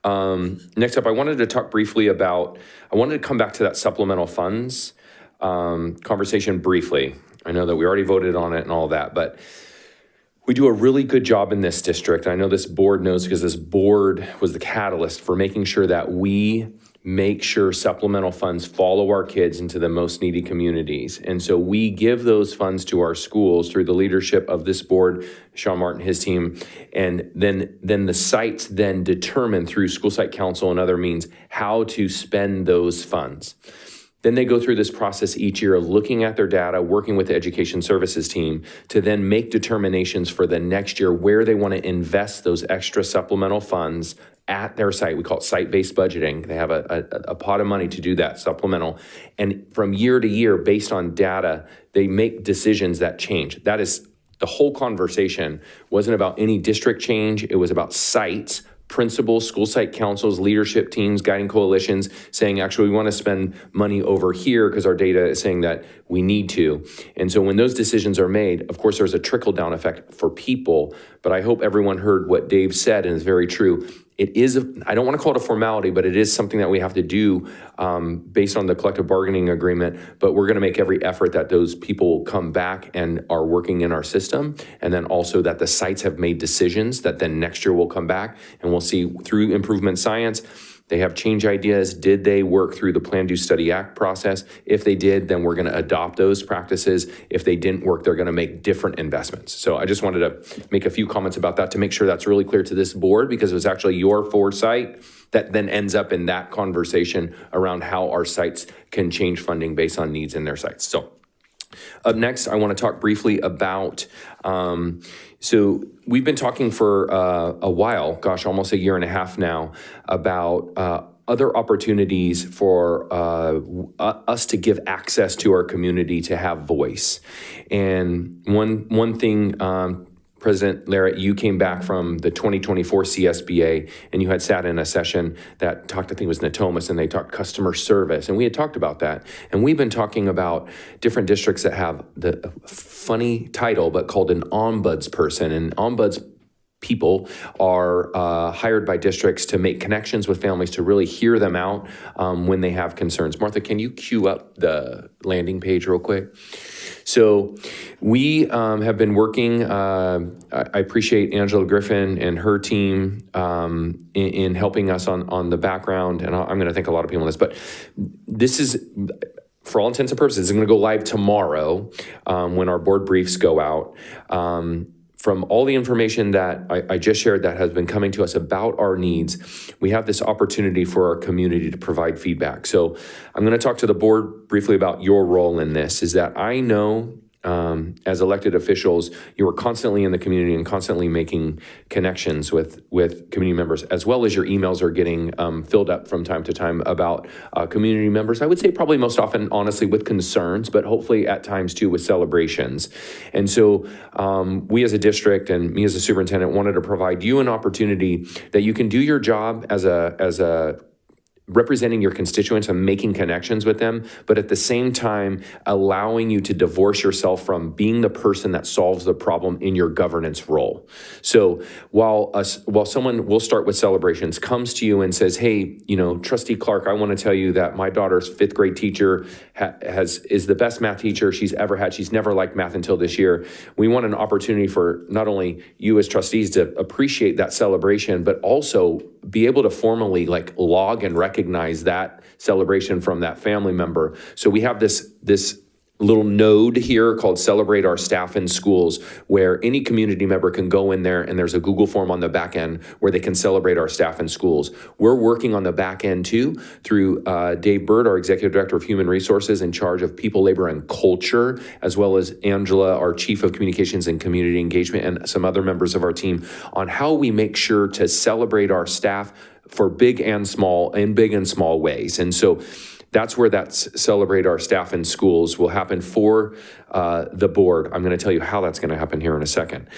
Next up, I wanted to talk briefly about, I wanted to come back to that supplemental funds conversation briefly. I know that we already voted on it and all that, but We do a really good job in this district. I know this board knows because this board was the catalyst for making sure that we make sure supplemental funds follow our kids into the most needy communities. And so we give those funds to our schools through the leadership of this board, Sean Martin, his team, and then the sites then determine through school site council and other means how to spend those funds. Then they go through this process each year, looking at their data, working with the education services team to then make determinations for the next year where they want to invest those extra supplemental funds at their site. We call it site-based budgeting. They have a pot of money to do that supplemental. And from year to year, based on data, they make decisions that change. That is, the whole conversation wasn't about any district change. It was about sites, principals, school site councils, leadership teams, guiding coalitions saying, actually, we want to spend money over here because our data is saying that we need to. And so when those decisions are made, of course, there's a trickle-down effect for people, but I hope everyone heard what Dave said, and it's very true. It is, I don't want to call it a formality, but it is something that we have to do based on the collective bargaining agreement, but we're going to make every effort that those people come back and are working in our system, and then also that the sites have made decisions that then next year will come back, and we'll see through improvement science. They have change ideas. Did they work through the Plan, Do, Study, Act process? If they did, then we're going to adopt those practices. If they didn't work, they're going to make different investments. So I just wanted to make a few comments about that to make sure that's really clear to this board, because it was actually your foresight that then ends up in that conversation around how our sites can change funding based on needs in their sites. So up next, I want to talk briefly about, so we've been talking for a while, gosh, almost a year and a half now, about other opportunities for us to give access to our community to have voice. And one thing, President Larrett, you came back from the 2024 CSBA, and you had sat in a session that talked, I think it was Natomas, and they talked customer service, and we had talked about that. And we've been talking about different districts that have the funny title, but called an ombuds person. And ombuds people are hired by districts to make connections with families, to really hear them out when they have concerns. Martha, can you cue up the landing page real quick? So we have been working, I appreciate Angela Griffin and her team in helping us on the background, and I'm going to thank a lot of people on this, but this is, for all intents and purposes, it's going to go live tomorrow when our board briefs go out. From all the information that I just shared that has been coming to us about our needs, we have this opportunity for our community to provide feedback. So I'm going to talk to the board briefly about your role in this, is that I know as elected officials, you are constantly in the community and constantly making connections with community members, as well as your emails are getting filled up from time to time about community members. I would say probably most often, honestly, with concerns, but hopefully at times too with celebrations. And so we as a district and me as a superintendent wanted to provide you an opportunity that you can do your job as a representing your constituents and making connections with them, but at the same time, allowing you to divorce yourself from being the person that solves the problem in your governance role. So while someone, we'll start with celebrations, comes to you and says, hey, Trustee Clark, I want to tell you that my daughter's 5th grade teacher is the best math teacher she's ever had. She's never liked math until this year. We want an opportunity for not only you as trustees to appreciate that celebration, but also be able to formally log and recognize that celebration from that family member. So we have this little node here called Celebrate Our Staff in Schools, where any community member can go in there, and there's a Google form on the back end where they can celebrate our staff in schools. We're working on the back end too through Dave Bird, our Executive Director of Human Resources in charge of people, labor, and culture, as well as Angela, our Chief of Communications and Community Engagement, and some other members of our team on how we make sure to celebrate our staff for big and small ways. And so that's where Celebrate Our Staff in Schools will happen for the board. I'm going to tell you how that's going to happen here in a second.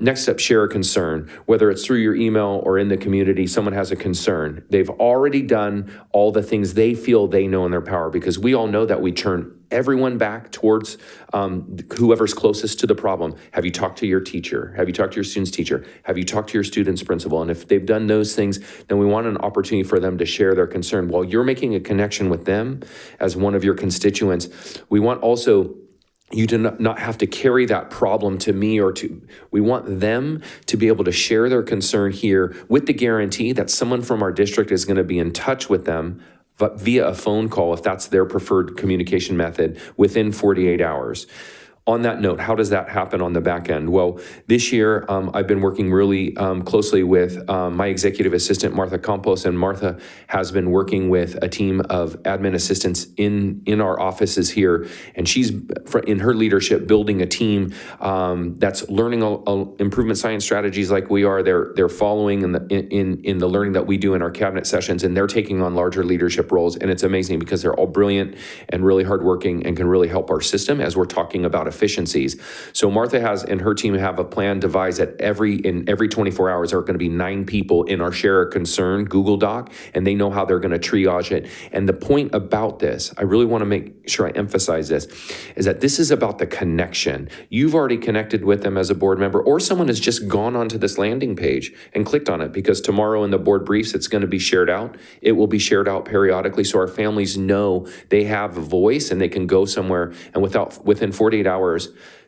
Next up, share a concern. Whether it's through your email or in the community, someone has a concern. They've already done all the things they feel they know in their power, because we all know that we turn everyone back towards whoever's closest to the problem. Have you talked to your teacher? Have you talked to your student's teacher? Have you talked to your student's principal? And if they've done those things, then we want an opportunity for them to share their concern. While you're making a connection with them as one of your constituents, we want also you do not have to carry that problem to me or to, we want them to be able to share their concern here with the guarantee that someone from our district is going to be in touch with them via a phone call if that's their preferred communication method within 48 hours. On that note, how does that happen on the back end? Well, this year, I've been working really closely with my executive assistant, Martha Campos, and Martha has been working with a team of admin assistants in our offices here, and she's, in her leadership, building a team that's learning improvement science strategies like we are. They're following in the learning that we do in our cabinet sessions, and they're taking on larger leadership roles, and it's amazing because they're all brilliant and really hardworking and can really help our system as we're talking about efficiencies. So Martha has and her team have a plan devised that in every 24 hours there are going to be 9 people in our Share a Concern Google Doc, and they know how they're going to triage it. And the point about this, I really want to make sure I emphasize this, is that this is about the connection. You've already connected with them as a board member, or someone has just gone onto this landing page and clicked on it, because tomorrow in the board briefs it's going to be shared out. It will be shared out periodically so our families know they have a voice and they can go somewhere, and within 48 hours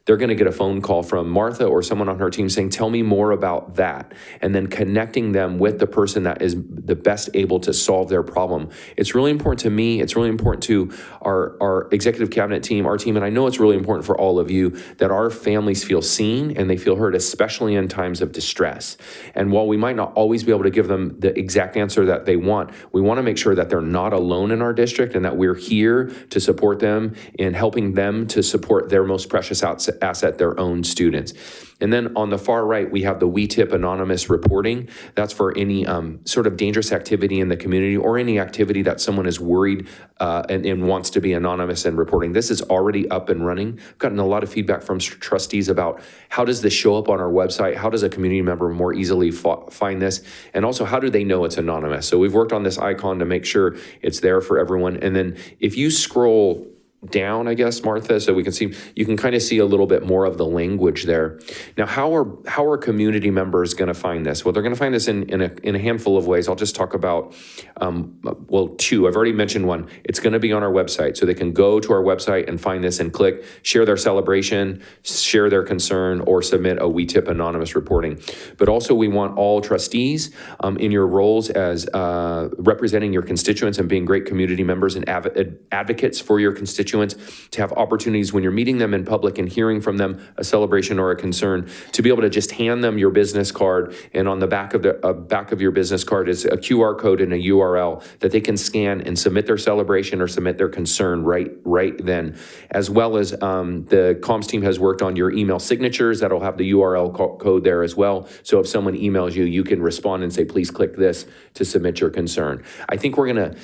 they're going to get a phone call from Martha or someone on her team saying, tell me more about that, and then connecting them with the person that is the best able to solve their problem. It's really important to me. It's really important to our executive cabinet team, our team, and I know it's really important for all of you that our families feel seen and they feel heard, especially in times of distress. And while we might not always be able to give them the exact answer that they want, we want to make sure that they're not alone in our district and that we're here to support them in helping them to support their most precious asset, their own students. And then on the far right, we have the We Tip anonymous reporting. That's for any sort of dangerous activity in the community or any activity that someone is worried and wants to be anonymous in reporting. This is already up and running. I've gotten a lot of feedback from trustees about how does this show up on our website? How does a community member more easily find this? And also, how do they know it's anonymous? So we've worked on this icon to make sure it's there for everyone. And then if you scroll down, I guess, Martha, so we can see, you can kind of see a little bit more of the language there. Now, how are community members going to find this? Well, they're going to find this in a handful of ways. I'll just talk about, 2. I've already mentioned one. It's going to be on our website, so they can go to our website and find this and click, share their celebration, share their concern, or submit a We Tip anonymous reporting. But also, we want all trustees in your roles as representing your constituents and being great community members and advocates for your constituents to have opportunities when you're meeting them in public and hearing from them a celebration or a concern, to be able to just hand them your business card, and on the back of your business card is a QR code and a URL that they can scan and submit their celebration or submit their concern right then. As well as the comms team has worked on your email signatures that'll have the URL code there as well. So if someone emails you, you can respond and say, please click this to submit your concern. I think we're going to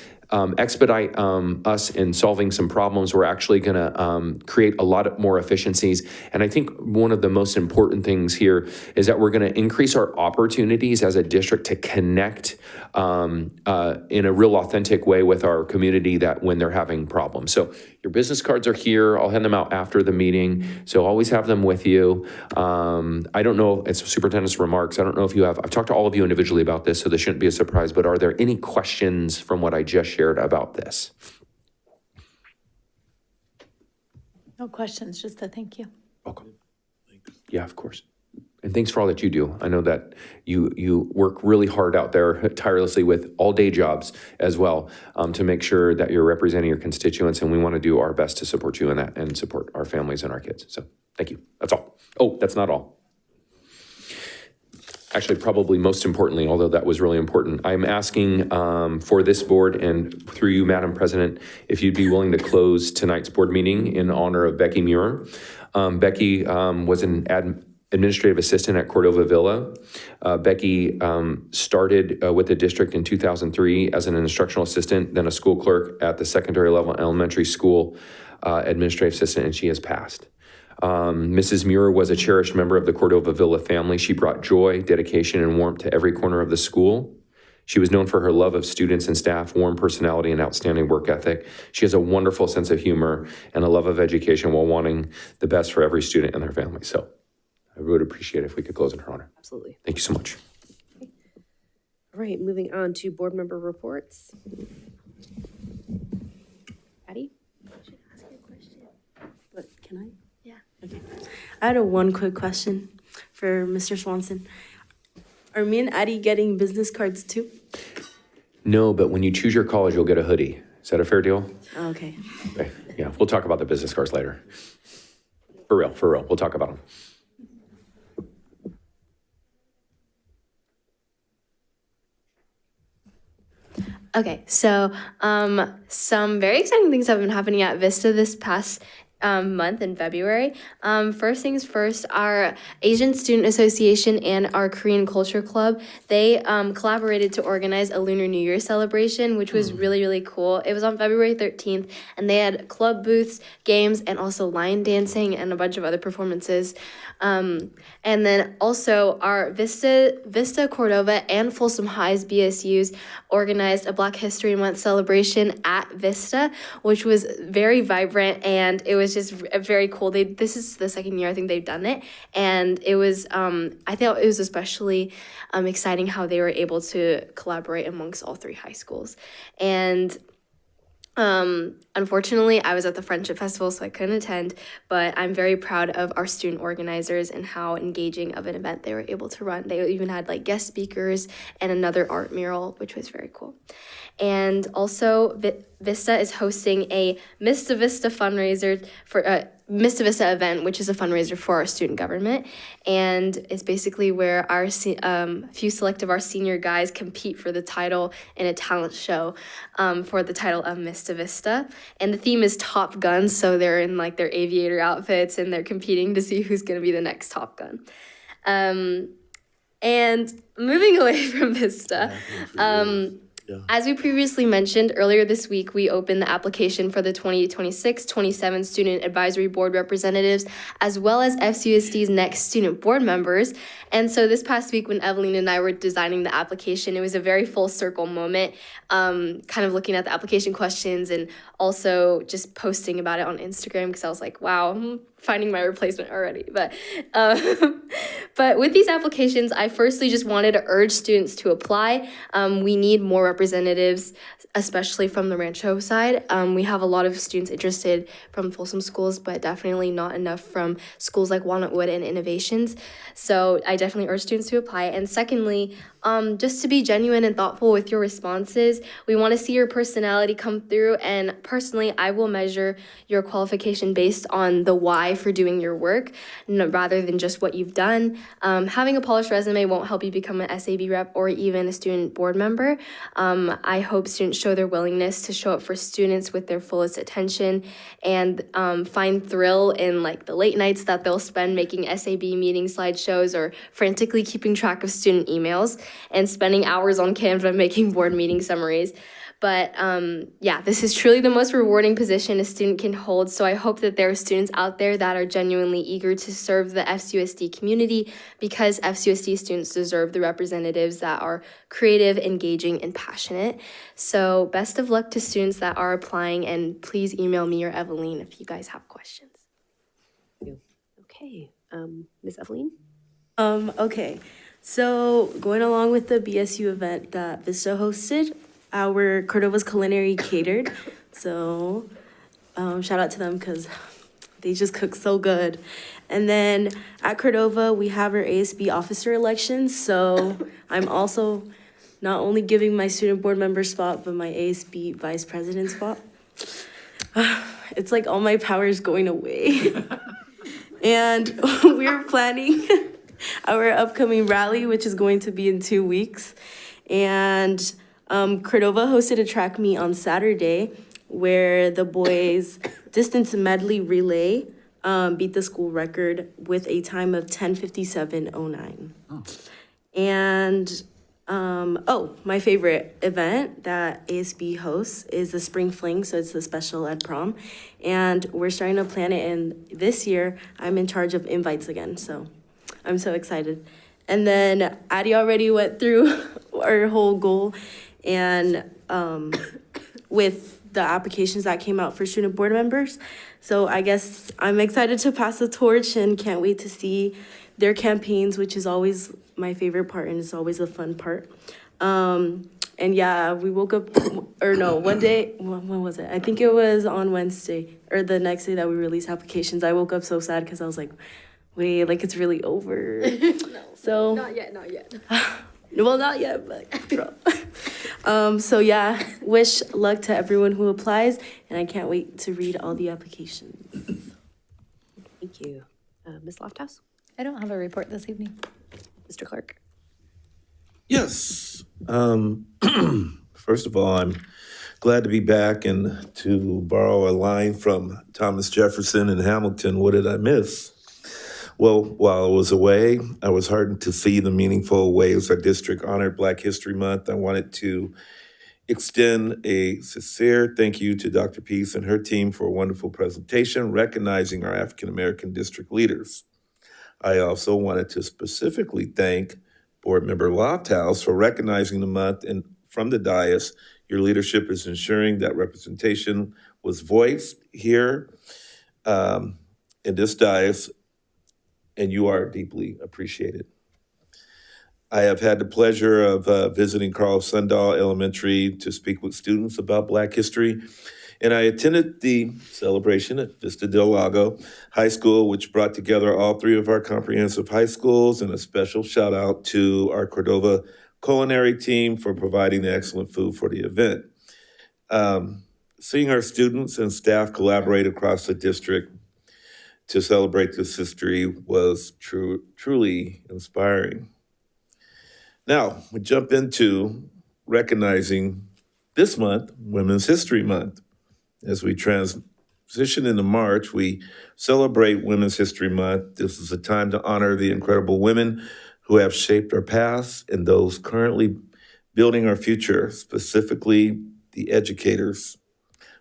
expedite us in solving some problems. We're actually going to create a lot more efficiencies. And I think one of the most important things here is that we're going to increase our opportunities as a district to connect in a real authentic way with our community that when they're having problems. So your business cards are here. I'll hand them out after the meeting. So always have them with you. I don't know, it's superintendent's remarks. I don't know if you have, I've talked to all of you individually about this, so this shouldn't be a surprise, but are there any questions from what I just shared about this? No questions, just a thank you. Welcome. Yeah, of course. And thanks for all that you do. I know that you work really hard out there tirelessly with all day jobs as well to make sure that you're representing your constituents, and we want to do our best to support you in that and support our families and our kids. So thank you. That's all. Oh, that's not all. Actually, probably most importantly, although that was really important, I'm asking for this board and through you, Madam President, if you'd be willing to close tonight's board meeting in honor of Becky Muir. Becky was an administrative assistant at Cordova Villa. Becky started with the district in 2003 as an instructional assistant, then a school clerk at the secondary level elementary school administrative assistant, and she has passed. Mrs. Muir was a cherished member of the Cordova Villa family. She brought joy, dedication, and warmth to every corner of the school. She was known for her love of students and staff, warm personality, and outstanding work ethic. She has a wonderful sense of humor and a love of education while wanting the best for every student and their family. So I would appreciate it if we could close in her honor. Absolutely. Thank you so much. Okay. All right, moving on to board member reports. Patty? I should ask you a question. But can I? I had one quick question for Mr. Swanson. Are me and Addie getting business cards too? No, but when you choose your college, you'll get a hoodie. Is that a fair deal? Okay. Okay, yeah, we'll talk about the business cards later. For real, we'll talk about them. Okay, so some very exciting things have been happening at Vista this past month in February. First things first, our Asian Student Association and our Korean Culture Club, they collaborated to organize a Lunar New Year celebration, which was really, really cool. It was on February 13th, and they had club booths, games, and also line dancing and a bunch of other performances. And then also our Vista, Cordova, and Folsom High's BSUs organized a Black History Month celebration at Vista, which was very vibrant, and it was just very cool. This is the second year I think they've done it, and it was I thought it was especially exciting how they were able to collaborate amongst all three high schools. And unfortunately, I was at the Friendship Festival, so I couldn't attend, but I'm very proud of our student organizers and how engaging of an event they were able to run. They even had like guest speakers and another art mural, which was very cool. And also, Vista is hosting a Mista Vista fundraiser for Mista Vista event, which is a fundraiser for our student government, and it's basically where our few select of our senior guys compete for the title in a talent show for the title of Mista Vista, and the theme is Top Gun, so they're in like their aviator outfits and they're competing to see who's going to be the next Top Gun. And moving away from Vista, as we previously mentioned, earlier this week, we opened the application for the 2026-27 Student Advisory Board representatives, as well as FCUSD's next student board members. And so this past week, when Evelyn and I were designing the application, it was a very full circle moment, kind of looking at the application questions and also just posting about it on Instagram, because I was like, wow, I'm finding my replacement already. But with these applications, I firstly just wanted to urge students to apply. We need more representatives, especially from the Rancho side. We have a lot of students interested from Folsom schools, but definitely not enough from schools like Walnut Wood and Innovations. So I definitely urge students to apply. And secondly, just to be genuine and thoughtful with your responses, we want to see your personality come through. And personally, I will measure your qualification based on the why for doing your work, rather than just what you've done. Having a polished resume won't help you become an SAB rep or even a student board member. I hope students show their willingness to show up for students with their fullest attention and find thrill in like the late nights that they'll spend making SAB meeting slideshows or frantically keeping track of student emails and spending hours on Canva making board meeting summaries. But yeah, this is truly the most rewarding position a student can hold. So I hope that there are students out there that are genuinely eager to serve the FCUSD community, because FCUSD students deserve the representatives that are creative, engaging, and passionate. So best of luck to students that are applying, and please email me or Evelyn if you guys have questions. Okay, Ms. Evelyn? Okay, so going along with the BSU event that Vista hosted, our Cordova's Culinary catered. So shout out to them because they just cook so good. And then at Cordova, we have our ASB officer elections. So I'm also not only giving my student board member spot, but my ASB vice president spot. It's like all my power is going away. And we're planning our upcoming rally, which is going to be in 2 weeks. And Cordova hosted a track meet on Saturday where the boys' distance medley relay beat the school record with a time of 10:57:09. And my favorite event that ASB hosts is the Spring Fling, so it's the special ed prom. And we're starting to plan it, and this year I'm in charge of invites again, so I'm so excited. And then Addie already went through our whole goal, and with the applications that came out for student board members. So I guess I'm excited to pass the torch and can't wait to see their campaigns, which is always my favorite part and it's always a fun part. And yeah, we woke up, or no, one day, when was it? I think it was on Wednesday or the next day that we released applications. I woke up so sad because I was like, wait, like it's really over. So Not yet, not yet. well, not yet, but so yeah, wish luck to everyone who applies, and I can't wait to read all the applications. Thank you. Ms. Lofthouse? I don't have a report this evening. Mr. Clark? Yes. First of all, I'm glad to be back, and to borrow a line from Thomas Jefferson in Hamilton, what did I miss? Well, while I was away, I was heartened to see the meaningful ways our district honored Black History Month. I wanted to extend a sincere thank you to Dr. Peace and her team for a wonderful presentation, recognizing our African American district leaders. I also wanted to specifically thank Board Member Lofthouse for recognizing the month, and from the dais, your leadership is ensuring that representation was voiced here in this dais, and you are deeply appreciated. I have had the pleasure of visiting Carl Sundahl Elementary to speak with students about Black history, and I attended the celebration at Vista del Lago High School, which brought together all three of our comprehensive high schools, and a special shout out to our Cordova culinary team for providing the excellent food for the event. Seeing our students and staff collaborate across the district to celebrate this history was truly inspiring. Now, we jump into recognizing this month, Women's History Month. As we transition into March, we celebrate Women's History Month. This is a time to honor the incredible women who have shaped our past and those currently building our future, specifically the educators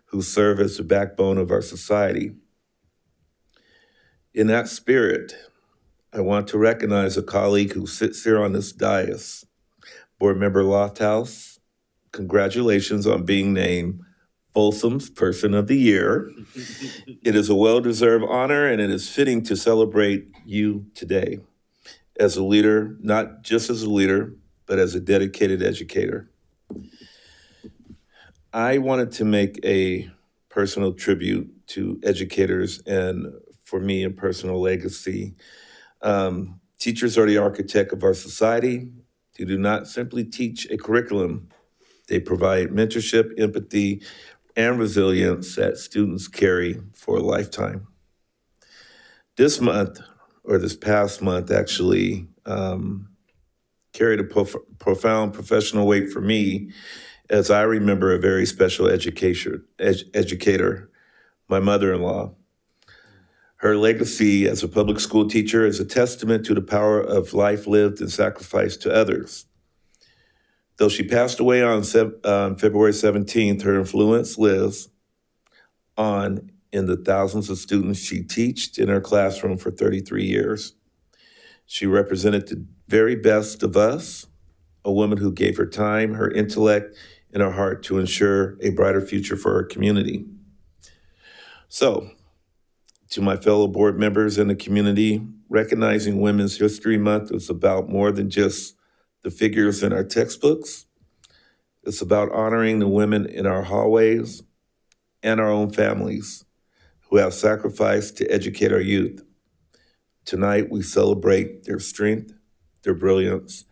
who serve as the backbone of our society. In that spirit, I want to recognize a colleague who sits here on this dais. Board Member Lofthouse, congratulations on being named Folsom's Person of the Year. It is a well-deserved honor, and it is fitting to celebrate you today as a leader, not just as a leader, but as a dedicated educator. I wanted to make a personal tribute to educators, and for me, a personal legacy. Teachers are the architect of our society. They do not simply teach a curriculum. They provide mentorship, empathy, and resilience that students carry for a lifetime. This month, or this past month actually, carried a profound professional weight for me, as I remember a very special educator, my mother-in-law. Her legacy as a public school teacher is a testament to the power of life lived and sacrificed to others. Though she passed away on February 17th, her influence lives on in the thousands of students she taught in her classroom for 33 years. She represented the very best of us, a woman who gave her time, her intellect, and her heart to ensure a brighter future for her community. So, to my fellow board members in the community, recognizing Women's History Month is about more than just the figures in our textbooks. It's about honoring the women in our hallways and our own families who have sacrificed to educate our youth. Tonight, we celebrate their strength, their brilliance,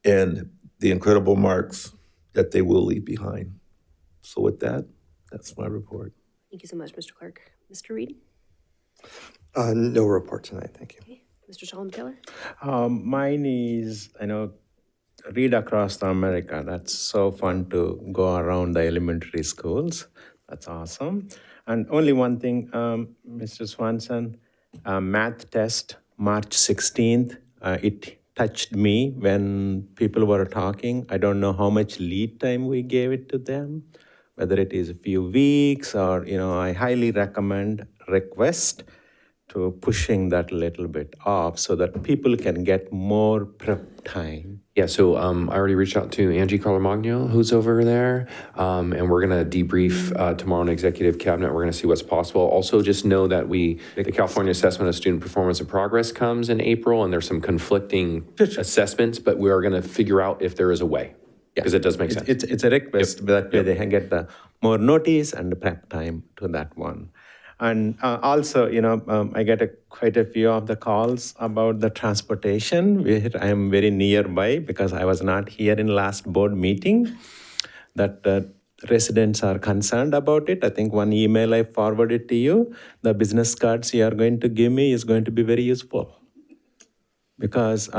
and the incredible marks that they will leave behind. So with that, that's my report. Thank you so much, Mr. Clark. Mr. Reed? No report tonight, thank you. Okay. Mr. Shalom Taylor? Mine is, read across the America. That's so fun to go around the elementary schools. That's awesome. And only one thing, Mr. Swanson, math test, March 16th, it touched me when people were talking. I don't know how much lead time we gave it to them, whether it is a few weeks or, I highly request to pushing that a little bit off so that people can get more prep time. Yeah, so I already reached out to Angie Calamagno, who's over there, and we're going to debrief tomorrow in Executive Cabinet. We're going to see what's possible. Also, just know that the California Assessment of Student Performance and Progress comes in April, and there's some conflicting assessments, but we are going to figure out if there is a way, because it does make sense. It's a request that they can get the more notice and the prep time to that one. And also, I get quite a few of the calls about the transportation, where I am very nearby because I was not here in last board meeting, that residents are concerned about it. I think one email I forwarded to you, the business cards you are going to give me is going to be very useful. Because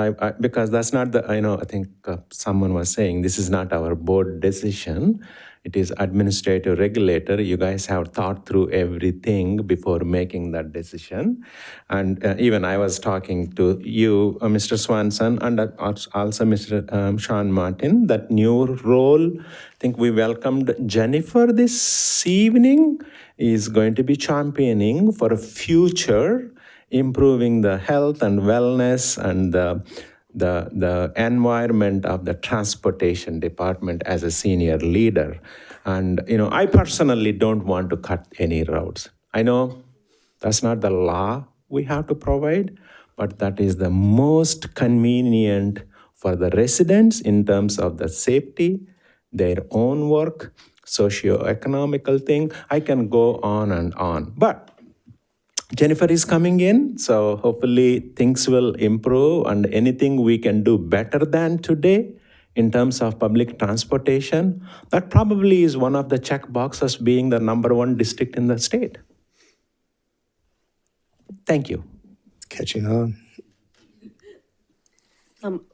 because that's not the, I think someone was saying this is not our board decision. It is administrative regulator. You guys have thought through everything before making that decision. And even I was talking to you, Mr. Swanson, and also Mr. Sean Martin, that new role. I think we welcomed Jennifer this evening, is going to be championing for a future improving the health and wellness and the environment of the transportation department as a senior leader. And, I personally don't want to cut any roads. I know that's not the law we have to provide, but that is the most convenient for the residents in terms of the safety, their own work, socio-economical thing. I can go on and on. But Jennifer is coming in, so hopefully things will improve, and anything we can do better than today in terms of public transportation, that probably is one of the check boxes being the #1 district in the state. Thank you. Catching on.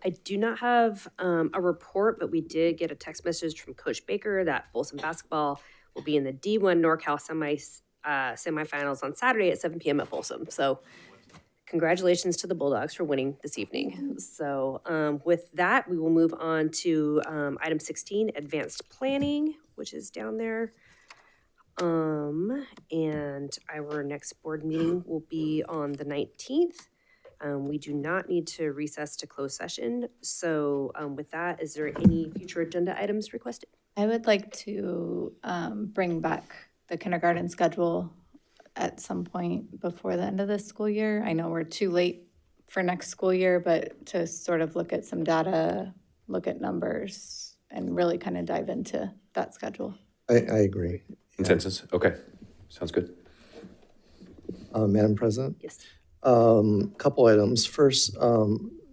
I do not have a report, but we did get a text message from Coach Baker that Folsom basketball will be in the D1 NorCal semifinals on Saturday at 7 p.m. at Folsom. So congratulations to the Bulldogs for winning this evening. So with that, we will move on to item 16, advanced planning, which is down there. And our next board meeting will be on the 19th. We do not need to recess to close session. So with that, is there any future agenda items requested? I would like to bring back the kindergarten schedule at some point before the end of this school year. I know we're too late for next school year, but to sort of look at some data, look at numbers, and really kind of dive into that schedule. I agree. Consensus? Okay, sounds good. Madam President? Yes. Couple items. First, I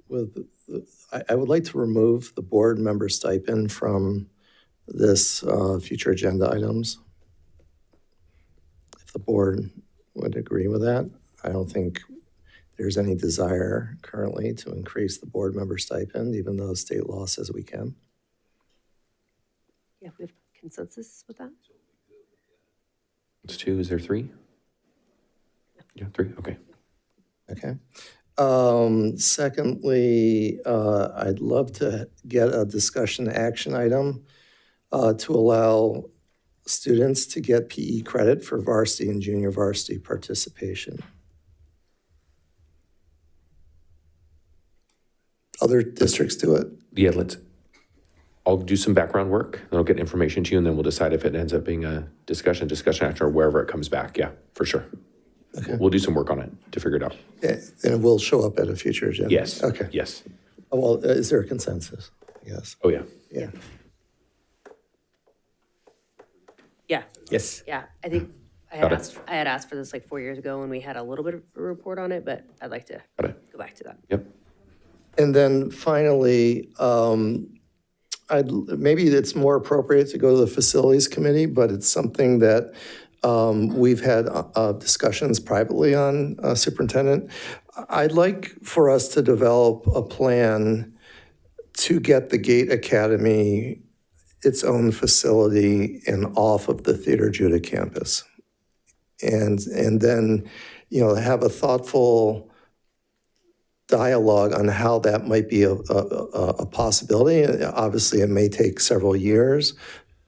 would like to remove the board member stipend from this future agenda items. If the board would agree with that, I don't think there's any desire currently to increase the board member stipend, even though state law says we can. Yeah, we have consensus with that. It's 2, is there 3? Yeah, 3, okay. Okay. Secondly, I'd love to get a discussion action item to allow students to get PE credit for varsity and junior varsity participation. Other districts do it. Yeah, I'll do some background work, then I'll get information to you, and then we'll decide if it ends up being a discussion action, or wherever it comes back. Yeah, for sure. Okay. We'll do some work on it to figure it out. And it will show up at a future agenda? Yes. Okay. Yes. Oh, well, is there a consensus? Yes. Oh, yeah. Yeah. Yeah. Yes. Yeah, I think I had asked for this like 4 years ago, and we had a little bit of a report on it, but I'd like to go back to that. Yep. And then finally, maybe it's more appropriate to go to the facilities committee, but it's something that we've had discussions privately on, Superintendent. I'd like for us to develop a plan to get the Gate Academy its own facility and off of the Theater Judah campus. And then, have a thoughtful dialogue on how that might be a possibility. Obviously, it may take several years,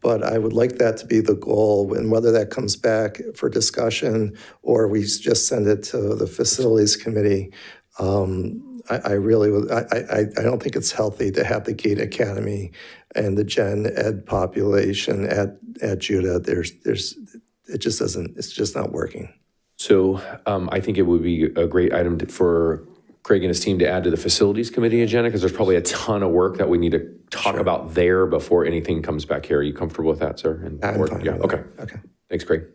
but I would like that to be the goal, and whether that comes back for discussion or we just send it to the facilities committee. I really would. I don't think it's healthy to have the Gate Academy and the gen ed population at Judah. It just doesn't. It's just not working. So I think it would be a great item for Craig and his team to add to the facilities committee agenda, because there's probably a ton of work that we need to talk about there before anything comes back here. Are you comfortable with that, sir? I'm fine with that. Okay. Thanks, Craig.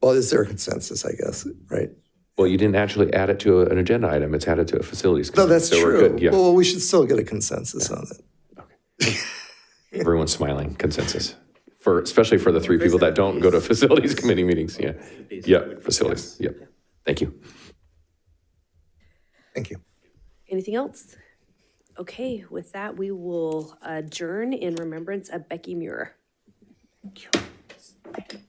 Well, is there a consensus, I guess, right? Well, you didn't actually add it to an agenda item. It's added to a facilities. No, that's so we're true. good. Yeah. Well, we should still get a consensus on it. Everyone's smiling. Consensus. Especially for the three people that don't go to facilities committee meetings. Yeah. Yeah. Facilities. Yep. Thank you. Thank you. Anything else? Okay, with that, we will adjourn in remembrance of Becky Muir. Thank you.